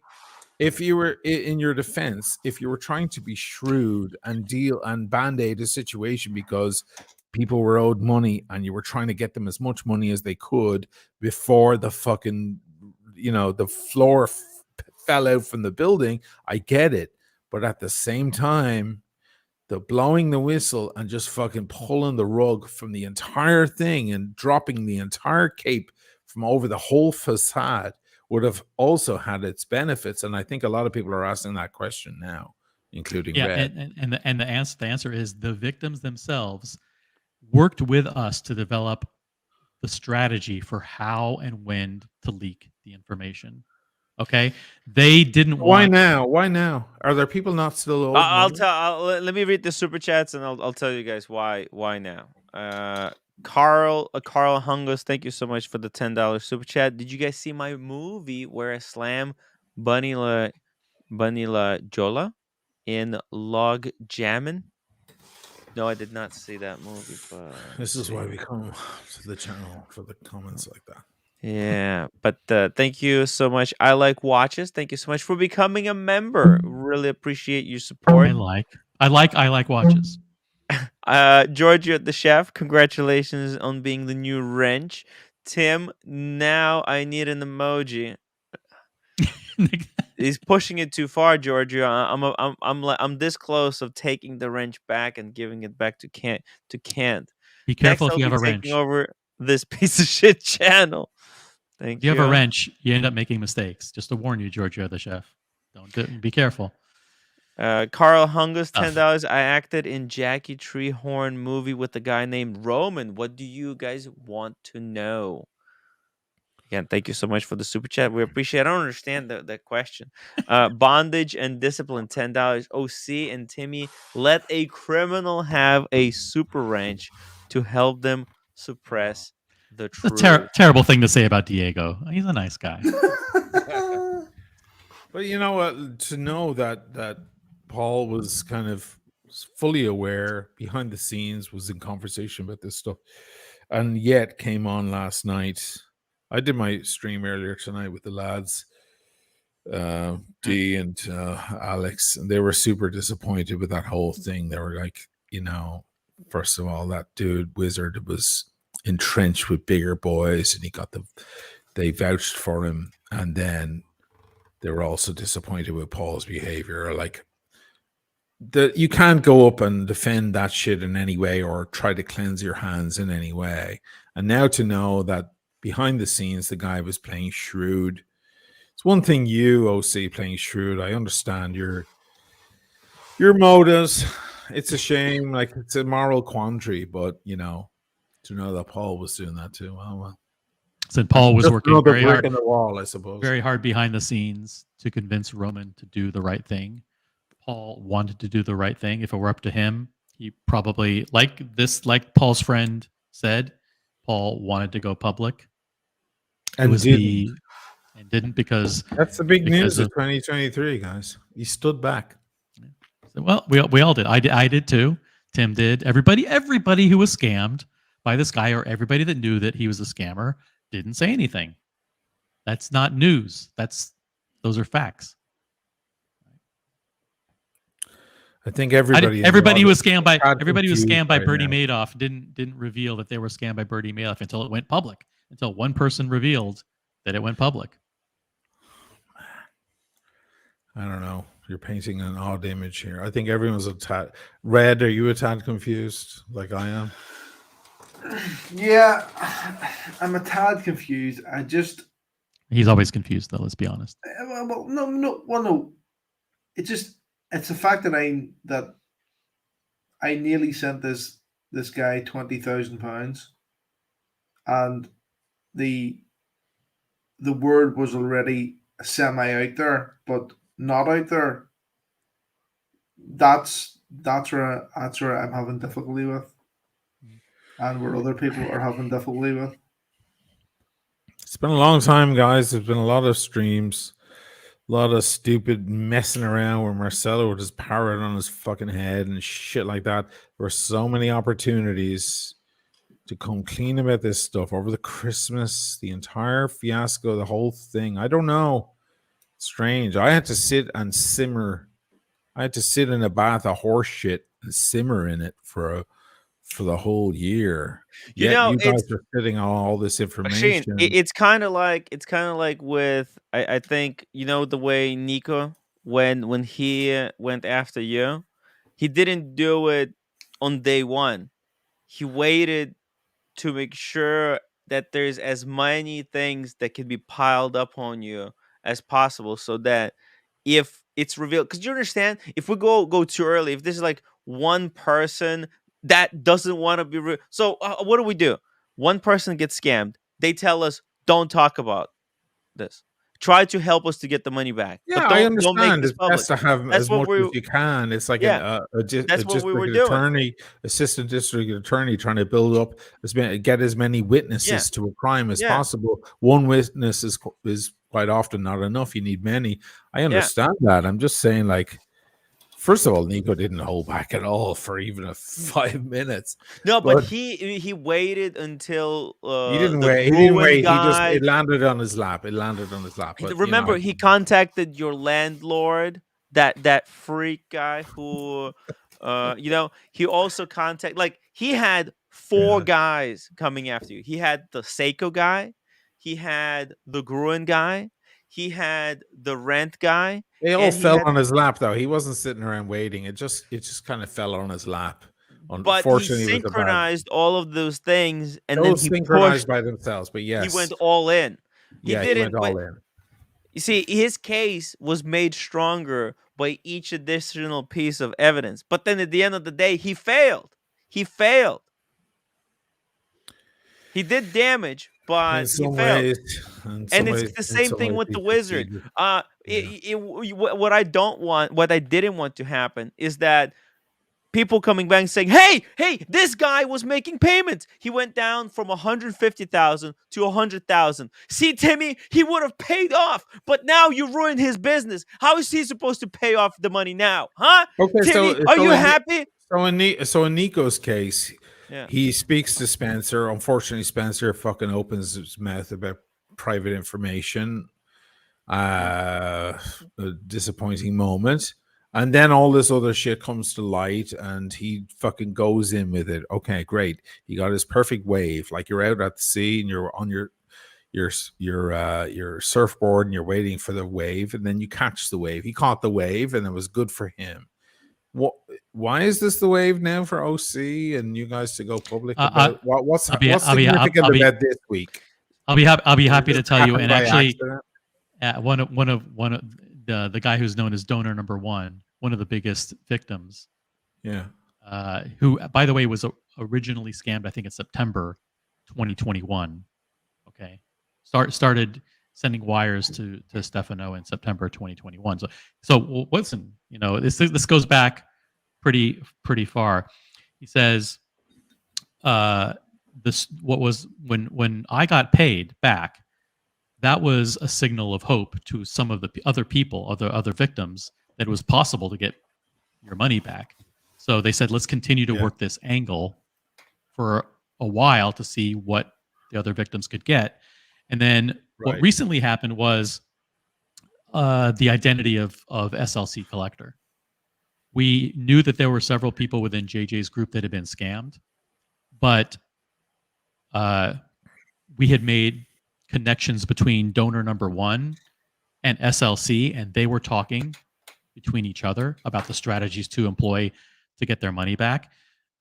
if you were in your defense, if you were trying to be shrewd and deal and band-aid a situation because people were owed money and you were trying to get them as much money as they could before the fucking, the floor fell out from the building, I get it. but at the same time, the blowing the whistle and just fucking pulling the rug from the entire thing and dropping the entire cape from over the whole facade would have also had its benefits. And I think a lot of people are asking that question now, including Red. And the answer is the victims themselves worked with us to develop the strategy for how and when to leak the information. Okay, they didn't Why want. now? Why now? Are there people not still old? Let me read the super chats and I'll tell you guys why now. Carl Hungos, thank you so much for the $10 super chat. Did you guys see my movie where I slam Bunny La Jola in Log Jammin'? No, I did not see that movie, but This is why we come to the channel for the comments like that. yeah, but thank you so much. I like watches. Thank you so much for becoming a member. Really appreciate your support. I like watches. Giorgio the chef, congratulations on being the new wrench. Tim, now I need an emoji. He's pushing it too far, Giorgio. I'm this close of taking the wrench back and giving it back to Kent. Be careful Next, if you I'll have be a taking wrench. over this piece of shit channel. Thank you. If you have a wrench, you end up making mistakes. Just to warn you, Giorgio the chef. Be careful. Carl Hungus, $10. I acted in Jackie Treehorn movie with a guy named Roman. What do you guys want to know? Again, thank you so much for the super chat. We appreciate it. I don't understand that question. Bondage and discipline, $10. OC and Timmy, let a criminal have a super wrench to help them suppress the truth. It's a terrible thing to say about Diego. He's a nice guy. But you know what? To know that Paul was kind of fully aware behind the scenes, was in conversation about this stuff, and yet came on last night. I did my stream earlier tonight with the lads, D and Alex, and they were super disappointed with that whole thing. They were like, first of all, that dude Wizard was entrenched with bigger boys, and they vouched for him, and then they were also disappointed with Paul's behavior. Like, you can't go up and defend that shit in any way or try to cleanse your hands in any way. And now to know that behind the scenes, the guy was playing shrewd. It's one thing you, OC, playing shrewd. I understand your motives. It's a shame. Like, it's a moral quandary, but, to know that Paul was doing that too. Well. Said Paul was working very hard in the wall, I suppose. Very hard behind the scenes to convince Roman to do the right thing. Paul wanted to do the right thing. If it were up to him, he probably, like Paul's friend said, Paul wanted to go public. And didn't because that's the big news of 2023, guys. He stood back. Well, we all did. I did too. Tim did. Everybody who was scammed by this guy, or everybody that knew that he was a scammer, didn't say anything. That's not news. Those are facts. I think everybody who was scammed by Bernie Madoff didn't reveal that they were scammed by Bernie Madoff until it went public. Until one person revealed that it went public. I don't know. You're painting an odd image here. I think everyone's a tad. Red, are you a tad confused like I am? Yeah, I'm a tad confused. He's always confused, though. Let's be honest. Well, no. It's the fact that I nearly sent this guy £20,000, and the word was already semi out there, but not out there. That's where I'm having difficulty with, and where other people are having difficulty with. It's been a long time, guys. There's been a lot of streams, a lot of stupid messing around where Marcelo would just power it on his fucking head and shit like that. There were so many opportunities to come clean about this stuff over the Christmas, the entire fiasco, the whole thing. I don't know. Strange. I had to sit and simmer. I had to sit in a bath of horse shit and simmer in it for the whole year. You guys are sitting on all this information. Shane, it's kind of like with I think the way Nico when he went after you, he didn't do it on day one. He waited to make sure that there's as many things that can be piled up on you as possible, so that if it's revealed, because you understand, if we go too early, if this is like one person that doesn't want to be so what do? One person gets scammed, they tell us don't talk about this, try to help us to get the money back, Yeah, but I don't make understand. this It's public. best to have That's as what much as we you can. It's like Yeah, a that's what we were district doing. attorney, assistant district attorney, trying to build up get as many Yeah, witnesses to a crime as yeah, possible. One witness is quite often not enough. You need many. I yeah. understand that. I'm just saying, like, first of all, Nico didn't hold back at all for even a 5 minutes. No, but But he waited until he didn't the wait. He didn't Gruen wait. He just guy. it landed on his lap. It landed on his lap. But you know, Remember, he contacted your landlord, that freak guy who, he also like he had four yeah. guys coming after you. He had the Seiko guy, he had the Gruen guy, he had the rent guy, They all and he fell had, on his lap, though. He wasn't sitting around waiting. It just kind of fell on his lap. but he Unfortunately, it was a bad. synchronized all of those things, and then Those he synchronized pushed. by themselves, but He yes, went all in. He yeah, he went didn't. all in. You see, his case was made stronger by each additional piece of evidence. But then at the end of the day, he failed. He failed. He did damage, In but he some failed. ways, in And some it's ways, the in same some thing ways, with he the wizard. succeeded. Yeah. What I don't want, what I didn't want to happen is that people coming back and saying, hey, this guy was making payments. He went down from 150,000 to 100,000. See, Timmy, he would have paid off, but now you ruined his business. How is he supposed to pay off the money now? Huh? Okay, Timmy, are you happy? so in Nico's case, Yeah. he speaks to Spencer. Unfortunately, Spencer fucking opens his mouth about private information. A disappointing moment. And then all this other shit comes to light, and he fucking goes in with it. Okay, great. He got his perfect wave. Like you're out at the sea and you're on your surfboard and you're waiting for the wave, and then you catch the wave. He caught the wave, and it was good for him. What? Why is this the wave now for OC and you guys to go public about? What's significant about this week? I'll be happy to Just tell you. happened And by actually, accident? one of the guy who's known as donor number one, one of the biggest victims, Yeah. who, by the way, was originally scammed, I think, in September 2021. Okay, started sending wires to Stefano in September 2021. So listen, this goes back pretty far. He says, this what was when I got paid back, that was a signal of hope to some of the other people, other victims, that it was possible to get your money back. So they said, let's continue to work this angle for a while to see what the other victims could get. And then what recently happened was the identity of SLC Collector. We knew that there were several people within JJ's group that had been scammed, but we had made connections between donor number one and SLC, and they were talking between each other about the strategies to employ to get their money back.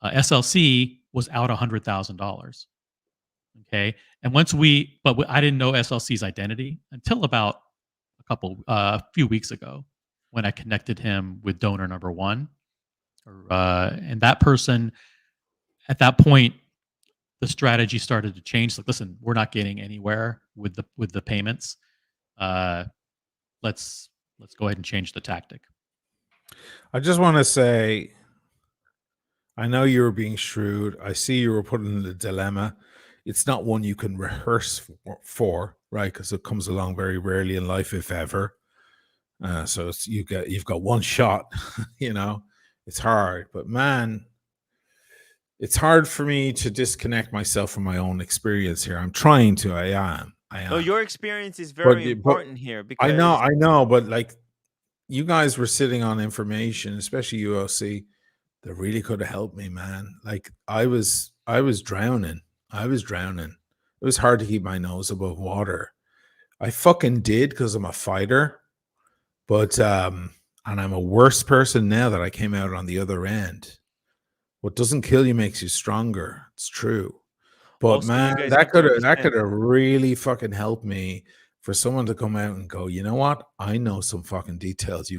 SLC was out $100,000. Okay, and I didn't know SLC's identity until about a few weeks ago when I connected him with donor number one, and that person at that point, the strategy started to change. Like, listen, we're not getting anywhere with the payments. Let's go ahead and change the tactic. I just want to say, I know you were being shrewd. I see you were put in the dilemma. It's not one you can rehearse for, right? Because it comes along very rarely in life, if ever. So you've got one shot. It's hard, but man, it's hard for me to disconnect myself from my own experience here. I'm trying to. I am. No, your experience is very important here, because I know, but like, you guys were sitting on information, especially UOC, that really could have helped me, man. Like I was drowning. It was hard to keep my nose above water. I fucking did, because I'm a fighter. But And I'm a worse person now that I came out on the other end. What doesn't kill you makes you stronger. It's true. But Also, you man, guys that have to could understand. have really fucking helped me for someone to come out and go, you know what? I know some fucking details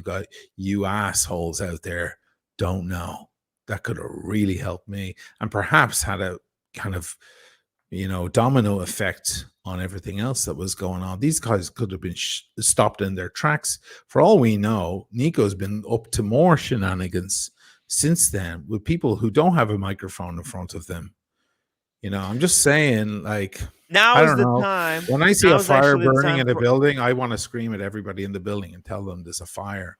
you assholes out there don't know. That could have really helped me and perhaps had a kind of, domino effect on everything else that was going on. These guys could have been stopped in their tracks. For all we know, Nico's been up to more shenanigans since then with people who don't have a microphone in front of them. I'm just saying, like, Now I is don't the know. time. When I see Now a is fire actually the burning time in a for. building, I want to scream at everybody in the building and tell them there's a fire.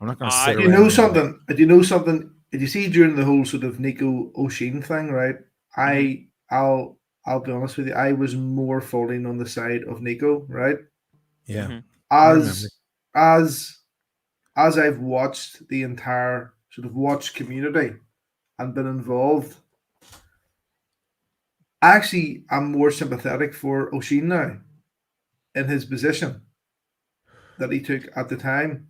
I'm not going to sit Do you around. know something? Do you know something? Did you see during the whole sort of Nico O'Sheen thing, right? I'll be honest with you. I was more falling on the side of Nico, right? Yeah, I remember. As I've watched the entire sort of watch community and been involved, actually, I'm more sympathetic for O'Sheen now in his position that he took at the time.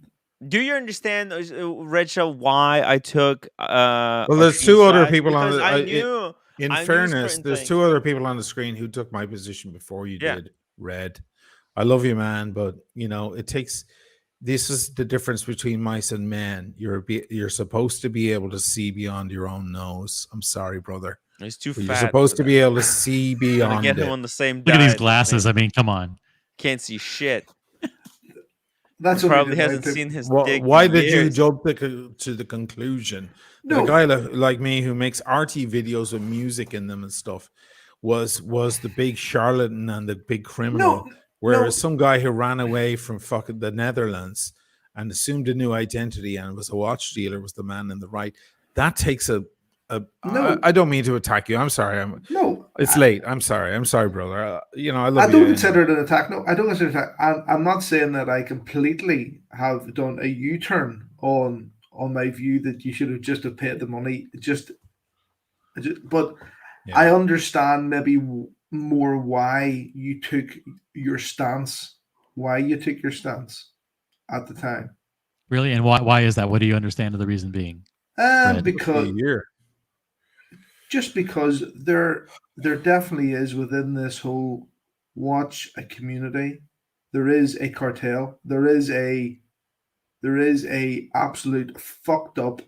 Do you understand, Redshaw, why I took Well, there's O'Sheen's two other side? people on Because the. I knew In I knew fairness, certain there's things. two other people on the screen who took my position before you Yeah. did. Red, I love you, man, but it takes. This is the difference between mice and men. You're supposed to be able to see beyond your own nose. I'm sorry, brother. He's too But fat. you're supposed for to that. be able to see Gotta beyond get him it. on the same Look at these diet as me. glasses. I mean, come on. Can't see shit. That's He only probably the hasn't night. seen his Well, dick why in did you years. jump to the conclusion that a No, guy like me who makes arty videos with music in them and stuff was the big charlatan and the big criminal, no, whereas some guy who ran away from fucking the Netherlands and assumed a new identity and was a watch dealer was the man in the right. That takes no. I don't mean to attack you. I'm sorry. No, It's late. I'm sorry, brother. I love I you. don't consider it an attack. No, I don't consider it an attack. I'm not saying that I completely have done a U-turn on my view that you should have just have paid the money. But Yeah. I understand maybe more why you took your stance. Why you took your stance at the time. Really? And why is that? What do you understand of the reason being? Red. Because A year. just because there definitely is within this whole watch a community, there is a cartel, there is a absolute fucked up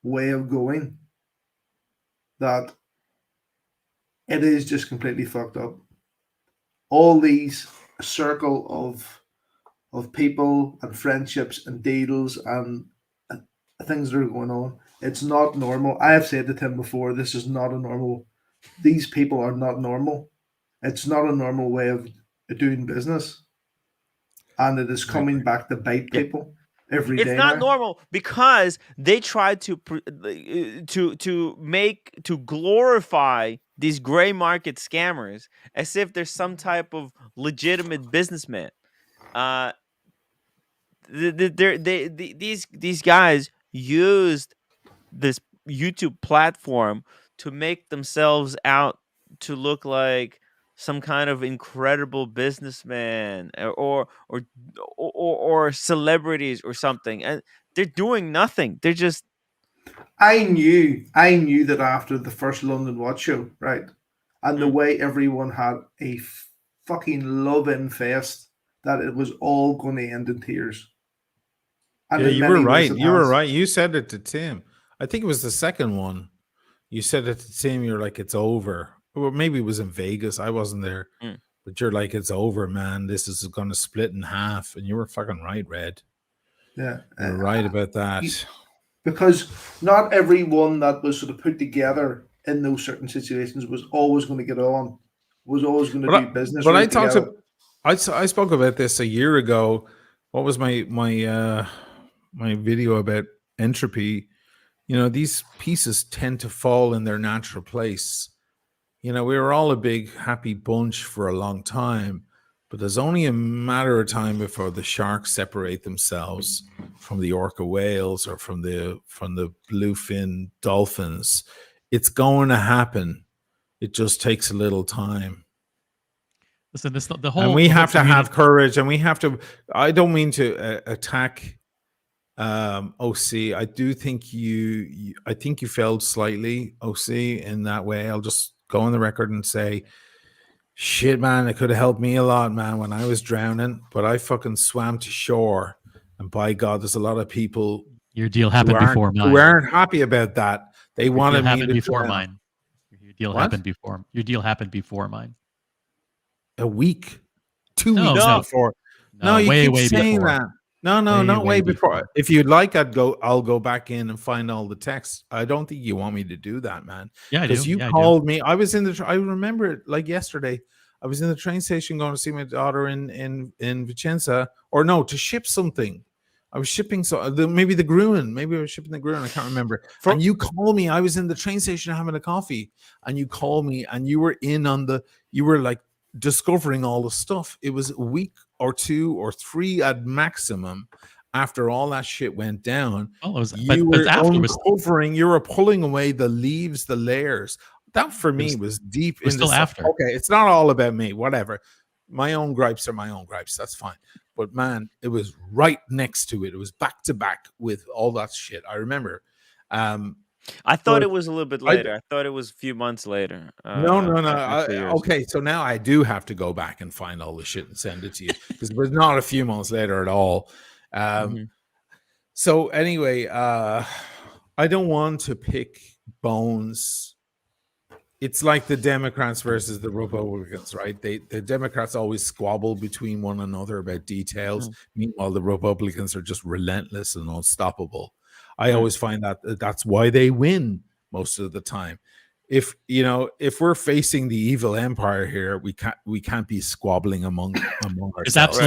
way of going that it is just completely fucked up. All these circle of people and friendships and deals and things that are going on. It's not normal. I have said to Tim before, this is not a normal. These people are not normal. It's not a normal way of doing business, and it is coming back to bite people every day. It's not now. normal because they try to glorify these gray market scammers as if there's some type of legitimate businessman. These guys used this YouTube platform to make themselves out to look like some kind of incredible businessman or celebrities or something, and they're doing nothing. They're just. I knew that after the first London Watch Show, right, and the way everyone had a fucking love-in fest, that it was all going to end in tears. And Yeah, in you were many ways right. it You were has. right. You said it to Tim. I think it was the second one. You said it to Tim. You're like, it's over. Or maybe it was in Vegas. I wasn't there. But you're like, it's over, man. This is going to split in half. And you were fucking right, Red. Yeah. You're right about that. Because not everyone that was sort of put together in those certain situations was always going to get on, was always going to do business. But right I spoke about this a year ago. What was my video about entropy? These pieces tend to fall in their natural place. We were all a big happy bunch for a long time, but there's only a matter of time before the sharks separate themselves from the orca whales or from the bluefin dolphins. It's going to happen. It just takes a little time. Listen, the whole. And we have to have courage, and we have to. I don't mean to attack OC, I do think I think you failed slightly, OC, in that way. I'll just go on the record and say, shit, man, it could have helped me a lot, man, when I was drowning, but I fucking swam to shore, and by God, there's a lot of people Your deal who happened before who mine. aren't happy about that. They Your deal wanted me happened to before drown. mine. Your deal What? happened before. Your deal happened before mine. A week, 2 No, weeks No. before. No, No, you way, keep way saying before. that. No, Way, not way way before. before. If you'd like, I'll go back in and find all the texts. I don't think you want me to do that, man. Yeah, I do. Because you Yeah, I do. called me. I was in the. I remember it like yesterday. I was in the train station going to see my daughter in Vicenza, or no, to ship something. I was shipping maybe the Gruen. Maybe I was shipping the Gruen. I can't remember. And you call me. I was in the train station having a coffee, and you call me, and you were in on the. You were like discovering all the stuff. It was a week or 2 or 3 at maximum after all that shit went down. Oh, it was, You but were afterwards, uncovering. You were pulling away the leaves, the layers. That for me was deep it was in the still stuff. after. Okay, it's not all about me. Whatever. My own gripes are my own gripes. That's fine. But man, it was right next to it. It was back to back with all that shit. I remember. I thought it was a little bit later. I thought it was a few months later. No. after yours. Okay, so now I do have to go back and find all the shit and send it to you because it was not a few months later at all. So anyway, I don't want to pick bones. It's like the Democrats versus the Republicans, right? The Democrats always squabble between one another about details. Meanwhile, the Republicans are just relentless and unstoppable. I always find that that's why they win most of the time. If we're facing the evil empire here, we can't be squabbling among ourselves.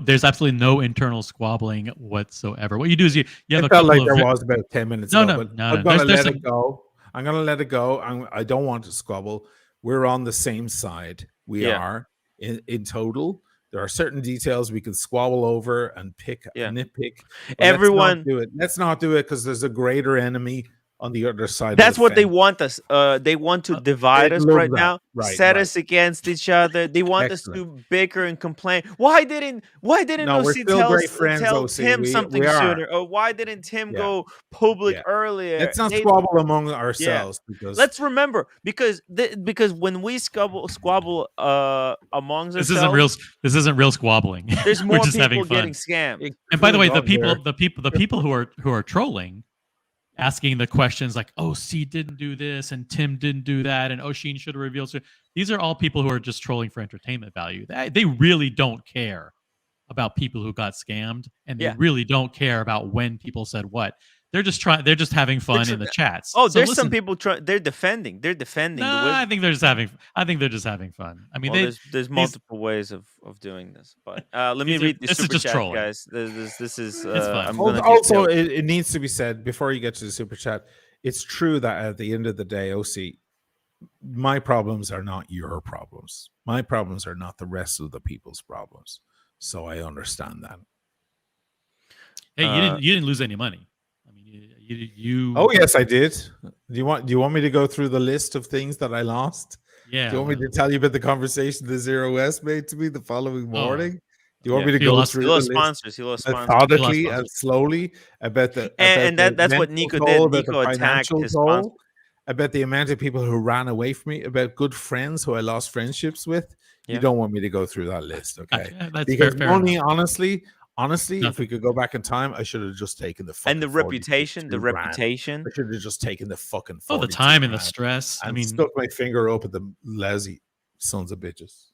There's absolutely no internal squabbling whatsoever. What you do is you have I a felt couple like of there was about 10 minutes ago, but I'm gonna let it go. I'm gonna let it go. I don't want to squabble. We're on the same side. We are in total. There are certain details we can squabble over and nitpick. Everyone, let's not do it because there's a greater enemy on the other side. That's what they fence. want us. They want to divide us right now, set us against each other. They want us to bicker and complain. Why didn't OC tell Tim something sooner? Or why didn't Tim go public earlier? Let's not squabble among ourselves. Because let's remember, because when we squabble amongst ourselves, this isn't real squabbling. There's more just people getting scammed. And by the way, the people who are trolling, asking the questions like, "Oh, C didn't do this and Tim didn't do that, and Oshin should have revealed." So these are all people who are just trolling for entertainment value. They really don't care about people who got scammed, and they really don't care about when people said what. They're just having fun in the chats. Oh, so there's some people they're defending. They're defending. I think they're just having fun. I mean, there's multiple ways of doing this, but let me read the super chat, trolling. guys. This is. It's fun. Also, it needs to be said before you get to the super chat. It's true that at the end of the day, OC, my problems are not your problems. My problems are not the rest of the people's problems. So I understand that. Hey, you didn't lose any money. You Oh yes, I did. Do you want me to go through the list of things that I lost? Yeah. Do you want me to tell you about the conversation the Zero West made to me the following morning? Do you want me to go through the list methodically and slowly about the that's what Nico did. Nico attacked his sponsor. About the amount of people who ran away from me, about good friends who I lost friendships with. You don't want me to go through that list, okay? Because only honestly, if we could go back in time, I should have just taken the fucking the reputation. I should have just taken the fucking the time and the stress. I mean, stuck my finger up at the lazy sons of bitches.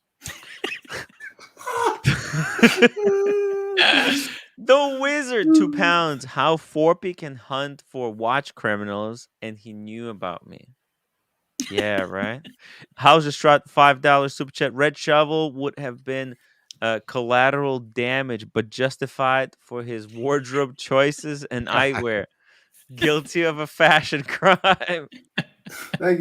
The Wizard, 2 pounds. How Forpy can hunt for watch criminals, and he knew about me. Yeah, right. How's the Strat? $5 super chat. Red Shovel would have been collateral damage, but justified for his wardrobe choices and eyewear. Guilty of a fashion crime. Thank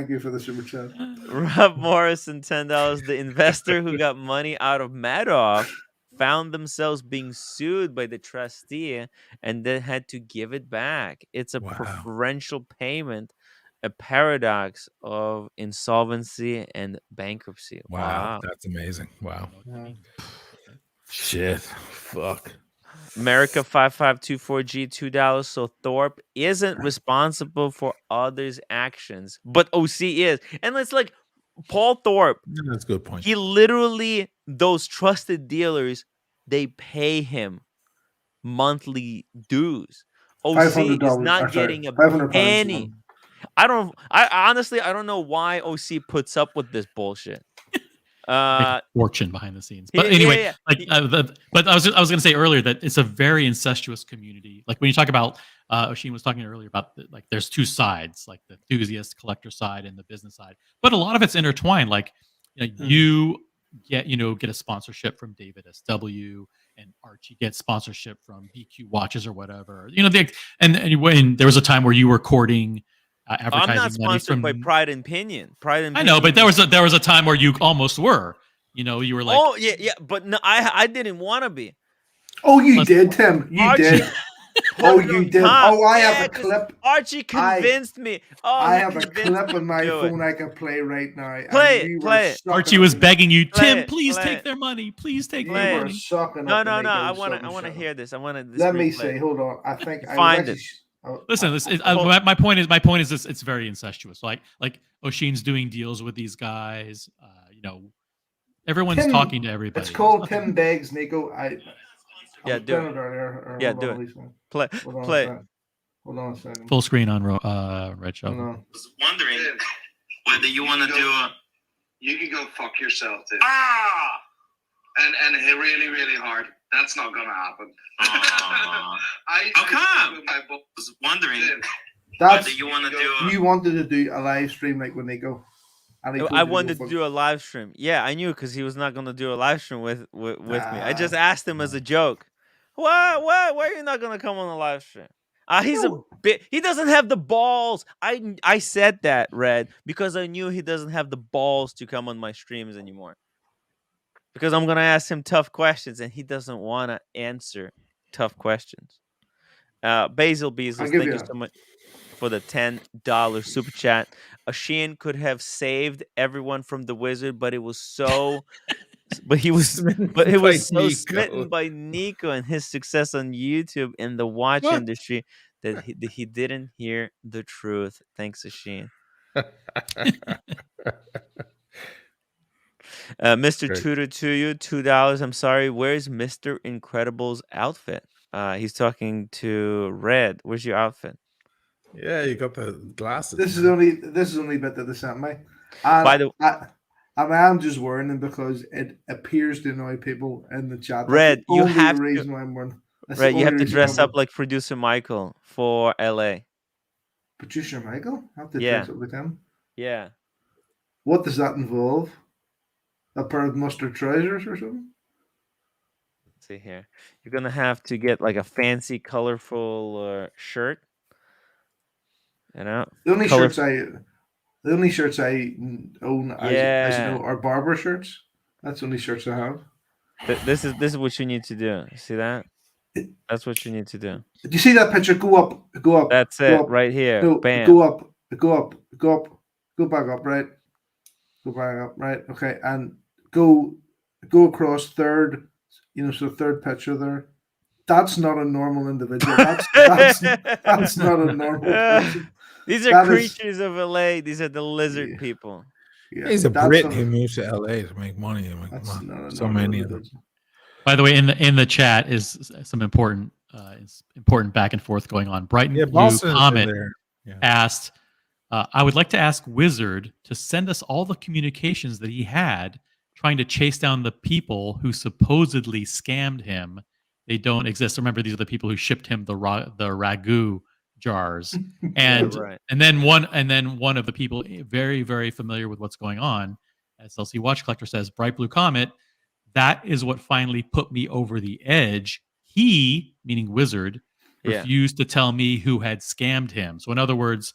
you for the super chat. Rob Morrison, $10. The investor who got money out of Madoff found themselves being sued by the trustee and then had to give it back. It's a preferential payment, a paradox of insolvency and bankruptcy. Wow. That's amazing. Wow. Shit. Fuck. America 5524G $2. So Thorpe isn't responsible for others' actions, but OC is. And it's like Paul Thorpe, That's a good point. he literally, those trusted dealers, they pay him monthly dues. OC is not getting a £500 penny. I honestly I don't know why OC puts up with this bullshit. Make a fortune behind the scenes. But Yeah, anyway, yeah. but I was going to say earlier that it's a very incestuous community. Like when you talk about, Oshin was talking earlier about like there's two sides, like the enthusiast collector side and the business side. But a lot of it's intertwined. Like you get a sponsorship from David SW, and Archie gets sponsorship from BQ Watches or whatever. And when there was a time where you were courting. Advertising I'm not sponsored by Pride and Pinion. I know, but there was a time where you almost were. You were like, oh yeah, but no, I didn't want to be. Oh, you did, Tim. You did. Oh, you did. Oh, I have a clip. Archie convinced me. Oh, I have a clip on my phone I can play right now. Play it. Archie was begging you, Tim, please take their money. Please take their money. No. I want to hear this. I want to. Let me see. Hold on. I think find it. Listen, my point is this: it's very incestuous. Like Oshin's doing deals with these guys. Everyone's talking to everybody. It's called Tim Beggs, Nico. Do it. Do it. Play. Hold on a second. Full screen on Red Show. I was wondering whether you want to do a. You can go fuck yourself, dude. And hit really, really hard. That's not gonna happen. How come? I was wondering whether you want to do. You wanted to do a live stream like when they go. I wanted to do a live stream. Yeah, I knew because he was not gonna do a live stream with me. I just asked him as a joke. What? Why are you not gonna come on a live stream? He's a bit. He doesn't have the balls. I said that, Red, because I knew he doesn't have the balls to come on my streams anymore. Because I'm gonna ask him tough questions, and he doesn't want to answer tough questions. Basil Beasley, thank you so much for the $10 super chat. Oshin could have saved everyone from the wizard, but he was so smitten by Nico and his success on YouTube in the watch industry that he didn't hear the truth. Thanks, Oshin. Mr. Tutor to you, $2. I'm sorry. Where's Mr. Incredible's outfit? He's talking to Red. Where's your outfit? Yeah, you got the glasses. This is only bit that they sent me. And by the I'm just wearing them because it appears to annoy people in the chat. Red, you have to. Red, you have to dress up like producer Michael for LA. Producer Michael? I have to dress up with him. Yeah. What does that involve? A pair of mustard trousers or something? Let's see here. You're gonna have to get like a fancy, colorful shirt. The only shirts I own, as you know, are barber shirts. That's the only shirts I have. This is what you need to do. See that? That's what you need to do. Do you see that picture? Go up. That's it, right here. No, bam. Go up, go back up, right? Go back up, right? Okay, and go across third. So third picture there. That's not a normal individual. That's not a normal person. These are creatures of LA. These are the lizard people. Yeah, he's a Brit who moves to LA to make money. So many of them. By the way, in the chat is some important back and forth going on. Brighton Blue Comet asked, I would like to ask Wizard to send us all the communications that he had trying to chase down the people who supposedly scammed him. They don't exist. Remember, these are the people who shipped him the ragu jars, and and then one of the people very, very familiar with what's going on, SLC Watch Collector, says, Bright Blue Comet, that is what finally put me over the edge. He, meaning Wizard, refused to tell me who had scammed him. So in other words,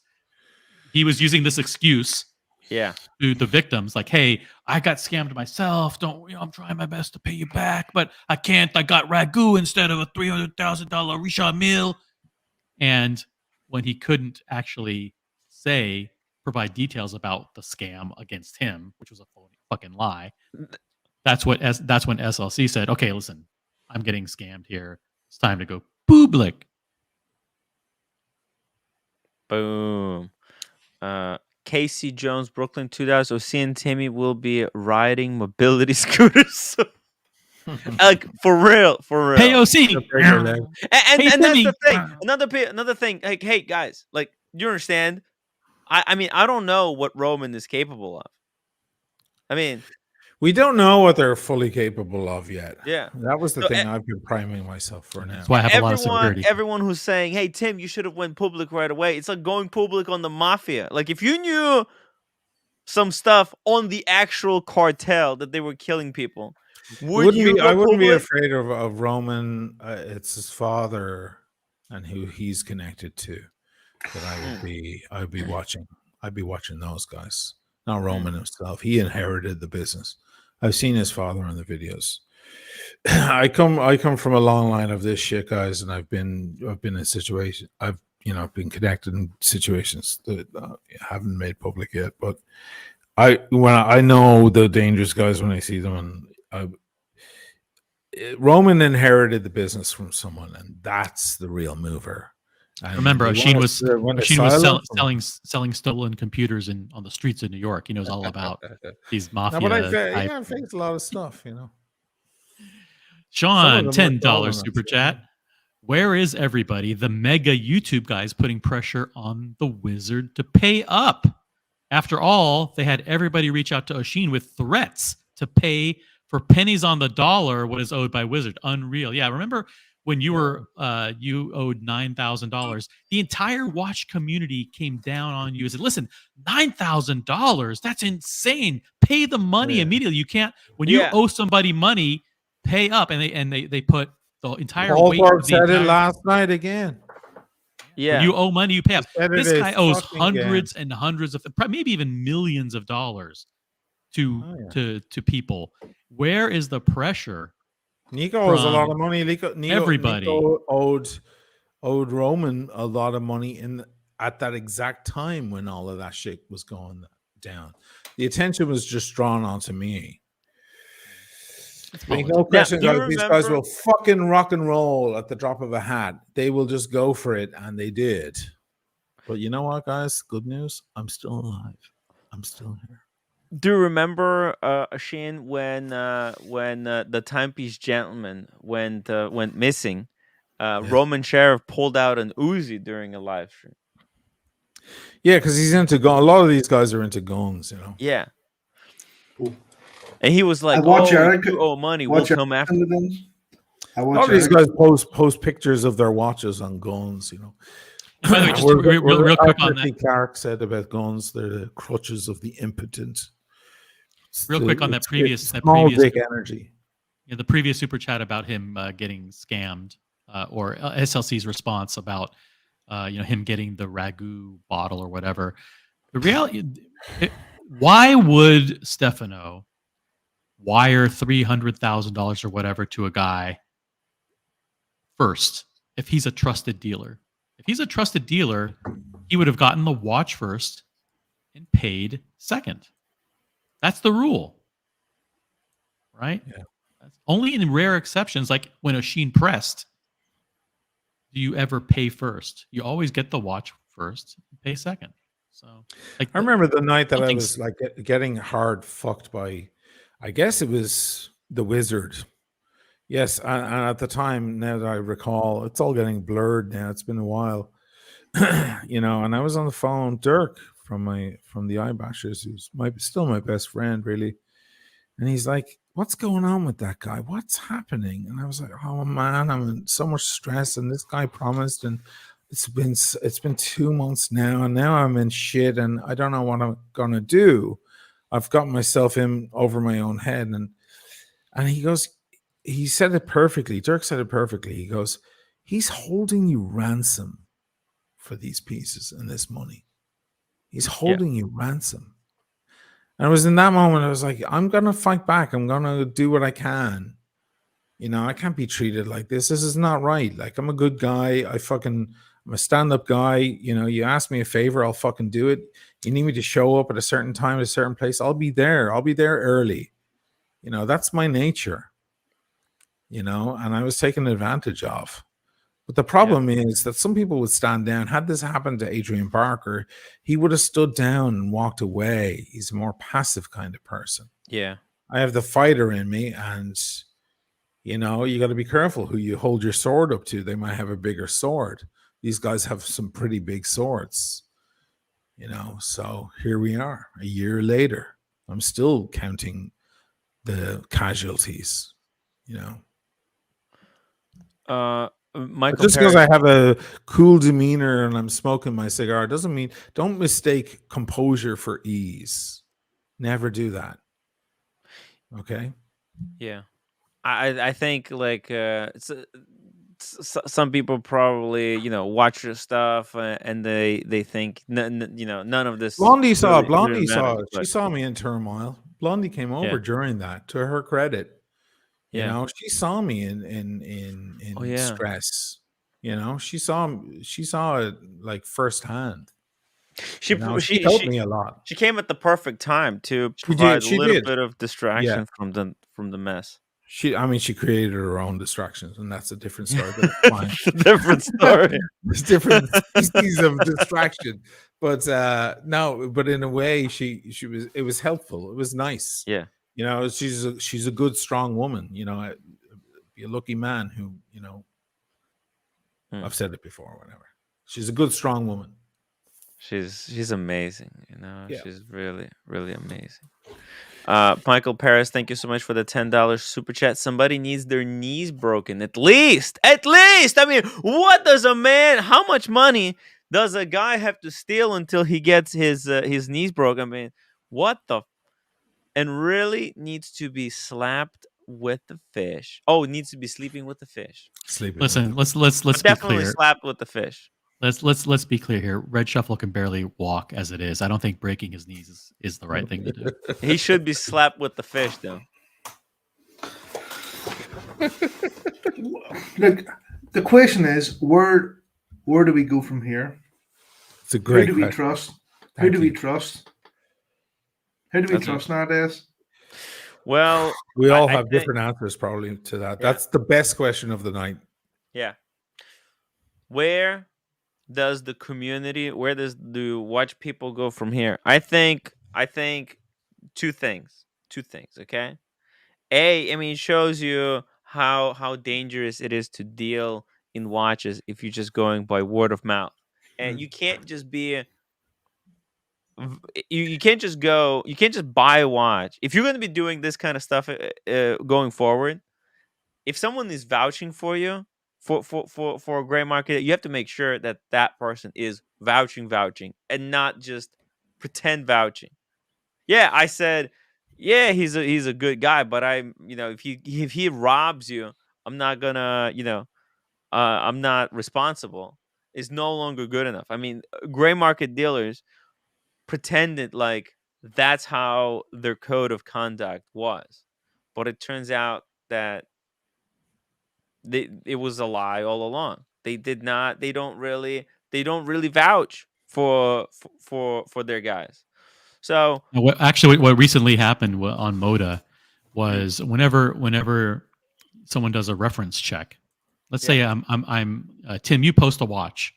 he was using this excuse to the victims, like, hey, I got scammed myself. I'm trying my best to pay you back, but I can't. I got ragu instead of a $300,000 Richard Mille. And when he couldn't actually provide details about the scam against him, which was a fucking lie, that's when SLC said, okay, listen, I'm getting scammed here. It's time to go public. Boom. Casey Jones, Brooklyn $2. OC and Timmy will be riding mobility scooters. Like for real. Hey, OC. And Hey, that's Timmy. the thing. Another thing. Like, hey guys, like you understand? I mean, I don't know what Roman is capable of. I mean, we don't know what they're fully capable of yet. Yeah, that was the So, thing I've been priming myself for now. That's why I have a lot of security. Everyone who's saying, "Hey Tim, you should have went public right away," it's like going public on the mafia. Like if you knew some stuff on the actual cartel that they were killing people, I wouldn't be public? afraid of Roman. It's his father and who he's connected to that I'd be watching. I'd be watching those guys. Not Roman himself. He inherited the business. I've seen his father in the videos. I come from a long line of this shit, guys, and I've been in situations. I've been connected in situations that haven't made public yet. But I know the dangerous guys when I see them, and Roman inherited the business from someone, and that's the real mover. And remember, Oisin was selling stolen computers on the streets of New York. He knows all about these mafia. No, but I faced a lot of stuff, Sean, $10 super chat. Where is everybody? The mega YouTube guys putting pressure on the Wizard to pay up. After all, they had everybody reach out to Oisin with threats to pay for pennies on the dollar what is owed by Wizard. Unreal. Yeah, remember when you were you owed $9,000? The entire watch community came down on you and said, "Listen, $9,000? That's insane. Pay the money immediately. You can't when you owe somebody money, pay up." And they put the entire weight. Said it last night again. Yeah, when you owe money, you pay up. This guy owes hundreds and hundreds of, maybe even millions of dollars to people. Where is the pressure? Nico owes a lot of money. Everybody Nico owed Roman a lot of money at that exact time when all of that shit was going down. The attention was just drawn onto me. Make no question, guys. These guys will fucking rock and roll at the drop of a hat. They will just go for it, and they did. But you know what, guys? Good news. I'm still alive. I'm still here. Do you remember, Shane, when the timepiece gentleman went missing? Roman Sheriff pulled out an Uzi during a live stream. Yeah, because he's into guns. A lot of these guys are into guns, Yeah. And he was like, you owe money, we'll come after them. A lot of these guys post pictures of their watches on guns, By the way, just real quick on that. Clark said about guns, they're the crutches of the impotent. Real quick on that previous energy. Yeah, the previous super chat about him getting scammed, or SLC's response about him getting the ragu bottle or whatever. The reality, why would Stefano wire $300,000 or whatever to a guy first if he's a trusted dealer? If he's a trusted dealer, he would have gotten the watch first and paid second. That's the rule, right? Yeah. That's only in rare exceptions, like when Oisin pressed, do you ever pay first? You always get the watch first and pay second. So, I remember the night that I was like getting hard fucked by, I guess it was the Wizard. Yes, and at the time, now that I recall, it's all getting blurred now. It's been a while, and I was on the phone, Dirk from the Eyebashers, who's still my best friend, really. And he's like, "What's going on with that guy? What's happening?" And I was like, "Oh man, I'm in so much stress, and this guy promised, and it's been 2 months now, and now I'm in shit, and I don't know what I'm gonna do. I've got myself in over my own head." And he goes, he said it perfectly. Dirk said it perfectly. He goes, "He's holding you ransom for these pieces and this money. He's holding you ransom." And it was in that moment I was like, I'm gonna fight back. I'm gonna do what I can. I can't be treated like this. This is not right. Like, I'm a good guy. I'm a stand-up guy. You ask me a favor, I'll fucking do it. You need me to show up at a certain time at a certain place, I'll be there. I'll be there early. That's my nature. and I was taken advantage of. But the problem is that some people would stand down. Had this happened to Adrian Barker, he would have stood down and walked away. He's a more passive kind of person. Yeah. I have the fighter in me, and you got to be careful who you hold your sword up to. They might have a bigger sword. These guys have some pretty big swords, so here we are a year later. I'm still counting the casualties, Michael, just because I have a cool demeanor and I'm smoking my cigar doesn't mean, don't mistake composure for ease. Never do that. Okay. Yeah. I think like some people probably watch your stuff and they think none of this. Blondie saw matters, she saw me in turmoil. Blondie came over during that. To her credit, she saw me in stress. She saw it like firsthand. She helped me a lot. She came at the perfect time to provide a little bit of distraction from the mess. She created her own distractions, and that's a different story. It's a different story. It's different species of distraction, but but in a way, it was helpful. It was nice. Yeah, she's a good, strong woman. Be a lucky man who I've said it before. Whatever. She's a good, strong woman. She's amazing. She's really, really amazing. Michael Paris, thank you so much for the $10 super chat. Somebody needs their knees broken, at least. I mean, how much money does a guy have to steal until he gets his knees broken? I mean, and really needs to be slapped with the fish. Oh, needs to be sleeping with the fish. Listen, let's be definitely clear. Slapped with the fish. Let's be clear here. Red Shuffle can barely walk as it is. I don't think breaking his knees is the right thing to do. He should be slapped with the fish, though. Look, the question is, where do we go from here? It's a great question. Who do we trust? Who do we trust? Who do we trust nowadays? Well, we all have different answers probably to that. Yeah. That's the best question of the night. Yeah. Where does the watch people go from here? I think two things. Okay. It shows you how dangerous it is to deal in watches if you're just going by word of mouth, and you can't just be. You can't just buy a watch if you're going to be doing this kind of stuff going forward. If someone is vouching for you for a gray market, you have to make sure that person is vouching and not just pretend vouching. Yeah, I said, yeah, he's a good guy, but if he robs you, I'm not gonna, I'm not responsible. It's no longer good enough. I mean, gray market dealers pretended like that's how their code of conduct was, but it turns out that it was a lie all along. They don't really vouch for their guys. So what recently happened on Moda was whenever someone does a reference check, let's say I'm Tim, you post a watch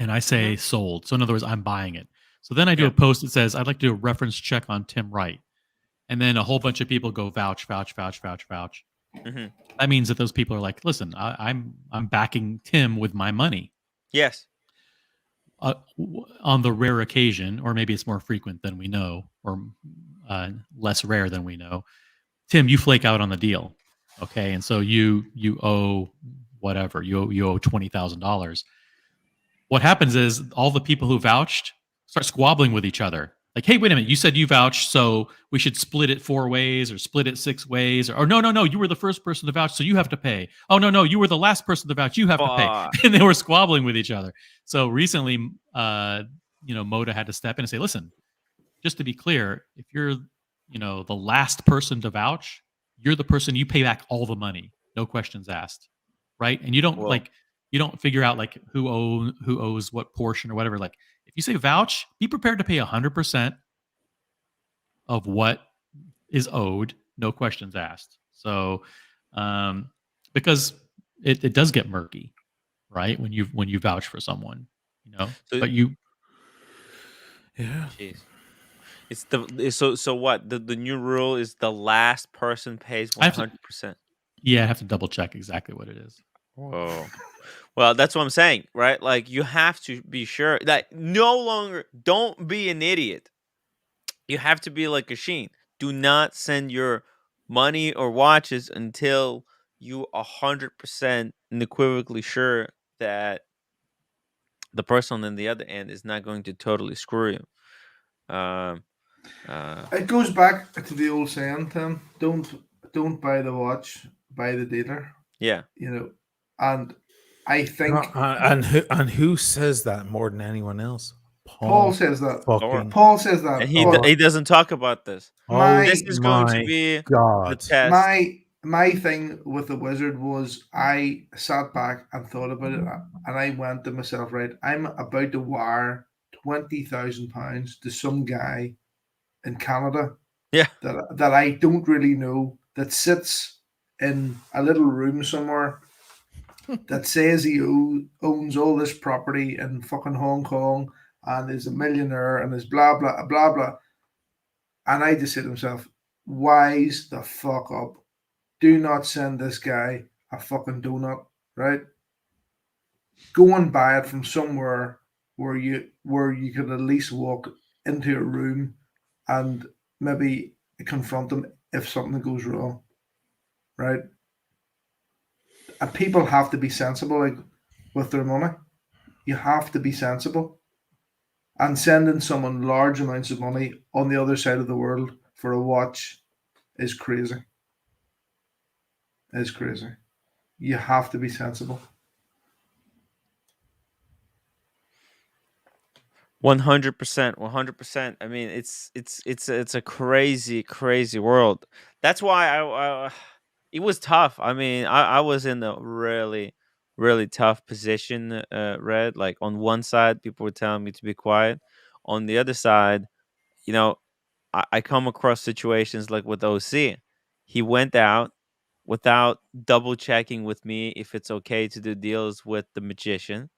and I say sold. So in other words, I'm buying it. So then I do a post that says, I'd like to do a reference check on Tim Wright. And then a whole bunch of people go vouch. Mm-hmm. That means that those people are like, listen, I'm backing Tim with my money. Yes. On the rare occasion, or maybe it's more frequent than we know, or less rare than we know, Tim, you flake out on the deal. Okay. And so you owe whatever, you owe $20,000. What happens is all the people who vouched start squabbling with each other. Like, hey, wait a minute, you said you vouched, so we should split it 4 ways or split it 6 ways. Or no, you were the first person to vouch, so you have to pay. Oh, no, you were the last person to vouch, you have to pay. And they were squabbling with each other. So recently, Moda had to step in and say, listen, just to be clear, if you're, the last person to vouch, you're the person, you pay back all the money, no questions asked, right? And you don't you don't figure out like who owes what portion or whatever. Like if you say vouch, be prepared to pay 100% of what is owed, no questions asked. So Because it does get murky, right? When you vouch for someone, So, but you Yeah. jeez. So what? The new rule is the last person pays I have to 100%. yeah, I have to double check exactly what it is. Whoa. Well, that's what I'm saying, right? Like you have to be sure that no longer don't be an idiot. You have to be like a Sheen. Do not send your money or watches until you 100% unequivocally sure that the person on the other end is not going to totally screw you. It goes back to the old saying, Tim. Don't buy the watch, buy the dealer. Yeah. You know, and I think And who says that more than anyone else? Paul says that. Fucking Paul says And that. he But he doesn't talk about this. oh This is going to my be the God. test. my thing with the Wizard was I sat back and thought about it, and I went to myself, right, I'm about to wire £20,000 to some guy in Canada Yeah. that I don't really know, that sits in a little room somewhere, that says he owns all this property in fucking Hong Kong and is a millionaire and is blah blah blah blah. And I just said to myself, wise the fuck up. Do not send this guy a fucking donut, right? Go and buy it from somewhere where you could at least walk into a room and maybe confront them if something goes wrong, right? And people have to be sensible, like, with their money. You have to be sensible. And sending someone large amounts of money on the other side of the world for a watch is crazy. Is crazy. You have to be sensible. 100%, 100%. I mean, it's a crazy world. That's why it was tough. I mean, I was in a really tough position. Red, like on one side, people were telling me to be quiet. On the other side, you know, I come across situations like with OC. He went out without double checking with me if it's okay to do deals with the magician.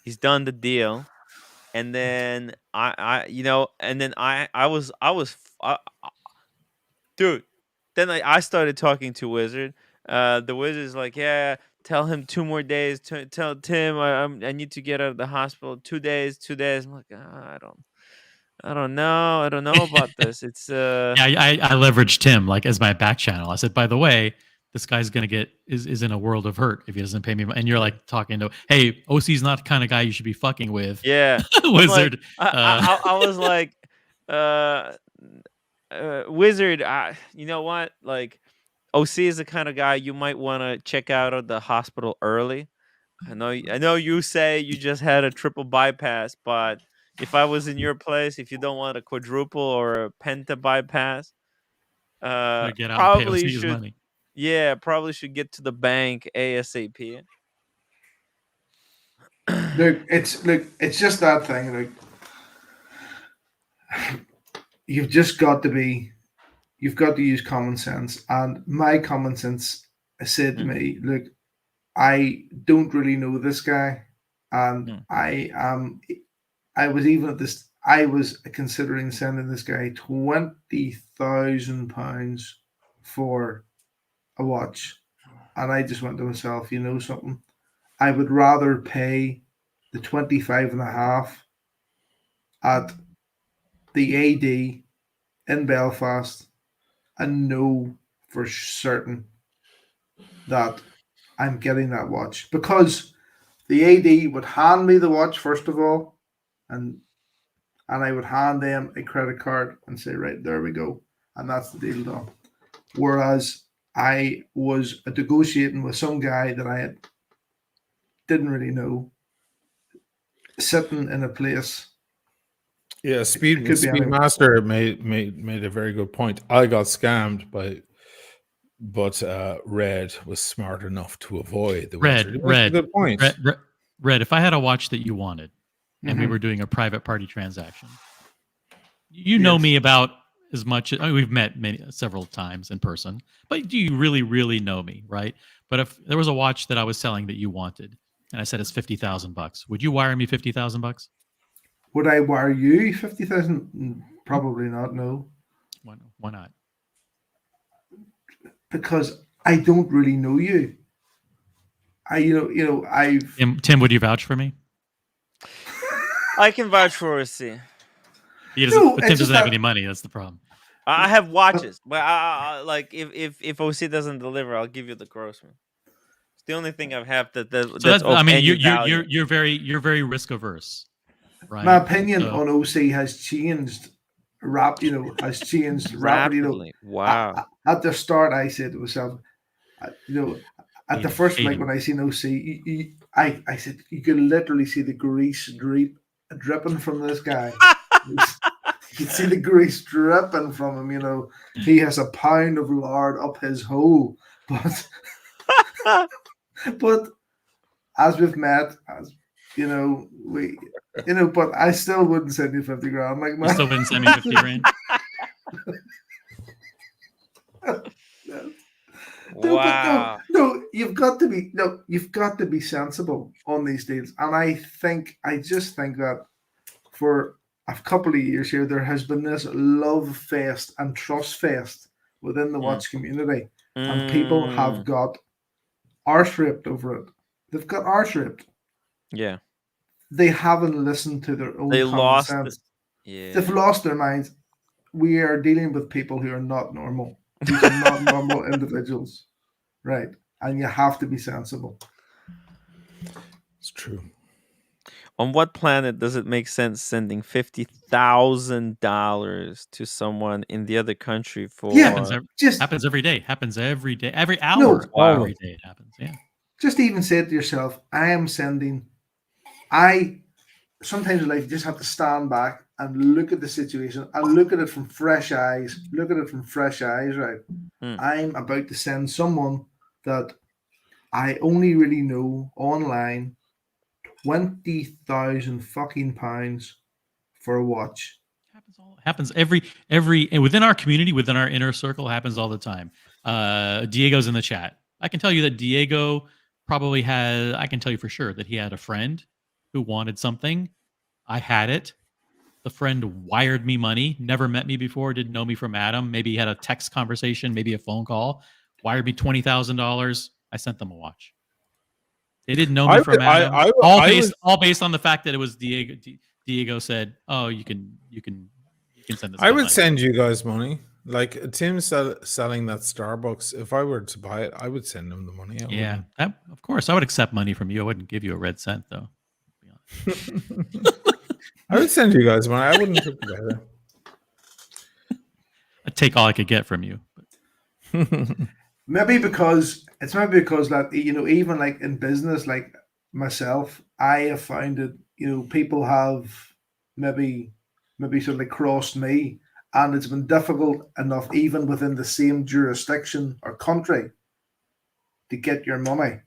He's done the deal, and then and then dude. Then I started talking to Wizard. The Wizard's like, yeah, tell him 2 more days. Tell Tim I need to get out of the hospital. 2 days, 2 days. I'm like, I don't know about this. It's Yeah, I leveraged him like as my back channel. I said, by the way, this guy's gonna is in a world of hurt if he doesn't pay me. And you're like talking to, hey, OC's not the kind of guy you should be fucking with. Yeah, I'm like, Wizard. I was like, Wizard. You know what? Like, OC is the kind of guy you might want to check out of the hospital early. I know you say you just had a triple bypass, but if I was in your place, if you don't want a quadruple or a penta bypass, Gonna get out and pay probably OC's should. money. Yeah, probably should get to the bank ASAP. Look, it's just that thing. Like, you've got to use common sense. And my common sense said to me, look, I don't really know this guy, and I was even at this. I was considering sending this guy £20,000 for a watch, and I just went to myself, you know something, I would rather pay the 25.5 at the AD in Belfast and know for certain that I'm getting that watch, because the AD would hand me the watch first of all, and I would hand them a credit card and say, right, there we go, and that's the deal done. Whereas I was negotiating with some guy that I didn't really know, sitting in a place. Yeah, Speedmaster made a very good point. I got scammed but Red was smart enough to avoid the Wizard. That's a good point. Red, if I had a watch that you wanted and we Mhm. were doing a private party transaction, you know me about as much. I mean, we've met several times in person, but do you really know me, right? But if there was a watch that I was selling that you wanted, and I said it's $50,000, would you wire me $50,000? Would I wire you 50,000? Probably not. No, Why not? because I don't really know you. I've Tim, would you vouch for me? I can vouch for Rossi. He doesn't. No, But it's Tim just doesn't have that- any money. That's the problem. I have watches, but like if OC doesn't deliver, I'll give you the gross one. It's the only thing I have So that's I mean, any value. you're very risk averse, right? My opinion So- on OC has changed. Has changed rapidly. Rapidly. Wow. At the start, I said to myself, at the first hate flight him. when I seen OC, I said you could literally see the grease dripping from this guy. You could see the grease dripping from him. He has a pound of lard up his hole, but as we've met, but I still wouldn't send you 50 grand. Like, You still wouldn't send me 50 grand? Wow. No, you've got to be sensible on these deals. And I just think that for a couple of years here, there has been this love fest and trust fest within the watch community, and people have got arse ripped over it. They've got arse ripped. Yeah. They haven't listened to their own They common lost sense. Yeah. They've lost their minds. We are dealing with people who are not normal. These are not normal individuals, right? And you have to be sensible. It's true. On what planet does it make sense sending $50,000 to someone in the other country for? Yeah, happens every day. Happens every day. Every hour. Wow. Every day it happens. Yeah. Just even say to yourself, sometimes in life you just have to stand back and look at the situation and look at it from fresh eyes. Right? I'm about to send someone that I only really know online £20,000 fucking pounds for a watch. Happens every and within our community, within our inner circle, happens all the time. Diego's in the chat. I can tell you that Diego probably had. I can tell you for sure that he had a friend who wanted something. I had it. The friend wired me money. Never met me before. Didn't know me from Adam. Maybe had a text conversation. Maybe a phone call. Wired me $20,000. I sent them a watch. They didn't know me from Adam. All based on the fact that it was Diego. Diego said, "Oh, you can send this." I would send you guys money. Like Tim's selling that Starbucks. If I were to buy it, I would send him the money. Yeah, of course, I would accept money from you. I wouldn't give you a red cent, though. I would send you guys money. I wouldn't put together. I'd take all I could get from you. Maybe because that even like in business, like myself, I have found that people have maybe sort of like crossed me, and it's been difficult enough even within the same jurisdiction or country to get your money,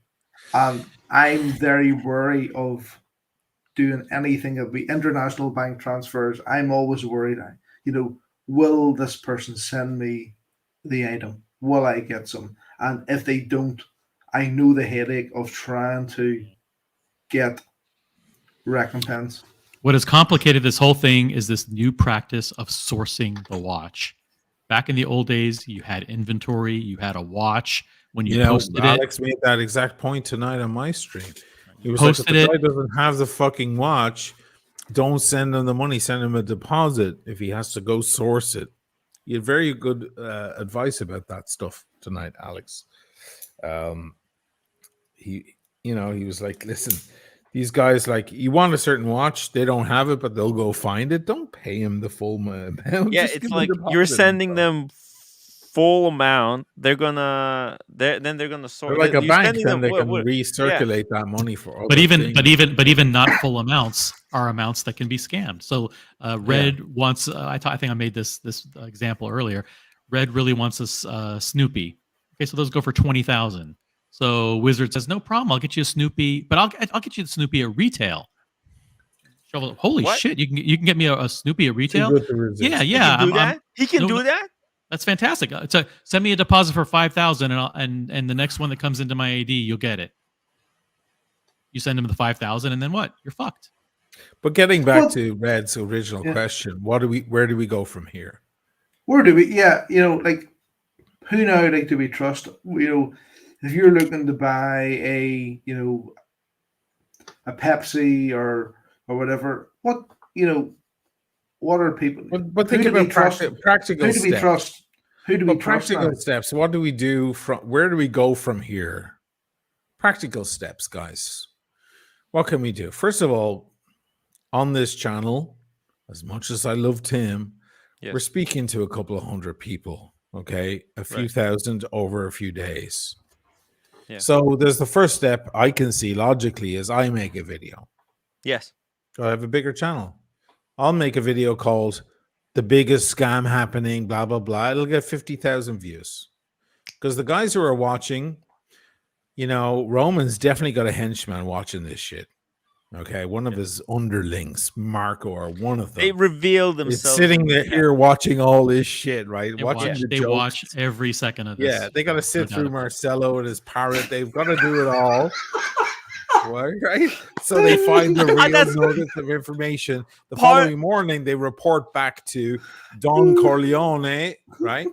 and I'm very wary of doing anything of the international bank transfers. I'm always worried. Will this person send me the item? Will I get some? And if they don't, I know the headache of trying to get recompense. What has complicated this whole thing is this new practice of sourcing the watch. Back in the old days, you had inventory, you had a watch. When you posted Alex made that exact point tonight on my stream. It was posted like, if the guy doesn't have the fucking watch, don't send him the money, send him a deposit if he has to go source it. You had very good advice about that stuff tonight, Alex. He was like, listen, these guys, like, you want a certain watch, they don't have it, but they'll go find it. Don't pay him the full amount. Yeah, it's like you're sending them full amount. They're gonna sort. They're like a you're bank, sending then them- they can what- recirculate that money for. But other even things. not full amounts are amounts that can be scammed. So Red wants. I think I made this example earlier. Red really wants a Snoopy. Okay, so those go for 20,000. So Wizard says, no problem. I'll get you a Snoopy, but I'll get you the Snoopy at retail. Holy What? shit! You can get me a Snoopy at Too retail. good to resist. Yeah, He yeah. can do that. He can do that. That's fantastic. So send me a deposit for 5,000, and the next one that comes into my AD, you'll get it. You send him the 5,000, and then what? You're fucked. But getting back Well, to Red's original yeah. question, where do we go from here? Where do we? Yeah, like who now? Like, do we trust? If you're looking to buy a a Pepsi or whatever, what are people? But Who think do we about trust? practical Who do we steps. trust? Who do we But trust now? practical steps. What do we do from? Where do we go from here? Practical steps, guys. What can we do? First of all, on this channel, as much as I love Tim, we're speaking to a couple of hundred people. Okay, a few thousand over a few days. Yeah. So there's the first step I can see logically is I make a video. Yes. So I have a bigger channel. I'll make a video called "The Biggest Scam Happening," blah blah blah. It'll get 50,000 views because the guys who are watching, Roman's definitely got a henchman watching this shit. Okay, one of his underlings, Marco, or one of them. They reveal themselves. It's sitting there here watching all this shit, right? They watch every second of this. Yeah, they got to sit through Marcelo and his parrot. They've got to do it all. Right? So they find the real nuggets of information. The following morning, they report back to Don Corleone, right?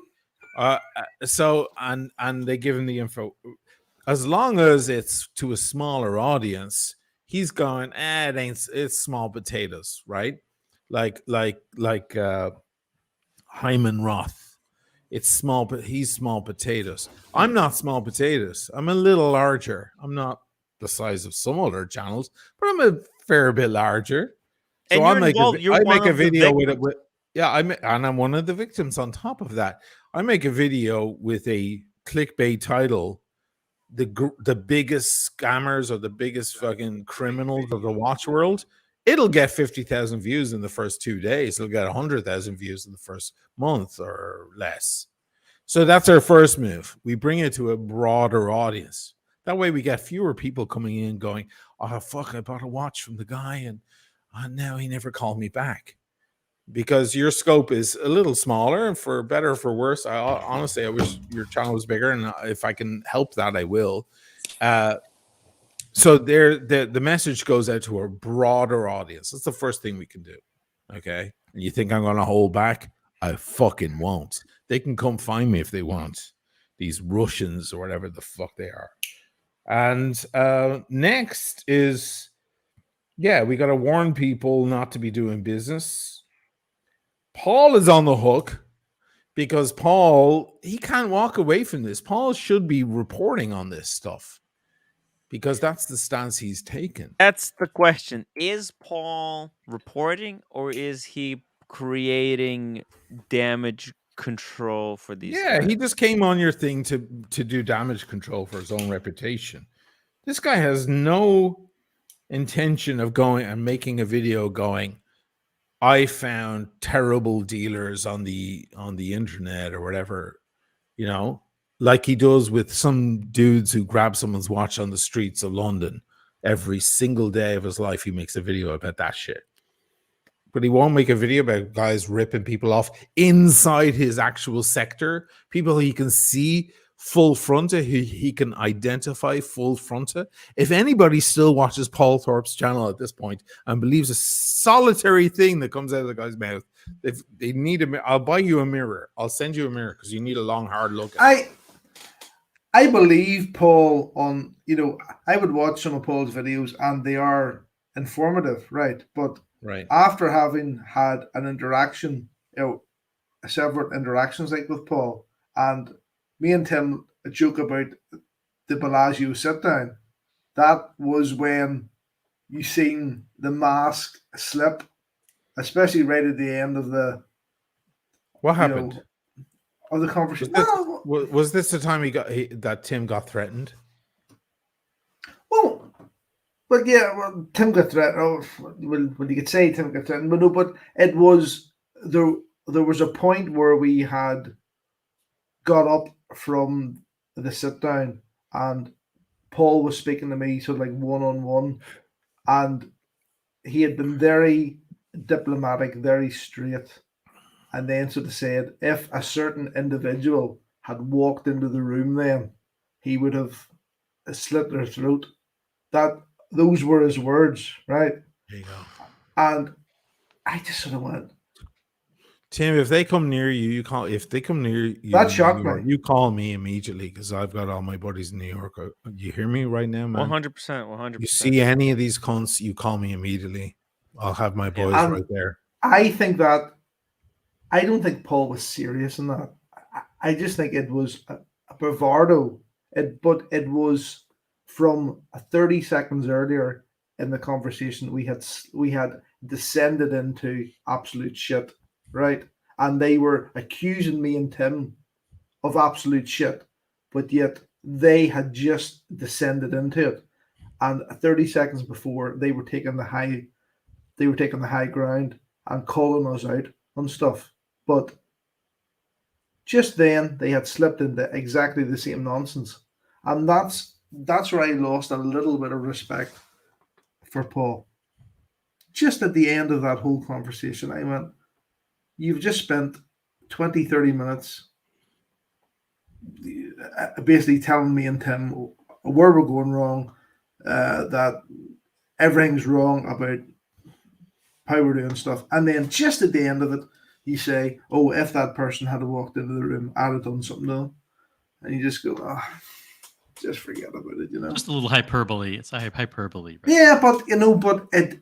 And they give him the info. As long as it's to a smaller audience, he's going, it's small potatoes, right? Like Hyman Roth. It's small, but he's small potatoes. I'm not small potatoes. I'm a little larger. I'm not the size of some other channels, but I'm a fair bit larger. So I make a video with it. And I'm one of the victims on top of that. I make a video with a clickbait title, the biggest scammers or the biggest fucking criminals of the watch world. It'll get 50,000 views in the first 2 days. It'll get 100,000 views in the first month or less. So that's our first move. We bring it to a broader audience. That way we get fewer people coming in going, oh, fuck, I bought a watch from the guy and now he never called me back. Because your scope is a little smaller, and for better or for worse, honestly, I wish your channel was bigger, and if I can help that, I will. So the message goes out to a broader audience. That's the first thing we can do. Okay. And you think I'm going to hold back? I fucking won't. They can come find me if they want. These Russians or whatever the fuck they are. And next is, we got to warn people not to be doing business. Paul is on the hook because Paul, he can't walk away from this. Paul should be reporting on this stuff because that's the stance he's taken. That's the question. Is Paul reporting or is he creating damage control for these guys? He just came on your thing to do damage control for his own reputation. This guy has no intention of going and making a video going, I found terrible dealers on the internet or whatever, like he does with some dudes who grab someone's watch on the streets of London. Every single day of his life, he makes a video about that shit. But he won't make a video about guys ripping people off inside his actual sector, people he can see full fronted, he can identify full fronted. If anybody still watches Paul Thorpe's channel at this point and believes a solitary thing that comes out of the guy's mouth, if they need I'll buy you a mirror. I'll send you a mirror because you need a long, hard look at it. I believe Paul on, I would watch some of Paul's videos and they are informative, right? But after having had an interaction, several interactions like with Paul, and me and Tim joke about the Bellagio sit down, that was when you seen the mask slip, especially right at the end of the. What happened? Of the conversation. Was this the time that Tim got threatened? Well, Tim got threatened. Well, you could say Tim got threatened, but it was there. There was a point where we had got up from the sit down, and Paul was speaking to me, so like one-on-one, and he had been very diplomatic, very straight, and then sort of said if a certain individual had walked into the room, then he would have slit their throat. Those were his words, right? There you go. And I just sort of went, Tim, if they come near you, you call. If they come near you, that in shocked New York, me. you call me immediately because I've got all my buddies in New York. You hear me right now, man? 100%. 100%. You see any of these cunts, you call me immediately. I'll have my boys And right there. I think that I don't think Paul was serious in that. I just think it was a bravado. But it was from 30 seconds earlier in the conversation we had descended into absolute shit, right? And they were accusing me and Tim of absolute shit, but yet they had just descended into it. And 30 seconds before, they were taking the high ground and calling us out on stuff. But just then they had slipped into exactly the same nonsense. And that's where I lost a little bit of respect for Paul. Just at the end of that whole conversation, I went, you've just spent 20, 30 minutes basically telling me and Tim where we're going wrong, that everything's wrong about how we're doing stuff. And then just at the end of it, you say, oh, if that person had walked into the room, I'd have done something to them. And you just go, oh, just forget about it, Just a little hyperbole. It's a hyperbole. Right? Yeah, but it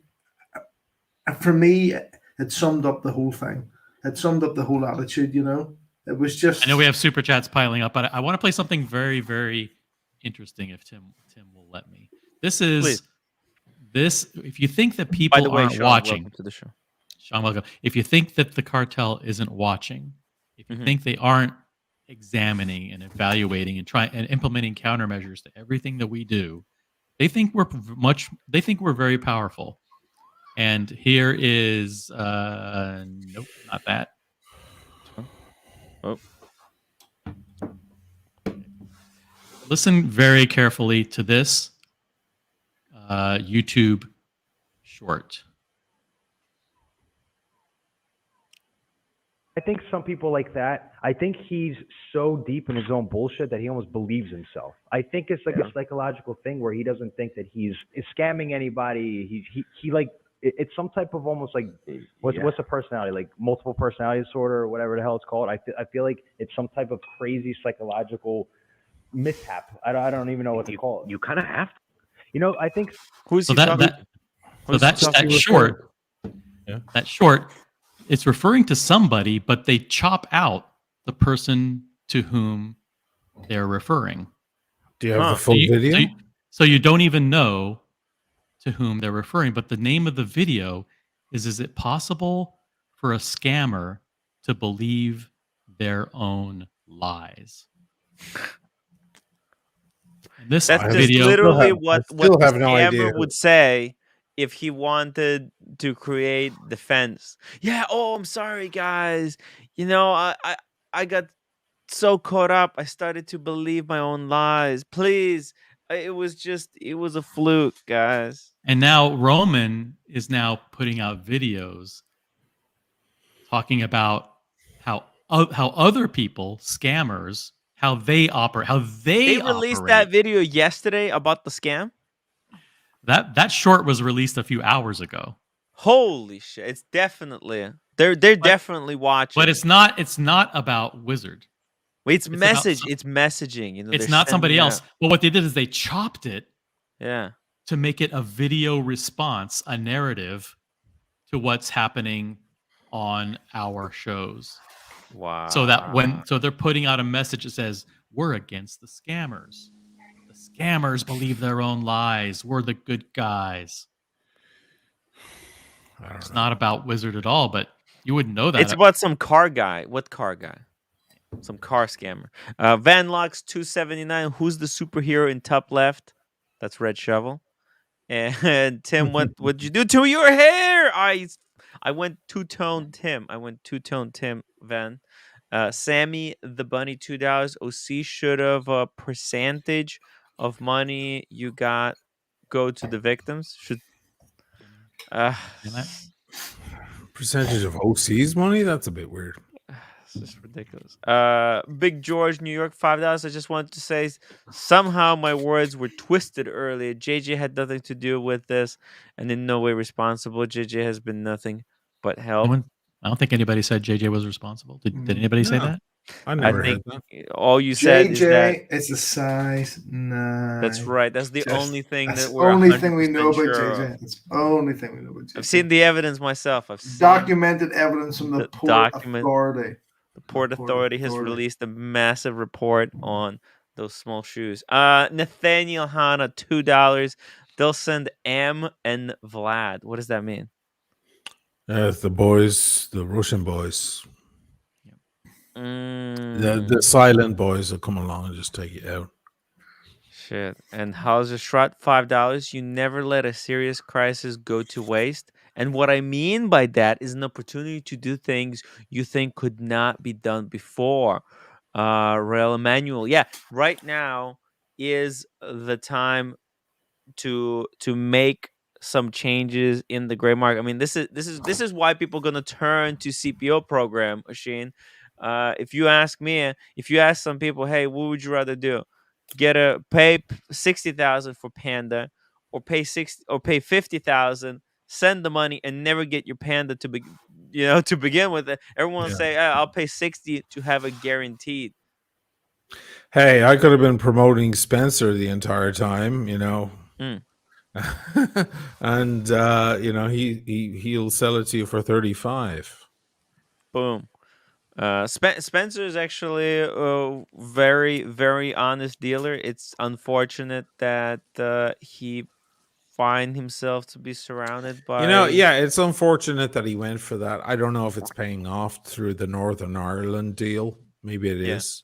for me, it summed up the whole thing. It summed up the whole attitude, It was just. I know we have super chats piling up, but I want to play something very, very interesting if Tim will let me. This is Please. this. If you think that people By the way, aren't Sean, watching, welcome to the show. Sean, welcome. If you think that the cartel isn't watching, if you think they aren't examining and evaluating and trying and implementing countermeasures to everything that we do, they think we're very powerful. And here is nope, not that. Oh. Listen very carefully to this YouTube short. I think some people like that. I think he's so deep in his own bullshit that he almost believes himself. I think it's like a psychological thing where he doesn't think that he's scamming anybody. He like it's some type of almost like what's a personality, like multiple personality disorder or whatever the hell it's called. I feel like it's some type of crazy psychological mishap. I don't even know what to call it. You kind of have to. I think who's So he talking that so that short. Yeah. That short. It's referring to somebody, but they chop out the person to whom they're referring. Do you have the full video? So you don't even know to whom they're referring, but the name of the video is it possible for a scammer to believe their own lies? And this That's video, literally what the have no idea. scammer would say if he wanted to create defense. Yeah, I'm sorry, guys. I got so caught up. I started to believe my own lies. Please. It was a fluke, guys. And now Roman is now putting out videos talking about how other people, scammers, how they operate, They released that video yesterday about the scam. That short was released a few hours ago. Holy shit! It's definitely they're definitely watching. But it's not about Wizard. It's messaging. It's not somebody else. But what they did is they chopped it. Yeah. To make it a video response, a narrative to what's happening on our shows. Wow. So they're putting out a message that says, we're against the scammers. The scammers believe their own lies. We're the good guys. It's not about Wizard at all, but you wouldn't know that. It's about some car guy. What car guy? Some car scammer. Vanlocks 279. Who's the superhero in top left? That's Red Shovel. And Tim, what'd you do to your hair? I went two-tone Tim. Van. Sammy the Bunny, $2. OC should have a percentage of money you got go to the victims. And that Percentage of OC's money? That's a bit weird. It's just ridiculous. Big George, New York, $5. I just wanted to say somehow my words were twisted earlier. JJ had nothing to do with this and in no way responsible. JJ has been nothing but help. I don't think anybody said JJ was responsible. Did anybody say No. that? I I never think heard that. all you said is that JJ is a size 9. that's right. That's the Just- only thing that's that we're only thing we 100% know about sure JJ. of. It's the only thing we know about JJ. I've seen the evidence myself. I've seen documented evidence from the Port Authority. The Port Authority has released a massive report on those small shoes. Nathaniel Hanna, $2. They'll send M and Vlad. What does that mean? It's the boys, the Russian boys. The silent boys will come along and just take you out. Shit. And Hauser Schrott, $5. You never let a serious crisis go to waste. And what I mean by that is an opportunity to do things you think could not be done before. Rail Emmanuel. Yeah, right now is the time to make some changes in the gray market. I mean, this is why people are gonna turn to CPO program, Asheen. If you ask me, if you ask some people, hey, what would you rather do? Pay 60,000 for Panda, or pay 50,000, send the money, and never get your Panda to begin with. Everyone will say, I'll pay 60 to have a guaranteed. Hey, I could have been promoting Spencer the entire time, you know. And you know, he'll sell it to you for 35. Boom. Spencer is actually a very, very honest dealer. It's unfortunate that he find himself to be surrounded by. You know, yeah, it's unfortunate that he went for that. I don't know if it's paying off through the Northern Ireland deal. Maybe it is,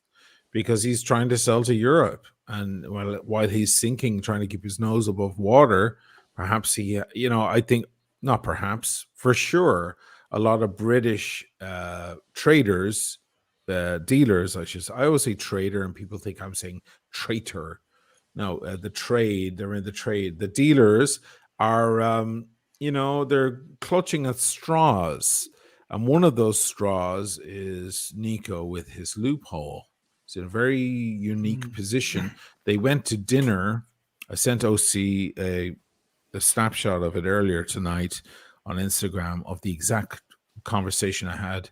because he's trying to sell to Europe, and while he's sinking, trying to keep his nose above water, perhaps he, you know, I think not perhaps, for sure, a lot of British traders, dealers, I always say trader, and people think I'm saying traitor. No, the trade, they're in the trade. The dealers are, you know, they're clutching at straws. And one of those straws is Nico with his loophole. He's in a very unique position. They went to dinner. I sent OC a snapshot of it earlier tonight on Instagram of the exact conversation I had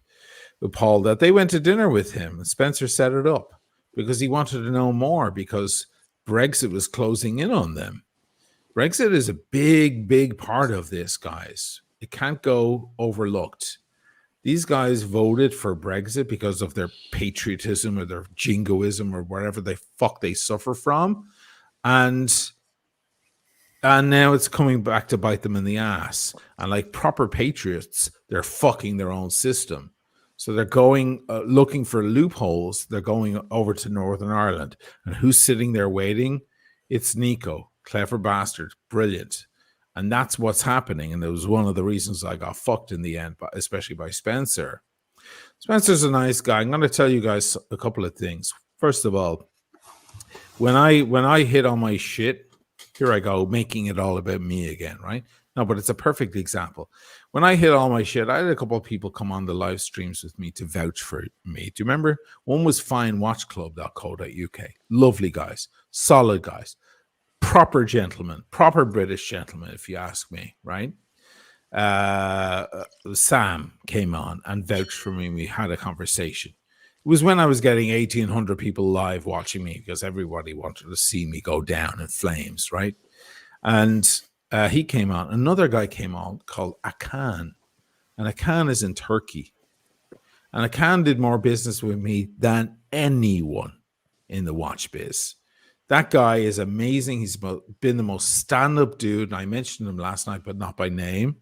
with Paul, that they went to dinner with him. And Spencer set it up because he wanted to know more, because Brexit was closing in on them. Brexit is a big, big part of this, guys. It can't go overlooked. These guys voted for Brexit because of their patriotism or their jingoism or whatever the fuck they suffer from. And now it's coming back to bite them in the ass. And like proper patriots, they're fucking their own system. So they're going, looking for loopholes. They're going over to Northern Ireland. And who's sitting there waiting? It's Nico. Clever bastard. Brilliant. And that's what's happening. And it was one of the reasons I got fucked in the end, especially by Spencer. Spencer's a nice guy. I'm going to tell you guys a couple of things. First of all, when I hit on my shit, here I go, making it all about me again, right? No, but it's a perfect example. When I hit all my shit, I had a couple of people come on the live streams with me to vouch for me. Do you remember? One was finewatchclub.co.uk. Lovely guys, solid guys, proper gentlemen, proper British gentlemen, if you ask me, right? Sam came on and vouched for me. We had a conversation. It was when I was getting 1,800 people live watching me, because everybody wanted to see me go down in flames, right? And he came on. Another guy came on called Akan. And Akan is in Turkey. And Akan did more business with me than anyone in the watch biz. That guy is amazing. He's been the most stand-up dude. And I mentioned him last night, but not by name.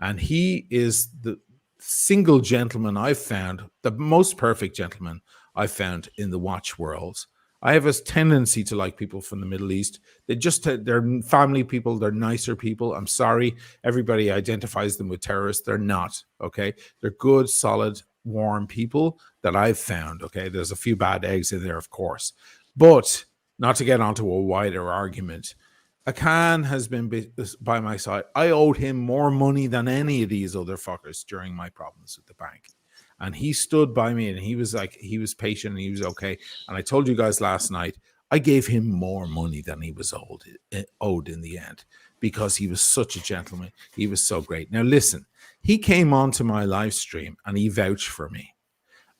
And he is the single gentleman I've found, the most perfect gentleman I've found in the watch world. I have a tendency to like people from the Middle East. They're family people. They're nicer people. I'm sorry. Everybody identifies them with terrorists. They're not, okay? They're good, solid, warm people that I've found, okay? There's a few bad eggs in there, of course. But not to get onto a wider argument, Akan has been by my side. I owed him more money than any of these other fuckers during my problems with the bank. And he stood by me and he was patient and he was okay. And I told you guys last night, I gave him more money than he was owed in the end because he was such a gentleman. He was so great. Now, listen, he came onto my live stream and he vouched for me.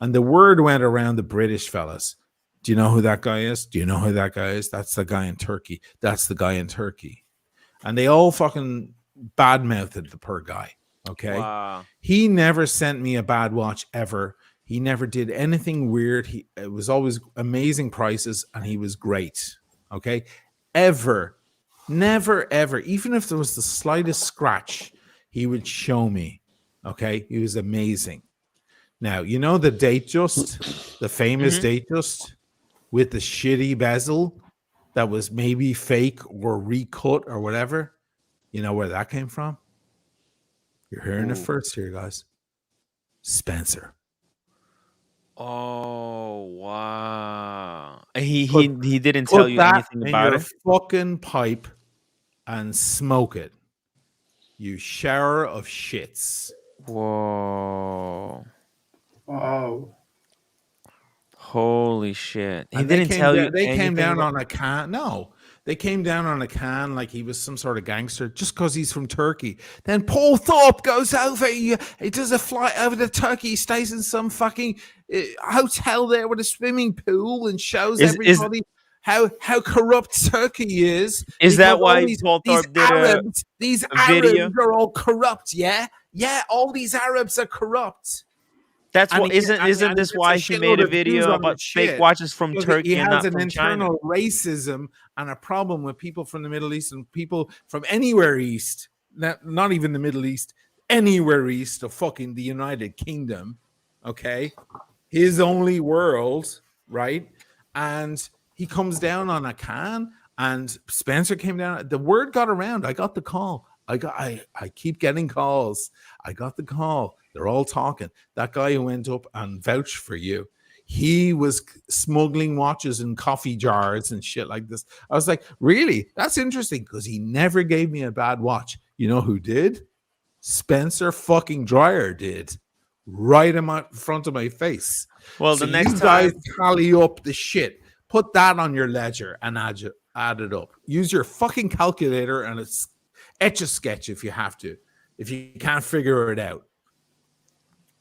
And the word went around the British fellas. Do you know who that guy is? Do you know who that guy is? That's the guy in Turkey. That's the guy in Turkey. And they all fucking badmouthed the poor guy. Okay. Wow. He never sent me a bad watch ever. He never did anything weird. It was always amazing prices and he was great. Okay. Ever, never, ever, even if there was the slightest scratch, he would show me. Okay. He was amazing. Now, you know the Datejust, the famous Datejust with the shitty bezel that was maybe fake or recut or whatever? You know where that came from? You're hearing it first here, guys. Spencer. Oh, wow. He didn't tell you anything about it? Fucking pipe and smoke it. You shower of shits. Whoa. Wow. Holy shit. He And didn't tell you They came anything down about- on a can. No. They came down on a can like he was some sort of gangster just because he's from Turkey. Then Paul Thorpe goes over. He does a flight over to Turkey. He stays in some fucking hotel there with a swimming pool and shows everybody how corrupt Turkey is. Is that why Paul Thorpe did these a video? Arabs are all corrupt? Yeah, all these Arabs are corrupt. That's And what he- isn't and- isn't and this it's why a he made shitload a of views video on about his fake shit. watches from Because Turkey he and has not an from China? internal racism and a problem with people from the Middle East and people from anywhere east, not even the Middle East, anywhere east of fucking the United Kingdom. Okay, his only world, right? And he comes down on a can, and Spencer came down. The word got around. I got the call. I keep getting calls. I got the call. They're all talking. That guy who went up and vouched for you, he was smuggling watches in coffee jars and shit like this. I was like, really? That's interesting because he never gave me a bad watch. You know who did? Spencer fucking Dreyer did. Right in my front of my face. Well, So the next you guys time tally up the shit. Put that on your ledger and add it up. Use your fucking calculator and it's etch a sketch if you have to. If you can't figure it out.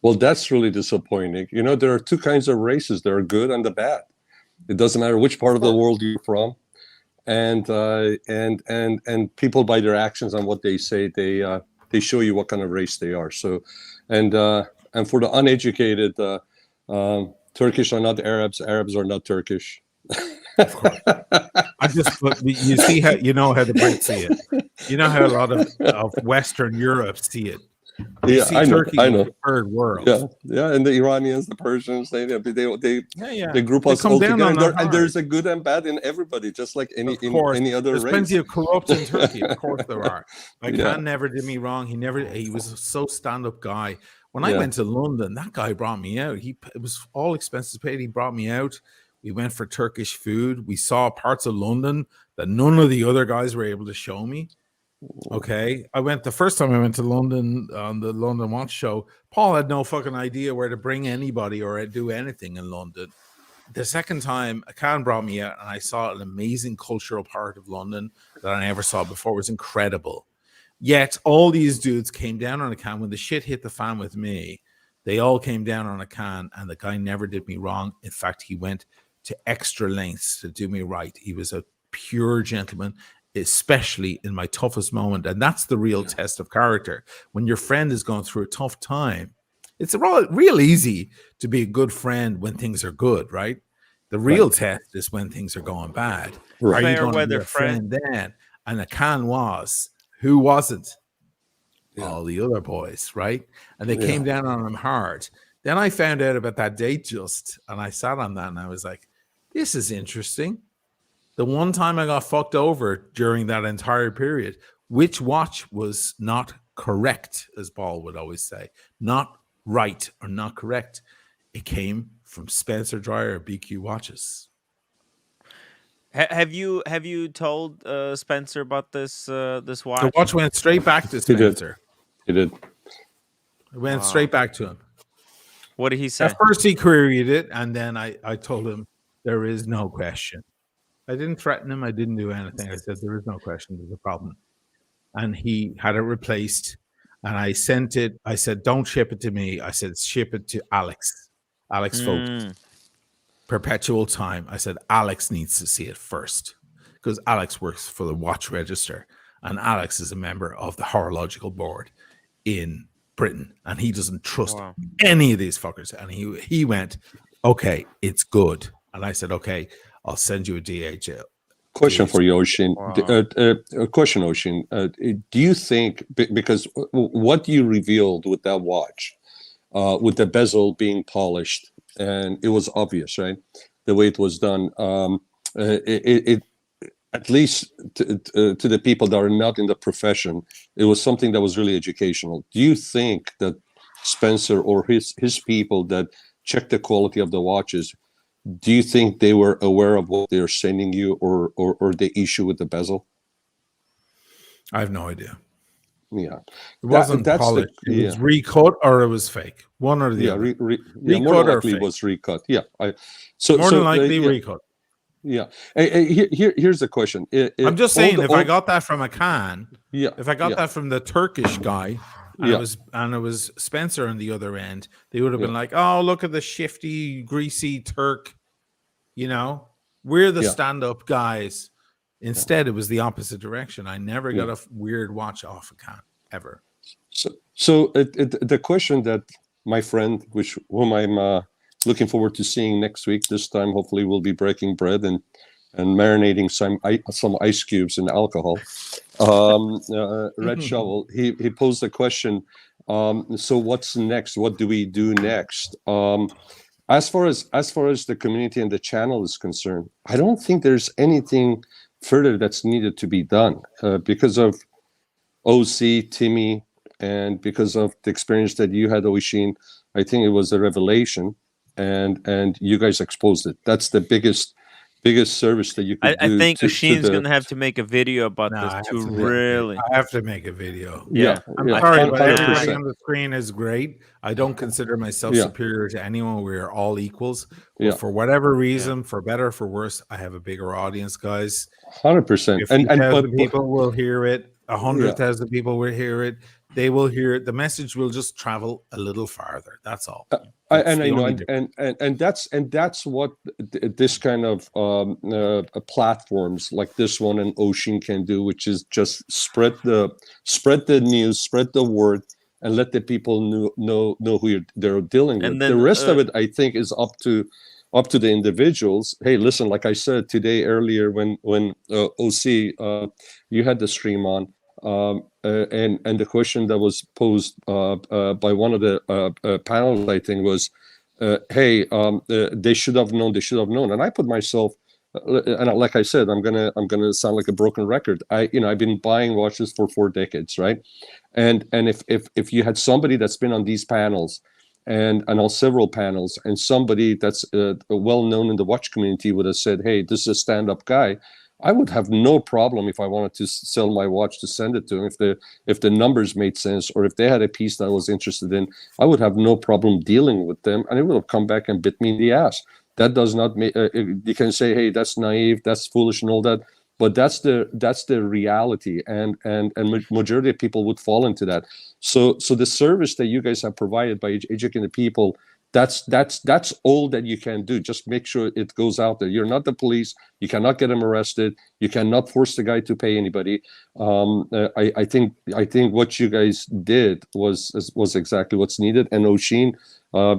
Well, that's really disappointing. You know, there are two kinds of races. There are good and the bad. It doesn't matter which part of the world you're from, and people by their actions and what they say, they show you what kind of race they are. So, and for the uneducated, Turkish are not Arabs. Arabs are not Turkish. Of course. You see how how the Brits see it. You know how a lot of Western Europe see it. You see Turkey I know. as the third world. Yeah, and the Iranians, the Persians, they group us come all down on together, our and there's a good and bad in everybody, just like any other There's race. plenty of corrupt in Turkey. Of course there are. Khan never did me wrong. He was a so stand-up guy. When I went to London, that guy brought me out. It was all expenses paid. He brought me out. We went for Turkish food. We saw parts of London that none of the other guys were able to show me. Okay. The first time I went to London on the London Watch Show, Paul had no fucking idea where to bring anybody or do anything in London. The second time, Akan brought me out and I saw an amazing cultural part of London that I never saw before. It was incredible. Yet all these dudes came down on Akan when the shit hit the fan with me. They all came down on Akan and the guy never did me wrong. In fact, he went to extra lengths to do me right. He was a pure gentleman, especially in my toughest moment. And that's the real test of character. When your friend is going through a tough time, it's real easy to be a good friend when things are good, right? The real test is when things are going bad. Right. Are you Fair going to be weather a friend then? And Akan was. Who wasn't? All the other boys, right? And they came down on him hard. Then I found out about that Datejust, and I sat on that and I was like, this is interesting. The one time I got fucked over during that entire period, which watch was not correct, as Paul would always say, not right or not correct. It came from Spencer Dreyer BQ Watches. Have you told Spencer about this this watch? The watch went straight back to He did. Spencer. He did. It went Wow. straight back to him. What did he say? At first he queried it, and then I told him there is no question. I didn't threaten him. I didn't do anything. I said there is no question. There's a problem. And he had it replaced. And I sent it. I said, don't ship it to me. I said, ship it to Alex. Alex Folks. Perpetual Time. I said, Alex needs to see it first. Because Alex works for the watch register. And Alex is a member of the horological board in Britain. And he doesn't trust any of these fuckers. And he went, okay, it's good. And I said, okay, I'll send you a DHL. Question for you, Oshin. Question, Oshin. Do you think, because what you revealed with that watch, with the bezel being polished, and it was obvious, right? The way it was done, it at least to the people that are not in the profession, it was something that was really educational. Do you think that Spencer or his people that check the quality of the watches, do you think they were aware of what they're sending you or the issue with the bezel? I have no idea. Yeah. It wasn't polished. It was recut or it was fake. One or the other. More than likely it was recut. Yeah. More than likely recut. Yeah. Here's the question. I'm just saying, if I got that from a can, if I got yeah. that from the Turkish guy, and Yeah. it was Spencer on the other end, they would have been like, "Oh, look at the shifty, greasy Turk." You know, we're the stand-up guys. Instead, it was the opposite direction. I never got a weird watch off a can ever. So the question that my friend, whom I'm looking forward to seeing next week, this time hopefully we'll be breaking bread and marinating some ice cubes in alcohol. Red Shovel, he posed the question. So what's next? What do we do next? As far as the community and the channel is concerned, I don't think there's anything further that's needed to be done because of OC, Timmy, and because of the experience that you had, Oshin. I think it was a revelation, and you guys exposed it. That's the biggest service that you could do. I think Oshin's gonna have to make a video about this to really. I have to make a video. Yeah. I'm sorry, but everybody on the screen is great. I don't consider myself superior to anyone. We are all equals. But for whatever reason, for better or for worse, I have a bigger audience, guys. 100%. 50,000 people will hear it. 100,000 people will hear it. They will hear it. The message will just travel a little farther. That's all. And that's what this kind of platforms like this one and Oshin can do, which is just spread the news, spread the word, and let the people know who they're dealing with. The rest of it, I think, is up to the individuals. Hey, listen, like I said today earlier when OC you had the stream on. And the question that was posed by one of the panels, I think, was, "Hey, they should have known. They should have known." And I put myself, and like I said, I'm gonna sound like a broken record. I've been buying watches for 4 decades, right? And if you had somebody that's been on these panels, and on several panels, and somebody that's well known in the watch community would have said, "Hey, this is a stand-up guy," I would have no problem if I wanted to sell my watch to send it to him. If the numbers made sense, or if they had a piece that I was interested in, I would have no problem dealing with them, and it would have come back and bit me in the ass. That does not make you can say, "Hey, that's naive, that's foolish," and all that, but that's the reality, and majority of people would fall into that. So the service that you guys have provided by educating the people, that's all that you can do. Just make sure it goes out there. You're not the police. You cannot get him arrested. You cannot force the guy to pay anybody. I think what you guys did was exactly what's needed. And Oshin,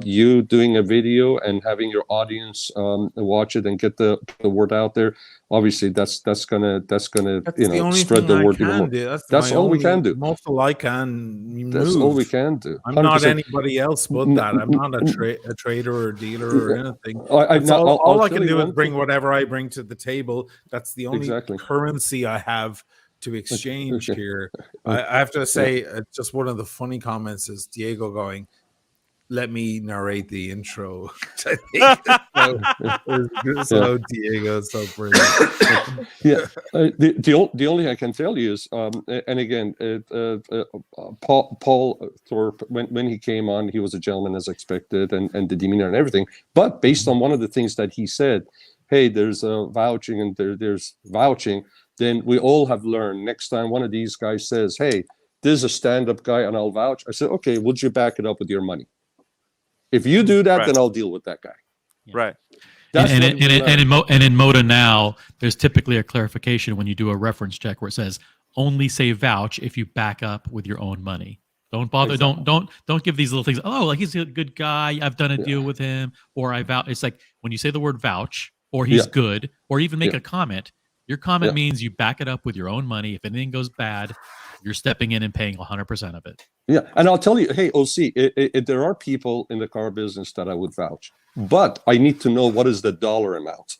you doing a video and having your audience watch it and get the word out there. Obviously, that's gonna spread the word even more. That's all we can do. Muscle I can move. That's all we can do. 100%. I'm not anybody else but that. I'm not a trader or a dealer or anything. All I can do is bring whatever I bring to the table. That's the only currency I have to exchange here. I have to say, just one of the funny comments is Diego going, let me narrate the intro. I think so Diego, so brilliant. Yeah, the only I can tell you is, and again, Paul Thorpe, when he came on, he was a gentleman as expected, and the demeanor and everything. But based on one of the things that he said, hey, there's vouching and there's vouching. Then we all have learned. Next time one of these guys says, hey, this is a stand-up guy and I'll vouch, I said, okay, would you back it up with your money? If you do that, then I'll deal with that guy. Right. And in Moda now, there's typically a clarification when you do a reference check where it says only say vouch if you back up with your own money. Don't bother. Exactly. Don't give these little things. Oh, like he's a good guy. I've done a deal with him, or I vouch. It's like when you say the word vouch, or he's good, or even make a comment. Your comment means you back it up with your own money. If anything goes bad, you're stepping in and paying 100% of it. Yeah, and I'll tell you, hey, OC, there are people in the car business that I would vouch, but I need to know what is the dollar amount,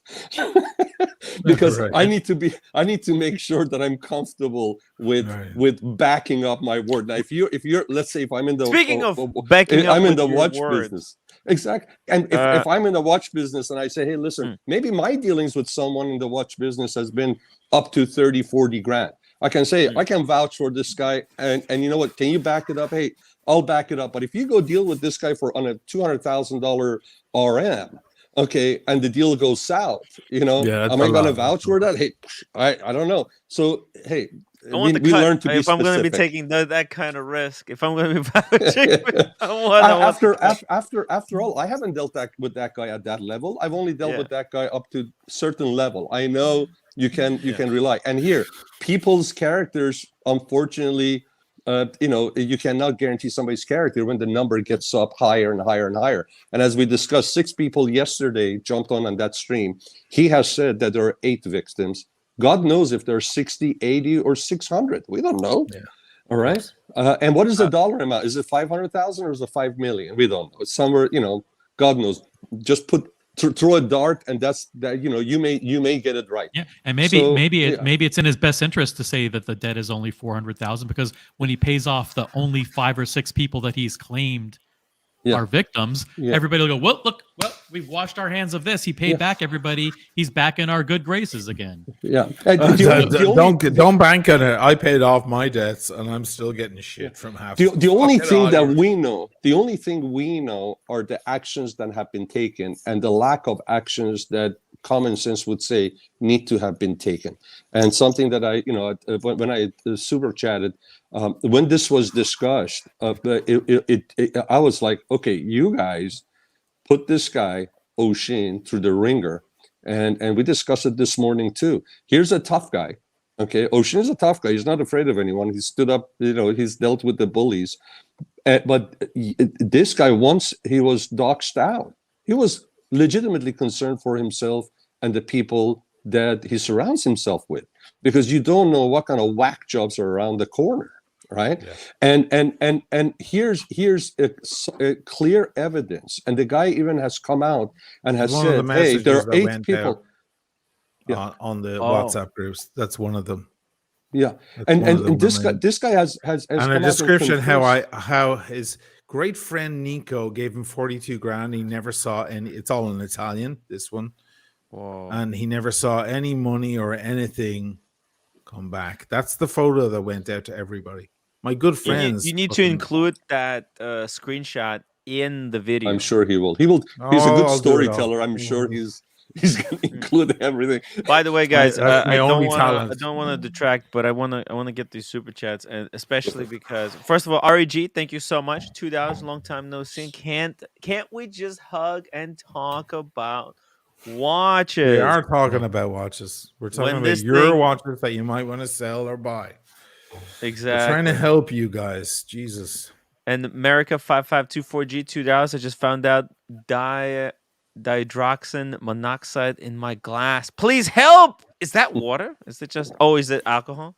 because I need to make sure that I'm comfortable with backing up my word. Now, if you're, let's say, if I'm in the backing up, I'm in the watch business, exactly, and if I'm in the watch business and I say, hey, listen, maybe my dealings with someone in the watch business has been up to 30, 40 grand. I can say, I can vouch for this guy, and you know what? Can you back it up? Hey, I'll back it up. But if you go deal with this guy on a $200,000 RM, okay, and the deal goes south, am I going to vouch for that? Hey, I don't know. So, hey, we learn to be if I'm going to be taking that kind of risk, if I'm going to be vouching, after all, I haven't dealt with that guy at that level. I've only dealt with that guy up to certain level. I know you can rely. And here, people's characters, unfortunately, you cannot guarantee somebody's character when the number gets up higher and higher and higher. And as we discussed, 6 people yesterday jumped on that stream. He has said that there are 8 victims. God knows if there are 60, 80, or 600. We don't know. Yeah. All right. And what is the dollar amount? Is it 500,000 or is it 5 million? We don't know. It's somewhere, God knows. Just throw a dart, and that's that. You may get it right. Yeah, and maybe it's in his best interest to say that the debt is only 400,000, because when he pays off the only 5 or 6 people that he's claimed are victims, everybody will go, well, look, we've washed our hands of this. He paid back everybody. He's back in our good graces again. Yeah. Don't bank on it. I paid off my debts, and I'm still getting shit from half. The only thing that we know are the actions that have been taken, and the lack of actions that common sense would say need to have been taken. And something that when I super chatted, when this was discussed, I was like, okay, you guys put this guy O'Sheen through the ringer, and we discussed it this morning too. Here's a tough guy. Okay, O'Sheen is a tough guy. He's not afraid of anyone. He stood up. He's dealt with the bullies. But this guy, once he was doxed out, he was legitimately concerned for himself and the people that he surrounds himself with, because you don't know what kind of whack jobs are around the corner, right? Yeah. And here's a clear evidence, and the guy even has come out and has said, "Hey, there are 8 people on the WhatsApp groups." That's one of them. Yeah, and this guy has and a description how his great friend Nico gave him 42 grand. He never saw any. It's all in Italian, this one. Whoa. And he never saw any money or anything come back. That's the photo that went out to everybody. My good friends. You need to include that screenshot in the video. I'm sure he will. He's a good storyteller. I'm sure he's going to include everything. By the way, guys, I don't want to detract, but I want to get these super chats, and especially because, first of all, REG, thank you so much. $2, long time no see. Can't we just hug and talk about watches? We are talking about watches. We're talking about your watches that you might want to sell or buy. Exactly. We're trying to help you guys. Jesus. And America 5524G, $2. I just found out dihydroxin monoxide in my glass. Please help. Is that water? Is it just? Oh, is it alcohol?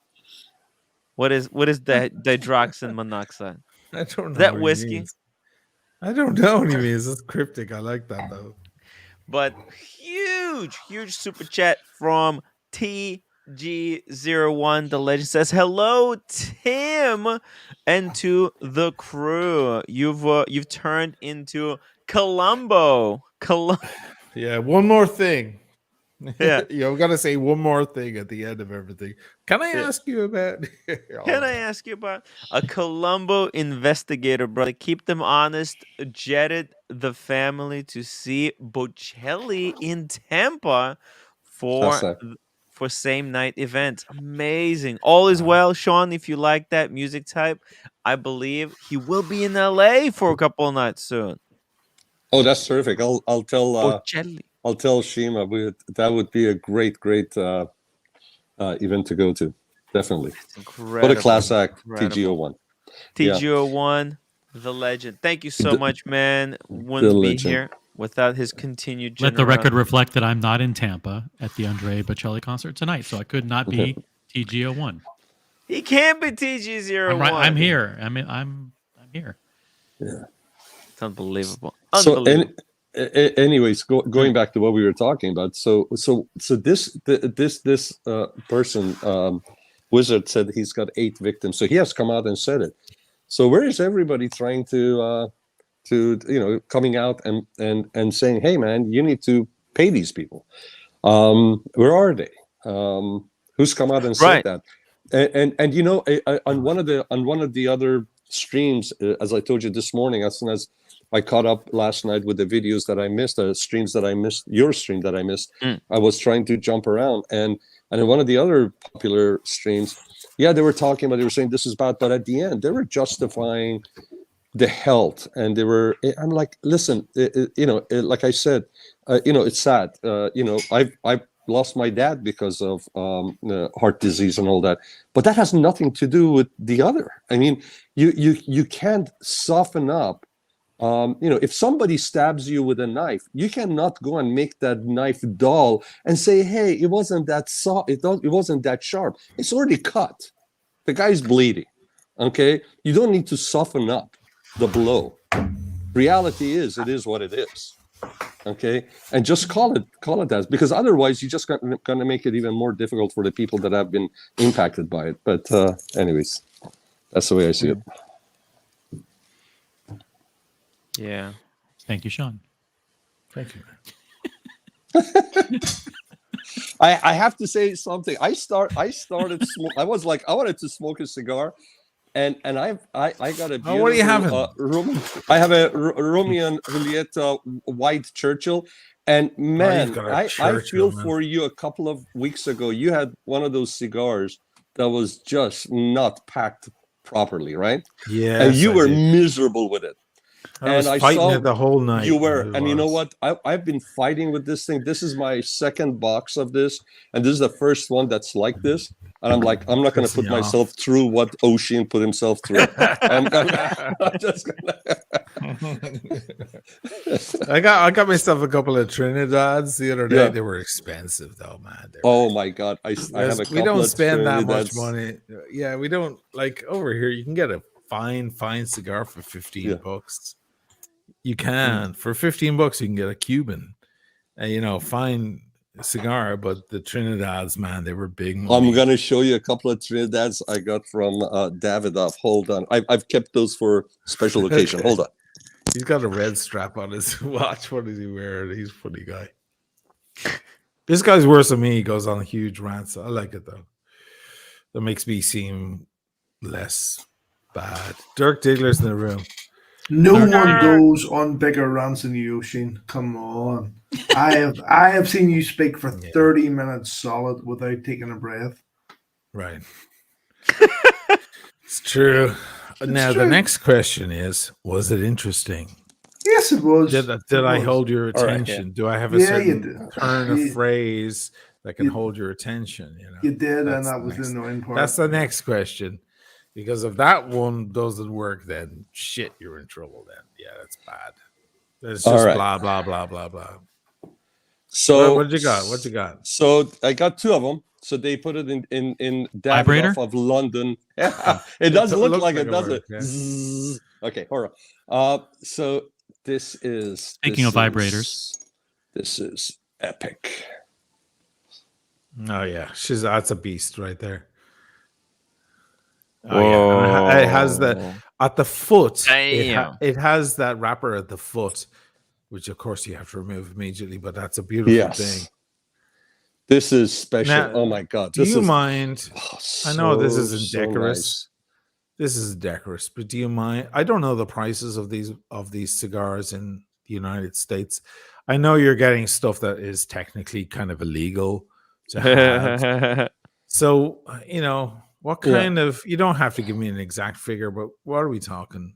What is that dihydroxin monoxide? I don't know. Is that whiskey? I don't know what he means. It's cryptic. I like that though. But huge super chat from T G01, the legend, says hello, Tim, and to the crew. You've turned into Columbo. Yeah, one more thing. Yeah. I've got to say one more thing at the end of everything. Can I Yeah. ask you about? Can I ask you about a Colombo investigator, brother? Keep them honest. Jetted the family to see Bocelli in Tampa That's for that. for same night event. Amazing. All is well, Sean. If you like that music type, I believe he will be in LA for a couple of nights soon. Oh, that's terrific. I'll tell Bocelli. I'll tell Shima that would be a great event to go to. Definitely. It's incredible. What a class act, Incredible. TGO1. TGO1, the legend. Thank you so much, man. Wouldn't be legend. here without his continued Let the record generosity. reflect that I'm not in Tampa at the Andre Bocelli concert tonight, so I could not be TGO1. He can't be TG01. I'm right. I'm here. I'm here. Yeah. It's unbelievable. So, Unbelievable. anyways, going back to what we were talking about. So this person, Wizard, said he's got 8 victims. So he has come out and said it. So where is everybody trying to coming out and saying, hey man, you need to pay these people? Where are they? Who's come out and said that? And on one of the other streams, as I told you this morning, as soon as I caught up last night with the videos that I missed, streams that I missed, your stream that I missed, I was trying to jump around, and in one of the other popular streams, they were talking about, they were saying this is bad, but at the end they were justifying the health, and I'm like, listen, like I said, it's sad. I've lost my dad because of heart disease and all that, but that has nothing to do with the other. I mean, you can't soften up. If somebody stabs you with a knife, you cannot go and make that knife dull and say, hey, it wasn't that soft, it wasn't that sharp. It's already cut. The guy's bleeding. Okay, you don't need to soften up the blow. Reality is, it is what it is. Okay, and just call it that, because otherwise you're just going to make it even more difficult for the people that have been impacted by it. But anyways, that's the way I see it. Yeah. Thank you, Sean. Thank you. I have to say something. I started smoke. I was like, I wanted to smoke a cigar, and I got a beautiful. What do you have? I have a Romeo and Juliet white Churchill, and man, I feel for you. A couple of weeks ago, you had one of those cigars that was just not packed properly, right? Yeah, and you were miserable with it. I was fighting it the whole night. You were, and you know what? I've been fighting with this thing. This is my second box of this, and this is the first one that's like this. And I'm like, I'm not going to put myself through what Ocean put himself through. I'm just gonna. I got myself a couple of Trinidads the other day. Yeah. They were expensive though, man. Oh my god! I have a couple. We don't spend that much money. Yeah, we don't, like over here. You can get a fine cigar for $15. You can for $15 you can get a Cuban, fine cigar. But the Trinidads, man, they were big money. I'm gonna show you a couple of Trinidads I got from Davidoff. Hold on, I've kept those for special occasion. Hold on. He's got a red strap on his watch. What is he wearing? He's a funny guy. This guy's worse than me. He goes on huge rants. I like it though. That makes me seem less bad. Dirk Diggler's in the room. No one goes on bigger rants than you, Shane. Come on. I have seen you speak for 30 minutes solid without taking a breath. Right. It's true. Now the next question is, was it interesting? Yes, it was. Did I hold your attention? Right, Do I have a certain turn of phrase that can hold your attention? You did, and that was the annoying part. That's the next question. Because if that one doesn't work, then shit, you're in trouble. Then that's bad. It's just blah blah blah blah blah. So what you got? What you got? So I got 2 of them. So they put it in Davidoff of London. Yeah, it doesn't look like it, does it? Yeah. Okay, hold on. So this is speaking of vibrators. This is epic. Oh yeah, that's a beast right there. Oh yeah, Whoa. and it has the at the foot. Damn. It has that wrapper at the foot, which of course you have to remove immediately. But that's a beautiful thing. This is special. Now, Oh my God! Do you mind? I know this isn't so decorous. nice. This is decorous, but do you mind? I don't know the prices of these cigars in the United States. I know you're getting stuff that is technically kind of illegal to have. So, what kind of, you don't have to give me an exact figure, but what are we talking?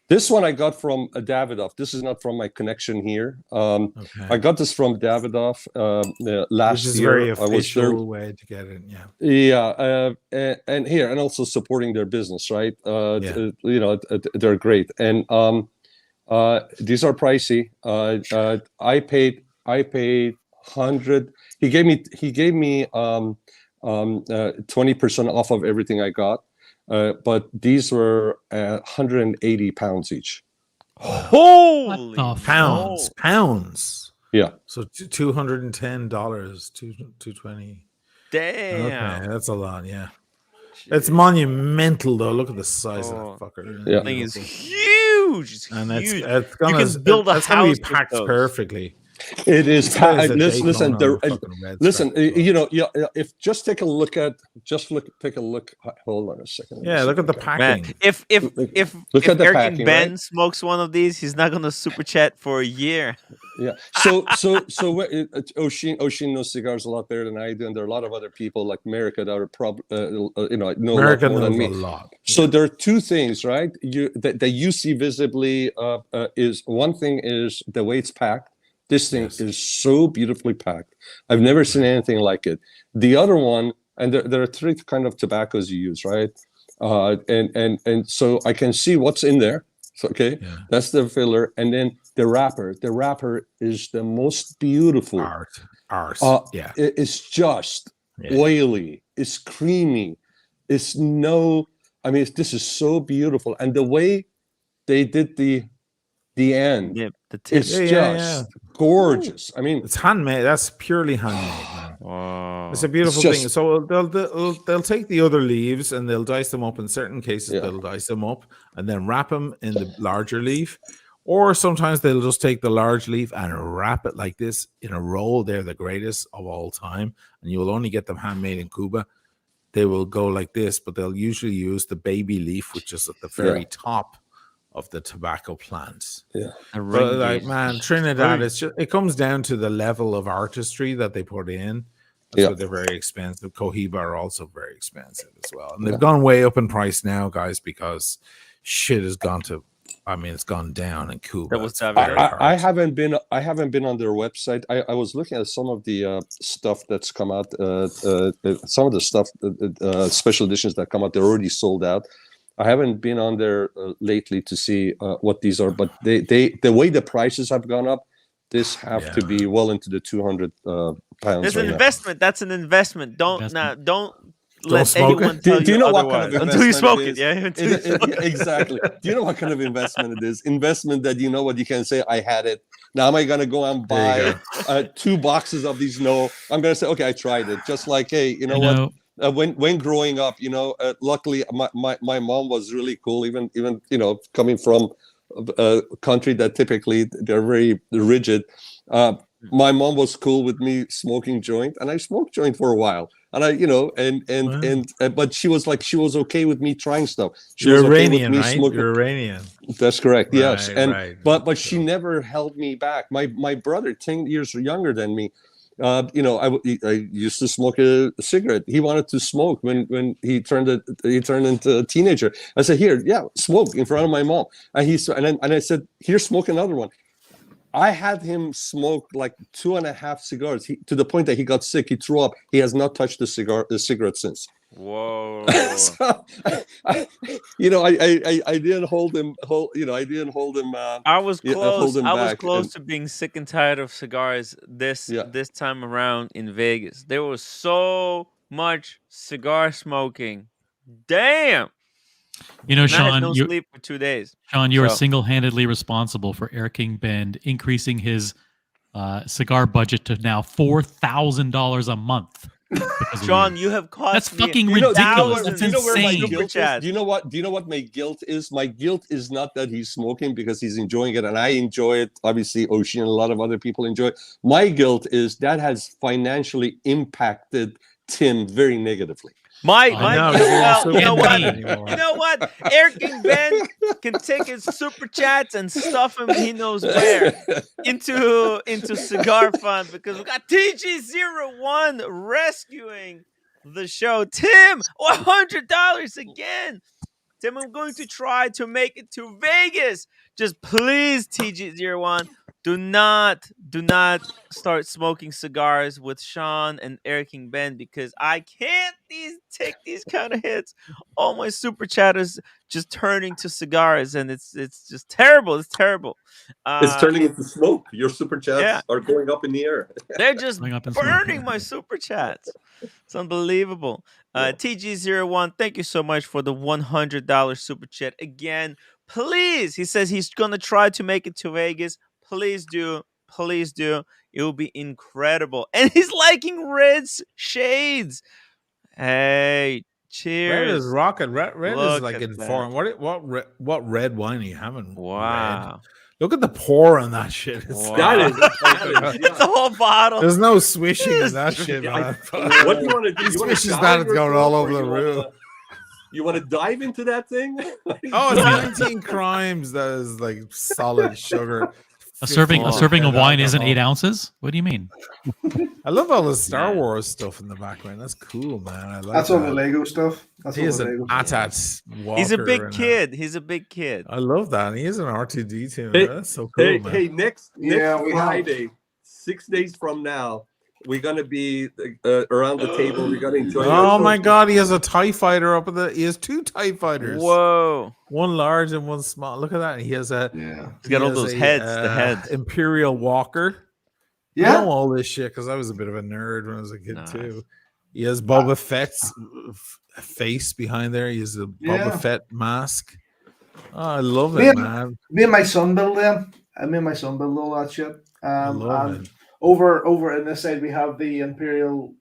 This one I got from Davidoff. This is not from my connection here. I got this from Davidoff last Which is year. very official way to get it. Yeah. Yeah. And here, and also supporting their business, right? They're great. And these are pricey. I paid 100. He gave me 20% off of everything I got. But these were 180 pounds each. Holy pounds. Yeah. So $210, $220. Damn. Okay, that's a lot. Yeah. It's monumental though. Look at the size of that fucker. Yeah. Thing is huge. It's and huge. It's gonna, you can build a house be packed perfectly. It is. Listen, listen. If just take a look. Hold on a second. Yeah, look at the packing. Man, if Eric Ben smokes one of these, he's not gonna super chat for a year. Yeah. So Oshin knows cigars a lot better than I do, and there are a lot of other people like America that are know America a lot more than me. A lot. So there are two things, right? That you see visibly is one thing is the way it's packed. This thing is so beautifully packed. I've never seen anything like it. The other one, and there are three kind of tobaccos you use, right? And so I can see what's in there. So, okay, that's the filler, and then the wrapper. The wrapper is the most beautiful art. Yeah, it's just oily. It's creamy. It's no. I mean, this is so beautiful, and the way they did the end, the tip. It's just gorgeous. I mean, it's handmade. That's purely handmade, man. Wow. It's a beautiful thing. So they'll take the other leaves and they'll dice them up. In certain cases, they'll dice them up and then wrap them in the larger leaf. Or sometimes they'll just take the large leaf and wrap it like this in a roll. They're the greatest of all time, and you will only get them handmade in Cuba. They will go like this, but they'll usually use the baby leaf, which is at the very top of the tobacco plants. Yeah. But like, man, Trinidad, it comes down to the level of artistry that they put in. That's why they're very expensive. Cohiba are also very expensive as well. And they've gone way up in price now, guys, because shit has gone to, I mean, it's gone down in Cuba. I haven't been on their website. I was looking at some of the stuff that's come out. Some of the stuff, special editions that come out, they're already sold out. I haven't been on there lately to see what these are, but the way the prices have gone up, this have to be well into the 200 pounds. There's an investment. That's an investment. Don't let smoke anyone it. tell Do you know what kind of until you smoke it. Yeah, exactly. Do you know what kind of investment it is? Investment that you know what you can say, I had it. Now am I gonna go and buy 2 boxes of these? No, I'm gonna say, okay, I tried it. Just like, hey, you know what? When growing up, luckily my mom was really cool. Even coming from a country that typically they're very rigid. My mom was cool with me smoking joint, and I smoked joint for a while. And I, but she was okay with me trying stuff. You're Iranian, right? You're Iranian. That's correct. Right, yes, and right. but she never held me back. My brother, 10 years younger than me. I used to smoke a cigarette. He wanted to smoke when he turned into a teenager. I said, "Here, smoke in front of my mom." And I said, "Here, smoke another one." I had him smoke like 2.5 cigars to the point that he got sick. He threw up. He has not touched the cigarette since. Whoa! So, I didn't hold him. I didn't hold him. I was close. I was back close to being sick and tired of cigars this time around in Vegas. There was so much cigar smoking. Damn. Sean, I had no sleep for 2 days. Sean, you are single-handedly responsible for Eric King Bend increasing his cigar budget to now $4,000 a month. because of Sean, you. you have cost That's me fucking You know ridiculous. where- That's do you know where my insane. Super guilt is? chat. Do you know what my guilt is? My guilt is not that he's smoking because he's enjoying it and I enjoy it. Obviously, Ocean and a lot of other people enjoy it. My guilt is that has financially impacted Tim very negatively. My know, guilt. you're Well, so you know what? bad anymore. You know what? Eric King Ben can take his super chats and stuff him. He knows where into Cigar Fund because we got TG01 rescuing the show. Tim, $100 again. Tim, I'm going to try to make it to Vegas. Just please, TG01, do not start smoking cigars with Sean and Eric King Ben because I can't take these kind of hits. All my super chatters just turning to cigars, and it's just terrible. It's terrible. It's turning into smoke. Your super chats Yeah. are going up in the air. They're just Going up in smoke. burning my super chats. It's unbelievable. TG01, thank you so much for the $100 super chat. Again, please, he says he's going to try to make it to Vegas. Please do. Please do. It will be incredible. And he's liking Red's shades. Hey, cheers. Red is rocking. Red is Look like at informed. What red wine are you having? Wow. Red? Look at the pour on that shit. It's Wow. It's a whole bottle. There's no swishing in that shit, man. What do you want to do? He You want to swishes dive that, it's going yourself, all or over the you wanna- room. You want to dive into that thing? Oh, it's 19 crimes. That is like solid sugar. A serving of 50% wine isn't 8 alcohol. ounces? What do you mean? I love all the Star Wars stuff in the background. That's cool, man. I like That's that. all the Lego stuff. That's He all is the an Lego. AT-AT walker. He's a big and kid. He's a big kid. I love that. And he is an R2D2. Hey, That's so cool, man. Hey, next Yeah, we have- Friday, 6 days from now, we're gonna be around the table. We're gonna enjoy. Oh my God, he has a TIE fighter up at the. He has 2 TIE fighters. Whoa. One large and one small. Look at that. He has a. Yeah. He's got all has those a, heads, the heads. Imperial Walker. Yeah. I know all this shit because I was a bit of a nerd when I was a kid Nice. too. He has Boba Fett's face behind there. He has a Yeah. Boba Fett mask. Oh, I love Me it, and- man. Me and my son build them. Me and my son build all that shit. I love And it. over in this side we have the Imperial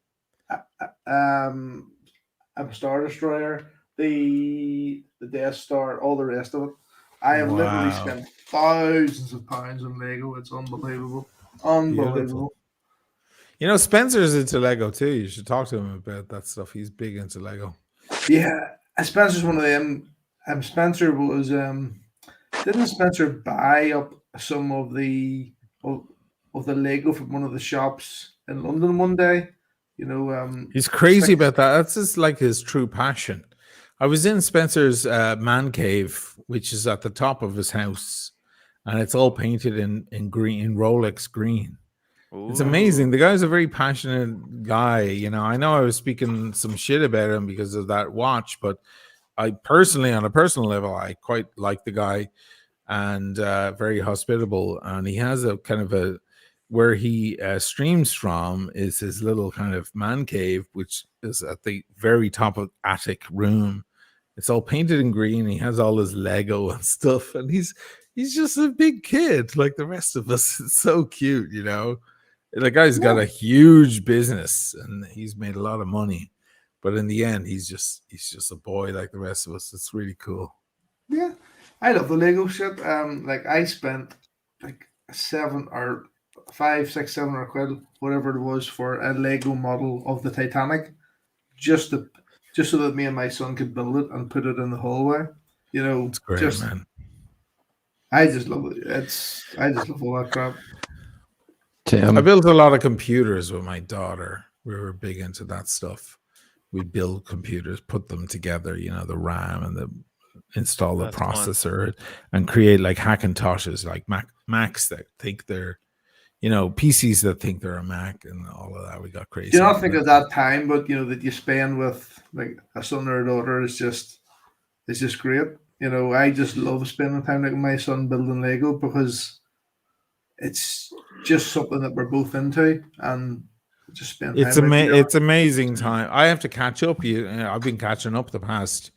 Star Destroyer, the Death Star, all the rest of it. I have literally Wow. spent thousands of pounds on Lego. It's unbelievable. Unbelievable. Beautiful. You know, Spencer's into Lego too. You should talk to him about that stuff. He's big into Lego. Yeah, Spencer's one of them. Spencer was didn't Spencer buy up some of the Lego from one of the shops in London one day? You know, He's crazy about that. That's just like his true passion. I was in Spencer's man cave, which is at the top of his house, and it's all painted in green, in Rolex green. It's amazing. The guy's a very passionate guy. You know I was speaking some shit about him because of that watch, but I personally, on a personal level, I quite like the guy, and very hospitable. And he has a kind of a where he streams from is his little kind of man cave, which is at the very top of attic room. It's all painted in green. He has all his Lego and stuff, and he's just a big kid like the rest of us. It's so cute, you know. The guy's got a huge business and he's made a lot of money, but in the end, he's just a boy like the rest of us. It's really cool. yeah, I love the Lego shit. Like I spent like 7 or 5, 6, 7 quid, whatever it was, for a Lego model of the Titanic, just so that me and my son could build it and put it in the hallway. You know, It's great, just man. I just love it. I just love all that crap. I built a lot of computers with my daughter. We were big into that stuff. We build computers, put them together, you know, the RAM and install the That's fun. processor and create like Hackintoshes, like Macs that think they're, you know, PCs that think they're a Mac and all of that. We got crazy. You don't think of that time, but you know that you spend with like a son or a daughter is just great. You know, I just love spending time like with my son building Lego because it's just something that we're both into, and just spend time. It's amazing time. I have to catch up. I've been catching up the past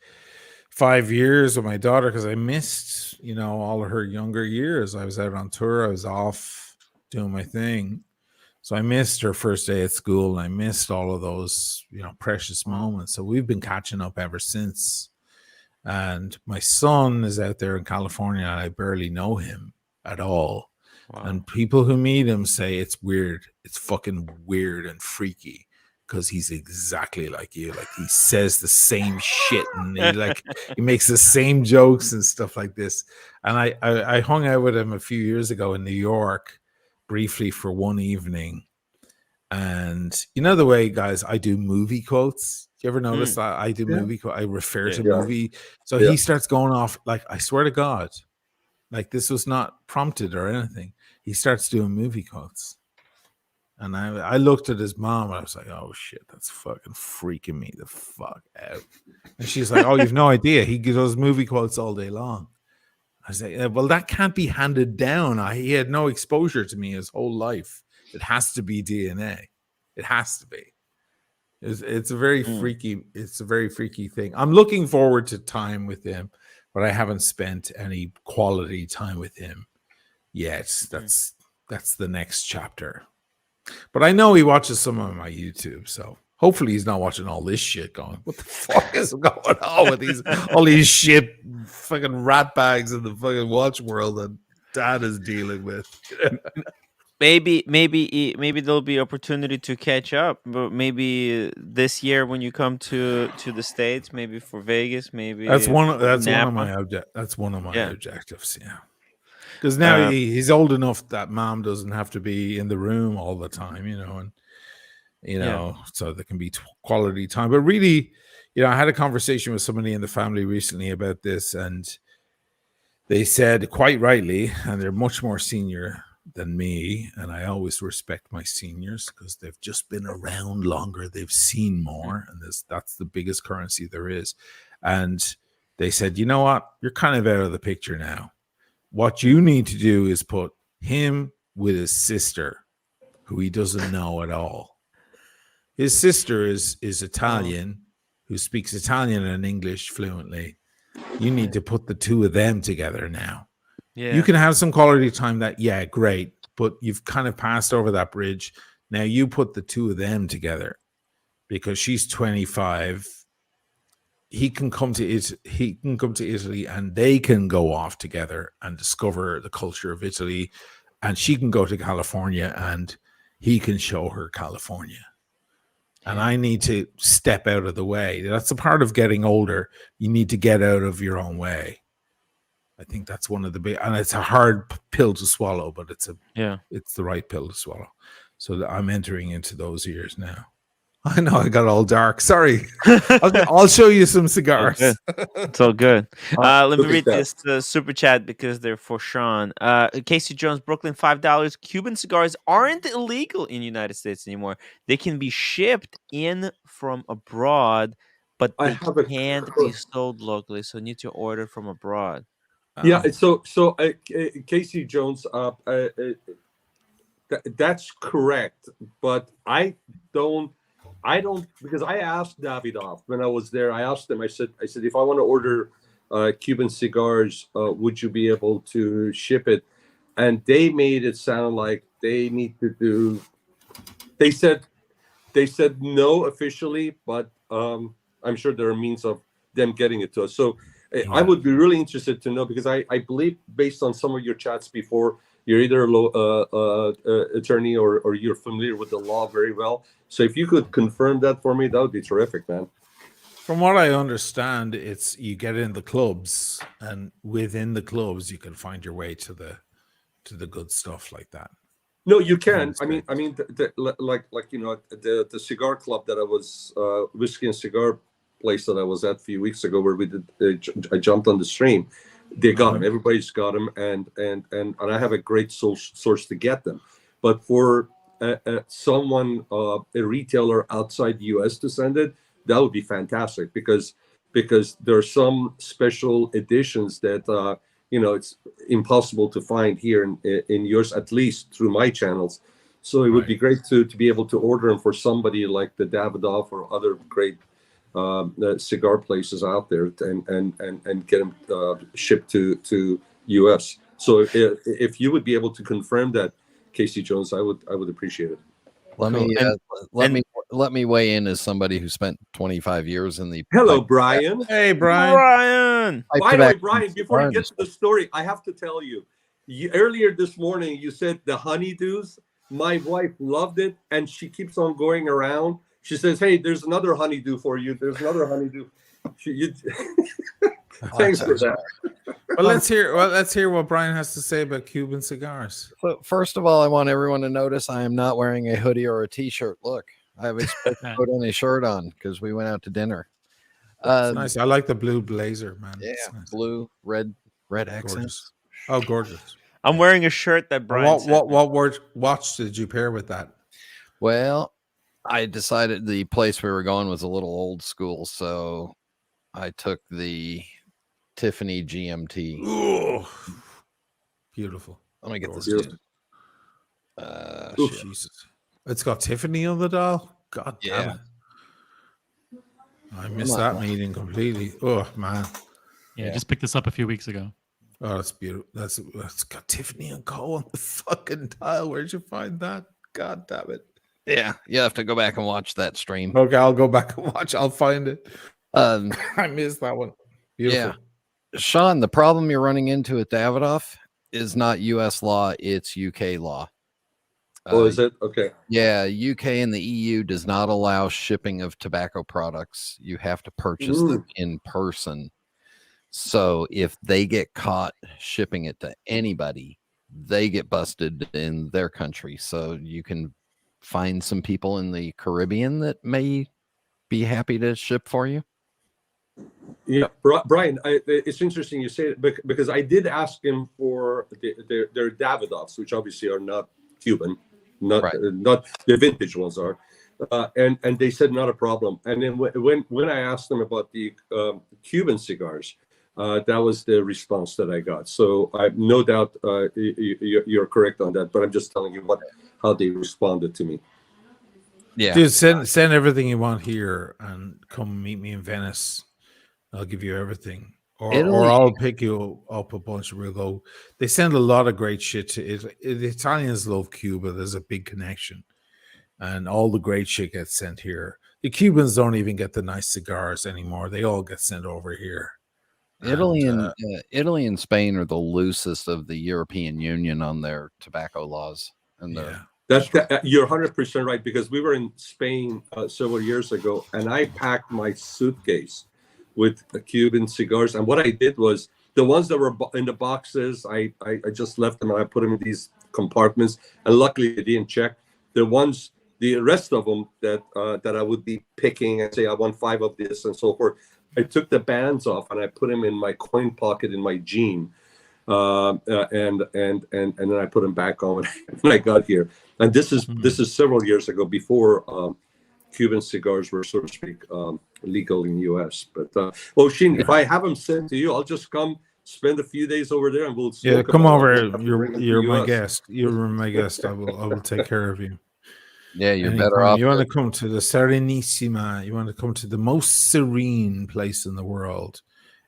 5 years with my daughter because I missed, you know, all of her younger years. I was out on tour. I was off doing my thing. So I missed her first day at school, and I missed all of those, precious moments. So we've been catching up ever since. And my son is out there in California, and I barely know him at all. Wow. And people who meet him say it's weird. It's fucking weird and freaky because he's exactly like you. Like, he says the same shit, and he makes the same jokes and stuff like this. And I hung out with him a few years ago in New York briefly for one evening. And you know the way, guys, I do movie quotes. You ever notice that I do movie quotes? I refer to movie. So he starts going off, like, I swear to God, like, this was not prompted or anything. He starts doing movie quotes. And I looked at his mom, and I was like, oh shit, that's fucking freaking me the fuck out. And she's like, oh, you've no idea. He does movie quotes all day long. I was like, well, that can't be handed down. He had no exposure to me his whole life. It has to be DNA. It has to be. It's a very freaky. It's a very freaky thing. I'm looking forward to time with him, but I haven't spent any quality time with him yet. That's the next chapter. But I know he watches some of my YouTube, so hopefully he's not watching all this shit going, what the fuck is going on with all these shit fucking rat bags in the fucking watch world that Dad is dealing with. Maybe there'll be opportunity to catch up. But maybe this year when you come to the States, maybe for Vegas, maybe That's one of Napa. my objectives. Yeah, because now he's old enough that mom doesn't have to be in the room all the time, so there can be quality time. But really, I had a conversation with somebody in the family recently about this, and they said quite rightly, and they're much more senior than me, and I always respect my seniors because they've just been around longer, they've seen more, and that's the biggest currency there is. And they said, you know what, you're kind of out of the picture now. What you need to do is put him with his sister, who he doesn't know at all. His sister is Italian, who speaks Italian and English fluently. You need to put the two of them together now. Yeah. You can have some quality time great, but you've kind of passed over that bridge. Now you put the two of them together because she's 25. He can come to Italy, and they can go off together and discover the culture of Italy, and she can go to California and he can show her California. And I need to step out of the way. That's a part of getting older. You need to get out of your own way. I think that's one of the big, and it's a hard pill to swallow, but it's the right pill to swallow. So I'm entering into those years now. I know I got all dark. Sorry. I'll show you some cigars. It's all good. Let me read this super chat because they're for Sean. Casey Jones, Brooklyn, $5. Cuban cigars aren't illegal in the United States anymore. They can be shipped in from abroad, but they can't be sold locally. So need to order from abroad. Yeah. So Casey Jones, that's correct, but I don't, because I asked Davidoff when I was there. I asked them. I said, if I want to order Cuban cigars, would you be able to ship it? And they made it sound like they need to do. They said no officially, but I'm sure there are means of them getting it to us. So I would be really interested to know, because I believe, based on some of your chats before, you're either a attorney or you're familiar with the law very well. So if you could confirm that for me, that would be terrific, man. From what I understand, it's you get in the clubs, and within the clubs you can find your way to the good stuff like that. No, you can. I mean, the cigar club that I was, whiskey and cigar place that I was at a few weeks ago, where we did, I jumped on the stream. They got them. Everybody's got them, and I have a great source to get them. But for someone, a retailer outside the U.S. to send it, that would be fantastic, because there are some special editions that it's impossible to find here in yours, at least through my channels. So it would be great to be able to order them for somebody like the Davidoff or other great cigar places out there, and get them shipped to US. So if you would be able to confirm that, Casey Jones, I would appreciate it. Let Cool. me And- let me weigh in as somebody who spent 25 years in the Hello, pipe- Brian. Hey, Brian. Brian. pipe By the way, tobacco Brian, before you cigar get to the story, I have to tell you, earlier this morning, you said the honeydews. My wife loved it, and she keeps on going around. She says, "Hey, there's another honeydew for you. There's another honeydew." Thanks for that. Well, let's hear what Brian has to say about Cuban cigars. So first of all, I want everyone to notice I am not wearing a hoodie or a t-shirt. Look, I have a sport coat and a shirt on because we went out to dinner. It's nice. I like the blue blazer, man. Yeah, It's nice. blue, red accents. Oh, gorgeous. I'm wearing a shirt that Brian What watch did you pair with that? Well, I decided the place we were going was a little old school, so I took the Tiffany GMT. Ooh, beautiful. Let me get this. Jesus. It's got Tiffany on the dial. God damn it. I missed that meeting completely. Oh man. Yeah, just picked this up a few weeks ago. Oh, that's beautiful. That's got Tiffany and Co on the fucking dial. Where'd you find that? God damn it. Yeah, you have to go back and watch that stream. Okay, I'll go back and watch. I'll find it. I missed that one. Beautiful. Yeah. Sean, the problem you're running into at Davidoff is not US law, it's UK law. Oh, is it? Okay. Yeah, UK and the EU does not allow shipping of tobacco products. You have to purchase them in person. So if they get caught shipping it to anybody, they get busted in their country. So you can find some people in the Caribbean that may be happy to ship for you. Yeah, Brian, it's interesting you say it because I did ask him for their Davidoffs, which obviously are not Cuban, not the vintage ones are, and they said not a problem. And then when I asked them about the Cuban cigars, that was the response that I got. So I no doubt you're correct on that, but I'm just telling you how they responded to me. Yeah, dude, send everything you want here and come meet me in Venice. I'll give you everything, or I'll pick you up a bunch. We'll go. They send a lot of great shit to Italy. The Italians love Cuba. There's a big connection, and all the great shit gets sent here. The Cubans don't even get the nice cigars anymore. They all get sent over here. Italy and Spain are the loosest of the European Union on their tobacco laws. And you're 100% right, because we were in Spain several years ago, and I packed my suitcase with Cuban cigars. And what I did was the ones that were in the boxes, I just left them and I put them in these compartments. And luckily they didn't check. The rest of them that I would be picking and say, I want 5 of this and so forth. I took the bands off and I put them in my coin pocket in my jean. And then I put them back on when I got here. And this is several years ago, before Cuban cigars were, so to speak, legal in the U.S. But Sheen, if I have them sent to you, I'll just come spend a few days over there, and we'll come over. You're my guest. You're my guest. I will take care of you. Yeah, you're better off. You want to come to the Serenissima. You want to come to the most serene place in the world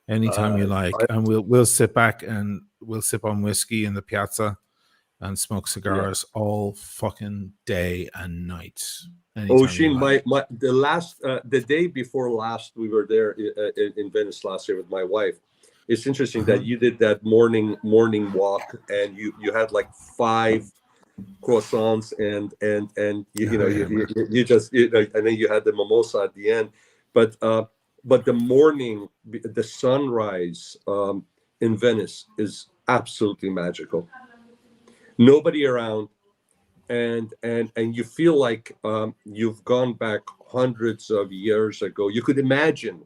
anytime you like, and we'll sit back and we'll sip on whiskey in the piazza and smoke cigars all fucking day and night. Sheen, the day before last, we were there in Venice last year with my wife. It's interesting that you did that morning walk, and you had like 5 croissants and you just and then you had the mimosa at the end. But the morning, the sunrise in Venice is absolutely magical. Nobody around. And you feel like you've gone back hundreds of years ago. You could imagine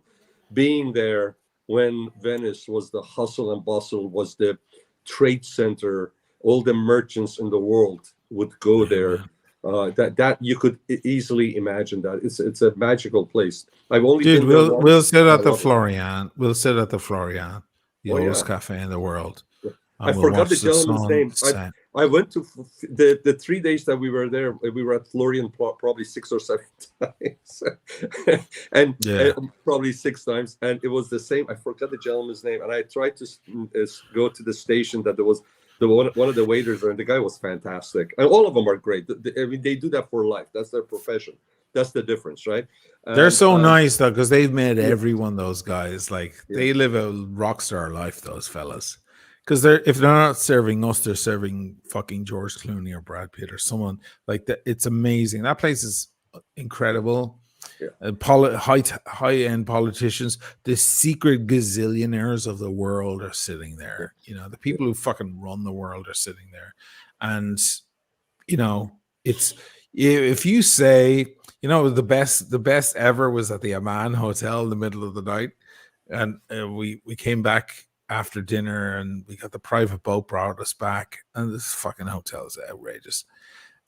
being there when Venice was the hustle and bustle, was the trade center. All the merchants in the world would go there. That you could easily imagine that. It's a magical place. I've only been there once. We'll sit at the Florian. We'll sit at the Florian, the oldest cafe in the world. I forgot the gentleman's name. I went to the 3 days that we were there. We were at Florian probably 6 or 7 times, and probably 6 times, and it was the same. I forgot the gentleman's name, and I tried to go to the station that there was one of the waiters there, and the guy was fantastic. And all of them are great. I mean, they do that for life. That's their profession. That's the difference, right? They're And so nice though, because they've made yeah. every one of those guys like Yeah. they live a rock star life. Those fellas, because if they're not serving us, they're serving fucking George Clooney or Brad Pitt or someone like that. It's amazing. That place is incredible. Yeah. High end politicians, the secret gazillionaires of the world are sitting there. You know, the people who fucking run the world are sitting there, and you know, it's if you say, you know, the best ever was at the Amman Hotel in the middle of the night, and we came back after dinner and we got the private boat brought us back, and this fucking hotel is outrageous.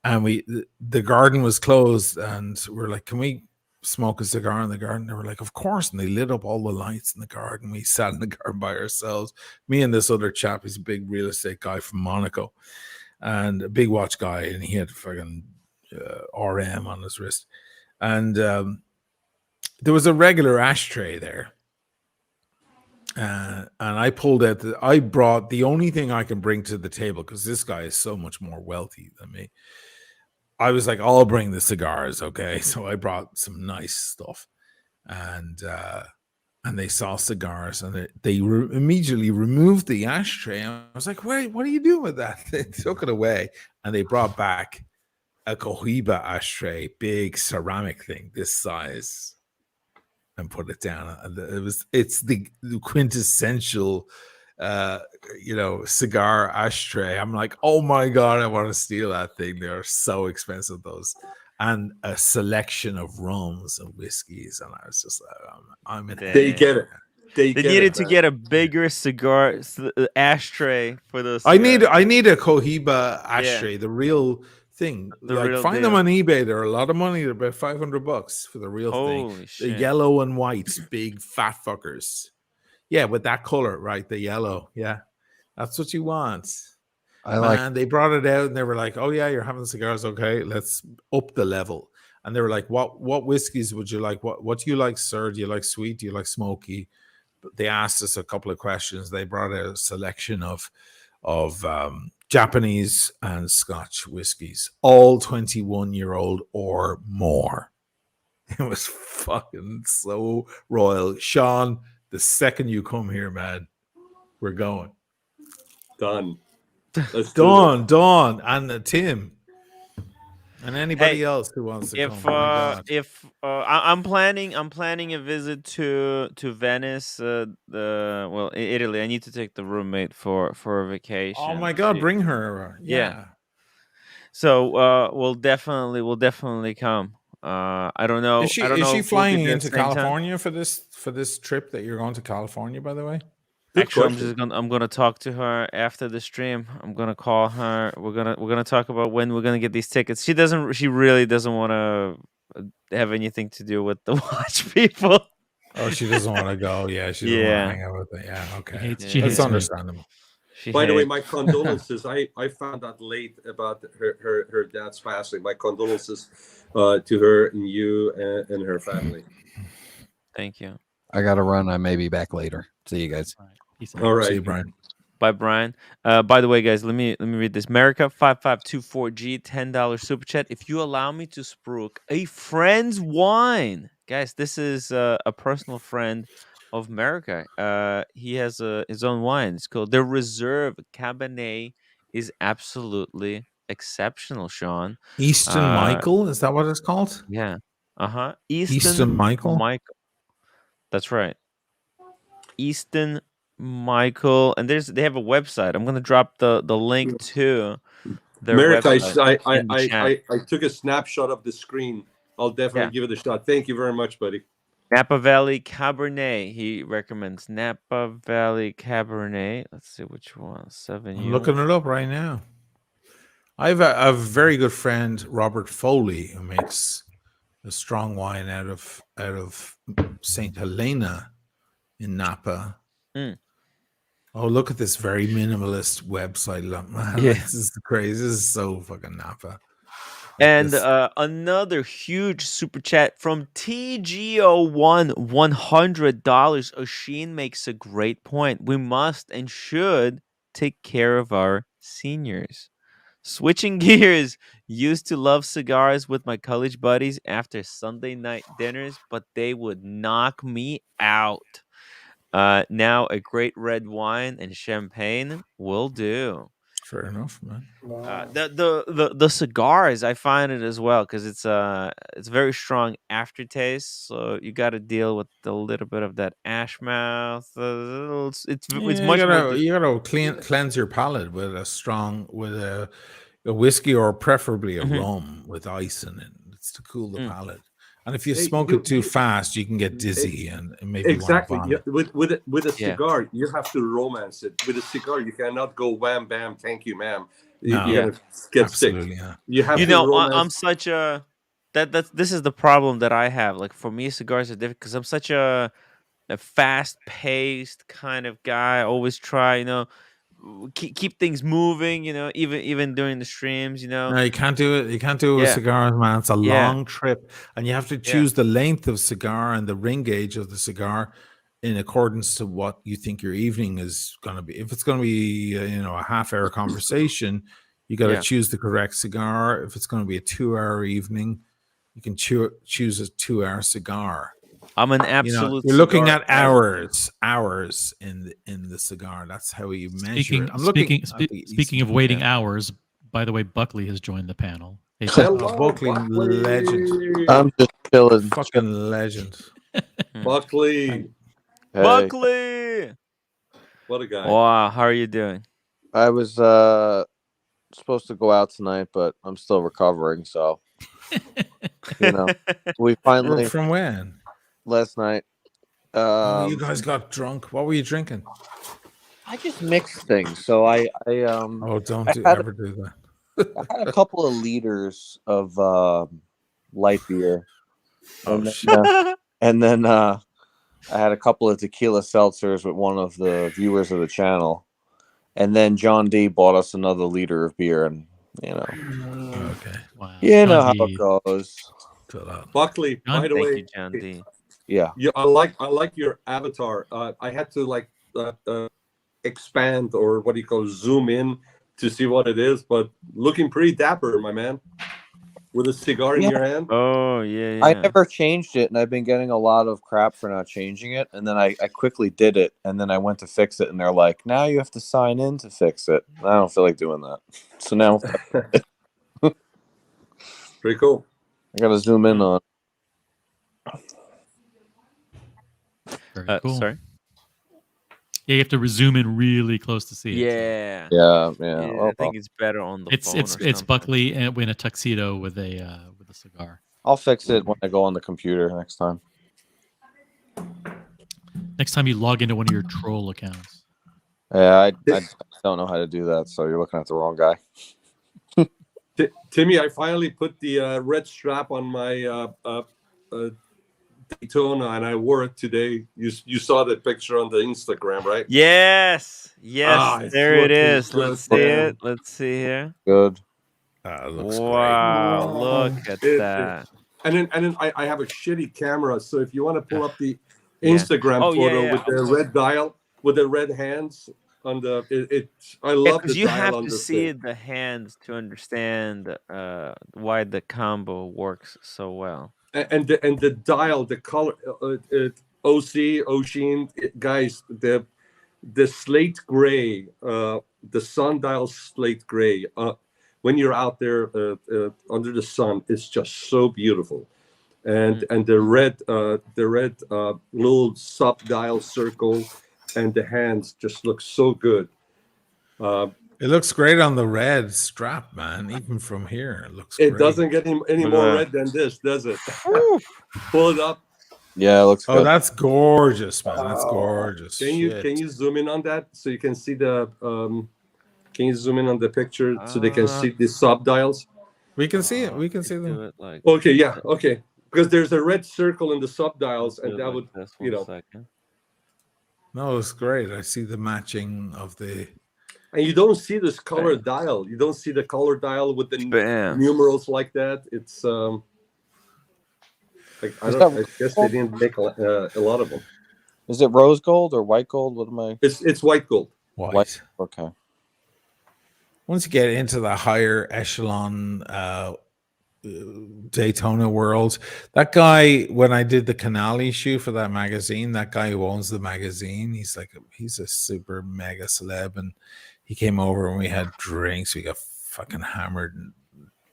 And the garden was closed, and we're like, can we smoke a cigar in the garden? They were like, of course. And they lit up all the lights in the garden. We sat in the garden by ourselves, me and this other chap. He's a big real estate guy from Monaco and a big watch guy, and he had fucking RM on his wrist. And there was a regular ashtray there. And I pulled out I brought the only thing I can bring to the table, because this guy is so much more wealthy than me. I was like, I'll bring the cigars, okay? So I brought some nice stuff, and they saw cigars, and they immediately removed the ashtray. And I was like, wait, what are you doing with that? They took it away, and they brought back a Cohiba ashtray, big ceramic thing this size, and put it down. It's the quintessential cigar ashtray. I'm like, oh my god, I want to steal that thing. They're so expensive, those, and a selection of rums and whiskeys. And I was just like, I'm in. They get it. They needed to get a bigger cigar ashtray for those. I need a Cohiba ashtray, the real thing. Find them on eBay. They're a lot of money. They're about $500 for the real thing. Shit. The yellow and white, big fat fuckers. Yeah, with that color, right? The yellow. Yeah, that's what you want. They brought it out and they were like, "Oh yeah, you're having cigars. Okay, let's up the level." And they were like, "What whiskeys would you like? What do you like, sir? Do you like sweet? Do you like smoky?" They asked us a couple of questions. They brought out a selection of Japanese and Scotch whiskeys, all 21-year-old or more. It was fucking so royal, Sean. The second you come here, man, we're going. Done. Dawn, and Tim, and anybody else who wants to come. I'm planning a visit to Venice, Italy. I need to take the roommate for a vacation. Oh my god, bring her. Yeah. So we'll definitely come. I don't know. Is she flying into California for this trip that you're going to California, by the way? Actually, I'm gonna talk to her after the stream. I'm gonna call her. We're gonna talk about when we're gonna get these tickets. She really doesn't want to have anything to do with the watch people. Oh, she doesn't want to go. Yeah, she doesn't want to hang out with it. Yeah, okay. That's understandable. By the way, my condolences. I found out late about her dad's passing. My condolences to her and you and her family. Thank you. I got to run. I may be back later. See you guys. All right. See you, Brian. Bye, Brian. By the way, guys, let me read this. America 5524G $10 super chat. If you allow me to spruik a friend's wine, guys, this is a personal friend of America. He has his own wine. It's called the Reserve Cabernet. Is absolutely exceptional, Sean. Easton Michael, is that what it's called? Yeah. Easton Michael. That's right. Easton Michael, and they have a website. I'm gonna drop the link to their website. I took a snapshot of the screen. I'll definitely give it a shot. Thank you very much, buddy. Napa Valley Cabernet. He recommends Napa Valley Cabernet. Let's see which one. 7 I'm looking it up right now. I have a very good friend, Robert Foley, who makes a strong wine out of St. Helena in Napa. Oh, look at this very minimalist website. Man, this is crazy. This is so fucking Napa. And another huge super chat from TGO1, $100. Oshin makes a great point. We must and should take care of our seniors. Switching gears, used to love cigars with my college buddies after Sunday night dinners, but they would knock me out. Now a great red wine and champagne will do. Fair enough, man. The cigars, I find it as well because it's very strong aftertaste, so you got to deal with a little bit of that ash mouth. It's Yeah, much more. you gotta cleanse your palate with a whiskey or preferably a Mhm. rum with ice in it. It's to cool the Mm. palate. And if you Hey, smoke it too fast, you can get dizzy and maybe Exactly. want Yeah, to vomit. with a Yeah. cigar, you have to romance it. With a cigar, you cannot go wham bam, thank you, ma'am. No, You're gonna get sick. absolutely, yeah. You have You to know, I'm romance. such a this is the problem that I have. Like for me, cigars are different because I'm such a fast paced kind of guy. I always try, keep things moving. Even during the streams. No, you can't do it. You can't do it with Yeah, cigars, man. It's a yeah, long trip, and you have to yeah, choose the length of cigar and the ring gauge of the cigar in accordance to what you think your evening is going to be. If it's going to be, a half-hour conversation, you got to yeah. choose the correct cigar. If it's going to be a 2-hour evening, you can choose a 2-hour cigar. I'm an absolute. You're looking cigar at addict. hours in the cigar. That's how you measure it. I'm looking Speaking at the speaking of ECG. waiting hours, by the way, Buckley has joined the panel. Hey, Hello, Buckley, legend. I'm just chilling. Fucking legend. Buckley. Hey, Buckley. What a guy. Wow, how are you doing? I was supposed to go out tonight, but I'm still recovering. So, we finally From when? last night. You guys got drunk. What were you drinking? I just mixed things. So I Oh, don't I had, ever do that. I had a couple of liters of light beer, Oh, and then I had a couple of tequila seltzers with one of the viewers of the channel, and then John D bought us another liter of beer, and Okay. Wow. you know John how D. it goes. Buckley, John, by the Thank way, you, John D. Yeah. I like your avatar. I had to expand or what do you call zoom in to see what it is, but looking pretty dapper, my man, with a cigar in Yeah. your hand. Oh yeah, I yeah. never changed it, and I've been getting a lot of crap for not changing it. And then I quickly did it, and then I went to fix it, and they're like, "Now you have to sign in to fix it." I don't feel like doing that, so now Pretty cool. I gotta zoom in on. Very cool. Sorry. Yeah, you have to zoom in really close to see it. Yeah. Yeah. I think it's better on the phone. It's Buckley in a tuxedo with a cigar. I'll fix it when I go on the computer next time. Next time you log into one of your troll accounts. Yeah, I don't know how to do that, so you're looking at the wrong guy. Timmy, I finally put the red strap on my Daytona, and I wore it today. You saw the picture on the Instagram, right? Yes. It's There it looking is. good, Let's see man. it. Let's see here. Good. It looks Wow, great. look at that. And then I have a shitty camera, so if you want to pull up the Yeah. Instagram Oh, yeah, photo yeah, with the of course. red dial, with the red hands on the I Yeah, love because the you dial have on to this see thing. the hands to understand why the combo works so well. And the dial, the color, OC, Oshin, guys, the slate gray, the sundial slate gray. When you're out there under the sun, it's just so beautiful. And the red little sub dial circle, and the hands just look so good. It looks great on the red strap, man. Even from here, it looks It great. doesn't get any more red than this, does it? Pull it up. Yeah, it looks Oh, good. that's gorgeous, man. That's gorgeous. Can you zoom in on that so you can see the can you zoom in on the picture so they can see the sub dials? We can see it. We can see them. Okay, yeah, okay. Because there's a red circle in the sub dials, and that would No, it's great. I see the matching of the. And you don't see this color dial. You don't see the color dial with the numerals like that. It's I guess they didn't make a lot of them. Is it rose gold or white gold? What am I? It's white gold. White. Okay. once you get into the higher echelon Daytona world, that guy, when I did the Canali shoe for that magazine, that guy who owns the magazine, he's a super mega celeb, and he came over and we had drinks. We got fucking hammered and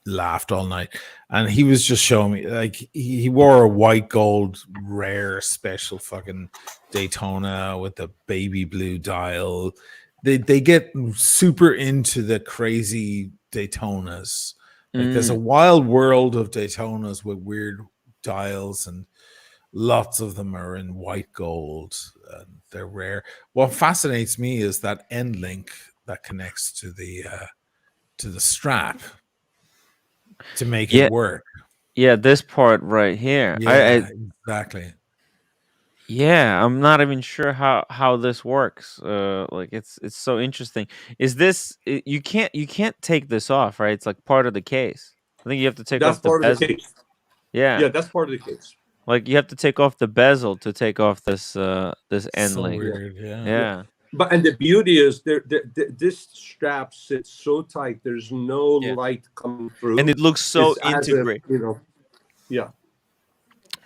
laughed all night, and he was just showing me, like, he wore a white gold rare special fucking Daytona with the baby blue dial. They get super into the crazy Daytonas. Like, there's a wild world of Daytonas with weird dials, and lots of them are in white gold. They're rare. What fascinates me is that end link that connects to the strap to make it work. Yeah, this part right here. Yeah, exactly. Yeah, I'm not even sure how this works. Like, it's so interesting. Is this you can't take this off, right? It's like part of the case. I think you have to take That's off the part of bezel. the case. Yeah. Yeah, that's part of the case. Like, you have to take off the bezel to take off this end So link. weird, yeah. Yeah. But and the beauty is this strap sits so tight. There's no light coming through, And it looks so It's as if, integrated. yeah.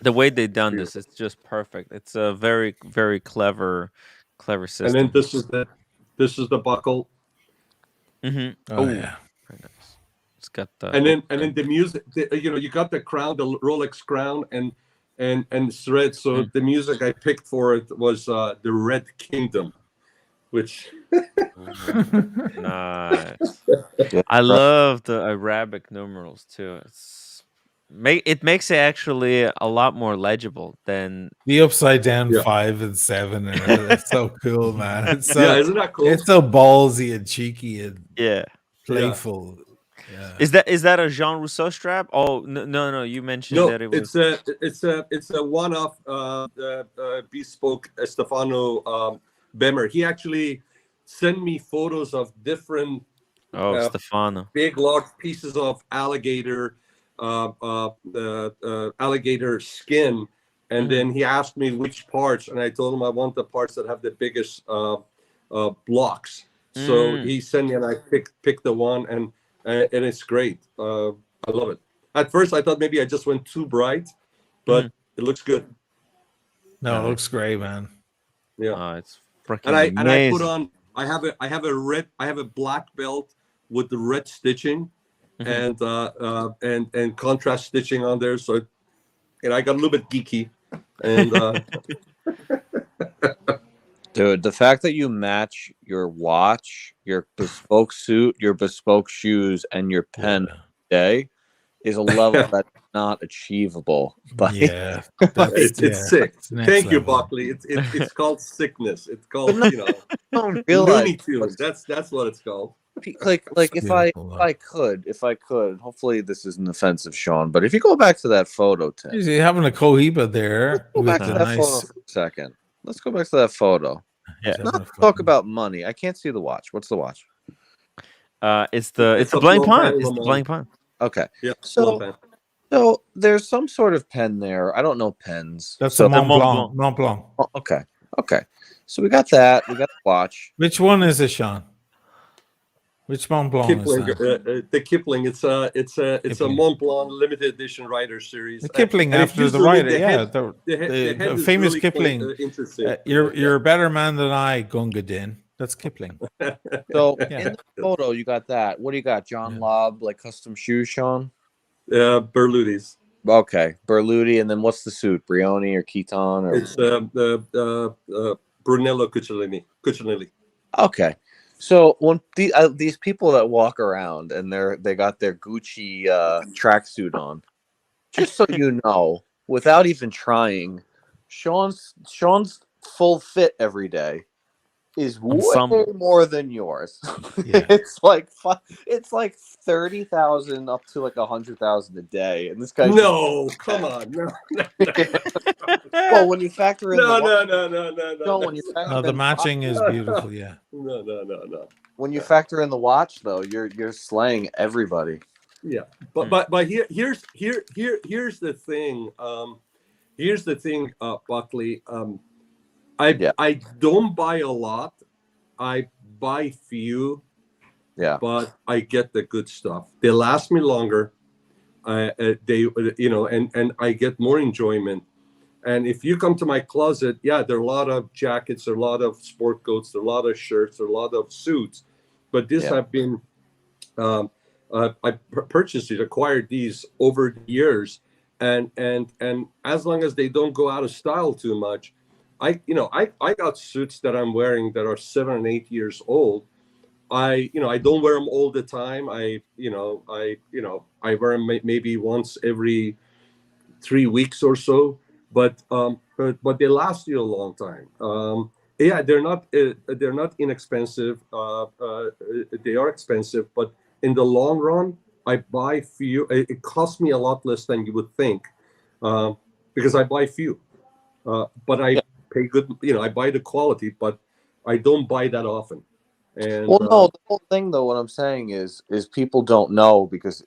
The way they've done this, it's just perfect. It's a very, very clever system. And then this is the buckle. Mm-hmm. Oh yeah, very nice. It's got the And then the music. You got the crown, the Rolex crown, and it's red. So the music I picked for it was the Red Kingdom, which nice. I love the Arabic numerals too. It makes it actually a lot more legible than the upside down 5 and 7. And it's so cool, man. It's so, isn't that cool? It's so ballsy and cheeky and playful. Yeah. Is that a Jean Rousseau strap? Oh no, you mentioned that it was. It's a one-off bespoke Stefano Bemer. He actually sent me photos of different Stefano big large pieces of alligator skin, and then he asked me which parts, and I told him I want the parts that have the biggest blocks. So he sent me, and I picked the one, and it's great. I love it. At first I thought maybe I just went too bright, but it looks good. No, it looks great, man. Yeah. It's freaking and I amazing. put on, I have a black belt with the red stitching and contrast stitching on there. So I got a little bit geeky. And dude, the fact that you match your watch, your bespoke suit, your bespoke shoes, and your pen day is a level that's not achievable. But it's sick. Thank you, Buckley. It's called sickness. It's called Looney Tunes. That's what it's called. Like if I could, hopefully this isn't offensive, Sean, but if you go back to that photo, Tim, is he having a cohiba there? Go back to that photo for a second. Let's go back to that photo. Yeah. Not talk about money. I can't see the watch. What's the watch? It's the Blanc Pain. It's the Blanc Pain. Okay. Yeah. So there's some sort of pen there. I don't know pens. That's a Mont Blanc. Mont Blanc. Oh, okay. So we got that. We got the watch. Which one is it, Sean? Which Mont Blanc Kipling, is that? the Kipling. It's a Mont Blanc limited edition writer series. The Kipling after the writer, the famous really Kipling. You're a better man than I, Gunga Din. That's Kipling. So in the photo, you got that. What do you got? John Lobb, like custom shoes, Sean? Berludi's. Okay, Berludi, and then what's the suit? Brioni or Keaton? Or it's Brunello Cucinelli. Okay. So when these people that walk around and they got their Gucci tracksuit on, just so you know, without even trying, Sean's full fit every day is way more than yours. Yeah. It's like 30,000 up to like 100,000 a day, and this guy. No, come on, no. Well, when you factor in no. When you factor the matching is beautiful. Yeah. No. When you factor in the watch, though, you're slaying everybody. Yeah, but here's the thing. Here's the thing, Buckley. I don't buy a lot. I buy few Yeah. but I get the good stuff. They last me longer. They, and I get more enjoyment. And if you come to my closet, yeah, there are a lot of jackets, there are a lot of sport coats, there are a lot of shirts, there are a lot of suits. But this have been, I purchased it, acquired these over the years, and as long as they don't go out of style too much, I got suits that I'm wearing that are 7 and 8 years old. I don't wear them all the time. I wear them maybe once every 3 weeks or so, but they last you a long time. Yeah, they're not inexpensive. They are expensive, but in the long run, I buy few. It costs me a lot less than you would think, because I buy few. But I pay good. I buy the quality, but I don't buy that often. And Well, no, the whole thing though, what I'm saying is people don't know because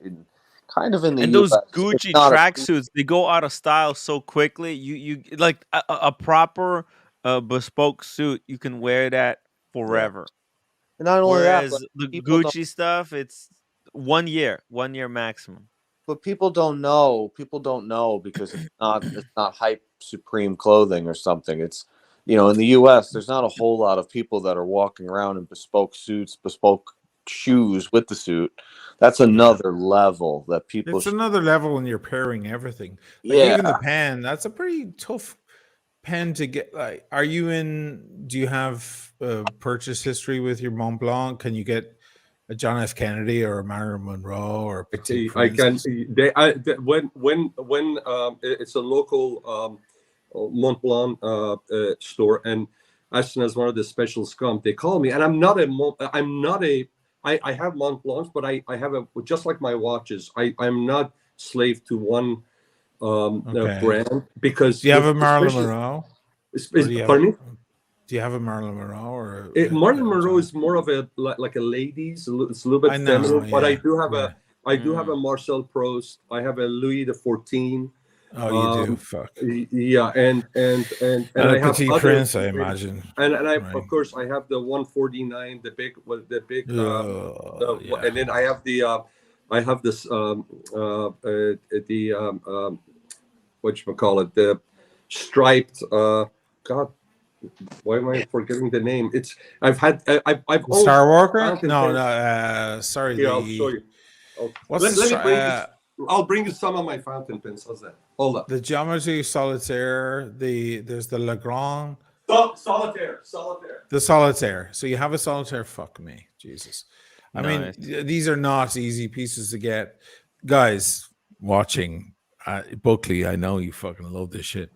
kind of in the And U.S. those it's Gucci not a tracksuits, they go out of style so quickly. You like a proper bespoke suit, you can wear that forever. And not only that, but Whereas the people don't. Gucci stuff, it's 1 year maximum. But people don't know. People don't know because it's not hype supreme clothing or something. It's in the US there's not a whole lot of people that are walking around in bespoke suits, bespoke shoes with the suit. That's another level that people It's another level when you're pairing everything. Like Yeah. even the pen, that's a pretty tough pen to get. Like, do you have a purchase history with your Mont Blanc? Can you get a John F. Kennedy or a Marilyn Monroe or a Petit I can. Prince? When it's a local Mont Blanc store, and as soon as one of the specials come, they call me, and I have Mont Blancs, but I have just like my watches. I'm not slave to one brand, because do you have a Marilyn Monroe? Pardon me? Do you have a Marilyn Monroe or Marilyn Monroe is more of a like a ladies. It's a little bit feminine, but I do have a Marcel Proust. I have a Louis XIV. Oh, you do. Fuck. Yeah, and I a have Petit other, Prince, I imagine. and I of course I have the 149, the big. And then I have this whatchamacallit, the striped. God, why am I forgetting the name? I've owned Star Walker? fountain No, pens. sorry. Here, I'll show you. I'll bring you some of my fountain pens. How's that? Hold up. The Geometry Solitaire. There's the Legrand. Solitaire. The Solitaire. So you have a Solitaire? Fuck me, Jesus. I Nice. mean, these are not easy pieces to get, guys. Watching, Buckley. I know you fucking love this shit.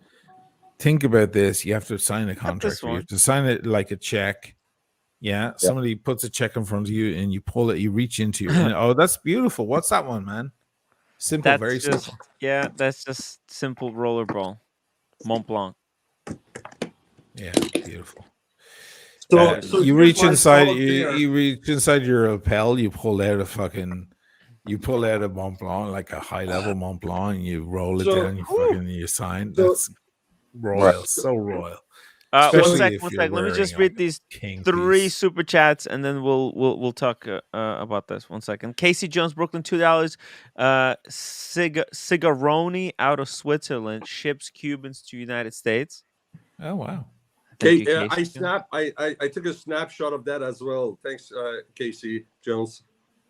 Think about this. You have to sign a contract. You have to sign it like a check. Yeah. Somebody puts a check in front of you and you pull it, you reach into your oh, that's beautiful. What's that one, man? Simple, That's very just, simple. Yeah, that's just simple rollerball. Mont Blanc. Yeah, beautiful. So you reach inside you reach inside your lapel, you pull out a Mont Blanc, like a high level Mont Blanc, and you roll it down, you sign. That's royal, so royal. One sec. Let me just read these three super chats, and then we'll talk about this. 1 second. Casey Jones, Brooklyn, $2. Cigaroni out of Switzerland ships Cubans to United States. Oh wow! Thank you, Casey. I took a snapshot of that as well. Thanks, Casey Jones.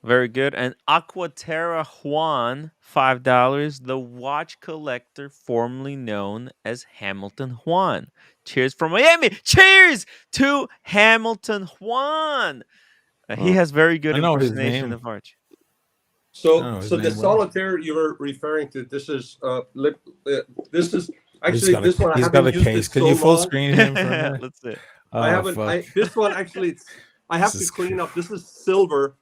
Very good. And Aquaterra Juan, $5. The watch collector formerly known as Hamilton Juan. Cheers from Miami. Cheers to Hamilton Juan. He has very good impersonation of Arch. So the solitaire you were referring to, this is actually this one. He's got a case. Can you full screen him for a minute? Let's see. I haven't. This one actually, I have to clean up. This is silver.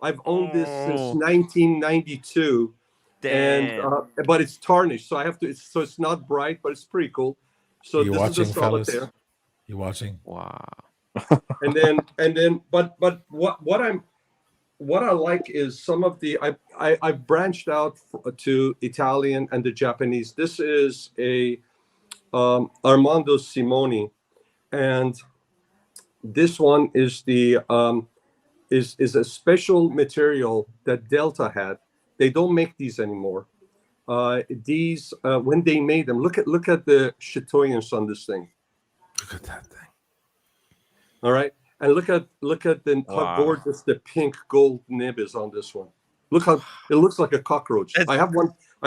I've owned this since 1992, but it's tarnished, so I have to. So it's not bright, but it's pretty cool. So you this watching, is a solitaire. Fellas? You watching? Wow. and then, but what I like is some of the I branched out to Italian and the Japanese. This is a Armando Simoni, and this one is the is a special material that Delta had. They don't make these anymore. These when they made them, look at the chatoyance on this thing. Look at that thing. All right, and look at how Wow. gorgeous the pink gold nib is on this one. Look how it looks like a cockroach. I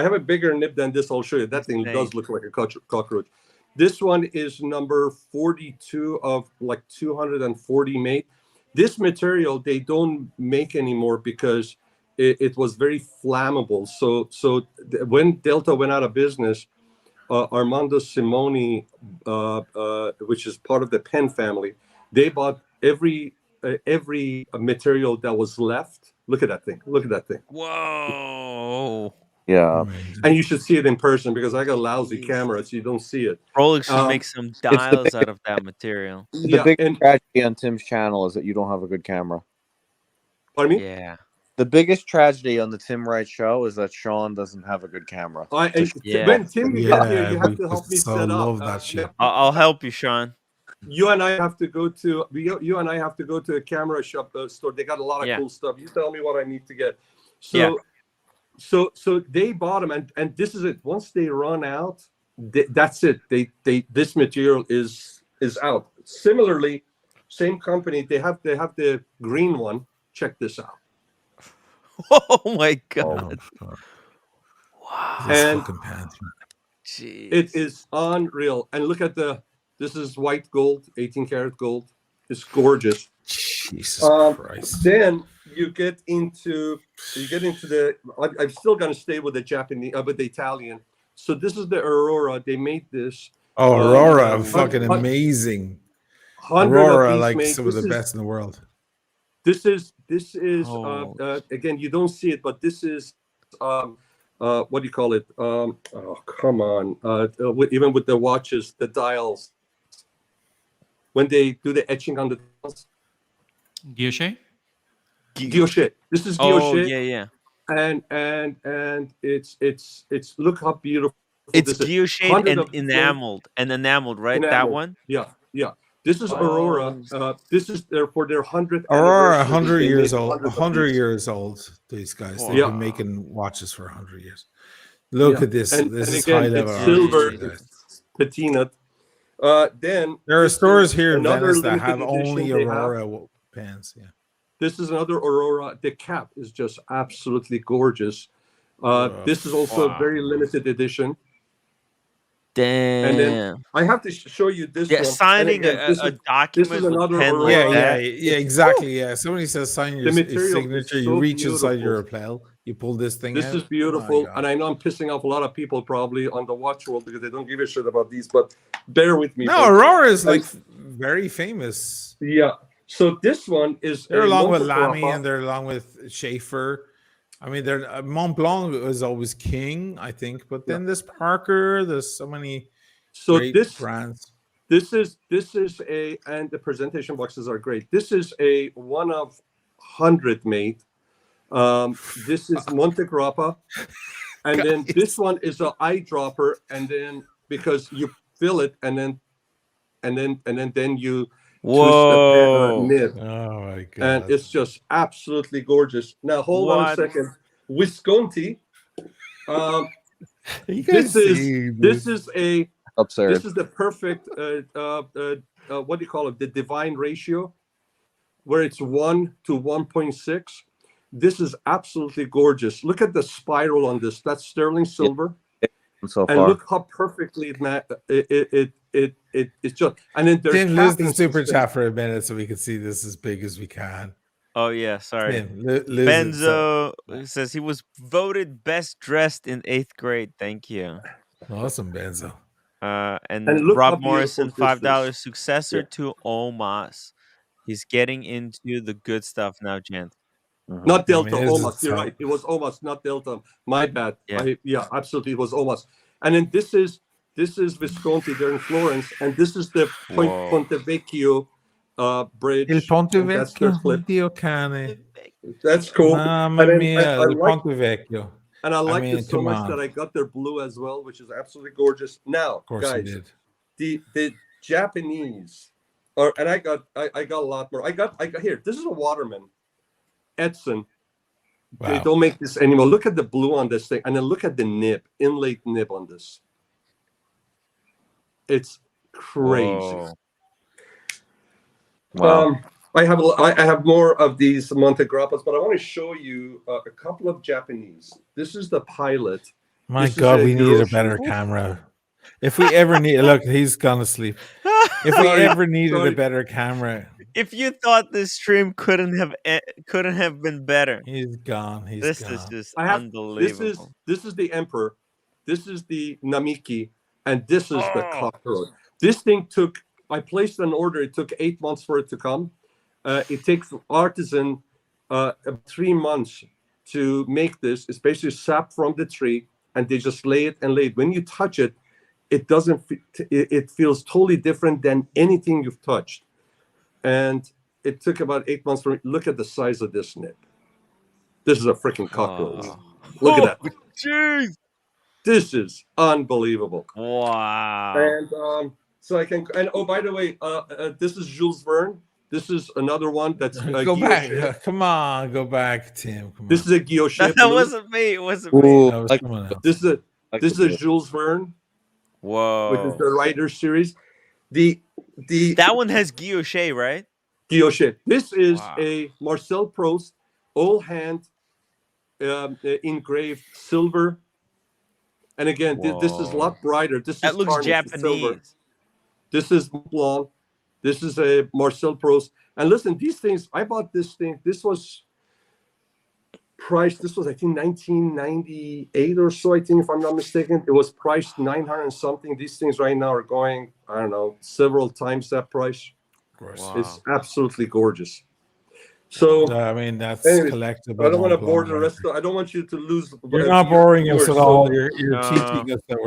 have a bigger nib than this. I'll show you. That thing does look like a cockroach. This one is number 42 of like 240 made. This material they don't make anymore because it was very flammable. So when Delta went out of business, Armando Simoni, which is part of the Penn family, they bought every material that was left. Look at that thing. Look at that thing. Whoa. Yeah. And you should see it in person because I got a lousy camera, so you don't see it. Rolex should make some It's the dials big- out of that material. The big tragedy on Tim's channel is that you don't have a good camera. Pardon me? Yeah. The biggest tragedy on the Tim Wright show is that Sean doesn't have a good camera. When Tim you get here, you have to help me set up. that shit. I'll help you, Sean. You and I have to go to a camera shop store. They got a lot of cool stuff. You tell me what I need to get. So they bought them, and this is it. Once they run out, that's it. This material is out. Similarly, same company. They have the green one. Check this out. Oh my god! Wow. And Jeez. it is unreal. And look at this is white gold, 18 karat gold. It's gorgeous. Jesus Christ. Then you get into the. I'm still gonna stay with the Japanese, with the Italian. So this is the Aurora. They made this. Oh, Aurora, fucking amazing. Aurora, like some of the best in the world. This is again, you don't see it, but this is what do you call it? Oh, come on. Even with the watches, the dials, when they do the etching on the dials. Guilloche? Guilloche. This is Oh, Guilloche. yeah. And it's look how beautiful. It's guilloche and enameled, right? That one? Yeah. This is Aurora. This is for their 100th Aurora, anniversary. 100 They years made old. 100 of 100 these. years old. These guys, they've Yeah. been making watches for 100 years. Look at this. And This is again, high level. it's silver, artistry, guys. it's patina. Then There are this stores is here in another Venice that limited have edition only they have. Aurora pants. Yeah. This is another Aurora. The cap is just absolutely gorgeous. This is also a very limited edition. Damn. And then I have to show you this one. And Signing again, a document This is with another pen Aurora. like that. Yeah, exactly. Yeah. Somebody says sign your material is signature. You so reach inside beautiful. your lapel. You pull this thing This out. is beautiful, and I know I'm pissing off a lot of people probably on the watch world because they don't give a shit about these, but bear with me. No, folks. Aurora is like very famous. Yeah. So this one is They're along with Monte Lamy Carlo. and they're along with Schaefer. I mean, they're Mont Blanc is always king, I think, but then there's Parker. There's so many great brands. This is a, and the presentation boxes are great. This is a 1 of 100 made. This is Monte Grappa, and then this one is an eyedropper, and then because you fill it, and then you twist the nib. Oh my god! And it's just absolutely gorgeous. Now hold on a second, Visconti. This is absurd. This is the perfect what do you call it? The divine ratio, where it's 1 to 1.6. This is absolutely gorgeous. Look at the spiral on this. That's sterling silver. So and far. look how perfectly it's just. And then there's Tim, lose the captain's super system. chat for a minute so we can see this as big as we can. Oh yeah, sorry. Tim, lose it, Benzo says he was voted best dressed in 8th grade. Thank you. Awesome, Benzo. And look how Rob Morrison, beautiful this $5 is. successor to Omas. He's getting into the good stuff now, gent. Not Delta, I mean, Omas. You're right. It was Omas, not Delta. My bad. Yeah, absolutely. It was Omas. And then this is Visconti there in Florence, and this is the Ponte Vecchio bridge. Il Ponte and that's their Vecchio, clip. Dio cane. That's cool. Mamma And then mia, I il like- Ponte Vecchio. And I like mean, it so come much on. that I got their blue as well, which is absolutely gorgeous. Now, Of course guys, you did. the Japanese, and I got a lot more. I got here. This is a Waterman. Edson. They Wow. don't make this anymore. Look at the blue on this thing, and then look at the nib, inlaid nib on this. It's crazy. Whoa. Wow. I have more of these Montegrappas, but I want to show you a couple of Japanese. This is the Pilot. My This is God, we need a Hiroshi. better camera. If we ever need, look, he's gone to sleep. If we Sorry, ever needed sorry. a better camera, If you thought this stream couldn't have been better, he's gone. He's this gone. is just I have unbelievable. this is the Emperor, this is the Namiki, and this is the Oh. Cockroach. This thing took. I placed an order. It took 8 months for it to come. It takes artisan 3 months to make this. It's basically sap from the tree, and they just lay it and lay it. When you touch it, it doesn't. It feels totally different than anything you've touched. And it took about 8 months for. Look at the size of this nib. This is a freaking cockroach. Look at that. Jeez. This is unbelievable. Wow. And so I can. And oh, by the way, this is Jules Verne. This is another one that's Go back. guilloche. Come on, go back, Tim. Come on. This is a guilloche. That blue. wasn't me. It wasn't Ooh, me. That was like, someone else. This is a like this is the a blue. Jules Verne, which is Whoa. the writer series. The That one has guilloche, right? guilloche. This is Wow. a Marcel Proust, all hand engraved silver. And again, this is a lot brighter. This That is looks tarnished with silver. Japanese. This is Blanc. This is a Marcel Proust. And listen, these things, I bought this thing. This was priced, this was, I think, 1998 or so, I think, if I'm not mistaken. It was priced 900 and something. These things right now are going, I don't know, several times that price. Of course. Wow. It's absolutely gorgeous. So, I mean, that's anyways, collectible. I don't want to Mont bore Blanc the right rest of, I don't want you to lose. You're not boring us at all. You're No. teaching us that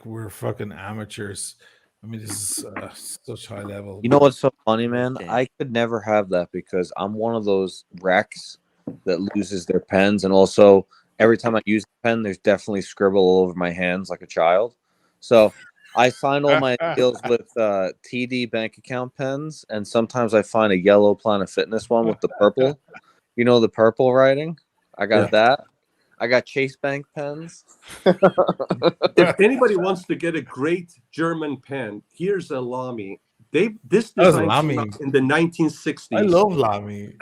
we're fucking amateurs. I mean, this is such high level. You know what's so funny, man? Okay. I could never have that because I'm one of those wrecks that loses their pens, and also every time I use a pen, there's definitely scribble all over my hands like a child. So I find all my deals with TD bank account pens, and sometimes I find a yellow Planet Fitness one with the purple. You know, the purple writing. I got that. I got Chase Bank pens. If anybody wants to get a great German pen, here's a Lamy. This That's design Lamy. came out in the 1960s. I love Lamy.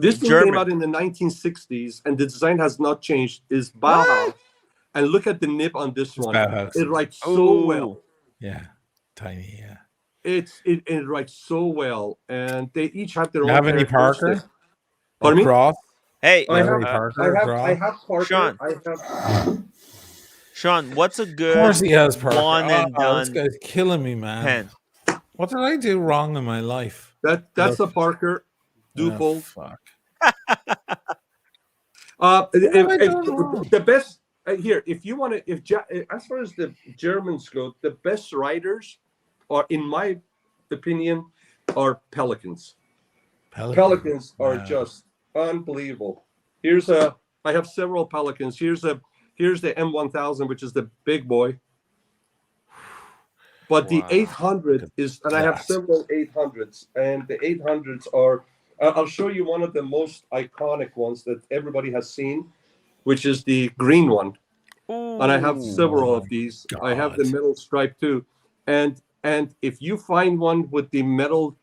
This thing came out in the 1960s, and the design has not changed. Is Bauhaus, and look at the nib on this one. Bauhaus. It writes so well. Yeah, tiny. Yeah. It writes so well, and they each have their You own. have any Parker? characteristics. Pardon me? Cross? Hey, I have Parker. I have Parker. Sean. I have. Sean, what's a Of good course he has Parker. one and This done guy's killing me, man. pen? What did I do wrong in my life? That's a Parker. Oh, Duple. fuck. The best here, if you want to, as far as the Germans go, the best writers are, in my opinion, are Pelicans. Pelicans are just unbelievable. I have several Pelicans. Here's the M1000, which is the big boy. But the 800 is, and I have several 800s, and the 800s are. I'll show you one of the most iconic ones that everybody has seen, which is the green one. Ooh. And I have several of these. I have the metal stripe too. And if you find one with the metal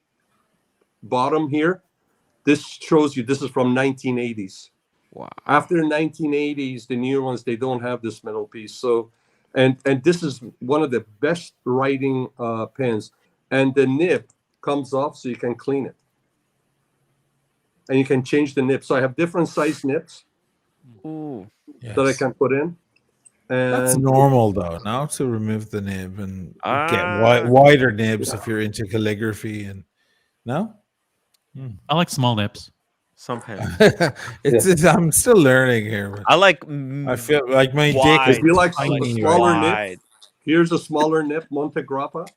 bottom here, this shows you this is from 1980s. Wow. After 1980s, the newer ones, they don't have this metal piece. So, and this is one of the best writing pens. And the nib comes off so you can clean it. And you can change the nib. So I have different size nibs that I can put in. And That's normal though, now to remove the nib and get wider nibs if you're into calligraphy and no. I like small nips. Some pens. It's I'm still learning here. But I like. I feel like my wide, dick. If you like tiny smaller right nib, here's a smaller nib, Montegrappa.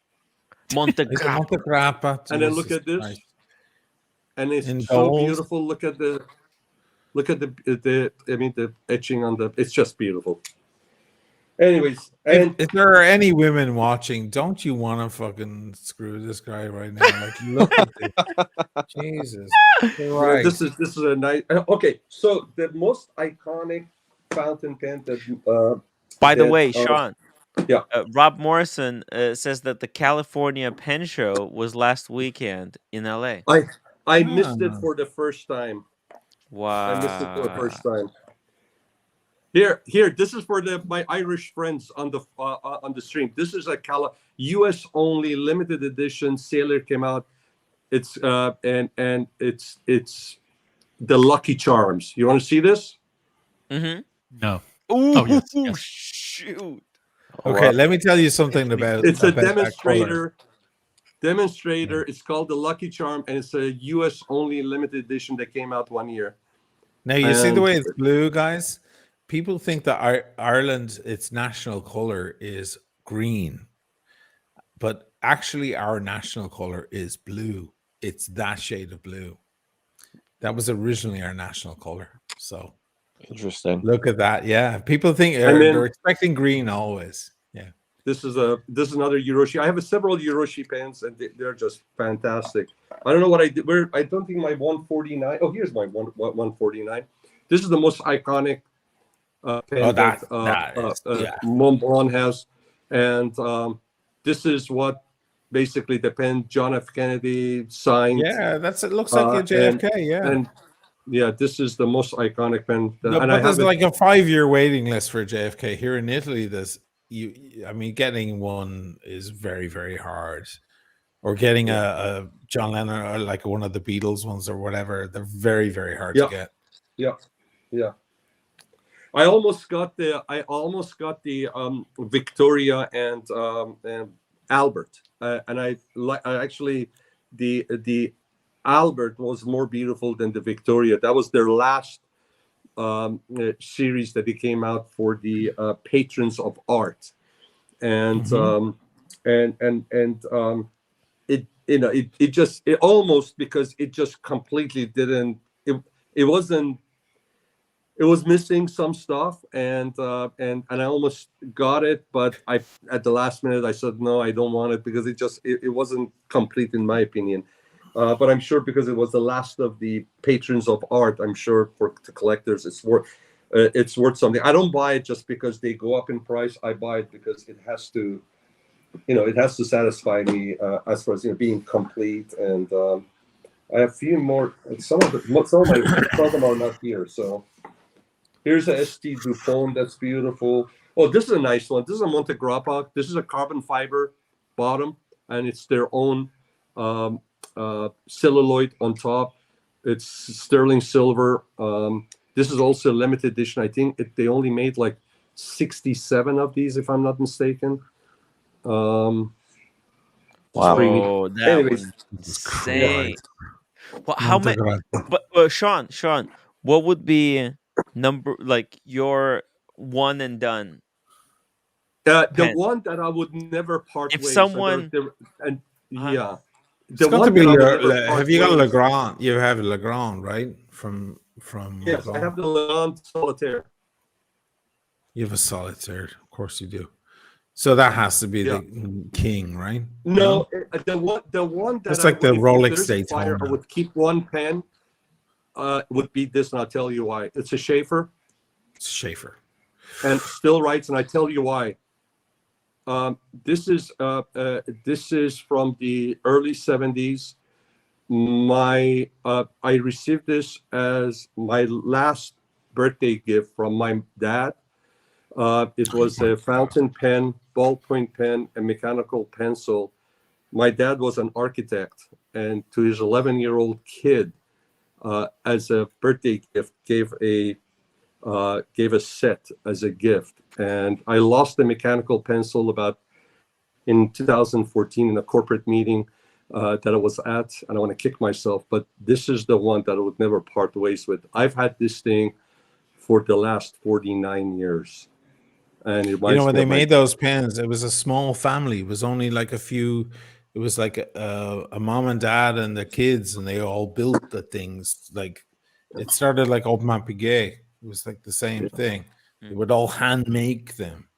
Montegrappa. And then look at this. Christ. And it's In so gold. beautiful. Look at the etching on the. It's just beautiful. Anyways, and if there are any women watching, don't you want to fucking screw this guy right now? Like, look at this. Jesus Christ. this is a nice. Okay, so the most iconic fountain pen that. By the that, way, Sean, yeah, Rob Morrison says that the California Pen Show was last weekend in LA. I missed it for the first time. Wow. I missed it for the first time. Here. This is for my Irish friends on the stream. This is a U.S. only limited edition. Sailor came out. It's and it's the Lucky Charms. You want to see this? Mm-hmm. No. Ooh, Oh, yes. shoot. Okay, let me tell you something about. It's a about that color. demonstrator. It's called the Lucky Charm, and it's a U.S. only limited edition that came out one year. Now you see the way it's blue, guys. People think that Ireland, its national color is green, but actually our national color is blue. It's that shade of blue. That was originally our national color. So interesting. Look at that. Yeah, people think they're expecting green always. Yeah. This is another Hiroshi. I have several Hiroshi pens, and they're just fantastic. I don't know what I did. I don't think my 149. Oh, here's my 149. This is the most iconic pen that Mont Blanc has, and this is what basically the pen John F. Kennedy signed. Yeah, it looks like a JFK. And yeah, this is the most iconic pen. No, and but there's like a 5-year waiting list for JFK here in Italy. I mean, getting one is very, very hard. Or getting a John Lennon or like one of the Beatles ones or whatever. They're very, very hard to get. Yeah. I almost got the Victoria and Albert, and I actually the Albert was more beautiful than the Victoria. That was their last series that they came out for the patrons of art, and it almost, because it just completely didn't. It was missing some stuff, and I almost got it, but at the last minute I said no, I don't want it, because it wasn't complete in my opinion. But I'm sure because it was the last of the patrons of art, I'm sure for the collectors it's worth something. I don't buy it just because they go up in price. I buy it because it has to, it has to satisfy me as far as being complete. And I have a few more. Some of them are not here. So here's a ST Dupont that's beautiful. Oh, this is a nice one. This is a Monte Grappa. This is a carbon fiber bottom, and it's their own celluloid on top. It's sterling silver. This is also a limited edition. I think they only made like 67 of these, if I'm not mistaken. Wow, that was insane. Well, how many? But Sean, what would be your one and done? The one that I would never part ways. If someone, yeah. It's got to be have you got a Legrand? You have a Legrand, right? From yes, Legrand. I have the Legrand Solitaire. You have a Solitaire, of course you do. So that has to be the king, right? No, the one that it's like the Rolex Daytona. I would keep one pen. Would be this, and I'll tell you why. It's a Schaefer. It's Schaefer, and still writes, and I tell you why. This is from the early 70s. I received this as my last birthday gift from my dad. It was a fountain pen, ballpoint pen, and mechanical pencil. My dad was an architect, and to his 11-year-old kid, as a birthday gift, gave a set as a gift. And I lost the mechanical pencil in 2014 in a corporate meeting that I was at, and I want to kick myself, but this is the one that I would never part ways with. I've had this thing for the last 49 years. And when they made those pens, it was a small family. It was only like a few. It was like a mom and dad and the kids, and they all built the things. Like it started like Aubameyang Piguet. It was like the same thing. They would all hand make them.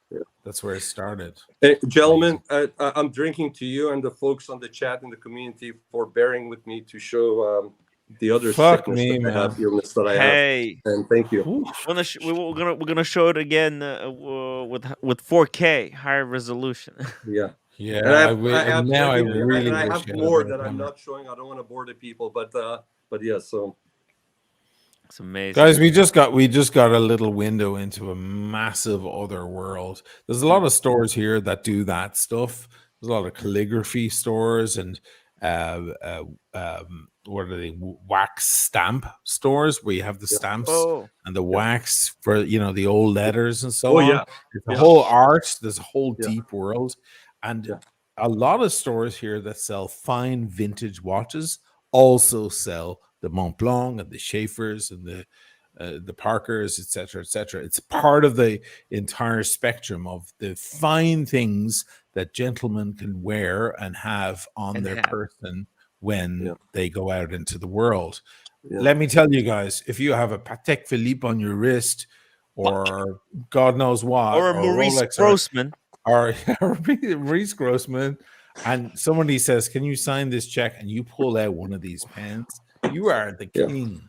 That's where it started. Hey, gentlemen, I'm drinking to you and the folks on the chat in the community for bearing with me to show the other Fuck sickness me, that I have, man. illness that I have. Hey, And thank you. we're gonna show it again with 4K higher resolution. Yeah. Yeah, And I have, and now I plenty, really and I wish have you had a more better that I'm camera. not showing. I don't want to bore the people, but yeah, so It's amazing. Guys, we just got a little window into a massive other world. There's a lot of stores here that do that stuff. There's a lot of calligraphy stores and what are they? Wax stamp stores where you have the stamps Oh. and the wax for the old letters and so Oh, on. yeah. It's a Yeah. whole art. There's a whole Yeah. deep world, and Yeah. a lot of stores here that sell fine vintage watches also sell the Mont Blanc and the Schaefers and the Parkers, etc., etc. It's part of the entire spectrum of the fine things that gentlemen can wear and have on And their have. person when Yeah. they go out into the world. Yeah. Let me tell you guys, if you have a Patek Philippe on your wrist, or God knows what, Or a Maurice Rolex, Grossman. or Maurice Grossman, and somebody says, "Can you sign this check?" and you pull out one of these pens, you are the Yeah. king.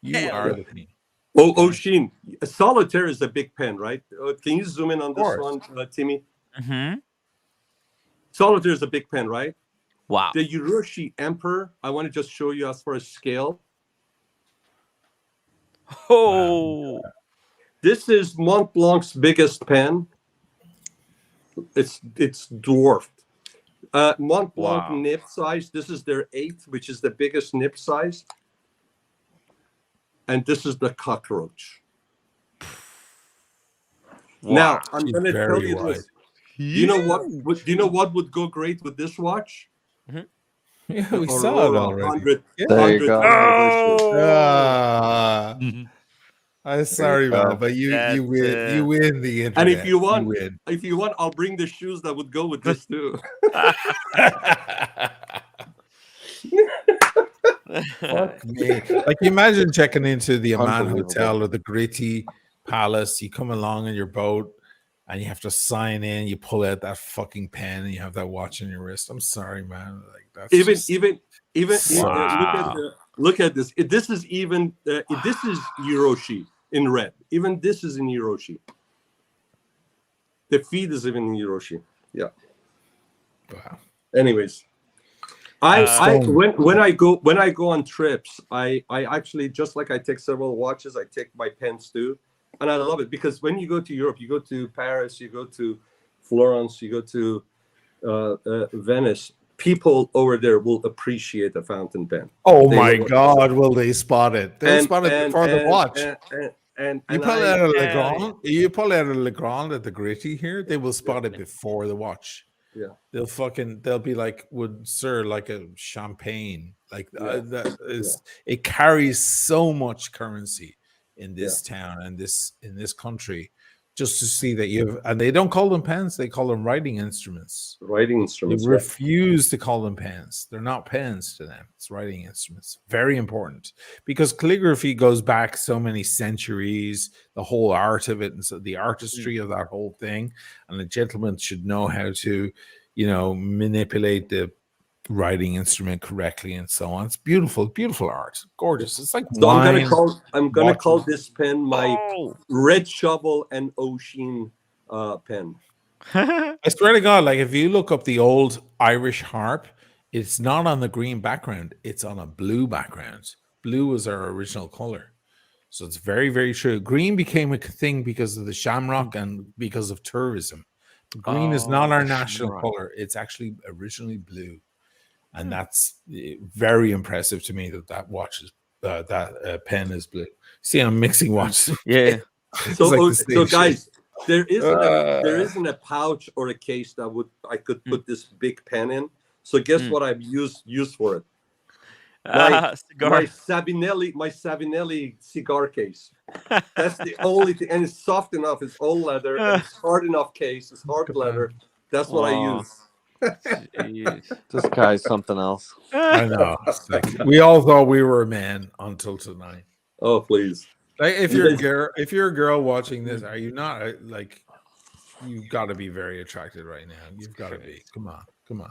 You Hell are yeah. the king. Oh, Sheen, a solitaire is a big pen, right? Can you zoom in on this course. one, Timmy? Mm-hmm. Solitaire is a big pen, right? Wow. The Hiroshi Emperor, I want to just show you as far as scale. Oh. This is Mont Blanc's biggest pen. It's dwarfed. Mont Blanc Wow. nib size. This is their 8, which is the biggest nib size. And this is the cockroach. Wow. Now I'm She's going to tell very you wide. this. Do you know what would go great with this watch? Yeah, The we saw it Aurora already. 100th, Yeah. There you 100th go. anniversary. Ah, Mhm. I'm sorry, go. man, but you That's, win the internet. And if you want, win. I'll bring the shoes that would go with this too. Fuck me. Like, imagine checking into the Amman Unbelievable. Hotel or the Gritty Palace. You come along in your boat and you have to sign in. You pull out that fucking pen and you have that watch on your wrist. I'm sorry, man. Like, that's even Wow. look at this. This is even this is Hiroshi in red. Even this is in Hiroshi. The feed is even in Hiroshi. Yeah. wow. Anyways, when I go on trips, I actually, just like I take several watches, I take my pens too, and I love it because when you go to Europe, you go to Paris, you go to Florence, you go to Venice, people over there will appreciate a fountain pen. Oh They my will. God, will they spot it? They'll spot it before the watch. You pull out a Legrand, you pull out a Legrand at the Gritty here, they will spot it before the watch. Yeah. They'll be like, would sir like a champagne? Like Yeah. that is, it carries so much currency in this town and in this country, just to see that and they don't call them pens, they call them writing instruments. Writing instruments. They refuse to call them pens. They're not pens to them. It's writing instruments. Very important, because calligraphy goes back so many centuries, the whole art of it, and so the artistry of that whole thing. And a gentleman should know how to, manipulate the writing instrument correctly and so on. It's beautiful, beautiful art. Gorgeous. It's like So wine. I'm gonna call watches. this pen my Red Shovel and Ocean pen. I swear to God, like if you look up the old Irish harp, it's not on the green background, it's on a blue background. Blue was our original color. So it's very, very true. Green became a thing because of the shamrock and because of tourism. Green is not our national color. It's actually originally blue. And that's very impressive to me that watch is that pen is blue. See, I'm mixing watches. Yeah. So guys, there isn't a pouch or a case that I could put this big pen in. So guess what I've used for it? Cigar. My Savinelli cigar case. That's the only thing, and it's soft enough. It's all leather. And it's hard enough case. It's hard leather. That's what I use. This guy's something else. I know. Like, we all thought we were a man until tonight. Oh, please. Like if you're a girl watching this, are you not like? you've got to be very attracted right now. You've got to be. Come on.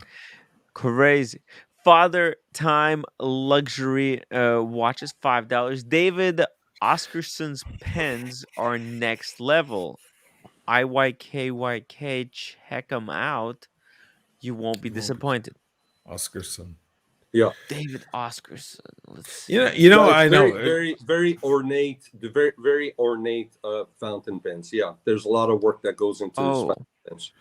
Crazy. Father Time Luxury watches $5. David Oscarson's pens are next level. IYKYK, check them out. You won't be disappointed. Oscarson. Yeah. David Oscarson. Let's see. You know, It's I know. very ornate, very ornate fountain pens. Yeah, there's a lot of work that goes into these fountain pens.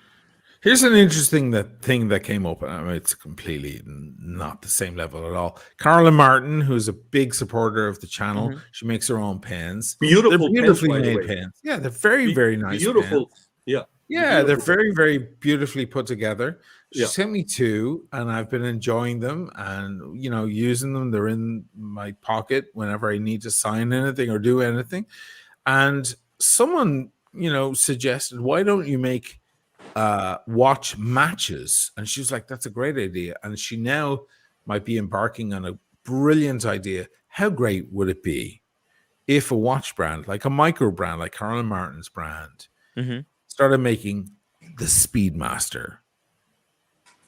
Here's an interesting thing that came up. I mean, it's completely not the same level at all. Carla Martin, who's a big supporter of the channel, she makes her own pens. Beautiful They're beautifully pens, by the made way. pens. Yeah, they're very nice. Beautiful. Pens. Yeah. Yeah, they're Beautiful. very beautifully put together. She Yeah. sent me 2, and I've been enjoying them and using them. They're in my pocket whenever I need to sign anything or do anything. And someone suggested, why don't you make watch matches? And she was like, that's a great idea. And she now might be embarking on a brilliant idea. How great would it be if a watch brand, like a micro brand, like Carla Martin's brand, started making the Speedmaster,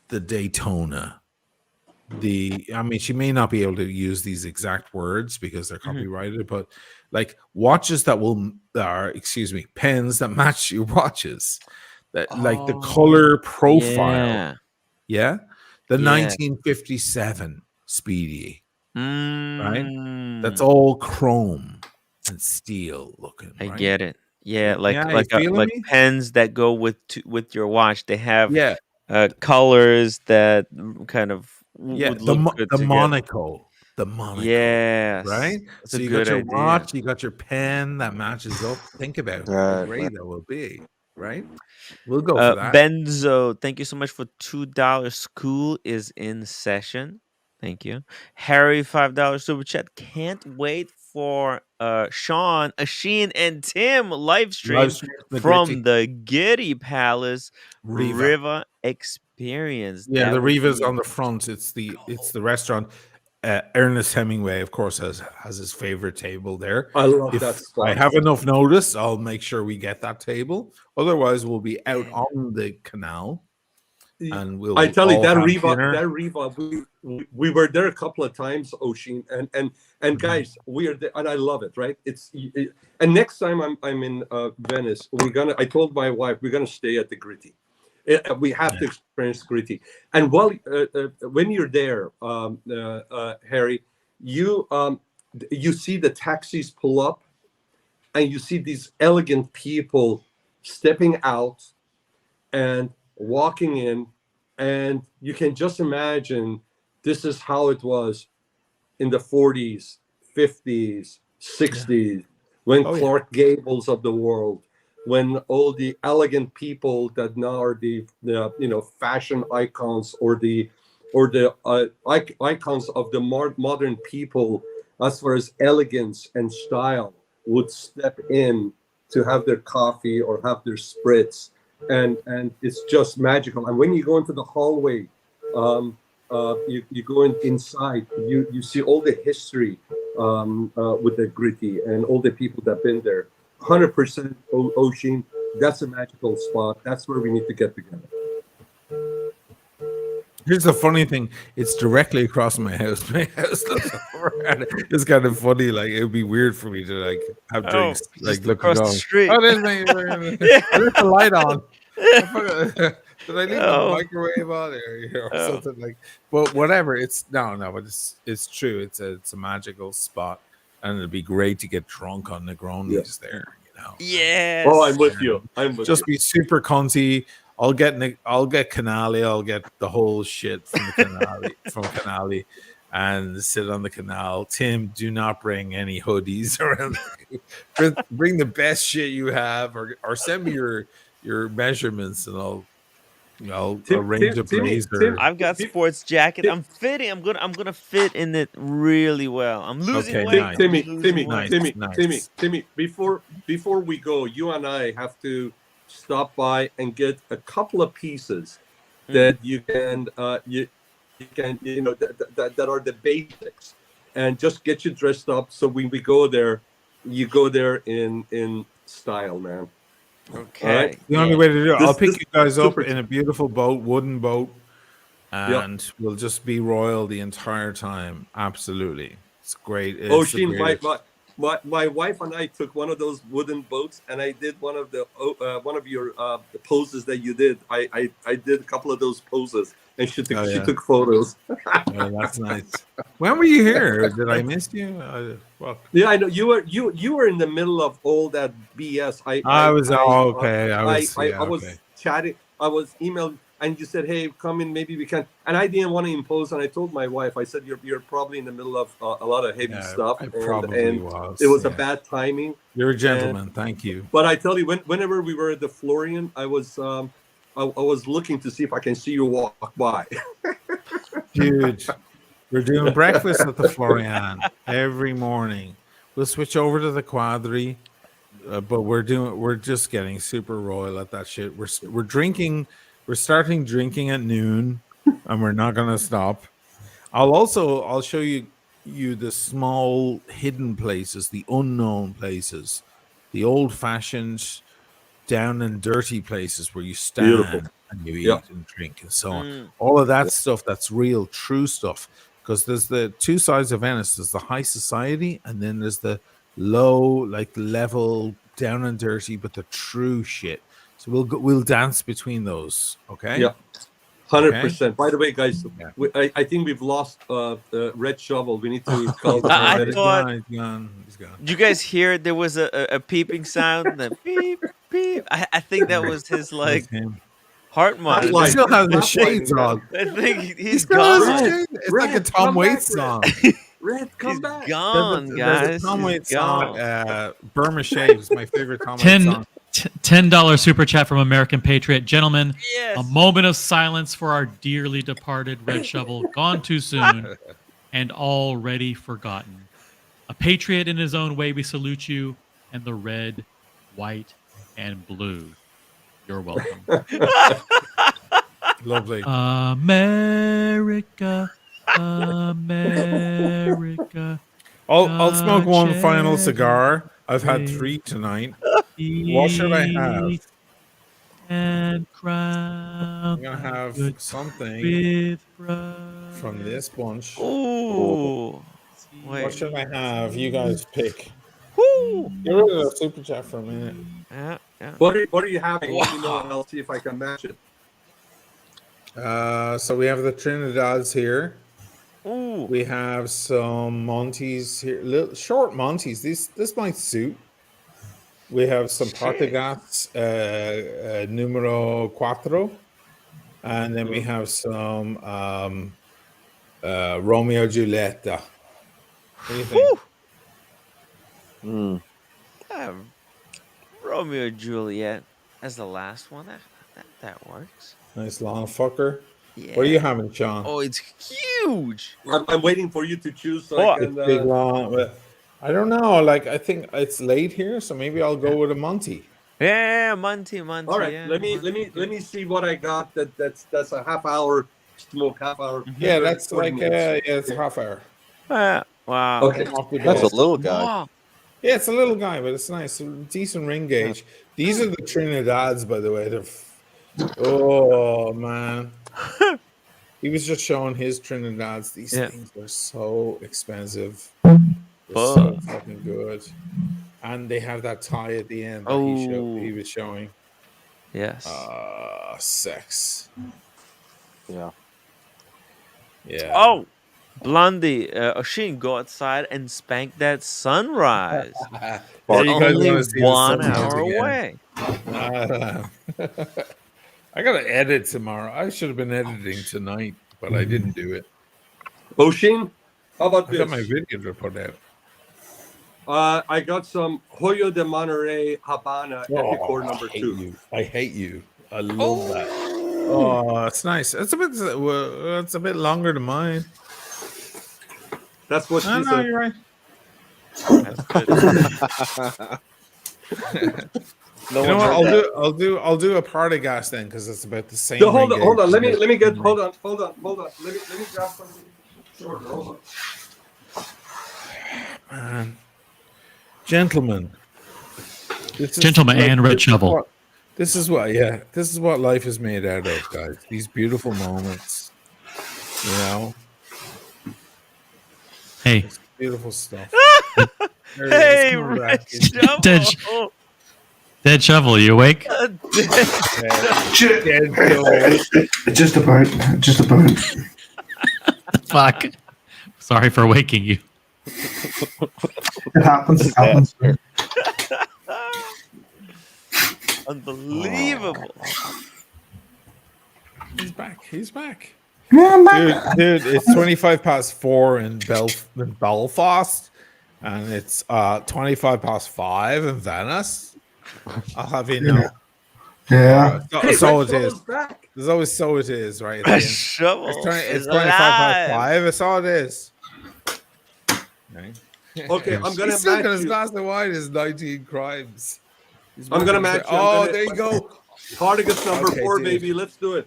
the Daytona, she may not be able to use these exact words because they're copyrighted, but like watches pens that match your watches, that like the color profile. Yeah. The 1957 Speedy, right? That's all chrome and steel looking. I right? get it. Yeah, like Yeah, you feeling me? pens that go with your watch. They have Yeah. colors that kind of would the look good together. Monaco. Yes, Right? that's So a you good got your idea. watch, you got your pen that matches up. Think about how great that will be, right? We'll go for that. Benzo, thank you so much for $2. School is in session. Thank you. Harry, $5 super chat. Can't wait for Sean, Asheen, and Tim live stream from the Getty Palace Riva Experience. Yeah, That the would Riva's be on the front. It's the restaurant. Ernest Hemingway, of course, has his favorite table there. I love if that spot. I have enough notice, I'll make sure we get that table. Otherwise, we'll be out on the canal, and we'll. I tell you all that have Riva, dinner. we were there a couple of times, Oshin, and guys, we are there, and I love it. Right? And next time I'm in Venice, I told my wife we're gonna stay at the Gritty. We have to experience Gritty. And when you're there, Harry, you see the taxis pull up, and you see these elegant people stepping out and walking in, and you can just imagine this is how it was in the 40s, 50s, 60s, when Clark Gables of the world, when all the elegant people that now are the fashion icons or the icons of the modern people as far as elegance and style would step in to have their coffee or have their spritz, and it's just magical. And when you go into the hallway, you go inside, you see all the history with the Gritty and all the people that have been there. 100% Oshin, that's a magical spot. That's where we need to get together. Here's the funny thing: it's directly across my house. My house looks over at it. It's kind of funny. Like it would be weird for me to have drinks, look across the street. Oh, there's I left the light on. Did I leave the microwave on or something like? But whatever. It's no. But it's true. It's a magical spot, and it'd be great to get drunk on Negronis there. Yes. Oh, I'm with you. Just be super cunty. I'll get Canali. I'll get the whole shit from the Canali, and sit on the canal. Tim, do not bring any hoodies around. Bring the best shit you have, or send me your measurements, and I'll arrange a blazer. I've got sports jacket. I'm fitting. I'm gonna fit in it really well. I'm losing weight. Timmy. Before we go, you and I have to stop by and get a couple of pieces that you can that are the basics, and just get you dressed up. So when we go there, you go there in style, man. Okay. The only way to do it. I'll pick This you guys up super- in a beautiful boat, wooden boat, and we'll just be royal the entire time. Absolutely, it's great. It's the Ocean, greatest. my wife and I took one of those wooden boats, and I did one of your the poses that you did. I did a couple of those poses, and she took photos. Oh, that's nice. When were you here? Did I miss you? Yeah, I know you were in the middle of all that BS. I was okay. I was chatting. I was emailing, and you said, "Hey, come in. Maybe we can." And I didn't want to impose. And I told my wife, I said, "You're probably in the middle of a lot of heavy stuff." I and probably was. It was a bad timing. You're a gentleman. Thank you. But I tell you, whenever we were at the Florian, I was looking to see if I can see you walk by. Dude, we're doing breakfast at the Florian every morning. We'll switch over to the Quadri, but we're just getting super royal at that shit. We're drinking. We're starting drinking at noon, and we're not gonna stop. I'll show you the small hidden places, the unknown places, the old fashioned, down and dirty places where you stand Beautiful. and you eat Yep. and drink and so on. All of that stuff, that's real, true stuff. Because there's the two sides of Venice. There's the high society, and then there's the low, like level, down and dirty, but the true shit. So we'll dance between those. Okay. Yeah. 100%. By the way, guys, I think we've lost Red Shovel. We need to call him. I thought. He's gone. Did you guys hear there was a peeping sound? The beep beep. I think that was his like heart monitor. He still has the shades on. I think he's still has the gone. shades. It's like a Tom Waits song. Red, come back. Gone, There's guys. a Tom He's Waits gone. song. Burma Shaves, my favorite Tom Waits song. $10 super chat from American Patriot. Gentlemen, Yes. a moment of silence for our dearly departed Red Shovel, gone too soon and already forgotten. A patriot in his own way, we salute you, and the red, white, and blue. You're welcome. Lovely. America, America. I'll smoke one final cigar. I've had 3 tonight. What should I have? And crown. I'm gonna have something from this bunch. Ooh. What should I have? You guys pick. Woo. Get rid of the super chat for a minute. Yeah. What are you having? Let me know, and I'll see if I can match it. So we have the Trinidads here. Ooh. We have some Montes here, little short Montes. This might suit. We have some Partagas numero 4, and then we have some Romeo Giulietta. What do you think? Romeo and Juliet as the last one. That works. Nice long fucker. Yeah. What are you having, Sean? Oh, it's huge. I'm waiting for you to choose. So I can, Big long. I don't know. Like, I think it's late here, so maybe I'll go with a Monty. Yeah, Monty. All right, yeah, let me see what I got. That's a half hour smoke, half hour. Yeah, that's like it's a half hour. Wow. Okay, that's a little guy. Wow. Yeah, it's a little guy, but it's nice. Decent ring gauge. These are the Trinidads, by the way. Oh man. He was just showing his Trinidads. These things are so expensive. They're so fucking good. And they have that tie at the end that he was showing. Yes. Sex. Yeah. Yeah. Oh, Blondie, Oshin, go outside and spank that sunrise. Only only 1 hour away. I gotta edit tomorrow. I should have been editing tonight, but I didn't do it. Oshin, how about I got my this? video to put out. I got some Hoyo de Monterey Habana Epicor number 2. I hate you. I love that. Oh, it's nice. It's a bit longer than mine. That's what she No, said. you're right. That's good. You know what? I'll do a party gas then because it's about the same. No, hold on. Let me get. Hold on. Let me grab something. Sure, hold Man. Gentlemen. Gentlemen and Red Shovel. This is what life is made out of, guys. These beautiful moments. You know? Hey. It's beautiful stuff. Hey, coming Red back. Dead, Shovel. Dead Shovel, you awake? Dead Shovel. Just about. Fuck. Sorry for waking you. It happens. Unbelievable. He's back. He's back. Yeah, I'm back. Dude, it's 4 in Belfast, and it's 5 in Venice. I'll have you know. Yeah. So it is. There's always so it is, right? Red Shovel It's is 5. That's all it is. Okay, I'm gonna He's still match got his you. glass of wine. Is 19 crimes. I'm gonna match you. Oh, there you go. Partagas number Okay, 4, dude. baby. Let's do it.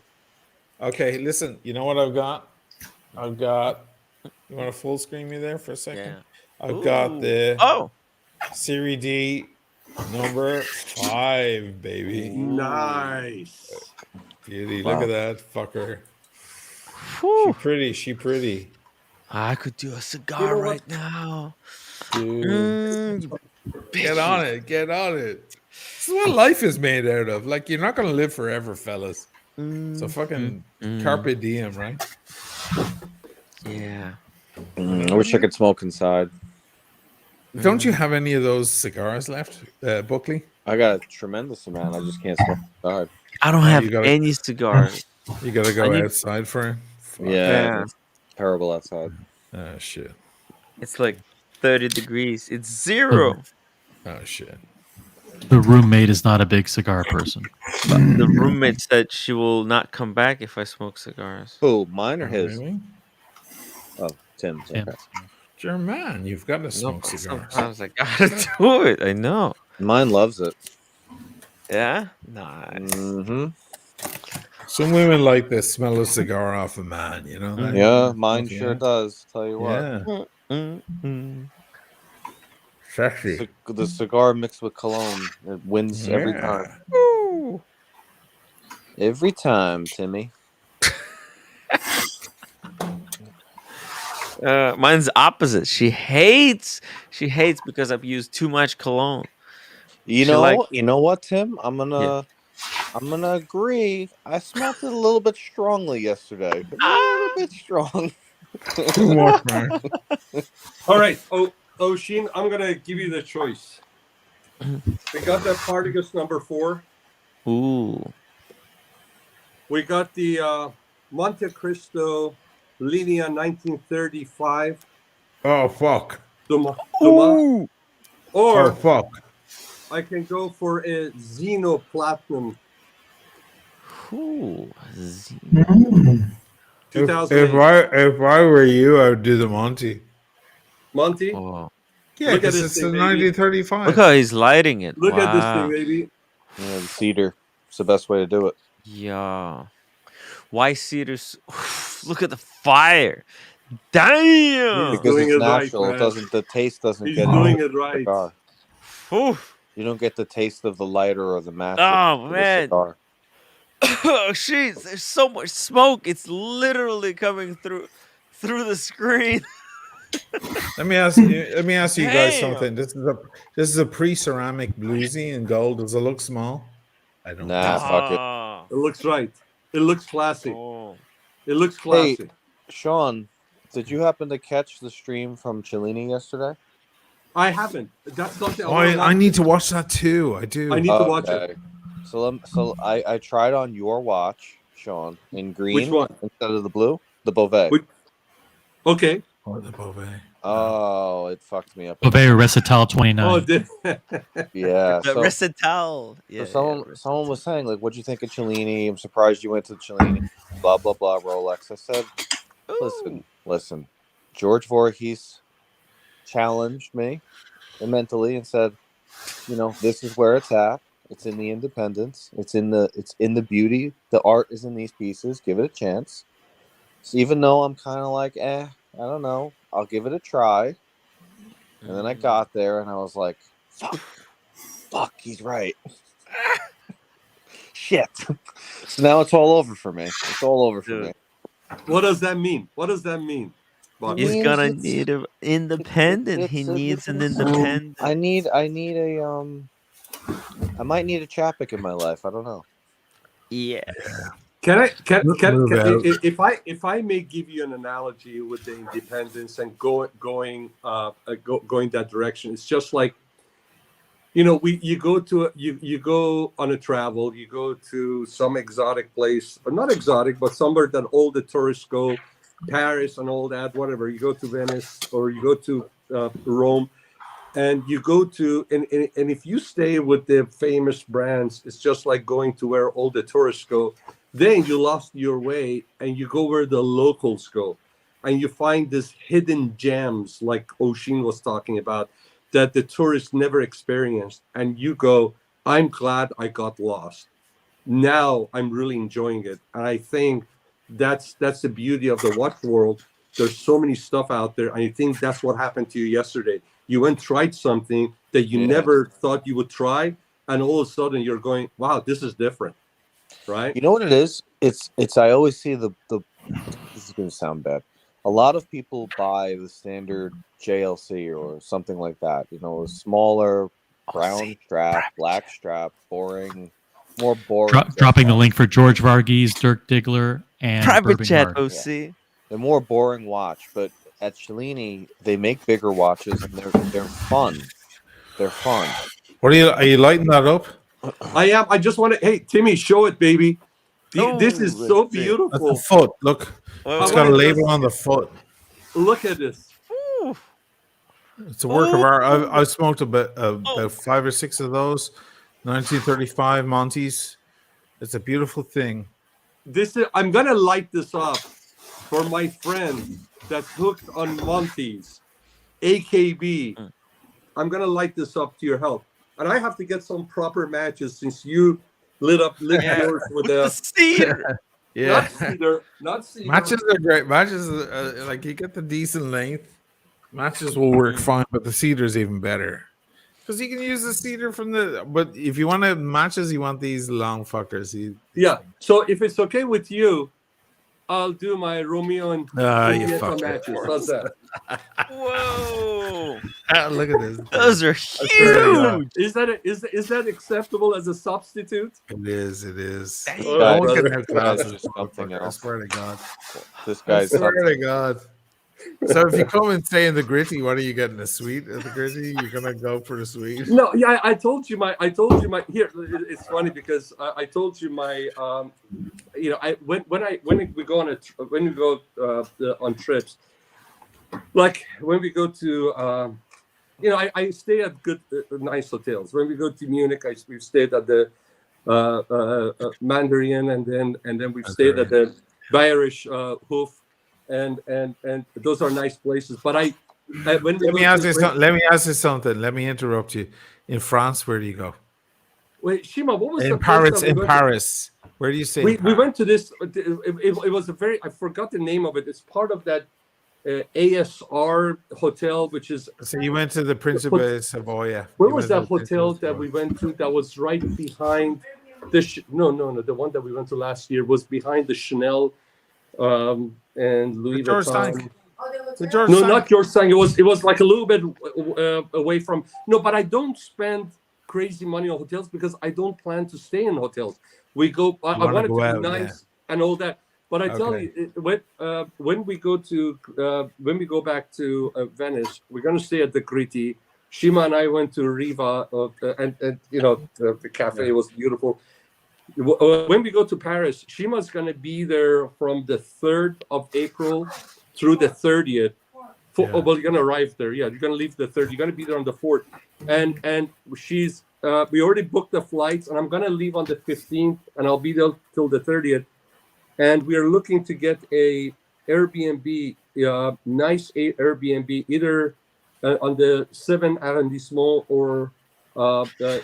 Okay, listen. You know what I've got? You want to full screen me there for a second? Yeah. I've got the Oh. Series D number 5, baby. Nice. Beauty. Wow. Look at that fucker. Whew. She pretty. I could do a cigar right now. Dude. Get Bitches. on it. Get on it. This is what life is made out of. Like, you're not going to live forever, fellas. So fucking carpe diem, right? Yeah. I wish I could smoke inside. Don't you have any of those cigars left, Buckley? I got a tremendous amount. I just can't smoke inside. I don't have any cigars. You gotta go I need- outside for it. Fuck. Yeah, it's terrible outside. Oh shit. It's like 30 degrees. It's 0. Oh shit. The roommate is not a big cigar person. The roommate said she will not come back if I smoke cigars. Who, mine or his? Really? Oh, Tim's. Tim. Okay. German, you've got to smoke cigars. Sometimes I gotta do it. I know. Mine loves it. Yeah? Nice. Mm-hmm. Some women like the smell of cigar off a man, you know that? Yeah, mine sure does. Tell you what. Yeah. Sexy. The cigar mixed with cologne, it wins every time. Ooh. Every time, Timmy. Mine's opposite. She hates because I've used too much cologne. You She know, like- you know what, Tim? I'm gonna agree. I smelled it a little bit strongly yesterday. A little bit strong. Too much, man. All right. Oh, Sheen, I'm gonna give you the choice. We got that Partagas number 4. Ooh. We got the Monte Cristo Linea 1935. Oh fuck. Duma. Oh Or fuck. I can go for a Xeno Platinum. Ooh. If I were you, I would do the Monty. Monty? Oh. Yeah, Look at because this it's thing, the baby. 1935. Look how he's lighting it. Look at this Wow. thing, baby. Yeah, the cedar. It's the best way to do it. Yeah. Why cedars? Look at the fire. Damn. He's Because doing it's it right, natural. man. The taste doesn't He's get doing into it the right. cigar. Oof. You don't get the taste of the lighter or the match. Oh, of the man. cigar. Oh, jeez. There's so much smoke. It's literally coming through the screen. Let me ask you guys Damn. something. This is a pre-ceramic bluesy in gold. Does it look small? I don't Nah, think so. fuck it. Ah. It looks right. It looks classy. Oh. It looks Hey, classy. Sean, did you happen to catch the stream from Cellini yesterday? I haven't. That's not the Oh, I need to watch that too. I do. I need to watch it. Okay. So I tried on your watch, Sean, in green Which one? instead of the blue, the Beauvais. Okay. Oh, the Beauvais. Oh, it fucked me up. Beauvais Recital 29. Oh, did Yeah. The So, recital. Yeah. someone was saying, like, what'd you think of Cellini? I'm surprised you went to Cellini. Blah, blah, blah, Rolex. I said, listen. George Voorhees challenged me mentally and said, you know, this is where it's at. It's in the independence. It's in the beauty. The art is in these pieces. Give it a chance. So even though I'm kind of like, I don't know, I'll give it a try. And then I got there and I was like, fuck, he's right. shit. So now it's all over for me. It's all over for me. What does that mean? What does that mean? He's gonna need an independent. He needs an independent. I might need a Chappic in my life. I don't know. Yes. If I may give you an analogy with the independence and going that direction, it's just like, you go on a travel, you go to some exotic place, or not exotic, but somewhere that all the tourists go, Paris and all that, whatever. You go to Venice or you go to Rome, and you go to and if you stay with the famous brands, it's just like going to where all the tourists go. Then you lost your way and you go where the locals go, and you find this hidden gems like Oshin was talking about that the tourists never experienced, and you go, I'm glad I got lost. Now I'm really enjoying it. And I think that's the beauty of the watch world. There's so many stuff out there. And I think that's what happened to you yesterday. You went and tried something that you never thought you would try, and all of a sudden you're going, wow, this is different. Right? You know what it is? It's I always see the this is gonna sound bad. A lot of people buy the standard JLC or something like that. A smaller brown strap, black strap, boring, more boring. Dropping the link for George Varghese, Dirk Diggler, and Private Bourbon Jet Guard. OC. The more boring watch, but at Cellini they make bigger watches and they're fun. They're fun. What are you lighting that up? I am. I just want to. Hey, Timmy, show it, baby. This is so beautiful. That's the foot. Look, it's got a label on the foot. Look at this. It's a work of art. I smoked about 5 or 6 of those, 1935 Montes. It's a beautiful thing. I'm gonna light this up for my friend that's hooked on Montes, AKB. I'm gonna light this up to your help, and I have to get some proper matches since you lit yours with the cedar. Yeah, not cedar. Matches are great. Matches, like you get the decent length. Matches will work fine, but the cedar is even better because you can use the cedar from the. But if you want to matches, you want these long fuckers. So if it's okay with you, I'll do my Romeo and Julieta matches. How's that? Whoa! Look at this. Those are huge. Is that acceptable as a substitute? It is. It is. This No one guy's- can have glasses, this guy's something motherfucker. I else. swear to God. This I guy's swear something. to God. So if you come and stay in the Gritty, what are you getting? A suite at the Gritty? You're gonna go for the suite? No, yeah, I told you my. Here, it's funny because I told you my. When we go on trips, like when we go to, I stay at good, nice hotels. When we go to Munich, we've stayed at the Mandarin, and then we've stayed at the Bayerisch Hof. And those are nice places. But let me ask you something. Let me interrupt you. In France, where do you go? Wait, Shima, what was in the Paris? place In Paris, where do you say? We went to this. It was a very. I forgot the name of it. It's part of that ASR hotel, which is. So you went to the Principe Savoia. Where was that hotel that we went to? That was right behind the. No. The one that we went to last year was behind the Chanel. And Louis Vuitton. No, not George Sang. It was like a little bit away from. No, but I don't spend crazy money on hotels because I don't plan to stay in hotels. We go. I want it to be nice and all that. But I tell you, when we go back to Venice, we're gonna stay at the Gritti. Shima and I went to Riva, and the cafe was beautiful. When we go to Paris, Shima's going to be there from the 3rd of April through the 30th. Well, you're going to arrive there. Yeah, you're going to leave the 3rd. You're going to be there on the 4th. And she's, we already booked the flights, and I'm going to leave on the 15th, and I'll be there till the 30th. And we are looking to get a Airbnb, nice Airbnb, either on the 7th arrondissement or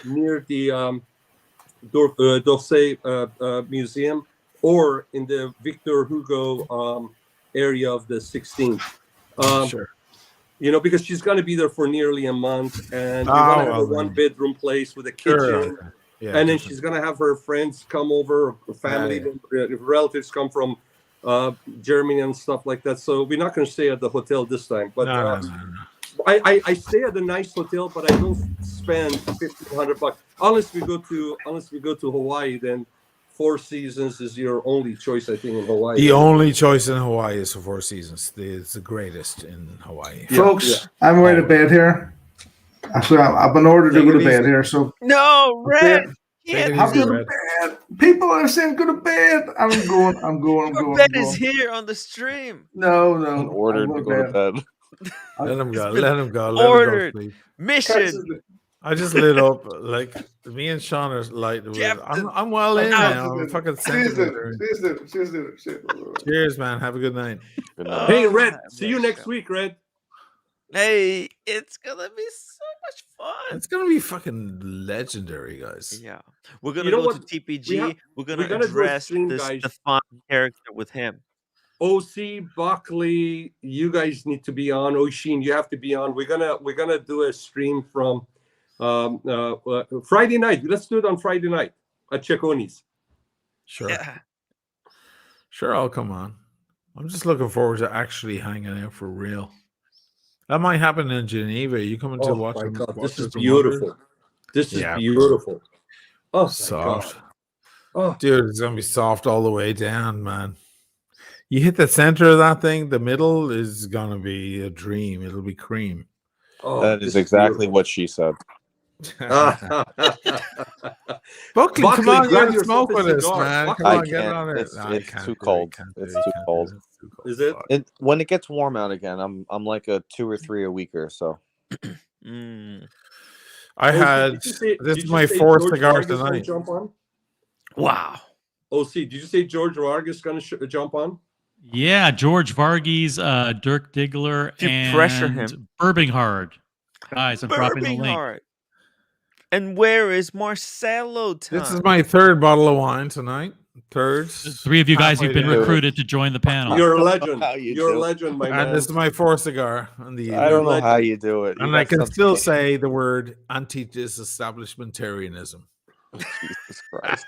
near the d'Orsay Museum, or in the Victor Hugo area of the 16th. Sure. Because she's going to be there for nearly a month, and we want to have a 1-bedroom place with a kitchen Yeah, and then different. she's gonna have her friends come over, or family, relatives come from Germany and stuff like that. So we're not gonna stay at the hotel this time. But No. I stay at a nice hotel, but I don't spend $1,500 unless we go to Hawaii. Then Four Seasons is your only choice, I think, in Hawaii. The only choice in Hawaii is for Four Seasons. It's the greatest in Hawaii. Folks, I'm ready to bed here. So I've been ordered to go to bed here. So No, Red. Take it I'm easy, going to bed. People are saying go to bed. I'm going. Your bed is here on the stream. No. In order to go to bed. Let him go. It's been Let him go. ordered. Let him go sleep. Mission. I just lit up like me and Sean are light. I'm well in now. I'm fucking sentimental. Cheers, man. Have a good night. Good night. Hey, Red. See you next week, Red. Hey, it's gonna be so much fun. It's gonna be fucking legendary, guys. Yeah, we're gonna You know go what? to TPG. We're gonna do a address stream, this guys. Stefan character with him. OC, Buckley, you guys need to be on. Oshin, you have to be on. We're gonna do a stream from Friday night. Let's do it on Friday night at Cecconi's. Sure. Yeah. Sure, I'll come on. I'm just looking forward to actually hanging out for real. That might happen in Geneva. You coming to watch? My God, this is the beautiful. Wonders? This is Yeah, beautiful. Oh, soft. my God. Oh, dude, it's gonna be soft all the way down, man. You hit the center of that thing, the middle is gonna be a dream. It'll be cream. Oh, that is exactly what she said. Buckley, come on, grab you smoke yourself a with us, cigar. man. Come I on, get can't. on it. It's, No, you it's can't too do it, cold. you can't do It's it, you too can't cold. do it, it's too cold. Is it? And when it gets warm out again, I'm like a 2 or 3 a week or so. I had this is my fourth cigar tonight. Jump on? Wow. OC, did you say George Vargas going to jump on? Yeah, George Varghese, Dirk Diggler, If you and pressure him. Birbinghard. Guys, I'm dropping the link. Birbinghard. And where is Marcelo time? This is my third bottle of wine tonight. Third. 3 of you guys, you've been halfway down. recruited to join the panel. You're a legend. you You're do. a legend, my And man. this is my fourth cigar. On the I don't know how you do it. You and I got can something still to- say the word anti-disestablishmentarianism. Jesus Christ.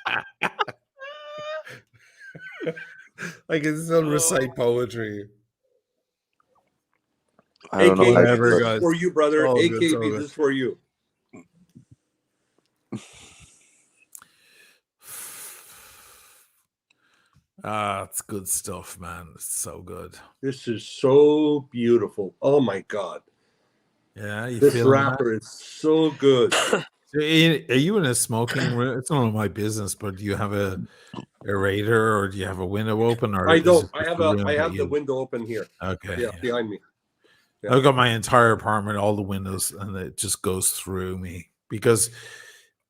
I can still recite poetry. I don't know how you AKB, do this it. is for you, brother. It's all good, AKB, it's all good. this is for you. It's good stuff, man. It's so good. This is so beautiful. Oh, my God. Yeah, you This feel wrapper is so good. Are you in a smoking room? It's none of my business, but do you have a aerator or do you have a window open? Or I is don't. it I just have the room I that have the you- window open here. Okay. Yeah, behind me. Yeah. I've got my entire apartment, all the windows, and it just goes through me because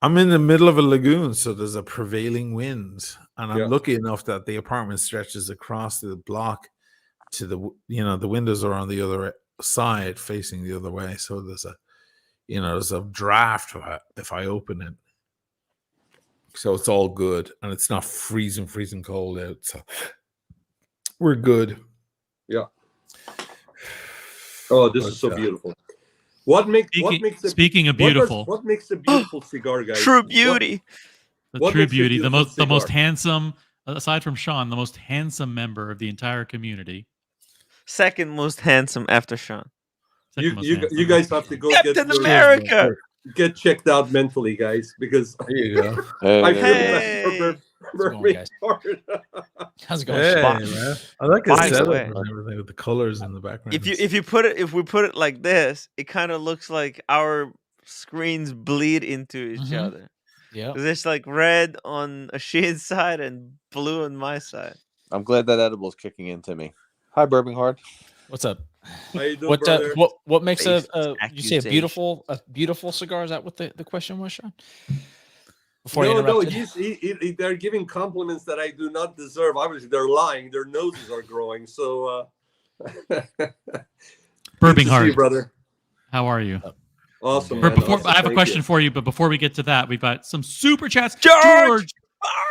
I'm in the middle of a lagoon, so there's a prevailing wind, and I'm Yeah. lucky enough that the apartment stretches across the block to the the windows are on the other side, facing the other way. So there's a draft if I open it, so it's all good, and it's not freezing cold out. So we're good. Yeah. Oh, this is so beautiful. What makes it, Speaking of beautiful, what makes a beautiful cigar, guys? True beauty. What true makes a beauty, the beautiful most cigar? handsome, aside from Sean, the most handsome member of the entire community. Second most handsome after Sean. You guys have to go Captain America. Get checked out mentally, guys, because there you go. I feel Hey. How's it going? Hey, Spot? man. I like his By the setup way, and everything with the colors in the background. if we put it like this, it kind of looks like our screens bleed into each other. Yeah. There's like red on Ashin's side and blue on my side. I'm glad that edible's kicking into me. Hi, Birbinghard. What's up? How you doing, What brother? what makes Based you say a beautiful cigar? Is that what the question was, Sean? Before I No, interrupted. they're giving compliments that I do not deserve. Obviously, they're lying. Their noses are growing. So, Birbinghard, brother. How are you? Awesome. But Man, before awesome. I have a Thank question you. for you, but before we get to that, we've got some super chats. George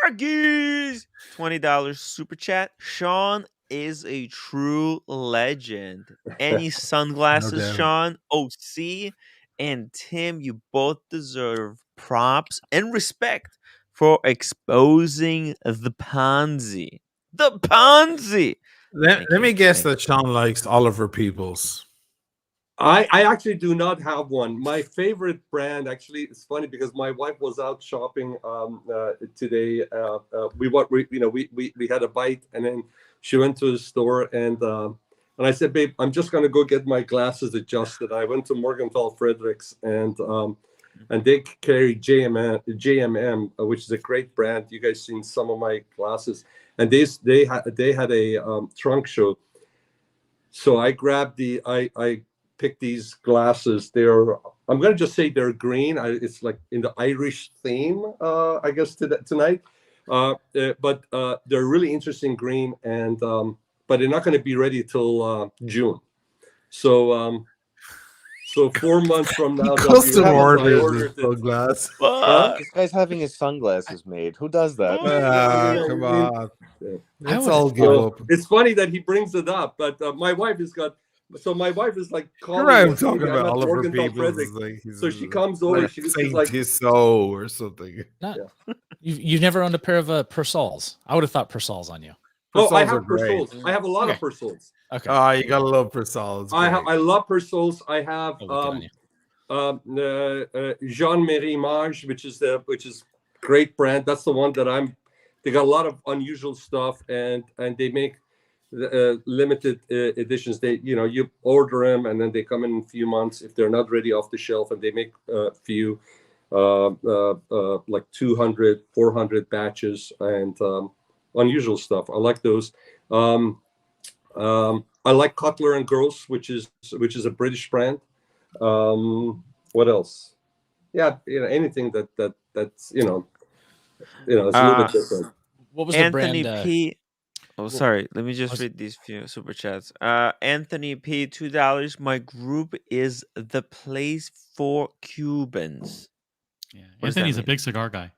Varghese, $20 super chat. Sean is a true legend. Any sunglasses, No doubt. Sean, OC, and Tim, you both deserve props and respect for exposing the Ponzi. The Ponzi. Let me guess that Sean likes Oliver Peoples. I actually do not have one. My favorite brand, actually, it's funny because my wife was out shopping today. We had a bite, and then she went to the store, and I said, "Babe, I'm just gonna go get my glasses adjusted." I went to Morgenthau Fredericks, and they carry JMM, which is a great brand. You guys seen some of my glasses, and they had a trunk show. So I grabbed I picked these glasses. I'm gonna just say they're green. It's like in the Irish theme, I guess tonight. But they're really interesting green, and but they're not going to be ready till June. So 4 months from now, they'll be ready. I ordered sunglasses. This guy's having his sunglasses made. Who does that? Come on. Let's all give up. It's funny that he brings it up, but my wife has got. So my wife is like calling. I'm us, talking I'm about at Oliver Morgenthau Peoples. Fredericks. So she comes over. Like She's Saint like, Tissot or something. You've never owned a pair of Persols. I would have thought Persols on you. "Oh, I Persols have are great. Persols. I have a lot of Okay. Persols. Okay. Oh, you gotta love Persols. I love Persols. I have Jean-Marie Mage, which is great brand. That's the one that they got a lot of unusual stuff, and they make limited editions. They you order them, and then they come in a few months if they're not ready off the shelf, and they make a few like 200 400 batches, and unusual stuff. I like those. I like Cutler and Gross, which is a British brand. What else? Yeah, anything that's it's a little bit different. What was Anthony the brand? P. Oh, sorry. Let me just read these few super chats. Anthony P. $2. My group is the place for Cubans. Yeah, What does that Anthony's a mean? big cigar guy.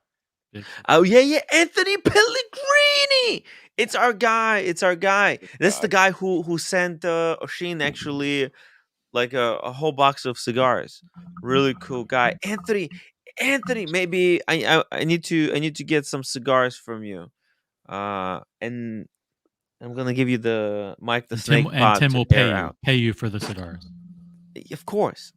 Oh yeah, Anthony Pellegrini. It's our guy. This is the guy who sent Oshin actually like a whole box of cigars. Really cool guy. Anthony, maybe I need to get some cigars from you. And I'm gonna give you the Mike the Snake Pot Tim to will air pay out. you for the cigars. Of course.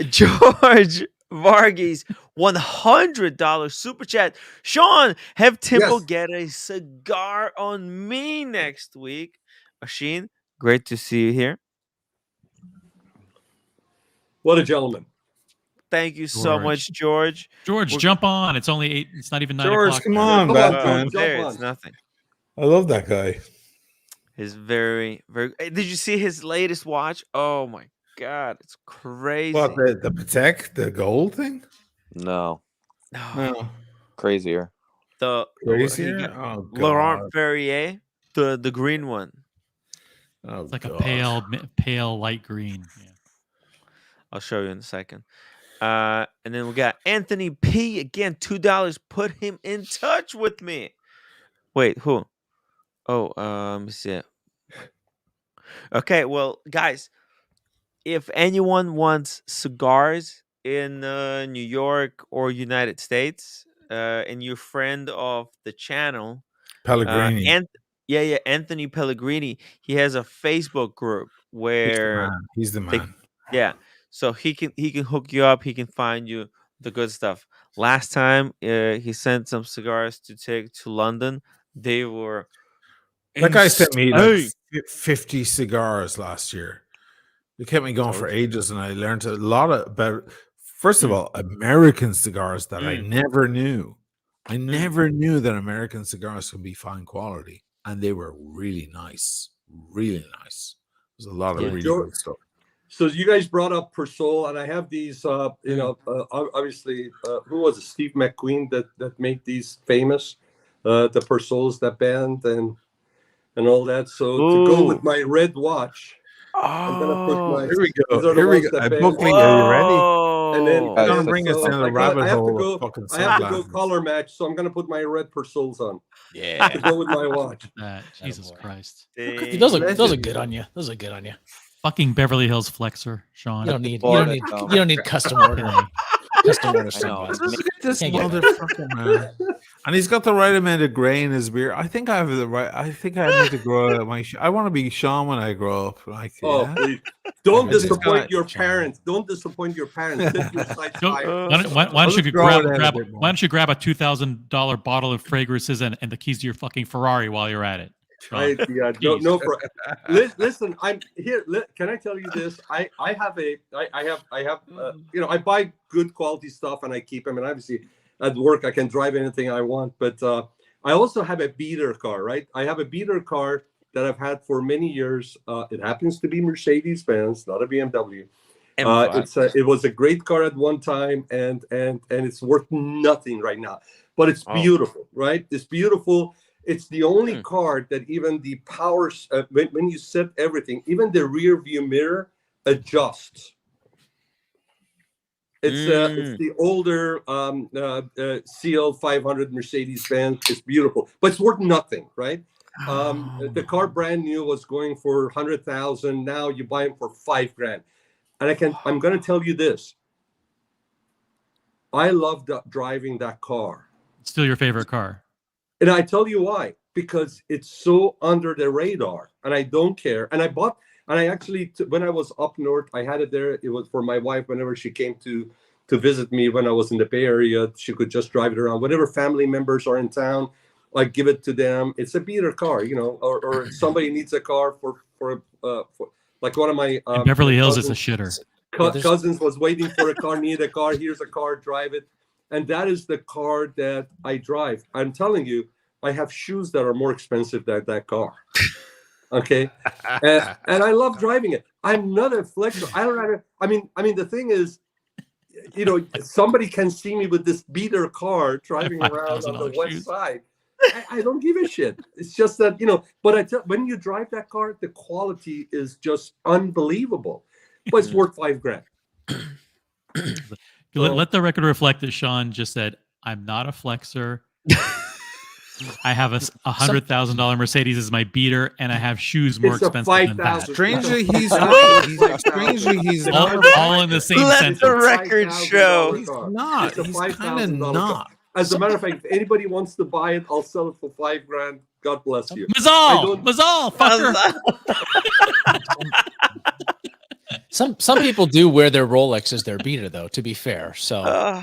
George Varghese, $100 super chat. Sean, have Timbo get a cigar on me next week. Oshin, great to see you here. What a gentleman. Thank you so much, George. George, jump on. It's only 8. It's not even 9 George, o'clock. come yet. on, Batman. It's nothing. I love that guy. He's very, very. Did you see his latest watch? Oh my God, it's crazy. What, the Patek, the gold thing? No. No. Crazier. Crazier? Oh, God. Laurent Perrier, the green one. Oh, It's like a pale light green. Yeah. I'll show you in a second. And then we got Anthony P. Again, $2. Put him in touch with me. Wait, who? Oh, let me see it. Okay, well, guys, if anyone wants cigars in New York or United States, and you're a friend of the channel, Pellegrini. Anthony Pellegrini, he has a Facebook group where He's the man. so he can hook you up. He can find you the good stuff. Last time he sent some cigars to take to London. They were that guy sent me like insane. 50 cigars last year. It kept me going for ages, and I learned a lot about, first of all, American cigars that I never knew. I never knew that American cigars could be fine quality, and they were really nice. Really nice. There's a lot of really good stuff. So you guys brought up Persol, and I have these. Obviously, who was it? Steve McQueen that made these famous, the Persols, that band, and all that. So to go with my red watch, I'm gonna put my. Here we go. These are the Here we ones go. that band. Buckley, are you ready? And then You're gonna bring us in the rabbit hole of fucking I have to go sunglasses. color match, so I'm gonna put my red Persols on. Yeah. To go with my watch. Jesus Christ. Those are good on you. Those are good on you. Fucking Beverly Hills flexer, Sean. You don't need custom ordering. Custom order sunglasses. Look at this Can't get that. motherfucker, man. And he's got the right amount of gray in his beard. I think I have the right. I think I need to grow out my. I want to be Sean when I grow up. Like, Oh, yeah. please. Don't I just disappoint got- your parents. Don't disappoint your parents. Set your sights higher. Why don't you grab a $2,000 bottle of fragrances and the keys to your fucking Ferrari while you're at it? Sean? Listen, I'm here. Can I tell you this? I have I buy good quality stuff and I keep them. And obviously, at work I can drive anything I want. But I also have a beater car, right? I have a beater car that I've had for many years. It happens to be Mercedes-Benz, not a BMW. It was a great car at one time, and it's worth nothing right now. But it's beautiful, right? It's beautiful. It's the only car that even the powers, when you set everything, even the rear view mirror adjusts. It's the older CL 500 Mercedes-Benz. It's beautiful, but it's worth nothing, right? The car brand new was going for 100,000. Now you buy them for $5,000. And I'm going to tell you this. I love driving that car. It's still your favorite car. And I tell you why, because it's so under the radar and I don't care. And I actually, when I was up north, I had it there. It was for my wife whenever she came to visit me when I was in the Bay Area. She could just drive it around. Whenever family members are in town, I give it to them. It's a beater car, or somebody needs a car for like one of my in Beverly Hills is a shitter. Cousins was waiting for a car, needed a car. Here's a car, drive it. And that is the car that I drive. I'm telling you, I have shoes that are more expensive than that car. Okay, and I love driving it. I'm not a flexor. I don't have. I mean, the thing is, somebody can see me with this beater car driving around on the west side. I don't give a shit. It's just that But when you drive that car, the quality is just unbelievable. But it's worth $5,000. Let the record reflect that Sean just said, "I'm not a flexer. I have a $100,000 Mercedes as my beater, and I have shoes more expensive than that." Strangely, he's not. He's not. All in the same Let sentence. the record show. He's not. He's kind of not. As a matter of fact, if anybody wants to buy it, I'll sell it for $5,000. God bless you. Mazal, fucker. Some people do wear their Rolex as their beater, though. To be fair, so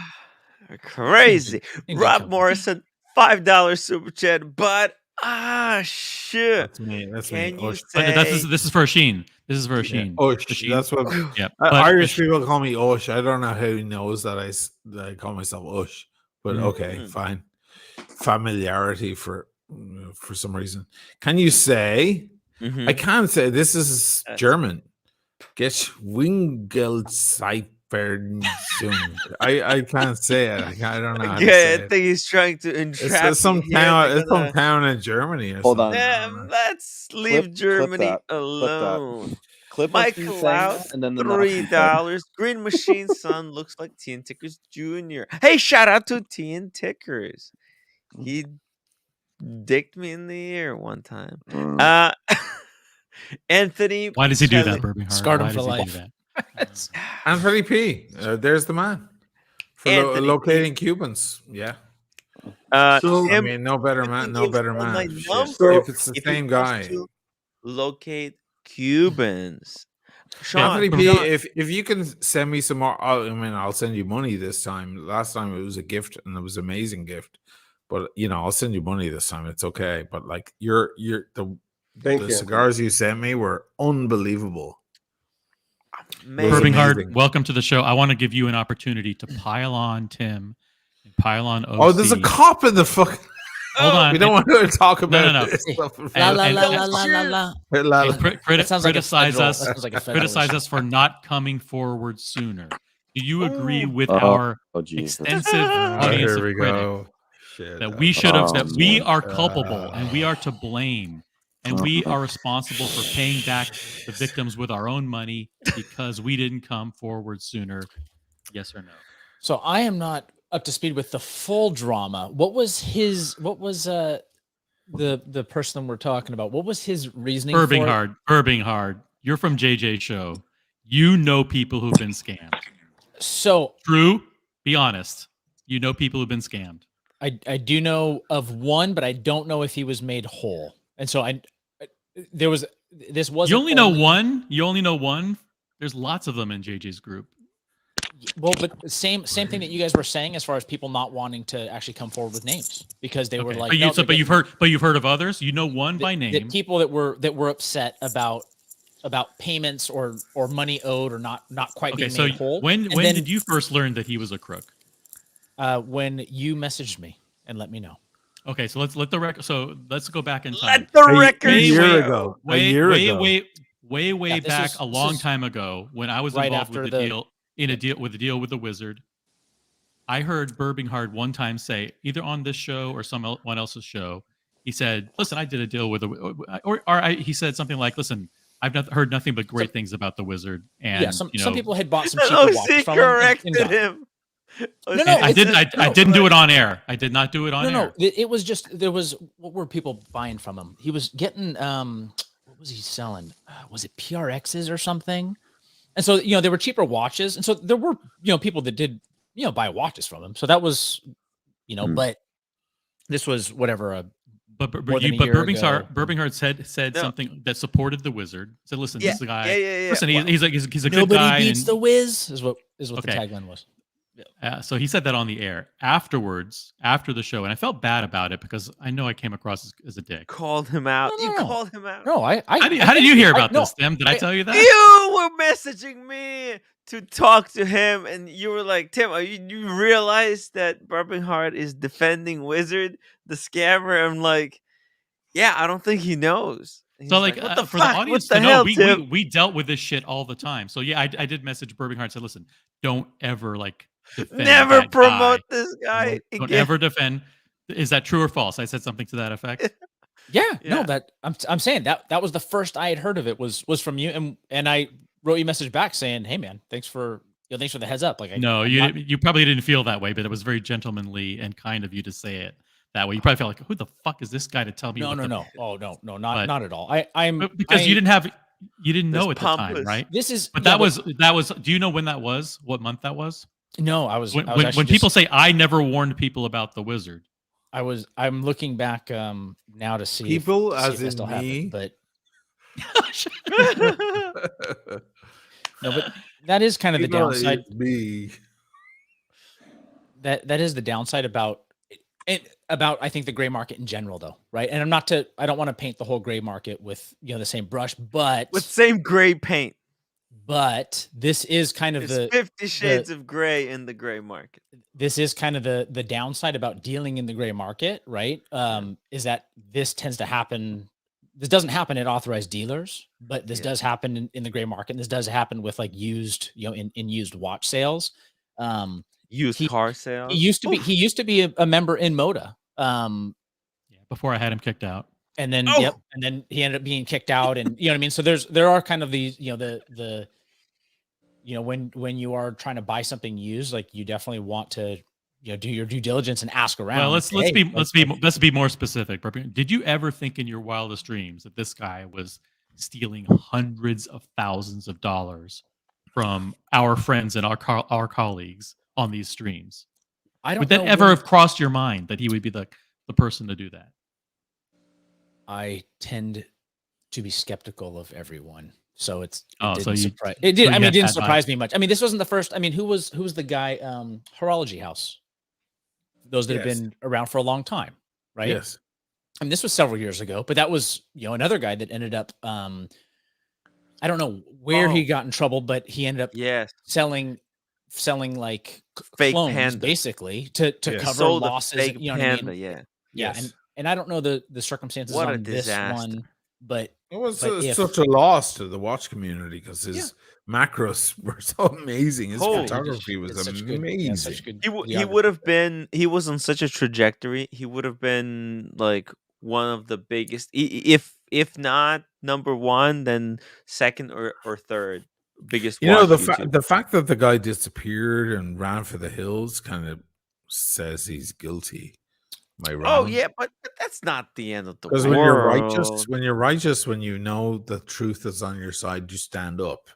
crazy. Rob Morrison, $5 super chat, but shit. That's me. Can you Osh. say? This is for Sheen. This is for Sheen. Osh. That's what. Yeah. Irish people call me Osh. I don't know how he knows that I call myself Osh. But okay, fine. Familiarity for some reason. Can you say? I can't say. This is German. Geschwingelzeitverzögerung. I can't say it. I don't know. How to say I think he's trying to entrap. It's some town. It's some town in Germany. Or Hold something. on. Let's leave Germany alone. Clip Michael out, and then the $3. Green Machine Son looks like TN Tickers Jr. Hey, shout out to TN Tickers. He dicked me in the ear one time. Anthony, why does he do that, Bourbon Heart? Scarred him Why for does he life. do that? Anthony P. There's the man for locating Cubans. Yeah. I mean, no better man. No better man. If it's the same guy, locate Cubans. Sean, Anthony P. If you can send me some more, I'll send you money this time. Last time it was a gift, and it was an amazing gift. But I'll send you money this time. It's okay. But like the cigars you sent me were unbelievable. Bourbon Heart, welcome to the show. I want to give you an opportunity to pile on Tim and pile on OC. Oh, there's a cop in the fuck. Hold on. We don't want to talk about no. this stuff. Criticize us for not coming forward sooner. Do you agree with our extensive audience of critics that we should have, that we are culpable and we are to blame? And we are responsible for paying back the victims with our own money because we didn't come forward sooner. Yes or no? So I am not up to speed with the full drama. What was the person we're talking about? What was his reasoning? Bourbon Hard. You're from JJ's show. You know people who've been scammed. So True. Be honest. You know people who've been scammed. I do know of one, but I don't know if he was made whole. And so this wasn't. You only know one. You only know one. There's lots of them in JJ's group. Well, but same thing that you guys were saying as far as people not wanting to actually come forward with names because they were like. But you've heard of others. You know one by name. The people that were upset about payments or money owed or not quite being made whole. When did you first learn that he was a crook? When you messaged me and let me know. Okay, so let's let the record. So let's go back in time. Let the record. A year ago. Way back, a long time ago, when I was right involved after with the deal with the Wizard. I heard Burbinghard one time say, either on this show or someone else's show, he said, "Listen, I did a deal with he said something like, "Listen, I've heard nothing but great things about the Wizard." And yeah, some people had bought some cheaper watches from corrected him. No, I didn't do it on air. I did not do it on air. No, it was just what were people buying from him? He was getting what was he selling? Was it PRXs or something? And so they were cheaper watches, and so there were people that did buy watches from him. So that was but this was whatever Burbinghard said something that supported the Wizard. Said, "Listen, this is the guy. Listen, he's a good nobody guy." Beats the Wiz is what the tagline was. So he said that on the air afterwards, after the show, and I felt bad about it because I know I came across as a dick. Called him out. You called him out. No, How did you hear about this, Tim? Did I tell you that? You were messaging me to talk to him, and you were like, "Tim, you realize that Burbinghard is defending Wizard, the scammer?" I'm like, "Yeah, I don't think he knows." So like what the for fuck? the audience What the to know, hell, we Tim? dealt with this shit all the time. So yeah, I did message Burbinghard and said, "Listen, don't ever defend Never that promote guy. this guy Don't again." ever defend." Is that true or false? I said something to that effect. No, that I'm saying that was the first I had heard of it was from you, and I wrote you a message back saying, "Hey man, thanks for the heads up." Like you probably didn't feel that way, but it was very gentlemanly and kind of you to say it that way. You probably felt like, "Who the fuck is this guy to tell me?" No. Oh no, not at all. Because you didn't know at the time, right? That was. Do you know when that was? What month that was? No, I was when people say I never warned people about the Wizard. I'm looking back now to see people if, as see if in me, but no, but that is kind of the downside. Me. That is the downside about I think the gray market in general, though, right? And I don't want to paint the whole gray market with the same brush, but with same gray paint. But this is kind of It's 50 shades of gray in the gray market. This is kind of the downside about dealing in the gray market, right? Is that this tends to happen. This doesn't happen at authorized dealers, but this does happen in the gray market. And this does happen with like used, in used watch sales. Used car sales. He used to be a member in Moda. Before I had him kicked out. And then and then he ended up being kicked out, and you know what I mean. So there are kind of these, when you are trying to buy something used, like you definitely want to do your due diligence and ask around. Well, let's be more specific. Did you ever think in your wildest dreams that this guy was stealing hundreds of thousands of dollars from our friends and our colleagues on these streams? Would that ever have crossed your mind that he would be the person to do that? I tend to be skeptical of everyone, so it didn't didn't surprise me much. I mean, this wasn't the first. I mean, who was the guy? Horology House. Those that have been around for a long time, right? Yes. I mean, this was several years ago, but that was another guy that ended up. I don't know where he got in trouble, but he ended up selling like fake clones, panda, basically to cover sold losses. Fake you know panda, what I mean? Yeah. And I don't know the circumstances on this one, but it was such a loss to the watch community because his macros were so amazing. His photography was amazing. He would have been. He was on such a trajectory. He would have been like one of the biggest, if not number one, then second or third biggest. The fact that the guy disappeared and ran for the hills kind of says he's guilty. Am I wrong? Oh yeah, but that's not the end of the Because world. when you know the truth is on your side, you stand up.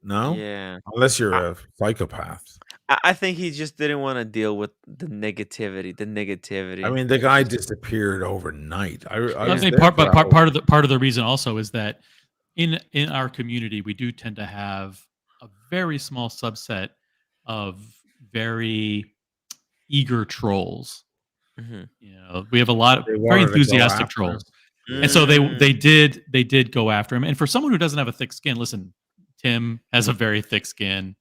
No, Yeah. unless you're a psychopath. I think he just didn't want to deal with the negativity. The negativity. I mean, the guy disappeared overnight. I I was think there part, for but that part of the reason also is that in our community we do tend to have a very small subset of very eager trolls. Mhm. You know, we have a lot of They very wanted to go enthusiastic after him. trolls, and so they did go after him. And for someone who doesn't have a thick skin, listen, Tim has a very thick skin.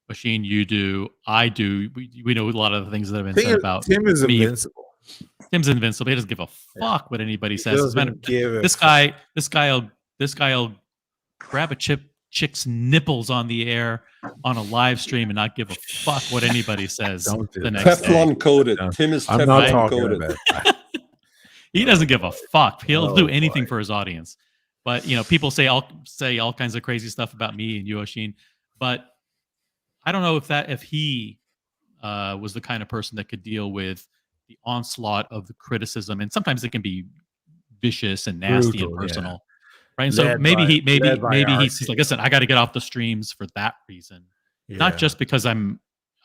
Machine, you do. I do. We know a lot of the things that have been said about Tim is me. invincible. Tim's invincible. He doesn't give a fuck what anybody says. doesn't give a This guy'll grab a chick's nipples on the air on a live stream and not give a fuck what anybody says Don't do the that. next day. Teflon coated. No, Tim is I'm not Teflon talking coated. about that. He doesn't give a fuck. He'll Oh, do anything for his audience. But you know, people say all kinds of crazy stuff about me and you, Oshin. But I don't know if he was the kind of person that could deal with the onslaught of the criticism, and sometimes it can be vicious and nasty Brutal, and yeah. personal, right? And so Led maybe by he's like, listen, I got to get off the streams for that reason, not Yeah. just because I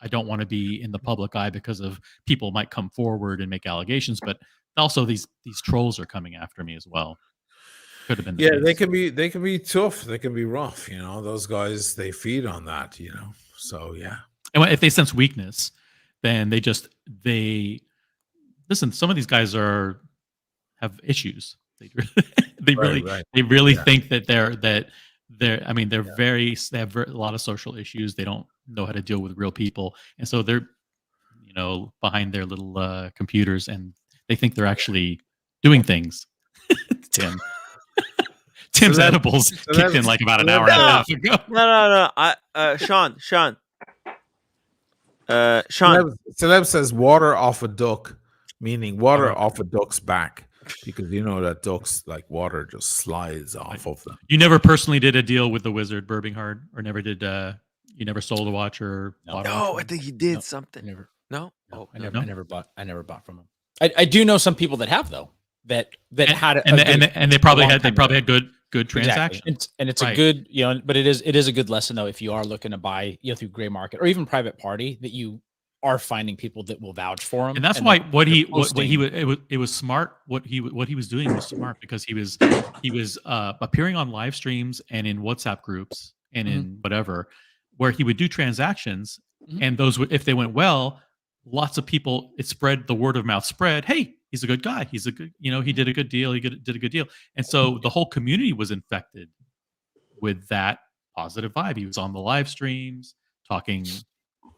don't want to be in the public eye because of people might come forward and make allegations, but also these trolls are coming after me as well. Could have been the Yeah, case. they can be tough. They can be rough. You know, those guys, they feed on that. You know, so yeah. And if they sense weakness, then they listen. Some of these guys have issues. They really think that they're. I mean, they have a lot of social issues. They don't know how to deal with real people, and so they're, you know, behind their little computers, and they think they're actually doing things. Tim's edibles kicked in like about an hour and a half ago. No. Sean. Sean. Celeb says water off a duck, meaning water off a duck's back, because you know that ducks like water just slides off of them. You never personally did a deal with the Wizard Birminghard, or never did? You never sold a watch or bought a watch? No, I think he did something. Never. No. Oh, I never bought from him. I do know some people that have though. That had and they probably had good transactions. Exactly. And it's Right. a good, you know, but it is a good lesson though if you are looking to buy, you know, through gray market or even private party, that you are finding people that will vouch for him. And that's why it was smart. What he was doing was smart, because he was appearing on live streams and in WhatsApp groups and in whatever, where he would do transactions, and those would, if they went well, lots of people, the word of mouth spread. Hey, he's a good guy. He's a good, you know, he did a good deal. Did a good deal. And so the whole community was infected with that positive vibe. He was on the live streams talking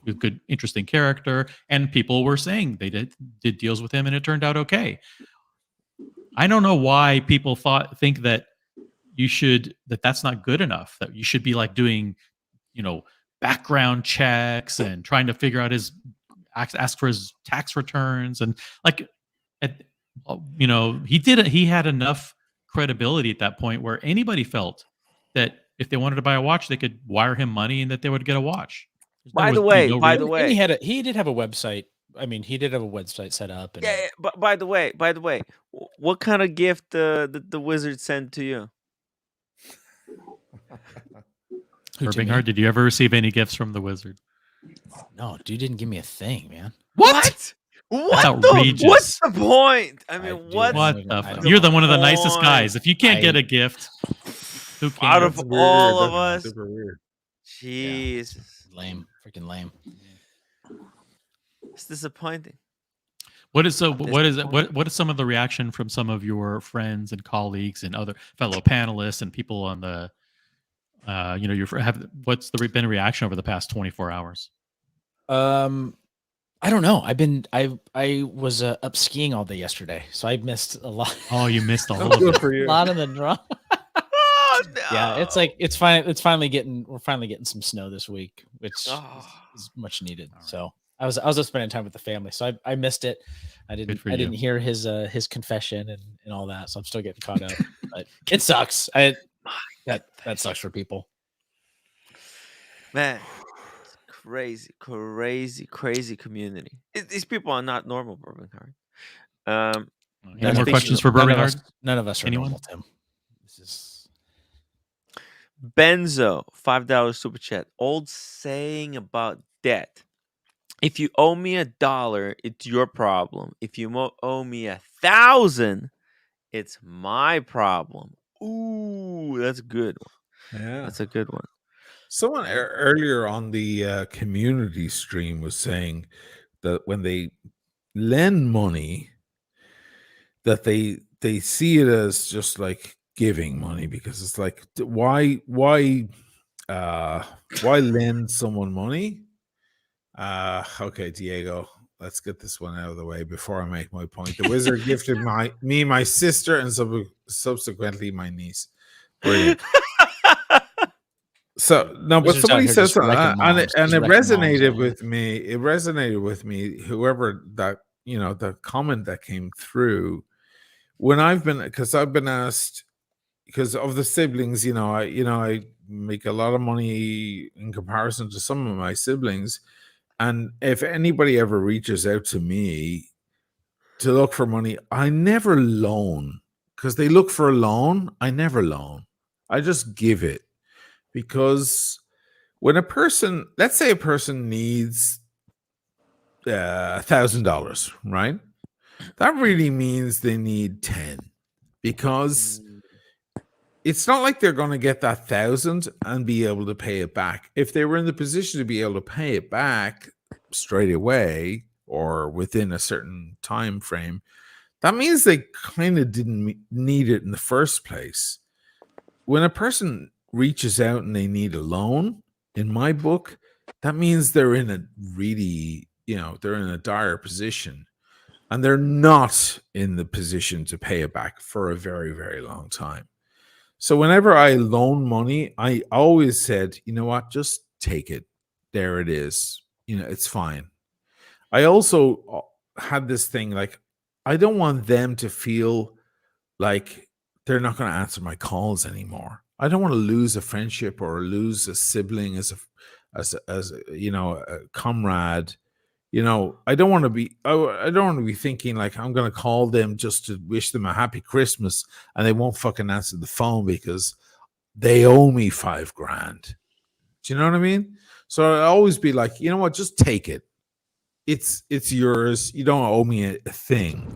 with good, interesting character, and people were saying they did deals with him and it turned out okay. I don't know why people think that that's not good enough, that you should be like doing, you know, background checks and trying to figure out ask for his tax returns, and like, you know, he had enough credibility at that point where anybody felt that if they wanted to buy a watch, they could wire him money and that they would get a watch. By the way, and he did have a website. I mean, he did have a website set up. And yeah. But by the way, what kind of gift the Wizard sent to you? Birminghard, did you ever receive any gifts from the Wizard? No, dude didn't give me a thing, man. What? That's outrageous. What's the point? I mean, what the fuck? You're one of the nicest guys. If you can't get a gift, who can? Out of all of us, super weird. Jeez, lame, freaking lame. It's disappointing. What is some of the reaction from some of your friends and colleagues and other fellow panelists and people on the, you know, what's been a reaction over the past 24 hours? I don't know. I was up skiing all day yesterday, so I missed a lot. Oh, you missed a lot of the drama. Oh, no. Yeah, it's like we're finally getting some snow this week, which is much needed. Right. So I was just spending time with the family, so I missed it. I didn't hear his confession and all that, so I'm still getting caught up. But it sucks. That sucks for people. Man, it's crazy community. These people are not normal, Birmingham. Any more questions for Beauregard? None of us are Anyone? normal, Tim. This is Benzo, $5 super chat. Old saying about debt. If you owe me $1, it's your problem. If you owe me 1,000, it's my problem. Ooh, that's a good one. Yeah, That's a good one. Someone earlier on the community stream was saying that when they lend money, that they see it as just like giving money, because it's like, why lend someone money? Okay, Diego, let's get this one out of the way before I make my point. The wizard gifted me my sister and subsequently my niece. Brilliant. So no, but Wizards out somebody here said just something, wrecking and moms. it Just wrecking moms resonated out here. with me. It resonated with me. Whoever that, the comment that came through when I've been asked, because of the siblings, I make a lot of money in comparison to some of my siblings, and if anybody ever reaches out to me to look for money, I never loan, because they look for a loan. I never loan. I just give it, because when a person, let's say a person needs $1,000, right? That really means they need 10, because it's not like they're going to get that 1,000 and be able to pay it back. If they were in the position to be able to pay it back straight away or within a certain time frame, that means they kind of didn't need it in the first place. When a person reaches out and they need a loan, in my book, that means they're in a really, they're in a dire position, and they're not in the position to pay it back for a very, very long time. So whenever I loan money, I always said, you know what, just take it. There it is. It's fine. I also had this thing, like, I don't want them to feel like they're not going to answer my calls anymore. I don't want to lose a friendship or lose a sibling as a comrade. I don't want to be. I don't want to be thinking like I'm going to call them just to wish them a happy Christmas, and they won't fucking answer the phone because they owe me $5,000. Do you know what I mean? So I always be like, you know what, just take it. It's yours. You don't owe me a thing.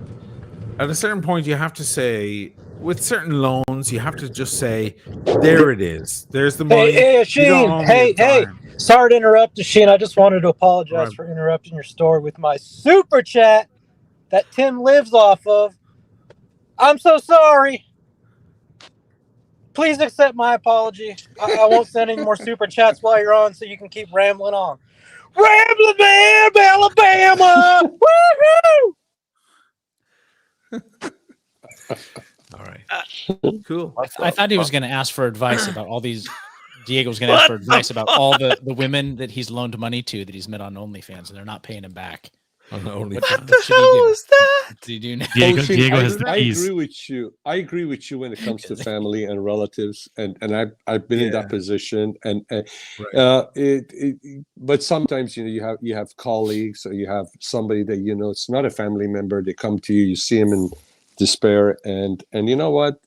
At a certain point, you have to say, with certain loans, you have to just say, there it is. There's the money. Hey, Sheen. Hey. Sorry to interrupt, Sheen. I just wanted to apologize for interrupting your story with my super chat that Tim lives off of. I'm so sorry. Please accept my apology. I won't send any more super chats while you're on, so you can keep rambling on. Rambling Man, Alabama! Woohoo! All right. Cool. I thought he was going to ask for advice about all these. Diego was going to ask for advice about all the women that he's loaned money to that he's met on OnlyFans, and they're not paying him back. On OnlyFans. What the hell is that? What do you do now? Diego has the I keys. agree with you. I agree with you when it comes to family and relatives, and I've been in that position, and but sometimes you have colleagues, or you have somebody that it's not a family member. They come to you, you see them in despair, and you know what,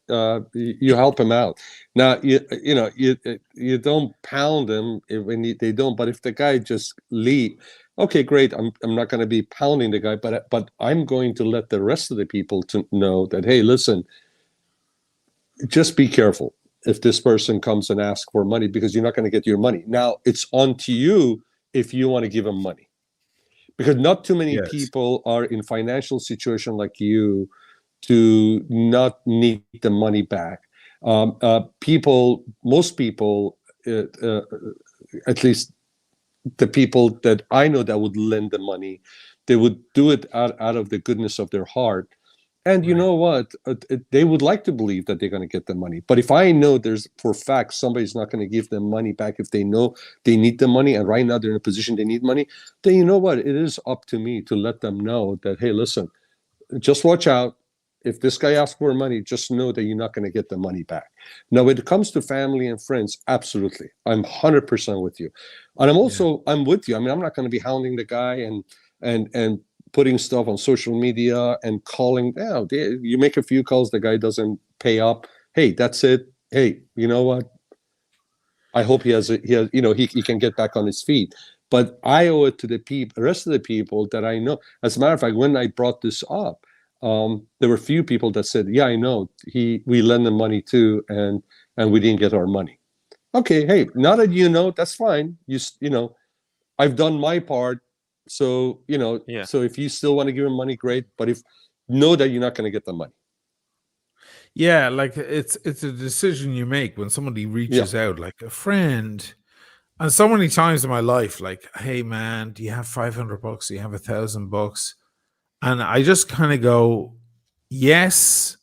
you help them out. Now you don't pound them when they don't, but if the guy just leave, okay, great, I'm not going to be pounding the guy, but I'm going to let the rest of the people to know that, hey, listen, just be careful if this person comes and asks for money, because you're not going to get your money. Now it's on to you if you want to give them money, because not too many people are in financial situation like you to not need the money back. Most people, at least the people that I know that would lend the money, they would do it out of the goodness of their heart. And you know what? They would like to believe that they're going to get the money. But if I know there's for a fact somebody's not going to give them money back if they know they need the money, and right now they're in a position they need money, then you know what? It is up to me to let them know that, hey, listen, just watch out. If this guy asks for money, just know that you're not going to get the money back. Now, when it comes to family and friends, absolutely. I'm 100% with you. And I'm with you. I mean, I'm not going to be hounding the guy and putting stuff on social media and calling. Yeah, you make a few calls, the guy doesn't pay up. Hey, that's it. Hey, you know what? I hope he can get back on his feet. But I owe it to the rest of the people that I know. As a matter of fact, when I brought this up, there were a few people that said, "Yeah, I know. We lend him money too, and we didn't get our money." Okay, hey, now that you know, that's fine. You know, I've done my part. So so if you still want to give him money, great. But if know that you're not going to get the money. Yeah, like it's a decision you make when somebody reaches out, like a friend. And so many times in my life, like, hey man, do you have $500? Do you have $1,000? And I just kind of go, yes,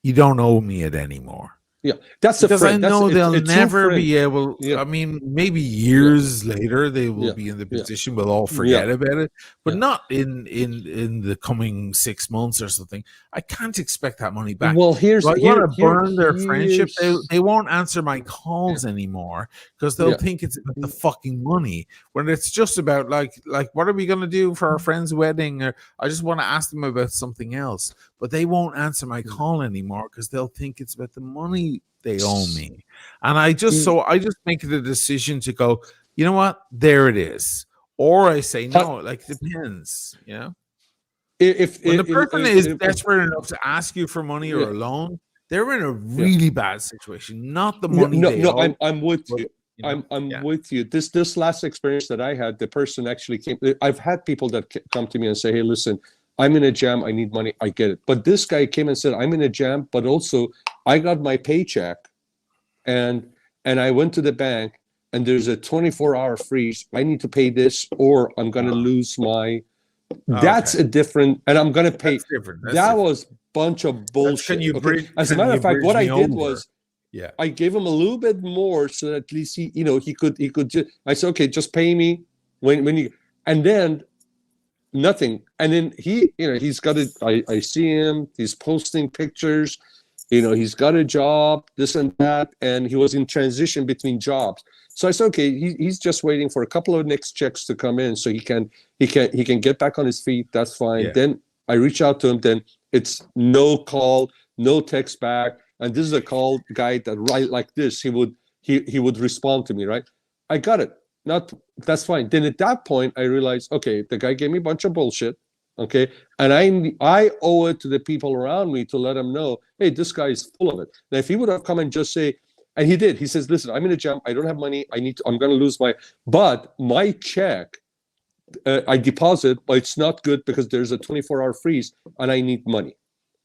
you don't owe me it anymore. Yeah, that's because a friend. I know they'll a true never friend. be able. Yeah. I mean, maybe years later they will be in the position we'll all forget about it, but not in the coming 6 months or something. I can't expect that money back. Well, here's I want to burn their friendship. here's- They won't answer my calls anymore because they'll Yeah. think it's about the fucking money when it's just about like what are we gonna do for our friend's wedding? Or I just want to ask them about something else, but they won't answer my call anymore because they'll think it's about the money they owe me. And I just make the decision to go, you know what, there it is. Or I say no, like depends, you know. If When the person is desperate enough to ask you for money or a loan, they're in a really bad situation, not the money they owe. I'm with you. I'm with you. This last experience that I had, the person actually came. I've had people that come to me and say, "Hey, listen, I'm in a jam. I need money. I get it." But this guy came and said, "I'm in a jam, but also I got my paycheck, and I went to the bank, and there's a 24-hour freeze. I need to pay this, or I'm going to lose my." That's a different, and I'm going to pay. That was bunch of bullshit. As a matter of fact, what I did was, I gave him a little bit more so that at least he could just. I said, okay, just pay me when you, and then nothing. And then he's got it. I see him. He's posting pictures. He's got a job, this and that, and he was in transition between jobs. So I said, okay, he's just waiting for a couple of next checks to come in so he can get back on his feet. That's fine. Yeah. Then I reach out to him. Then it's no call, no text back. And this is a call guy that right like this. He would respond to me, right? I got it. That's fine. Then at that point, I realized, okay, the guy gave me a bunch of bullshit. Okay, and I owe it to the people around me to let them know, hey, this guy is full of it. Now, if he would have come and just say, and he did, he says, listen, I'm in a jam. I don't have money. I'm going to lose but my check, I deposit, but it's not good because there's a 24-hour freeze and I need money,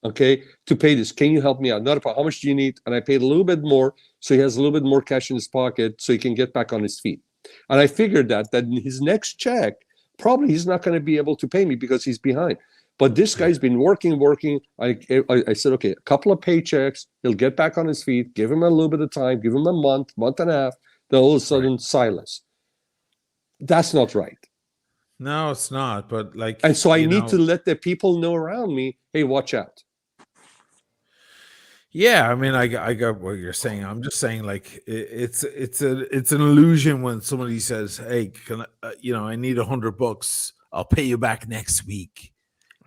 okay, to pay this. Can you help me out? Not a problem. How much do you need? And I paid a little bit more, so he has a little bit more cash in his pocket so he can get back on his feet. And I figured that in his next check, probably he's not going to be able to pay me because he's behind. But this guy's been working. I said, okay, a couple of paychecks, he'll get back on his feet, give him a little bit of time, give him a month and a half, then all of a sudden silence. That's not right. No, it's not. But and so I need to let the people know around me, hey, watch out. Yeah, I mean, I got what you're saying. I'm just saying, like, it's an illusion when somebody says, "Hey, can I need $100? I'll pay you back next week."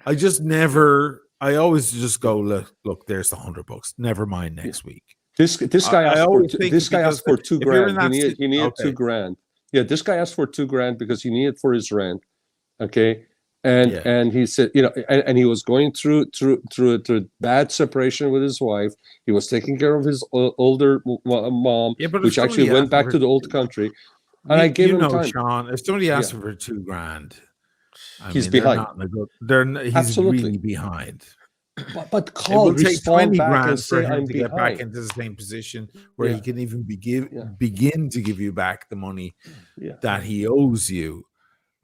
I always just go, look, there's the $100. Never mind next week. This guy asked for $2,000. He needed $2,000. Yeah, this guy asked for $2,000 because he needed for his rent. Okay. And he said, and he was going through bad separation with his wife. He was taking care of his older mom, which actually went back to the old country. And I gave him time. Sean, if somebody asks him for $2,000, he's behind. He's really behind. But call, it will take 20 grand for him to get back into the same position where he can even begin to give you back the money that he owes you.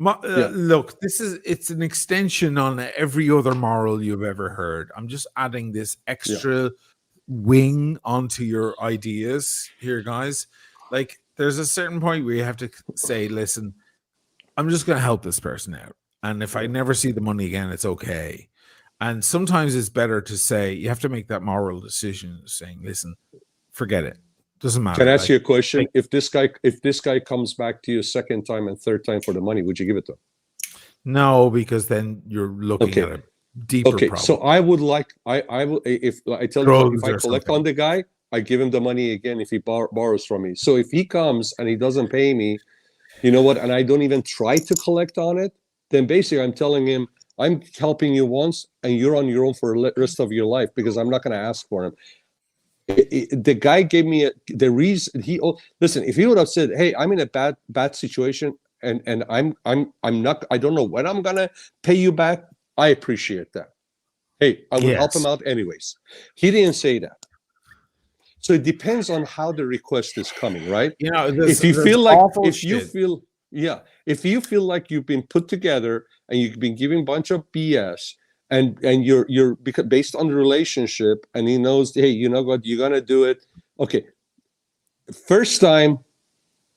Look, it's an extension on every other moral you've ever heard. I'm just adding this extra wing onto your ideas here, guys. Like, there's a certain point where you have to say, listen, I'm just going to help this person out. And if I never see the money again, it's okay. And sometimes it's better to say, you have to make that moral decision saying, listen, forget it. Doesn't matter. Can I ask you a question? If this guy comes back to you a second time and third time for the money, would you give it to him? No, because then you're looking at a deeper problem. So I would like I will if I tell you what, if I collect on the guy, I give him the money again if he borrows from me. So if he comes and he doesn't pay me, you know what, and I don't even try to collect on it, then basically I'm telling him I'm helping you once and you're on your own for the rest of your life because I'm not going to ask for him. The guy gave me the reason. Listen. If he would have said, "Hey, I'm in a bad situation, and I'm not. I don't know when I'm gonna pay you back," I appreciate that. Hey, I would help him out anyways. He didn't say that. So it depends on how the request is coming, right? You know, if you feel like if you feel like you've been put together and you've been giving a bunch of BS. And you're because based on the relationship, and he knows, hey, you know what, you're gonna do it. Okay, first time,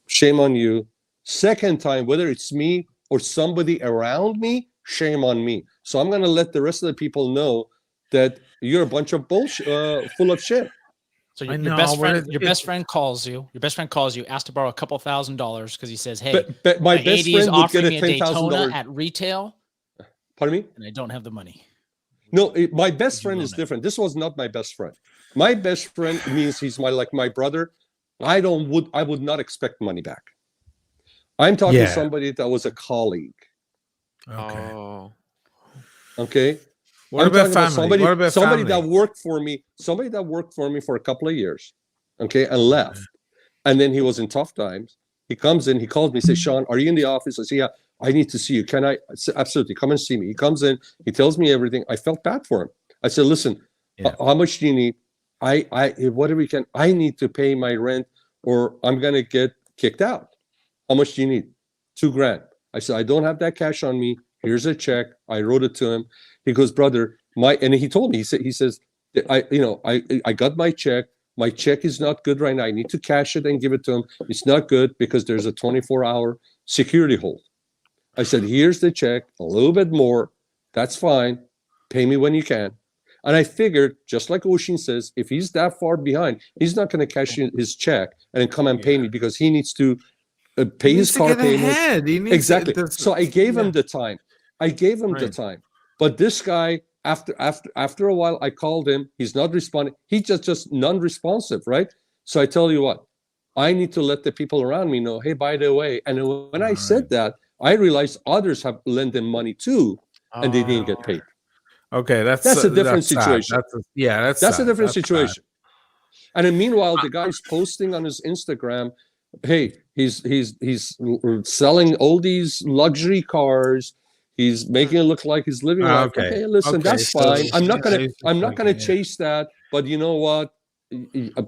shame on you. Second time, whether it's me or somebody around me, shame on me. So I'm gonna let the rest of the people know that you're a bunch of bullshit, full of shit. So your best friend calls you. Your best friend calls you, asks to borrow a couple $1,000s because he says, "Hey, but my best friend would get a Daytona at retail." Pardon me? And I don't have the money. No, my best friend is different. This was not my best friend. My best friend means he's my brother. I would not expect money back. I'm talking somebody that was a colleague. Okay. Okay. What about family? Somebody that worked for me. Somebody that worked for me for a couple of years. Okay, and left. And then he was in tough times. He comes in. He calls me. Says, "Sean, are you in the office?" I say, "Yeah. I need to see you. Can I?" Absolutely. Come and see me. He comes in. He tells me everything. I felt bad for him. I said, "Listen, how much do you need? Whatever we can. I need to pay my rent, or I'm gonna get kicked out. How much do you need? $2,000. I said, "I don't have that cash on me. Here's a check." I wrote it to him. He goes, "Brother, and he told me. He says, I got my check. My check is not good right now. I need to cash it and give it to him. It's not good because there's a 24-hour security hold." I said, "Here's the check, a little bit more. That's fine. Pay me when you can." And I figured, just like Oshin says, if he's that far behind, he's not going to cash in his check and then come and pay me because he needs to pay his car payment. Exactly. So I gave him the time. The time. But this guy, after a while, I called him. He's not responding. He's just non-responsive, right? So I tell you what, I need to let the people around me know, hey, by the way. And when I said that, I realized others have lent them money too, and they didn't get paid. Okay, that's a different situation. That's a different situation. And then meanwhile, the guy's posting on his Instagram, hey, he's selling all these luxury cars. He's making it look like he's living life. Okay, listen, that's fine. I'm not gonna chase that. But you know what?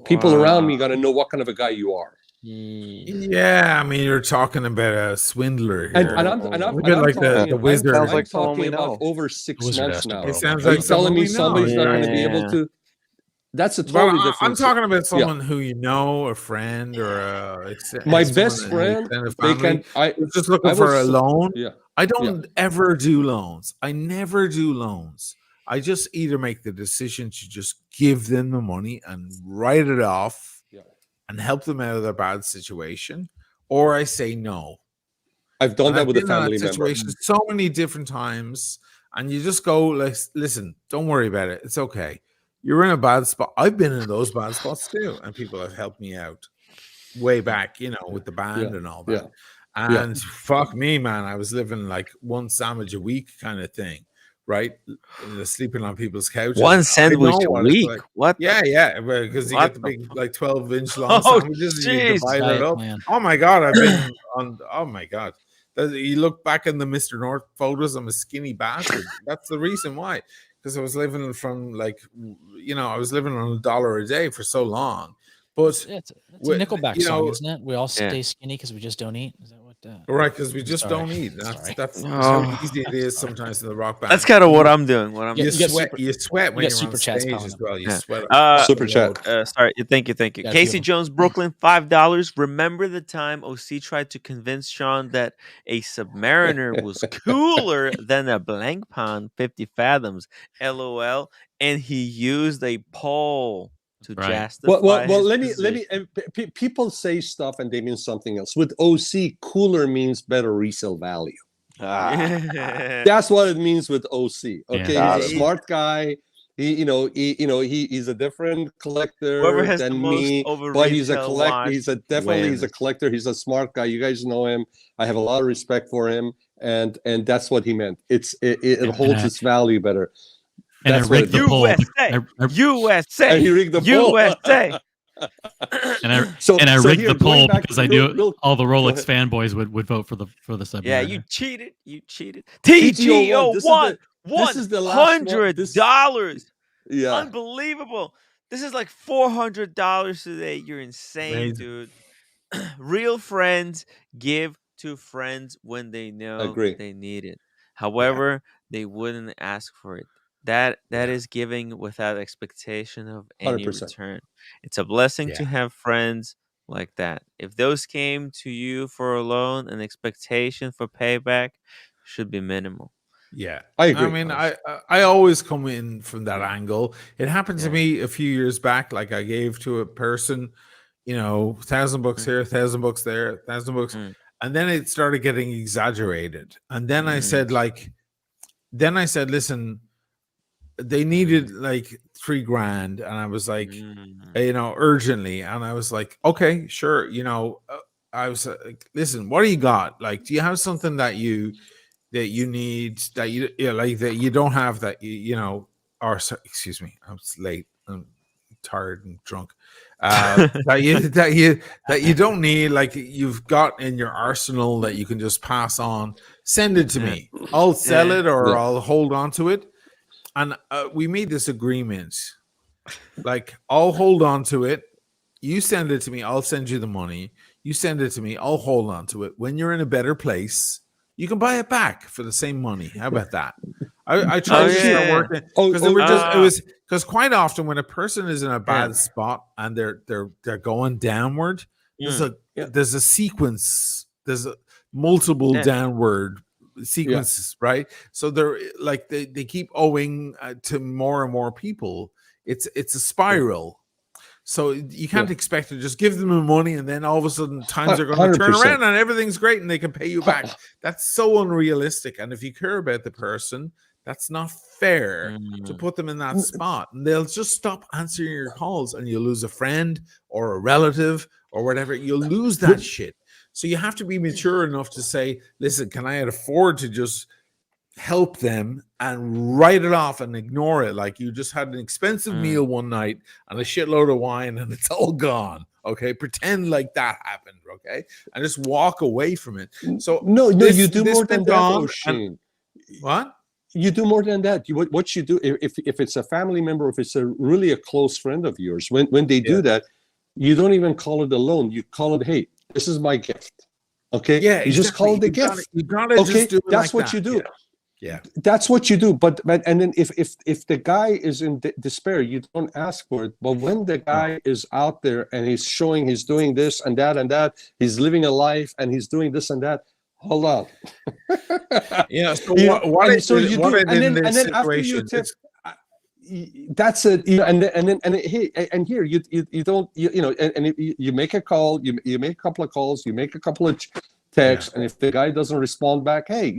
People around me got to know what kind of a guy you are. Yeah, I mean, you're talking about a swindler here. And I'm like the wizard. I'm talking about over 6 months now. It sounds like telling me somebody's not going to be able to. That's a totally different. I'm talking about someone who you know, a friend or my best friend. Just looking for a loan. Yeah, I don't ever do loans. I never do loans. I just either make the decision to just give them the money and write it off and help them out of their bad situation, or I say no. I've done that with a family member so many different times, and you just go, like, listen, don't worry about it. It's okay. You're in a bad spot. I've been in those bad spots too, and people have helped me out way back, with the band and all that. And fuck me, man, I was living like one sandwich a week kind of thing. Right, sleeping on people's couches. One sandwich a week. Like. What? Yeah, because you get the big, like 12-inch long sandwiches. And you divide it up. Man. Oh my god, I've been on. Oh my god, you look back in the Mr. North photos. I'm a skinny bastard. That's the reason why. Because I was living from I was living on $1 a day for so long. But it's a Nickelback song, isn't it? We all stay skinny because we just don't eat. Is that what? Right, because we just don't eat. That's how easy it is sometimes in the rock band. That's kind of what I'm doing. You sweat when you're on stage as well. You sweat. Super chat. Sorry. Thank you. Casey Jones, Brooklyn, $5. Remember the time OC tried to convince Sean that a Submariner was cooler than a blank pond 50 fathoms, LOL, and he used a pole to justify. Well. Let me. People say stuff and they mean something else. With OC, cooler means better resale value. That's what it means with OC. Okay, Yeah. he's a smart guy. He's a different collector Whoever has the than most me, over but he's a retail collector. watch He's definitely wins. a collector. He's a smart guy. You guys know him. I have a lot of respect for him, and that's what he meant. It holds its value better. And That's I what rigged the it poll. USA, and he rigged the poll. USA. And I So rigged here, the going poll back because I knew real- all the go Rolex ahead. fanboys would vote for the Submariner. Yeah, you cheated. You cheated. TGO1. TGO1, This is the last one. $100. Yeah. Unbelievable. This is like $400 today. You're insane, Amazing. dude. Real friends give to friends when they know Agree. they need it. However, they wouldn't ask for it. That is giving without expectation of any 100%. return. It's a blessing to Yeah. have friends like that. If those came to you for a loan, an expectation for payback should be minimal. Yeah, I agree. I mean, I always come in from that angle. It happened to Yeah. me a few years back. Like I gave to a person, $1,000 here, $1,000 there, $1,000, and then it started getting exaggerated. And then I said, listen, they needed like $3,000, and I was like, urgently, and I was like, okay, sure, I was like, listen, what do you got? Like, do you have something that you need that that you don't have that excuse me, I was late, I'm tired and drunk, that you don't need, like you've got in your arsenal that you can just pass on. Send it to me. I'll sell it, or I'll hold on to it. And we made this agreement, like, I'll hold on to it, you send it to me, I'll send you the money, you send it to me, I'll hold on to it. When you're in a better place, you can buy it back for the same money. How about that? I tried to start working, because because quite often when a person is in a bad spot and they're going downward, there's a sequence, there's multiple downward sequences, right? So they're like they keep owing to more and more people. It's a spiral. So you can't expect to just give them the money and then all of a sudden times are going to turn 100%. around and everything's great and they can pay you back. That's so unrealistic. And if you care about the person, that's not fair to put them in that spot. And they'll just stop answering your calls, and you'll lose a friend or a relative or whatever. You'll lose that shit. So you have to be mature enough to say, listen, can I afford to just help them and write it off and ignore it? Like you just had an expensive meal one night and a shitload of wine and it's all gone. Okay, pretend like that happened. Okay, and just walk away from it. So no, you do more than that, O'Shane. What? You do more than that. What you do, if it's a family member, if it's really a close friend of yours, when they do that, you don't even call it a loan. You call it, hey, this is my gift. Okay. Yeah. You just call it a gift. You gotta just do it. That's like what that. you do. Yeah. That's what you do. But and then if the guy is in despair, you don't ask for it. But when the guy is out there and he's showing he's doing this and that, he's living a life and he's doing this and that, hold on. Yeah. So and then after you tip, that's it. And here you don't you make a call, you make a couple of calls, you make a couple of texts, and if the guy doesn't respond back, hey,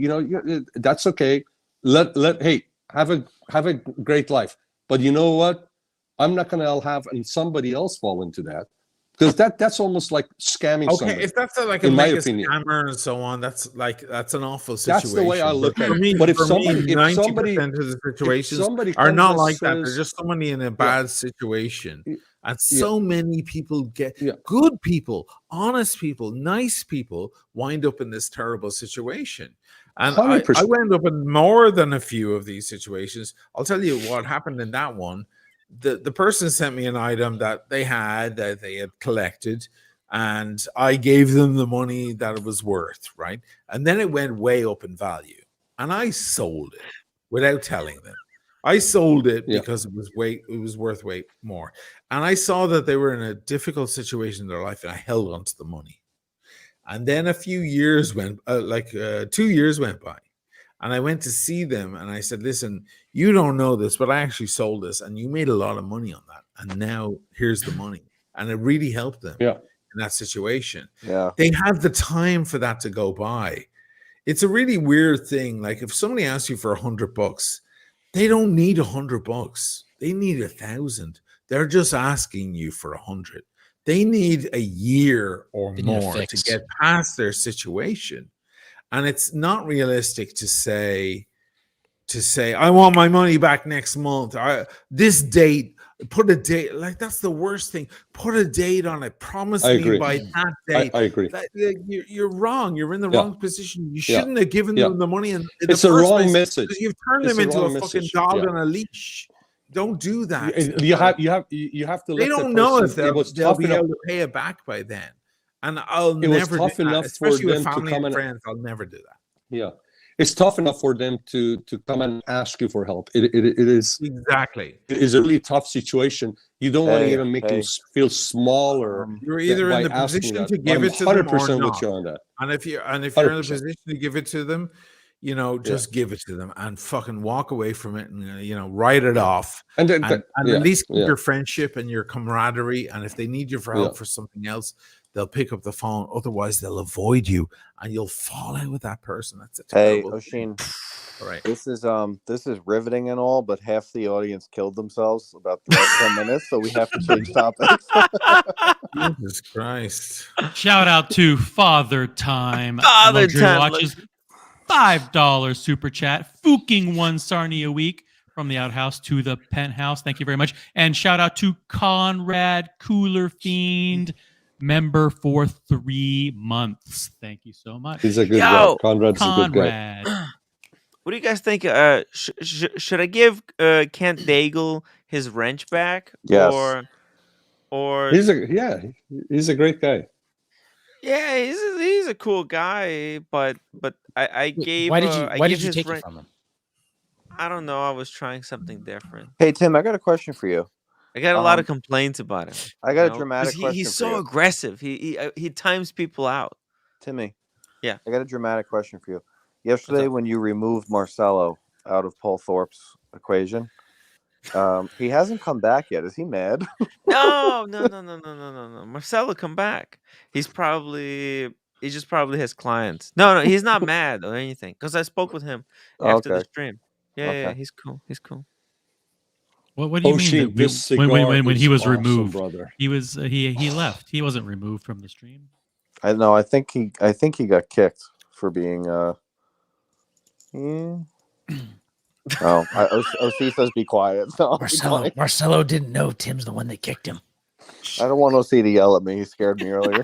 that's okay. Hey, have a great life. But you know what? I'm not gonna have somebody else fall into that. Because that's almost like scamming somebody. Okay, if that's like in a my mega opinion, scammer and so on, that's an awful situation. That's the way I look at for me, it. But if for somebody, me, 90% of the situations are not like that. They're just somebody in a bad situation. And so many people good people, honest people, nice people wind up in this terrible situation. And I wound up in more than a few of these situations. I'll tell you what happened in that one. The person sent me an item that they had collected, and I gave them the money that it was worth, right? And then it went way up in value, and I sold it without telling them. I sold it because it was worth way more. And I saw that they were in a difficult situation in their life, and I held on to the money. And then a few years 2 years went by. And I went to see them and I said, listen, you don't know this, but I actually sold this and you made a lot of money on that. And now here's the money. And it really helped them in that situation. Yeah. They had the time for that to go by. It's a really weird thing. Like if somebody asks you for $100, they don't need $100. They need 1,000. They're just asking you for 100. They need a year or They need a more to fix. get past their situation. And it's not realistic to say, I want my money back next month. This date, put a date. Like that's the worst thing. Put a date on it. Promise I me agree. by that date. I agree. You're wrong. You're in the Yeah. wrong position. You Yeah. shouldn't have given Yeah. them the money in It's the a first wrong place, message. because you've turned It's them a into a wrong fucking message. dog Yeah. on a leash. Don't do that. You have to They let the don't know person. if It was they'll tough be enough. able to pay it back by then. And I'll It was never tough do that, enough for especially with them to family come and and friends. I'll never do that. yeah, it's tough enough for them to come and ask you for help. It is Exactly. It is a really tough situation. You don't want to Hey, even make them hey. feel smaller. You're either in by the asking position that. to But give I'm it to them or 100% not. with you on that. And if you're in a 100%. position to give it to them, just give it to them and fucking walk away from it and write it off. And then And yeah, at least keep yeah. your friendship and your camaraderie. And if they need you for help Yeah. for something else, they'll pick up the phone. Otherwise, they'll avoid you and you'll fall out with that person. That's a Hey, terrible thing. Oshin, All right. this is riveting and all, but half the audience killed themselves about the last 10 minutes, so we have to change topics. Jesus Christ. Shout out to Father Time. Father Luxury Time, Watches. $5 super chat. Fuking one Sarnia a week from the outhouse to the penthouse. Thank you very much. And shout out to Conrad Cooler Fiend, member for 3 months. Thank you so much. He's a good Yo, guy. Conrad's a good guy. Conrad. What do you guys think? Should I give Kent Daigle his wrench back, Yes. or He's a great guy. yeah, he's a cool guy, but I gave Why I did gave you his take wren- it from him? I don't know. I was trying something different. Hey, Tim, I got a question for you. I got a lot of complaints about him. I got you a know? dramatic 'Cause question he's for so you. aggressive. He times people out. Timmy. Yeah. I got a dramatic question for you. Yesterday, when you removed Marcelo out of Paul Thorpe's equation, he hasn't come back yet. Is he mad? No. Marcelo, come back. He just probably has clients. No, he's not mad or anything. Because I spoke with him after the Okay. stream. Yeah, Okay. he's cool. He's cool. What do you mean? Oshin, That this when cigar he is was awesome, removed, brother. he was he left. He wasn't removed from the stream. I know. I think he got kicked for being. OC says be quiet. So I'll be quiet. Marcelo didn't know Tim's the one that kicked him. I don't want OC to yell at me. He scared me earlier.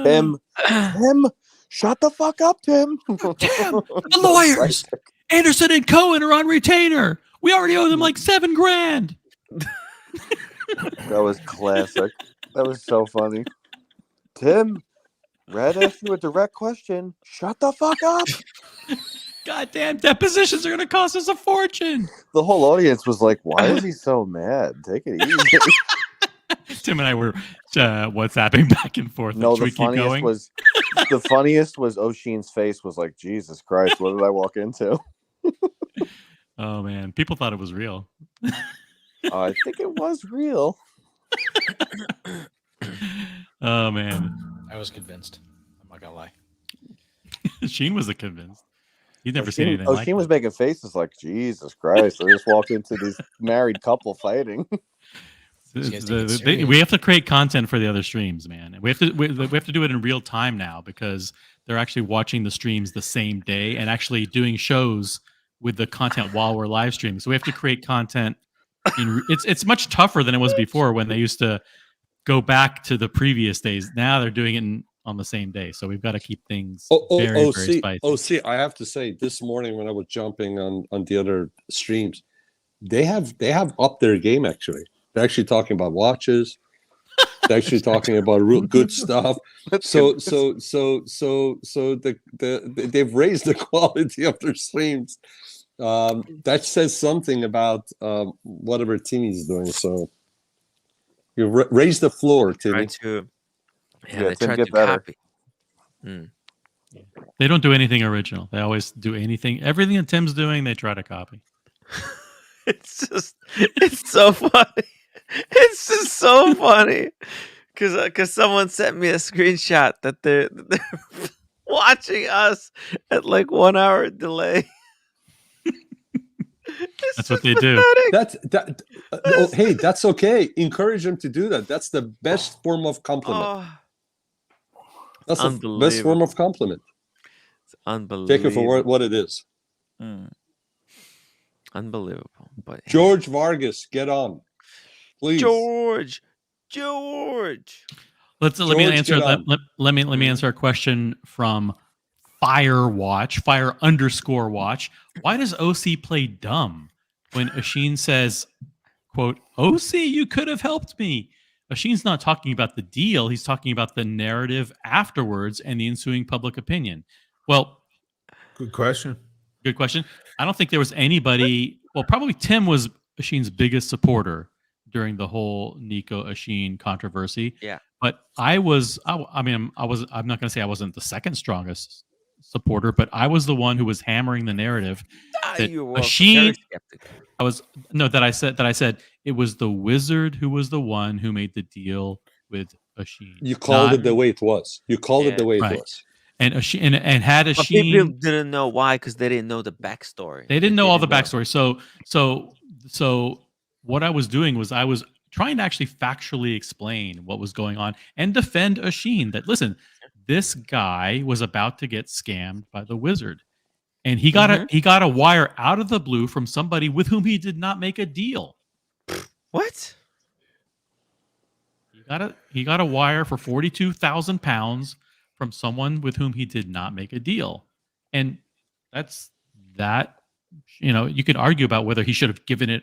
Tim, shut the fuck up, Tim. Tim, the lawyers, Anderson and Cohen are on retainer. We already owe them like $7,000. That was classic. That was so funny. Tim, Red asked you a direct question. Shut the fuck up. Goddamn depositions are going to cost us a fortune. The whole audience was like, why is he so mad? Take it easy. Tim and I were WhatsApping back and forth. No, Should we keep going? the funniest was Oshin's face was like, Jesus Christ, what did I walk into? Oh man, people thought it was real. I think it was real. Oh man, I was convinced. I'm not gonna lie. Sheen was convinced. He'd never seen anything like Sheen was making faces like, Jesus Christ, I just walked into this married couple fighting. We have to create content for the other streams, man. We have to do it in real time now because they're actually watching the streams the same day and actually doing shows with the content while we're live streaming. So we have to create content. It's much tougher than it was before when they used to go back to the previous days. Now they're doing it on the same day. So we've got to keep things very spicy. OC, I have to say, this morning when I was jumping on the other streams, they have upped their game actually. They're actually talking about watches. They're actually talking about real good stuff. So they've raised the quality of their streams. That says something about whatever Timmy's doing. So you raise the floor, Timmy. They tried to copy. They don't do anything original. They always do everything that Tim's doing, they try to copy. It's so funny. It's just so funny Because someone sent me a screenshot that they're watching us at like 1 hour delay. That's what they do. Hey, that's okay. Encourage them to do that. That's the best form of compliment. Oh, That's the best form of compliment. It's unbelievable. Take it for what it is. Unbelievable. But George Vargas, get on, please. George. Let me answer let me answer a question from fire_watch. Why does OC play dumb when Asheen says, quote, OC, you could have helped me? Asheen's not talking about the deal. He's talking about the narrative afterwards and the ensuing public opinion. Well, good question. I don't think there was anybody. Well, probably Tim was Asheen's biggest supporter during the whole Nico Asheen controversy. Yeah. But I'm not going to say I wasn't the second strongest supporter, but I was the one who was hammering the narrative that you were Asheen. very skeptical. I said it was the Wizard who was the one who made the deal with Asheen. You called it the way it was. Right. It was. And Asheen and had But Asheen. people didn't know why because they didn't know the backstory. They didn't know all the backstory. So what I was doing was I was trying to actually factually explain what was going on and defend Asheen. That listen, this guy was about to get scammed by the Wizard, and he got a wire out of the blue from somebody with whom he did not make a deal. What? He got a wire for £42,000 from someone with whom he did not make a deal, and that's that. You know, you could argue about whether he should have given it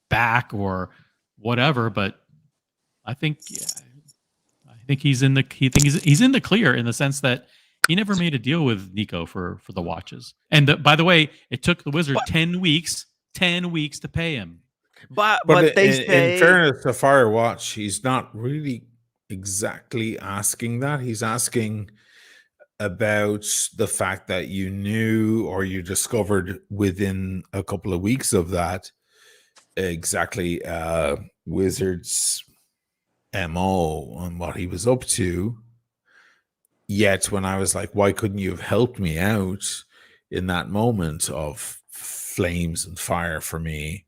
back or whatever, but I think he's in the clear in the sense that he never made a deal with Nico for the watches. And by the way, it took the Wizard 10 weeks to pay him. But they say, in fairness to Firewatch, he's not really exactly asking that. He's asking about the fact that you knew or you discovered within a couple of weeks of that exactly Wizard's MO on what he was up to. Yet when I was like, why couldn't you have helped me out in that moment of flames and fire for me?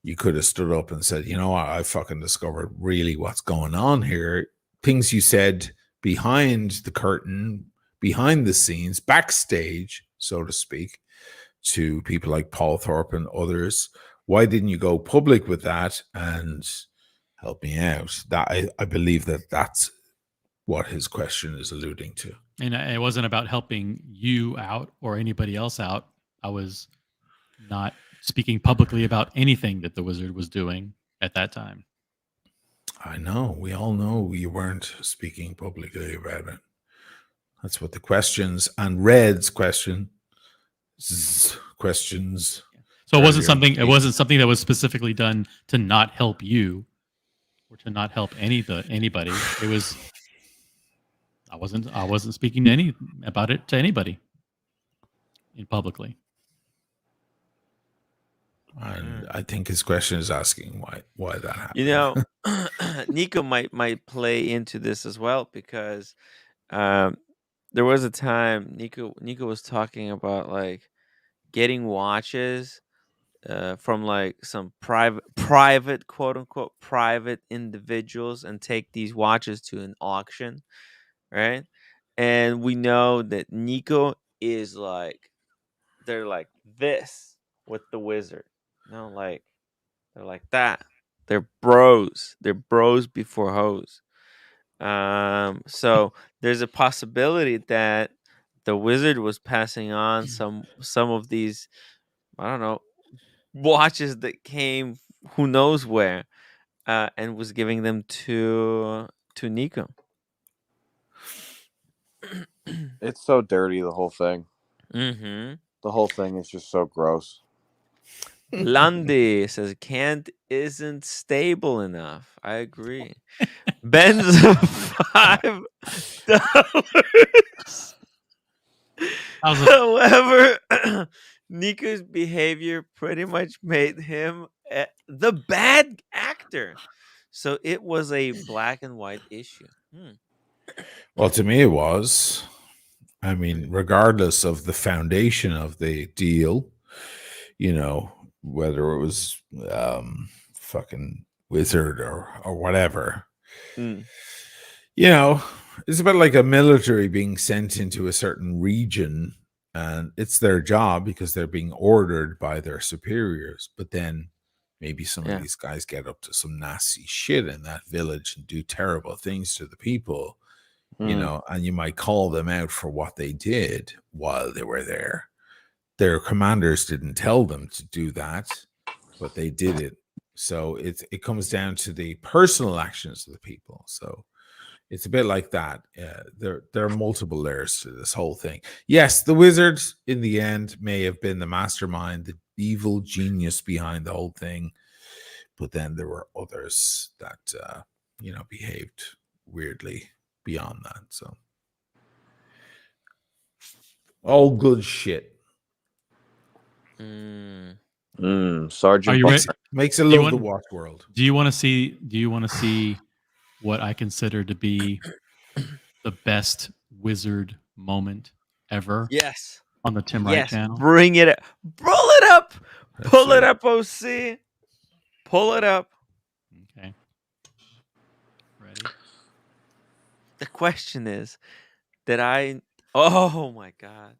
You could have stood up and said, you know, I fucking discovered really what's going on here. Things you said behind the curtain, behind the scenes, backstage, so to speak, to people like Paul Thorpe and others. Why didn't you go public with that and help me out? That I believe that's what his question is alluding to. And it wasn't about helping you out or anybody else out. I was not speaking publicly about anything that the Wizard was doing at that time. I know. We all know you weren't speaking publicly about it. That's what the questions and Red's questions. So it wasn't something that was specifically done to not help you or to not help anybody. It was I wasn't speaking about it to anybody publicly. And I think his question is asking why that happened. You know, Nico might play into this as well because there was a time Nico was talking about like getting watches from like some private quote unquote private individuals and take these watches to an auction, right? And we know that Nico is like they're like this with the Wizard. No, like they're like that. They're bros. They're bros before hoes. So there's a possibility that the Wizard was passing on some of these, I don't know, watches that came who knows where, and was giving them to Nico. It's so dirty, the whole thing. Mm-hmm. The whole thing is just so gross. Lundy says Kant isn't stable enough. I agree. Ben's $5. However, Nico's behavior pretty much made him the bad actor. So it was a black and white issue. Well, to me, it was. I mean, regardless of the foundation of the deal, you know, whether it was fucking Wizard or whatever, Mm. you know, it's about like a military being sent into a certain region, and it's their job because they're being ordered by their superiors. But then maybe some of Yeah. these guys get up to some nasty shit in that village and do terrible things to the people, you know, and you might call them out for what they did while they were there. Their commanders didn't tell them to do that, but they did it. So it comes down to the personal actions of the people. So it's a bit like that. There are multiple layers to this whole thing. Yes, the wizard in the end may have been the mastermind, the evil genius behind the whole thing, but then there were others that you know, behaved weirdly beyond that. So all good shit. Sergeant. Are you ready? Makes it Do you love the want- watch world. Do you want to see? Do you want to see what I consider to be the best wizard moment ever? Yes. On the Tim Wright Yes. channel. Bring it up. Pull it up. Let's Pull it see. up, OC. Pull it up. Okay. Ready? The question is, did I? Oh my God.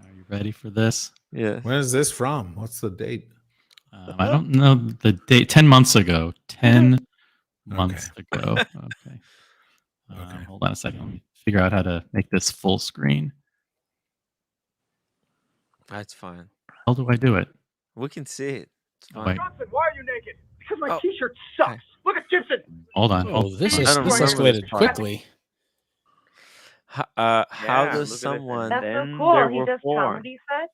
Are you ready for this? Yeah. When is this from? What's the date? I don't know the date. 10 months ago. 10 months ago. Okay. Hold on a second. Let me figure out how to make this full screen. That's fine. How do I do it? We can see it. It's Oh, fine. wait. Johnson, why are you naked? Because my t-shirt sucks. Look at Gibson. Hold on. Oh, this I is don't this remember escalated this part. quickly. How Yeah, does look at it. someone? And That's so then cool. there He were does four. comedy sets.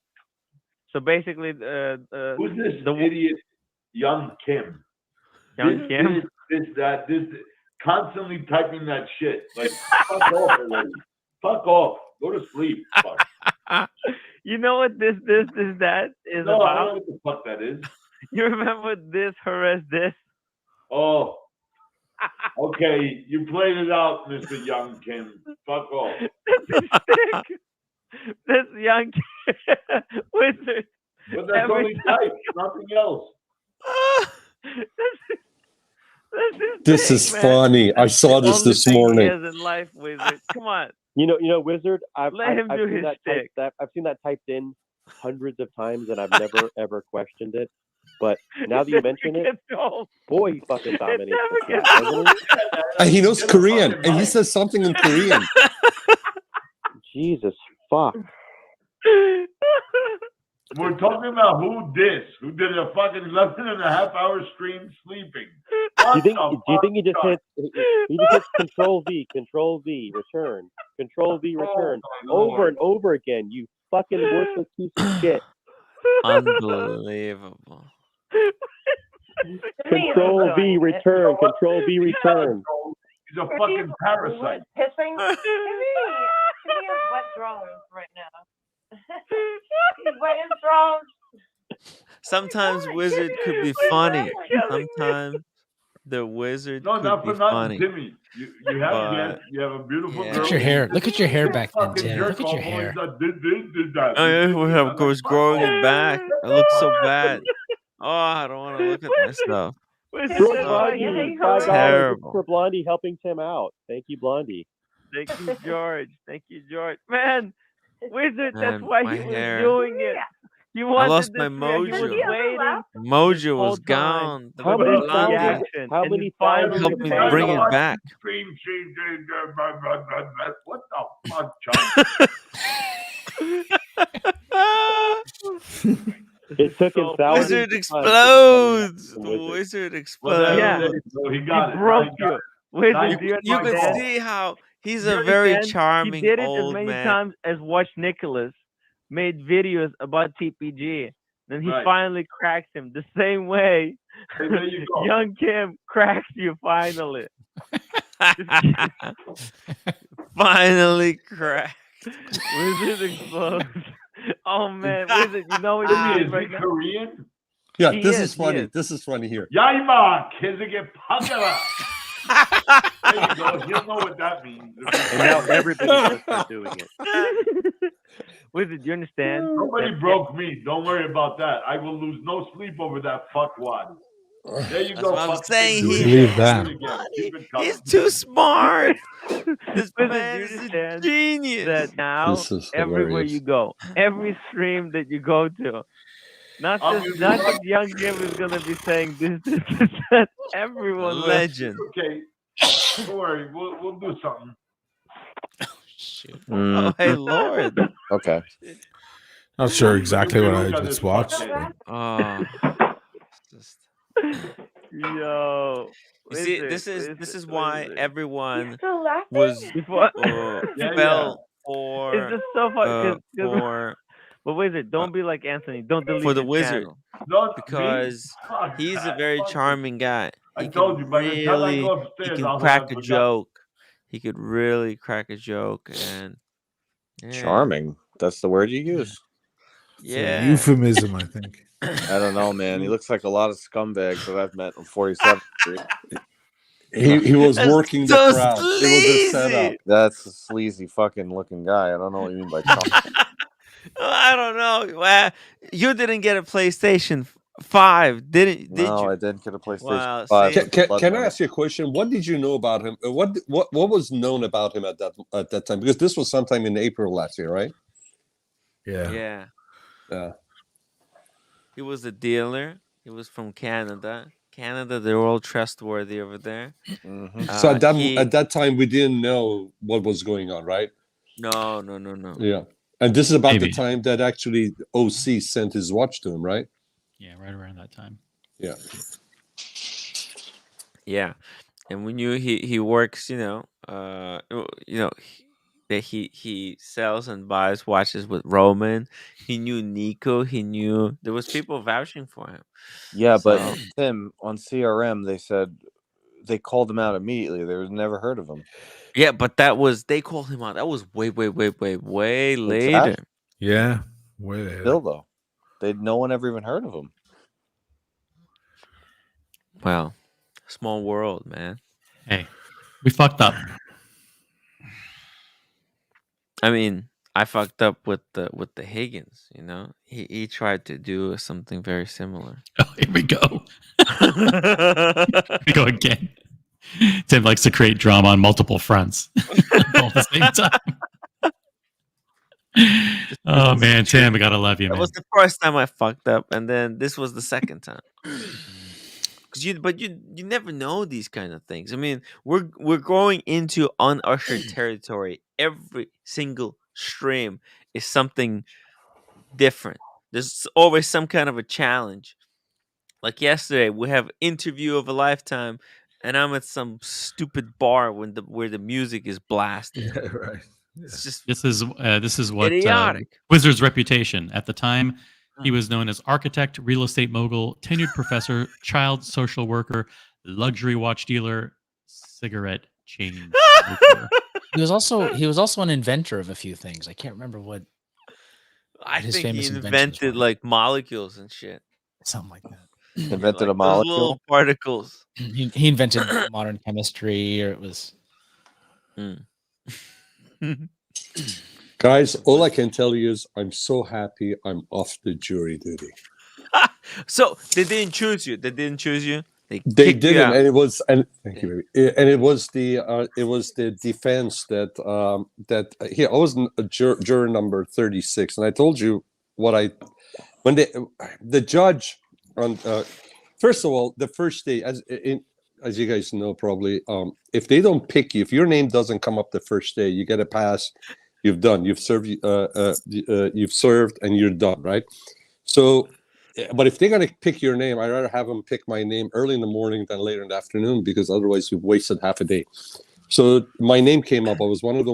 So basically, Who's this idiot, Young Kim? Young Kim? This, constantly typing that shit. Like, fuck off already. Fuck off. Go to sleep. Fuck. You know what this that is No, I don't know about? what the fuck that is. You remember this harass this? Oh. Okay, you played it out, Mr. Young Kim. Fuck off. That's his stick. This Young Kim wizard. But that's Every only time- type, nothing else. This thing, is man. funny. I saw The this only this thing he morning. has in life, wizard. Come on. You know, Wizard. I've Let him do seen his that shtick. I've seen that typed in hundreds of times, and I've never ever questioned it. But now that you mention it, boy, he fucking dominates the chat, doesn't he? And he knows Korean, and he says something in Korean. Jesus fuck. We're talking about who did a fucking 11.5-hour stream sleeping. Do you think he just hits Control V, return, Control V, return, over and over again? You fucking worthless piece of shit. Unbelievable. Control V, return, Control V, return. He's a fucking parasite. Pissing. Timmy has wet drawers right now. He's wet his drawers. Sometimes wizard could be funny. Sometimes the wizard No, could not be for nothing, funny. Timmy. You have a beautiful girl. Look at your hair. Look at your hair back then, Fucking Tim. jerk Look at your off hair. always did that. Oh yeah, we have was growing it back. It looks so bad. Oh, I don't want to look at myself. Terrible. For Blondie helping Tim out. Thank you, Blondie. Thank you, George. Thank you, George. Man, wizard. That's Man, why my he was hair. doing it. You I wanted lost this my reaction. He was mojo. waiting. Mojo was whole time. gone. The How many Blondie thousands? How And many he finally helped me bring it back. What the fuck, Chuck? It took him thousands. Wizard of times. explodes. The wizard explodes. Yeah. So he He got it. broke He got you. it. Wizard, do You, you could understand? see how he's You a very understand? charming He did it old as many man. times as Watch Nicholas made videos about TPG. Then he Right. finally cracks him the same way Hey, there you go. Young Kim cracks you finally. Finally cracked. Wizard explodes. Oh man, Wizard, you know what you Timmy, did is right he now? Korean? Yeah, He this is, is he funny. is. This is funny here. Yaima, Kizige Pagala. There you go. He'll know what that means. And now everybody's gonna start doing it. Wizard, you understand? Nobody that- broke me. Don't worry about that. I will lose no sleep over that fuckwad. There you That's go. what I'm Fuck. saying. Do it Believe again. that. Do it again. Keep it coming. He's too smart. This Wizard, man you is a understand genius. that now This is everywhere hilarious. you go, every stream that you go to, not I'm just gonna be not just Young Jim is gonna be saying this. That everyone will. Legend. okay. Don't worry. We'll do something. Oh, hey, Lord. Okay. Not sure Look exactly at what I this just fuck watched. shit. Oh. Just- Yo. You see, Wizard, this is why Wizard. everyone Still laughing? was Before, Yeah, fell it's just so fun. for But Wizard, don't be like Anthony. Don't delete for the his wizard channel. Not because me. Fuck he's a that. very Fuck it. charming guy. I He told can you, by the time I really, go he upstairs, can I'll crack have a forgotten. joke. He could really crack a joke, and yeah, Charming. That's the word you use. It's a yeah. euphemism, I think. I don't know, man. He looks like a lot of scumbags that I've met on 47th Street. He was That's working so the crowd. It was a setup. sleazy. That's a sleazy fucking looking guy. I don't know what you mean by charming. I don't know. You didn't get a PlayStation 5, did No, you? I didn't get a PlayStation Wow, 5. see? with the blood Can I money. ask you a question? What did you know about him? What was known about him at that time? Because this was sometime in April last year, right? Yeah. He was a dealer. He was from Canada. Canada, they're all trustworthy over there. Mhm. So at that time, we didn't know what was going on, right? No. Yeah. And this is about Maybe. the time that actually OC sent his watch to him, right? Yeah, right around that time. Yeah. Yeah, and we knew he works. That he sells and buys watches with Roman. He knew Nico. He knew there was people vouching for him. Yeah, but So- Tim, on CRM, they said they called him out immediately. They never heard of him. Yeah, but they called him out. That was way later. Exactly. Yeah, way later. Still, though, no one ever even heard of him. Well, small world, man. Hey, we fucked up. I mean, I fucked up with the Higgins. He tried to do something very similar. Oh, here we go. We go again. Tim likes to create drama on multiple fronts all at the same time. Oh man, Tim, I gotta love you, That man. was the first time I fucked up, and then this was the second time. But you never know these kind of things. I mean, we're going into unushered territory. Every single stream is something different. There's always some kind of a challenge. Like yesterday, we have interview of a lifetime, and I'm at some stupid bar where the music is blasting. Yeah, right. It's just This is what idiotic. Wizard's reputation at the time. He was known as architect, real estate mogul, tenured professor, child social worker, luxury watch dealer, cigarette chain smoker. He was also an inventor of a few things. I can't remember what. I his think he famous inventions invented like molecules and shit. Something like that. Invented a Those molecule. little particles. He invented modern chemistry, or it was. Guys, all I can tell you is I'm so happy I'm off the jury duty. So they didn't choose you. They They kicked you didn't, out. and it was thank you, baby. And it was the defense that here I was juror number 36, and I told you when the judge on first of all the first day as you guys know probably if they don't pick you, if your name doesn't come up the first day, you get a pass. You've done. You've served. You've served, and you're done, right? So, but if they're gonna pick your name, I'd rather have them pick my name early in the morning than later in the afternoon, because otherwise you've wasted half a day. So my name came up. I was one of the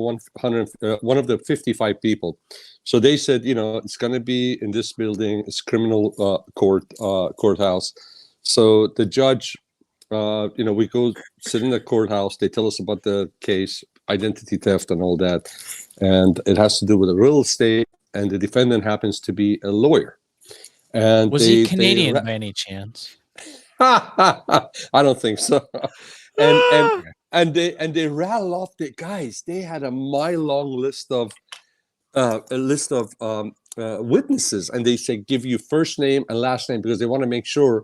one of the 55 people. So they said, it's gonna be in this building. It's criminal courthouse. So the judge, we go sit in the courthouse. They tell us about the case, identity theft and all that. And it has to do with the real estate, and the defendant happens to be a lawyer. And Was he Canadian by any chance? I don't think so. And they rattle off the guys. They had a mile-long list of witnesses, and they say give you first name and last name because they want to make sure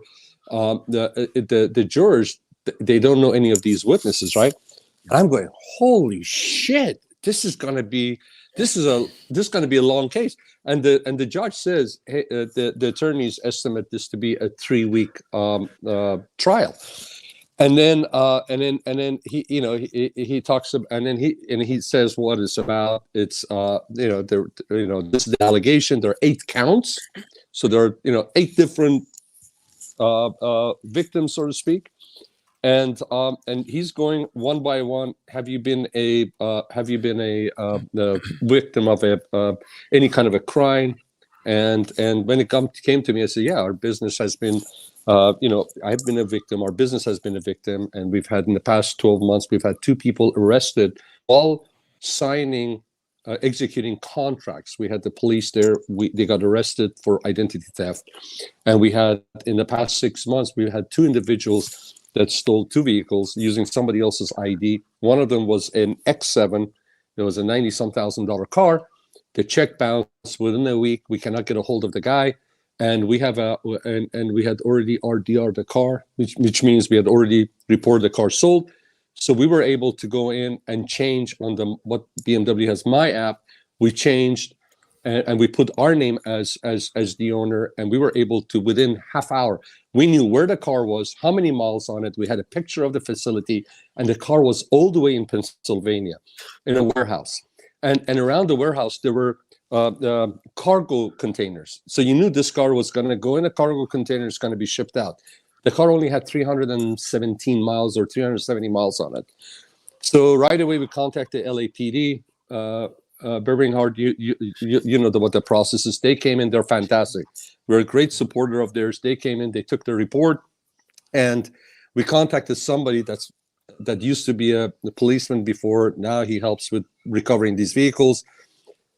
the jurors, they don't know any of these witnesses, right? And I'm going, holy shit! This is gonna be a long case. And the judge says, hey, the attorneys estimate this to be a 3-week trial. And then he talks about, and then he says what it's about. It's this is the allegation. There are 8 counts, so there are 8 different victims, so to speak. And he's going one by one. Have you been a victim of any kind of a crime? And when it came to me, I said, yeah, our business has been, I've been a victim. Our business has been a victim, and we've had in the past 12 months, we've had 2 people arrested while signing, executing contracts. We had the police there. They got arrested for identity theft, and we had in the past 6 months, we had 2 individuals that stole 2 vehicles using somebody else's ID. One of them was an X7. It was a $90,000 car. The check bounced within a week. We cannot get a hold of the guy, and we had already RDR'd the car, which means we had already reported the car sold. So we were able to go in and change on what BMW has my app. We changed, and we put our name as the owner, and we were able to, within half hour, we knew where the car was, how many miles on it. We had a picture of the facility, and the car was all the way in Pennsylvania in a warehouse. And around the warehouse, there were cargo containers. So you knew this car was going to go in a cargo container, it's going to be shipped out. The car only had 317 miles or 370 miles on it. So right away, we contacted LAPD. Berbering Hard, you know what the process is. They came in, they're fantastic. We're a great supporter of theirs. They came in, they took the report, and we contacted somebody that used to be a policeman before. Now he helps with recovering these vehicles.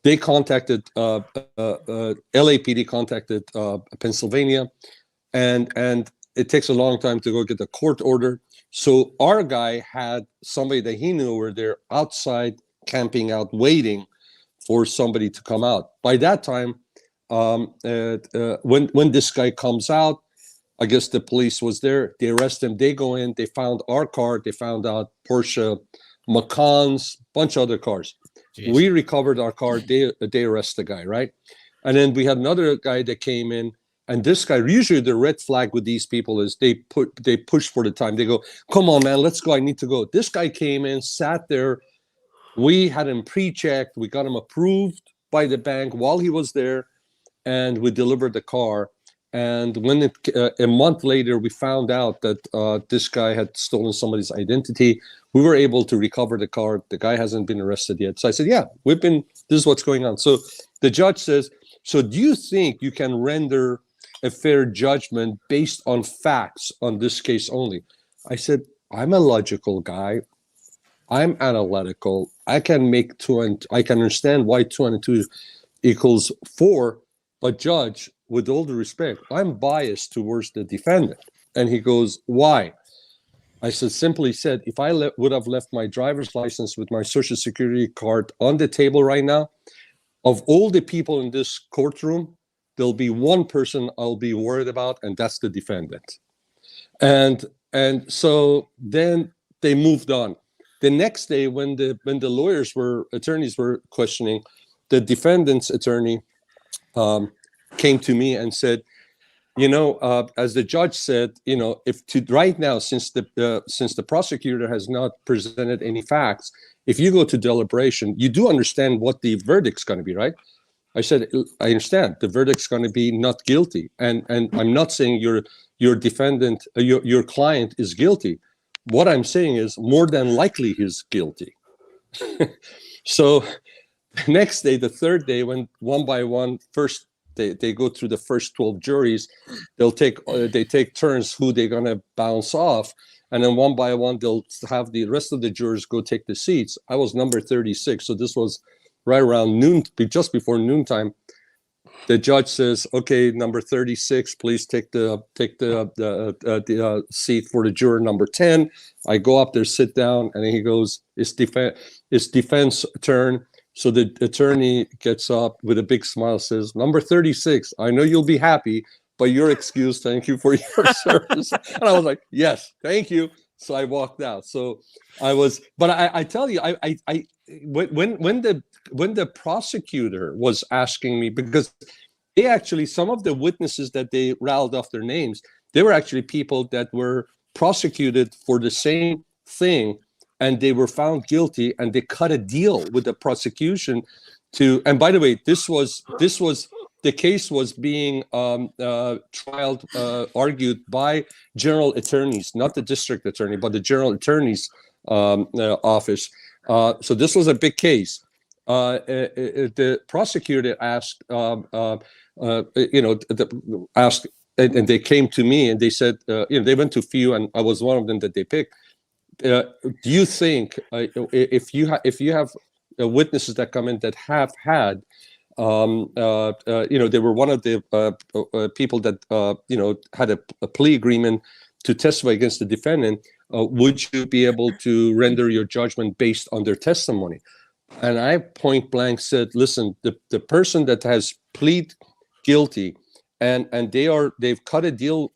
They contacted LAPD, contacted Pennsylvania, and it takes a long time to go get the court order. So our guy had somebody that he knew were there outside camping out, waiting for somebody to come out. By that time, when this guy comes out, I guess the police was there. They arrest him. They go in. They found our car. They found out Porsche Macans, bunch of other cars. Jeez. We recovered our car. They arrest the guy, right? And then we had another guy that came in. And this guy, usually the red flag with these people is they push for the time. They go, come on, man, let's go. I need to go. This guy came in, sat there. We had him pre-checked. We got him approved by the bank while he was there, and we delivered the car. And when a month later, we found out that this guy had stolen somebody's identity. We were able to recover the car. The guy hasn't been arrested yet. So I said, yeah, this is what's going on. So the judge says, so do you think you can render a fair judgment based on facts on this case only? I said, I'm a logical guy. I'm analytical. I can make I can understand why 2 and 2 equals 4. But judge, with all due respect, I'm biased towards the defendant. And he goes, why? I said, simply said, if I would have left my driver's license with my social security card on the table right now, of all the people in this courtroom, there'll be one person I'll be worried about, and that's the defendant. And so then they moved on. The next day, when the attorneys were questioning, the defendant's attorney came to me and said, as the judge said, right now, since the prosecutor has not presented any facts, if you go to deliberation, you do understand what the verdict's going to be, right? I said, I understand. The verdict's going to be not guilty, and I'm not saying your defendant, your client is guilty. What I'm saying is more than likely he's guilty. So the next day, the third day, when one by one, first they go through the first 12 juries, they take turns who they're gonna bounce off, and then one by one they'll have the rest of the jurors go take the seats. I was number 36, so this was right around noon, just before noontime. the judge says, "Okay, number 36, please take the seat for the juror number 10." I go up there, sit down, and he goes, "It's defense turn." So the attorney gets up with a big smile, says, "Number 36, I know you'll be happy, but you're excused. Thank you for your service." And I was like, "Yes, thank you." So I walked out. So I was, but I tell you, when the prosecutor was asking me, because they actually, some of the witnesses that they rattled off their names, they were actually people that were prosecuted for the same thing, and they were found guilty, and they cut a deal with the prosecution to. And by the way, this was the case was being trialed, argued by general attorneys, not the district attorney, but the general attorney's office. So this was a big case. The prosecutor asked, asked, and they came to me and they said, they went to few, and I was one of them that they picked. Do you think if you have witnesses that come in that have had, they were one of the people that had a plea agreement to testify against the defendant, would you be able to render your judgment based on their testimony? And I point blank said, listen, the person that has plead guilty and they've cut a deal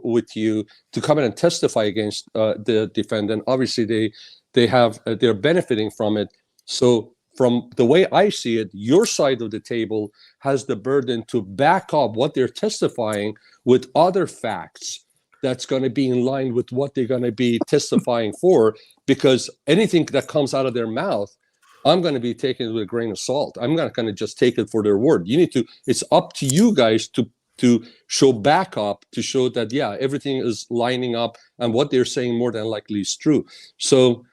with you to come in and testify against the defendant. Obviously, they're benefiting from it. So from the way I see it, your side of the table has the burden to back up what they're testifying with other facts that's going to be in line with what they're going to be testifying for, because anything that comes out of their mouth, I'm going to be taking it with a grain of salt. I'm not going to just take it for their word. It's up to you guys to show backup, to show that, yeah, everything is lining up and what they're saying more than likely is true. So,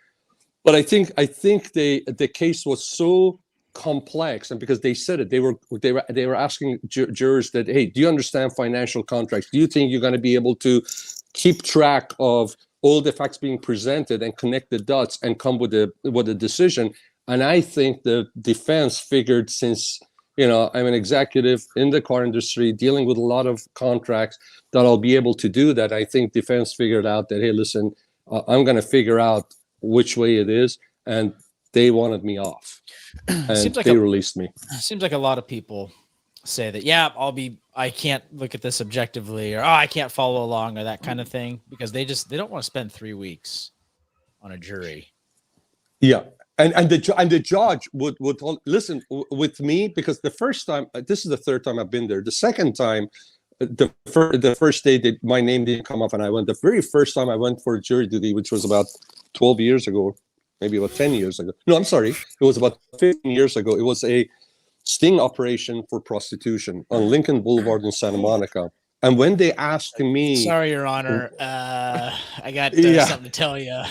but I think the case was so complex, and because they said it, they were asking jurors that, hey, do you understand financial contracts? Do you think you're going to be able to keep track of all the facts being presented and connect the dots and come with a decision? And I think the defense figured, since I'm an executive in the car industry dealing with a lot of contracts, that I'll be able to do that. I think defense figured out that, hey, listen, I'm going to figure out which way it is, and they wanted me off, and they released me. Seems like a lot of people say that, yeah, I can't look at this objectively, or I can't follow along, or that kind of thing, because they don't want to spend 3 weeks on a jury. Yeah. And the judge would listen with me, because the first time, this is the third time I've been there. The second time, the first day that my name didn't come up and I went. The very first time I went for jury duty, which was about 12 years ago, maybe about 10 years ago. No, I'm sorry. It was about 15 years ago. It was a sting operation for prostitution on Lincoln Boulevard in Santa Monica. And when they asked me... Sorry, Your Honor. I got something to tell you.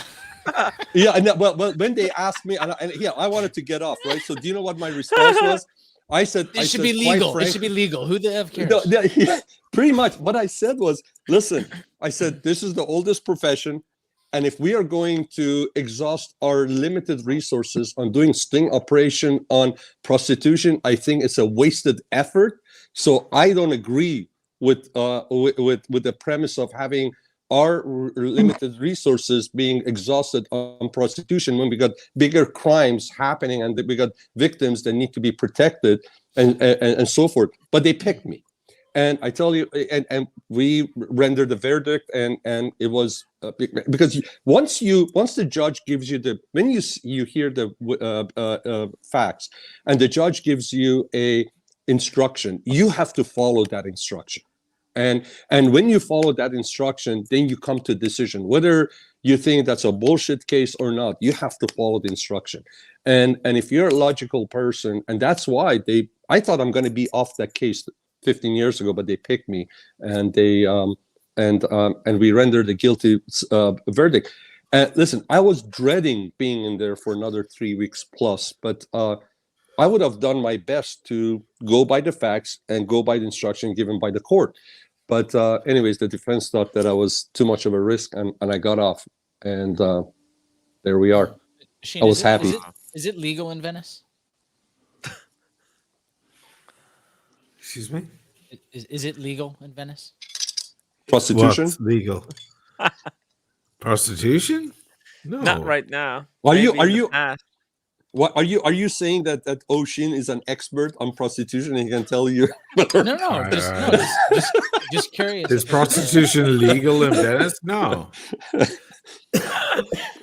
Yeah, and well, when they asked me, and I wanted to get off, right? So do you know what my response was? I said, it should be legal. It should be legal. Who the F cares? No, yeah, pretty much what I said was, listen, I said, this is the oldest profession, and if we are going to exhaust our limited resources on doing sting operation on prostitution, I think it's a wasted effort. So I don't agree with the premise of having our limited resources being exhausted on prostitution when we got bigger crimes happening and we got victims that need to be protected and so forth. But they picked me, and I tell you, and we rendered the verdict, and it was because once the judge gives you when you hear the facts and the judge gives you a instruction, you have to follow that instruction. And when you follow that instruction, then you come to a decision. Whether you think that's a bullshit case or not, you have to follow the instruction. And if you're a logical person, and that's why I thought I'm going to be off that case 15 years ago, but they picked me, and they and we rendered a guilty verdict. Listen, I was dreading being in there for another 3 weeks plus, but I would have done my best to go by the facts and go by the instruction given by the court. But anyways, the defense thought that I was too much of a risk, and I got off. And there we are. Shane, I was happy. Is it legal in Venice? Excuse me? Is it legal in Venice? Prostitution? What's legal? Prostitution? No. Not right now. Are you Maybe are in the you past. what are you saying that Oshin is an expert on prostitution and he can tell you? No, just curious. Is prostitution legal in Venice? No.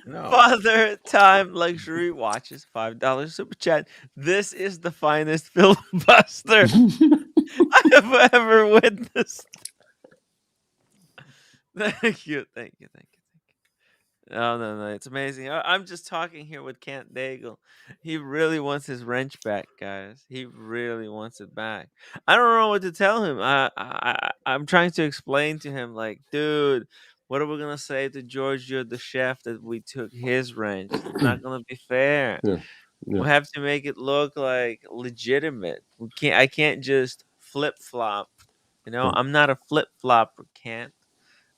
No. Father Time Luxury Watches, $5 super chat. This is the finest filibuster I have ever witnessed. Thank you. No, it's amazing. I'm just talking here with Kent Daigle. He really wants his wrench back, guys. He really wants it back. I don't know what to tell him. I'm trying to explain to him, like, dude, what are we gonna say to Giorgio the chef that we took his wrench? It's not gonna be fair. Yeah. We have to make it look like legitimate. I can't just flip flop. I'm not a flip flopper, Kent.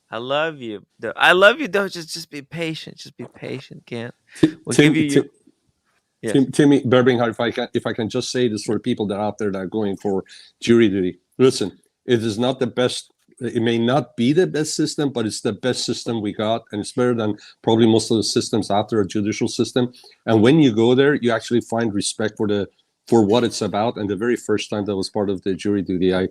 I love you. I love you, though. Just be patient. Just be patient, Kent. We'll give you. Yes. Timmy Birmingham, if I can just say this for the people that are out there that are going for jury duty. Listen, it is not the best. It may not be the best system, but it's the best system we got, and it's better than probably most of the systems after a judicial system. And when you go there, you actually find respect for what it's about. And the very first time that was part of the jury duty, I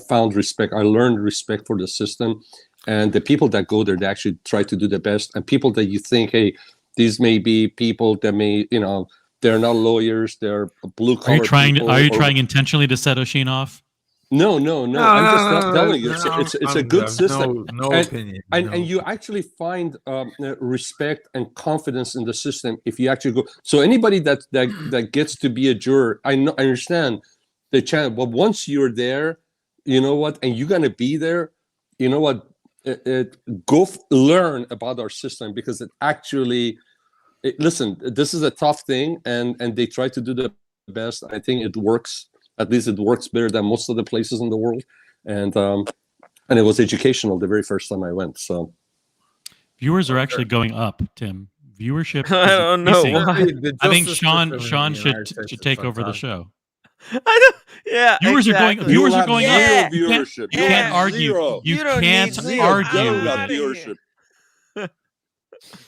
found respect. I learned respect for the system, and the people that go there, they actually try to do the best. And people that you think, hey, these may be people that may, they're not lawyers, they're blue collar. Are you trying intentionally to set Oshin off? No. I'm just telling you, it's a good system. No opinion. And you actually find respect and confidence in the system if you actually go. So anybody that gets to be a juror, I understand the chance, but once you're there, you know what, and you're gonna be there, you know what, learn about our system, because it actually, listen, this is a tough thing, and they try to do the best. I think it works. At least it works better than most of the places in the world, and it was educational the very first time I went. So viewers are actually going up, Tim. Viewership. I don't know. I think Sean should take over the show. I don't. Yeah, viewers exactly. are going up. Viewership. You can't argue. You can't argue. Viewership.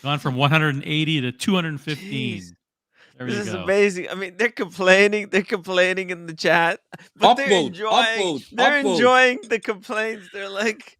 Gone from 180 to 215. Jeez. There This you is go. amazing. I mean, they're complaining in the chat, but they're enjoying the complaints. They're like,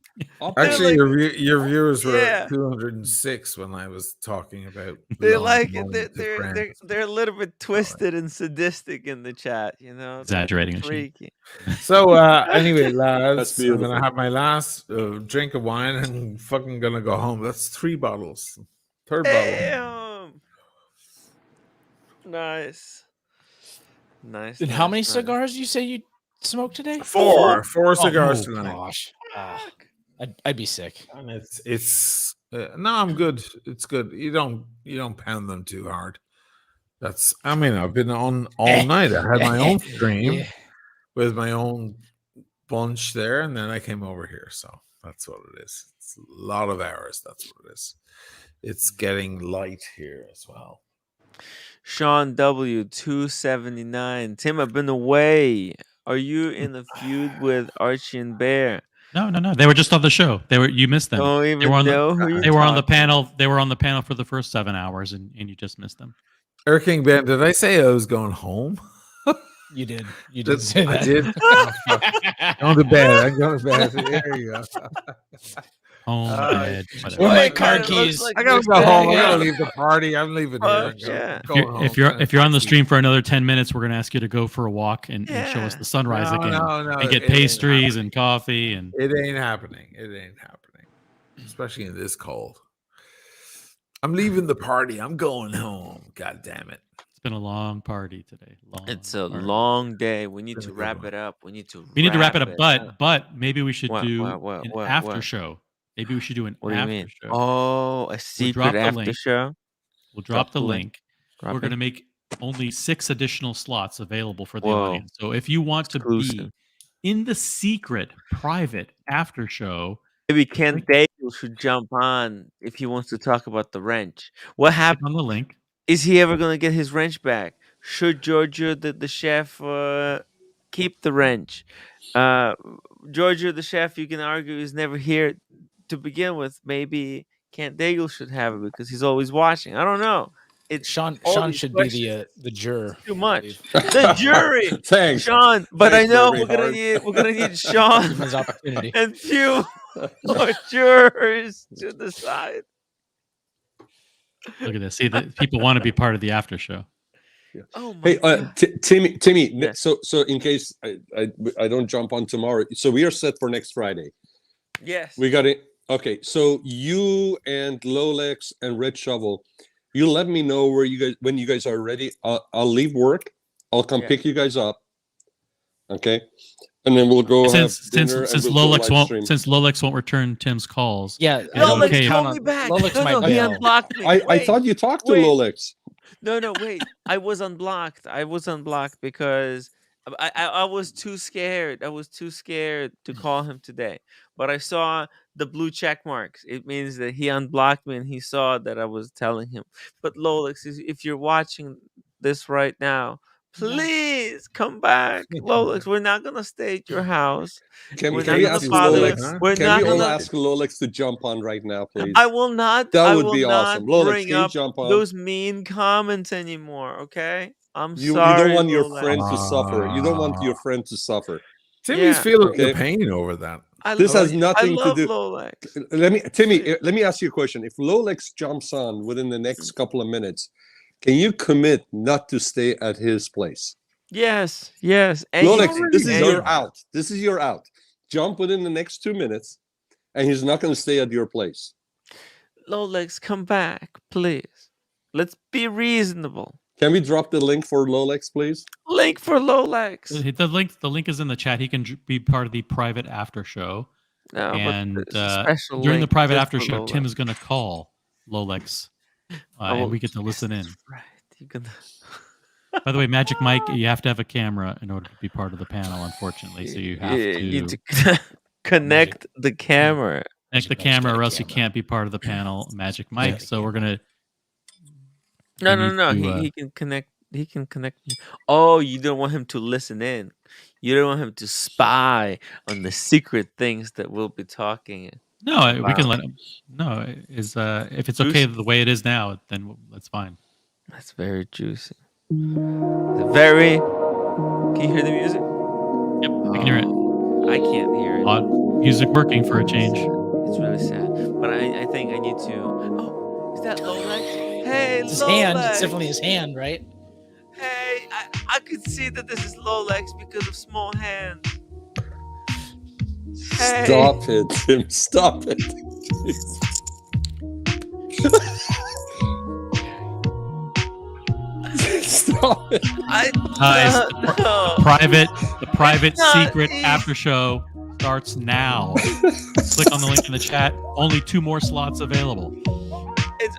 actually, your viewers were at 206 when I was talking about. They're like, they're a little bit twisted and sadistic in the chat, Exaggerating. Freaky. So anyway, lads, I'm beautiful. gonna have my last drink of wine and fucking gonna go home. That's 3 bottles. Third bottle. Nice. And how many cigars do you say you smoked today? 4 cigars tonight. Gosh, I'd be sick. And it's no, I'm good. It's good. You don't pound them too hard. I've been on all night. I had my own stream with my own bunch there, and then I came over here. So that's what it is. It's a lot of hours. That's what it is. It's getting light here as well. Sean W 279. Tim, I've been away. Are you in the feud with Archie and Bear? No. They were just on the show. You missed them. Don't even know who they were on the panel. They were on the panel for the first 7 hours, and you just missed them. King Ben, did I say I was going home? You did. You did say that. I did. Going to bed. I'm going to bed. There you go. Home, bed. Where are my car keys? I gotta go home. I gotta leave the party. I'm leaving here. If you're on the stream for another 10 minutes, we're gonna ask you to go for a walk and show us the sunrise again. And get pastries and coffee and. It ain't happening. Especially in this cold. I'm leaving the party. I'm going home. God damn it. It's been a long party today. It's a long day. We need to wrap it up. We need to wrap it up. But maybe we should do an after what? show. Maybe we should do an What do you after mean? show. Oh, a secret after show? We'll drop the link. We're going to make only 6 additional slots available for the audience. So if you want to be in the secret, private after show, maybe Ken Daigle should jump on if he wants to talk about the wrench. What happened on the link? Is he ever going to get his wrench back? Should Giorgio, the chef, keep the wrench. Giorgio the chef, you can argue, is never here to begin with. Maybe Kent Daigle should have it because he's always watching. I don't know. It's Sean all Sean these should be questions. the juror. Too much. The jury. Thanks, Sean. But Thanks, I know Bernie we're gonna Hart. need Sean Give him his opportunity. and few more jurors to decide. Look at this. See, that people want to be part of the after show. Oh my Hey, God. Timmy. Yes. So in case I don't jump on tomorrow, so we are set for next Friday. Yes. We got it. Okay, so you and Rolex and Red Shovel, you let me know when you guys are ready. I'll leave work. I'll come pick you guys up. Okay, and then we'll go Since have dinner. since and we'll go Lolex won't return Tim's calls. Yeah, Lolex called me back. No, he unblocked me. I thought you talked to Rolex. No, wait. I was unblocked. Because I was too scared. I was too scared to call him today. But I saw the blue check marks. It means that he unblocked me and he saw that I was telling him. But Rolex, if you're watching this right now, please come back. Rolex, we're not gonna stay at your house. Can We're we not gonna ask bother you. Rolex? We're Can not we all gonna. ask Rolex to jump on right now, please? I will not. That I would will be not awesome. Rolex, bring can you up jump on? those mean comments anymore. Okay, I'm You sorry. don't want your Rolex. friend to suffer. You don't want your friend to suffer. Timmy's feeling Okay. the pain over that. This has nothing to love do. Rolex. Timmy, let me ask you a question. If Rolex jumps on within the next couple of minutes, can you commit not to stay at his place? Yes. And Rolex, you- this is and your you- out. This is your out. Jump within the next 2 minutes, and he's not going to stay at your place. Rolex, come back, please. Let's be reasonable. Can we drop the link for Rolex, please? Link for Rolex. The link is in the chat. He can be part of the private after show. No, but and there's a special during the link private just after for show, Tim Rolex. is going to call Rolex, and we get to listen in. Right. You can. By the way, Magic Mike, you have to have a camera in order to be part of the panel, unfortunately. So you have You to need to connect the camera. connect the camera, or else you can't be part of the panel, Magic Mike. So we're gonna. No. He can connect. He can connect. Oh, you don't want him to listen in. You don't want him to spy on the secret things that we'll be talking. No, we can about. let him. No, if it's okay the way it is now, then that's fine. That's very juicy. Very. Can you hear the music? Yep, I can hear it. I can't hear it. Odd music working for a change. It's really sad. But I think I need to. Oh, is that Rolex? Hey, It's his hand. It's Rolex. definitely his hand, right? Hey, I could see that this is Rolex because of small hands. Hey. Stop it, Tim. Stop it. Stop it. Guys, No. the private It's not secret easy. after show starts now. Click on the link in the chat. Only 2 more slots available. It's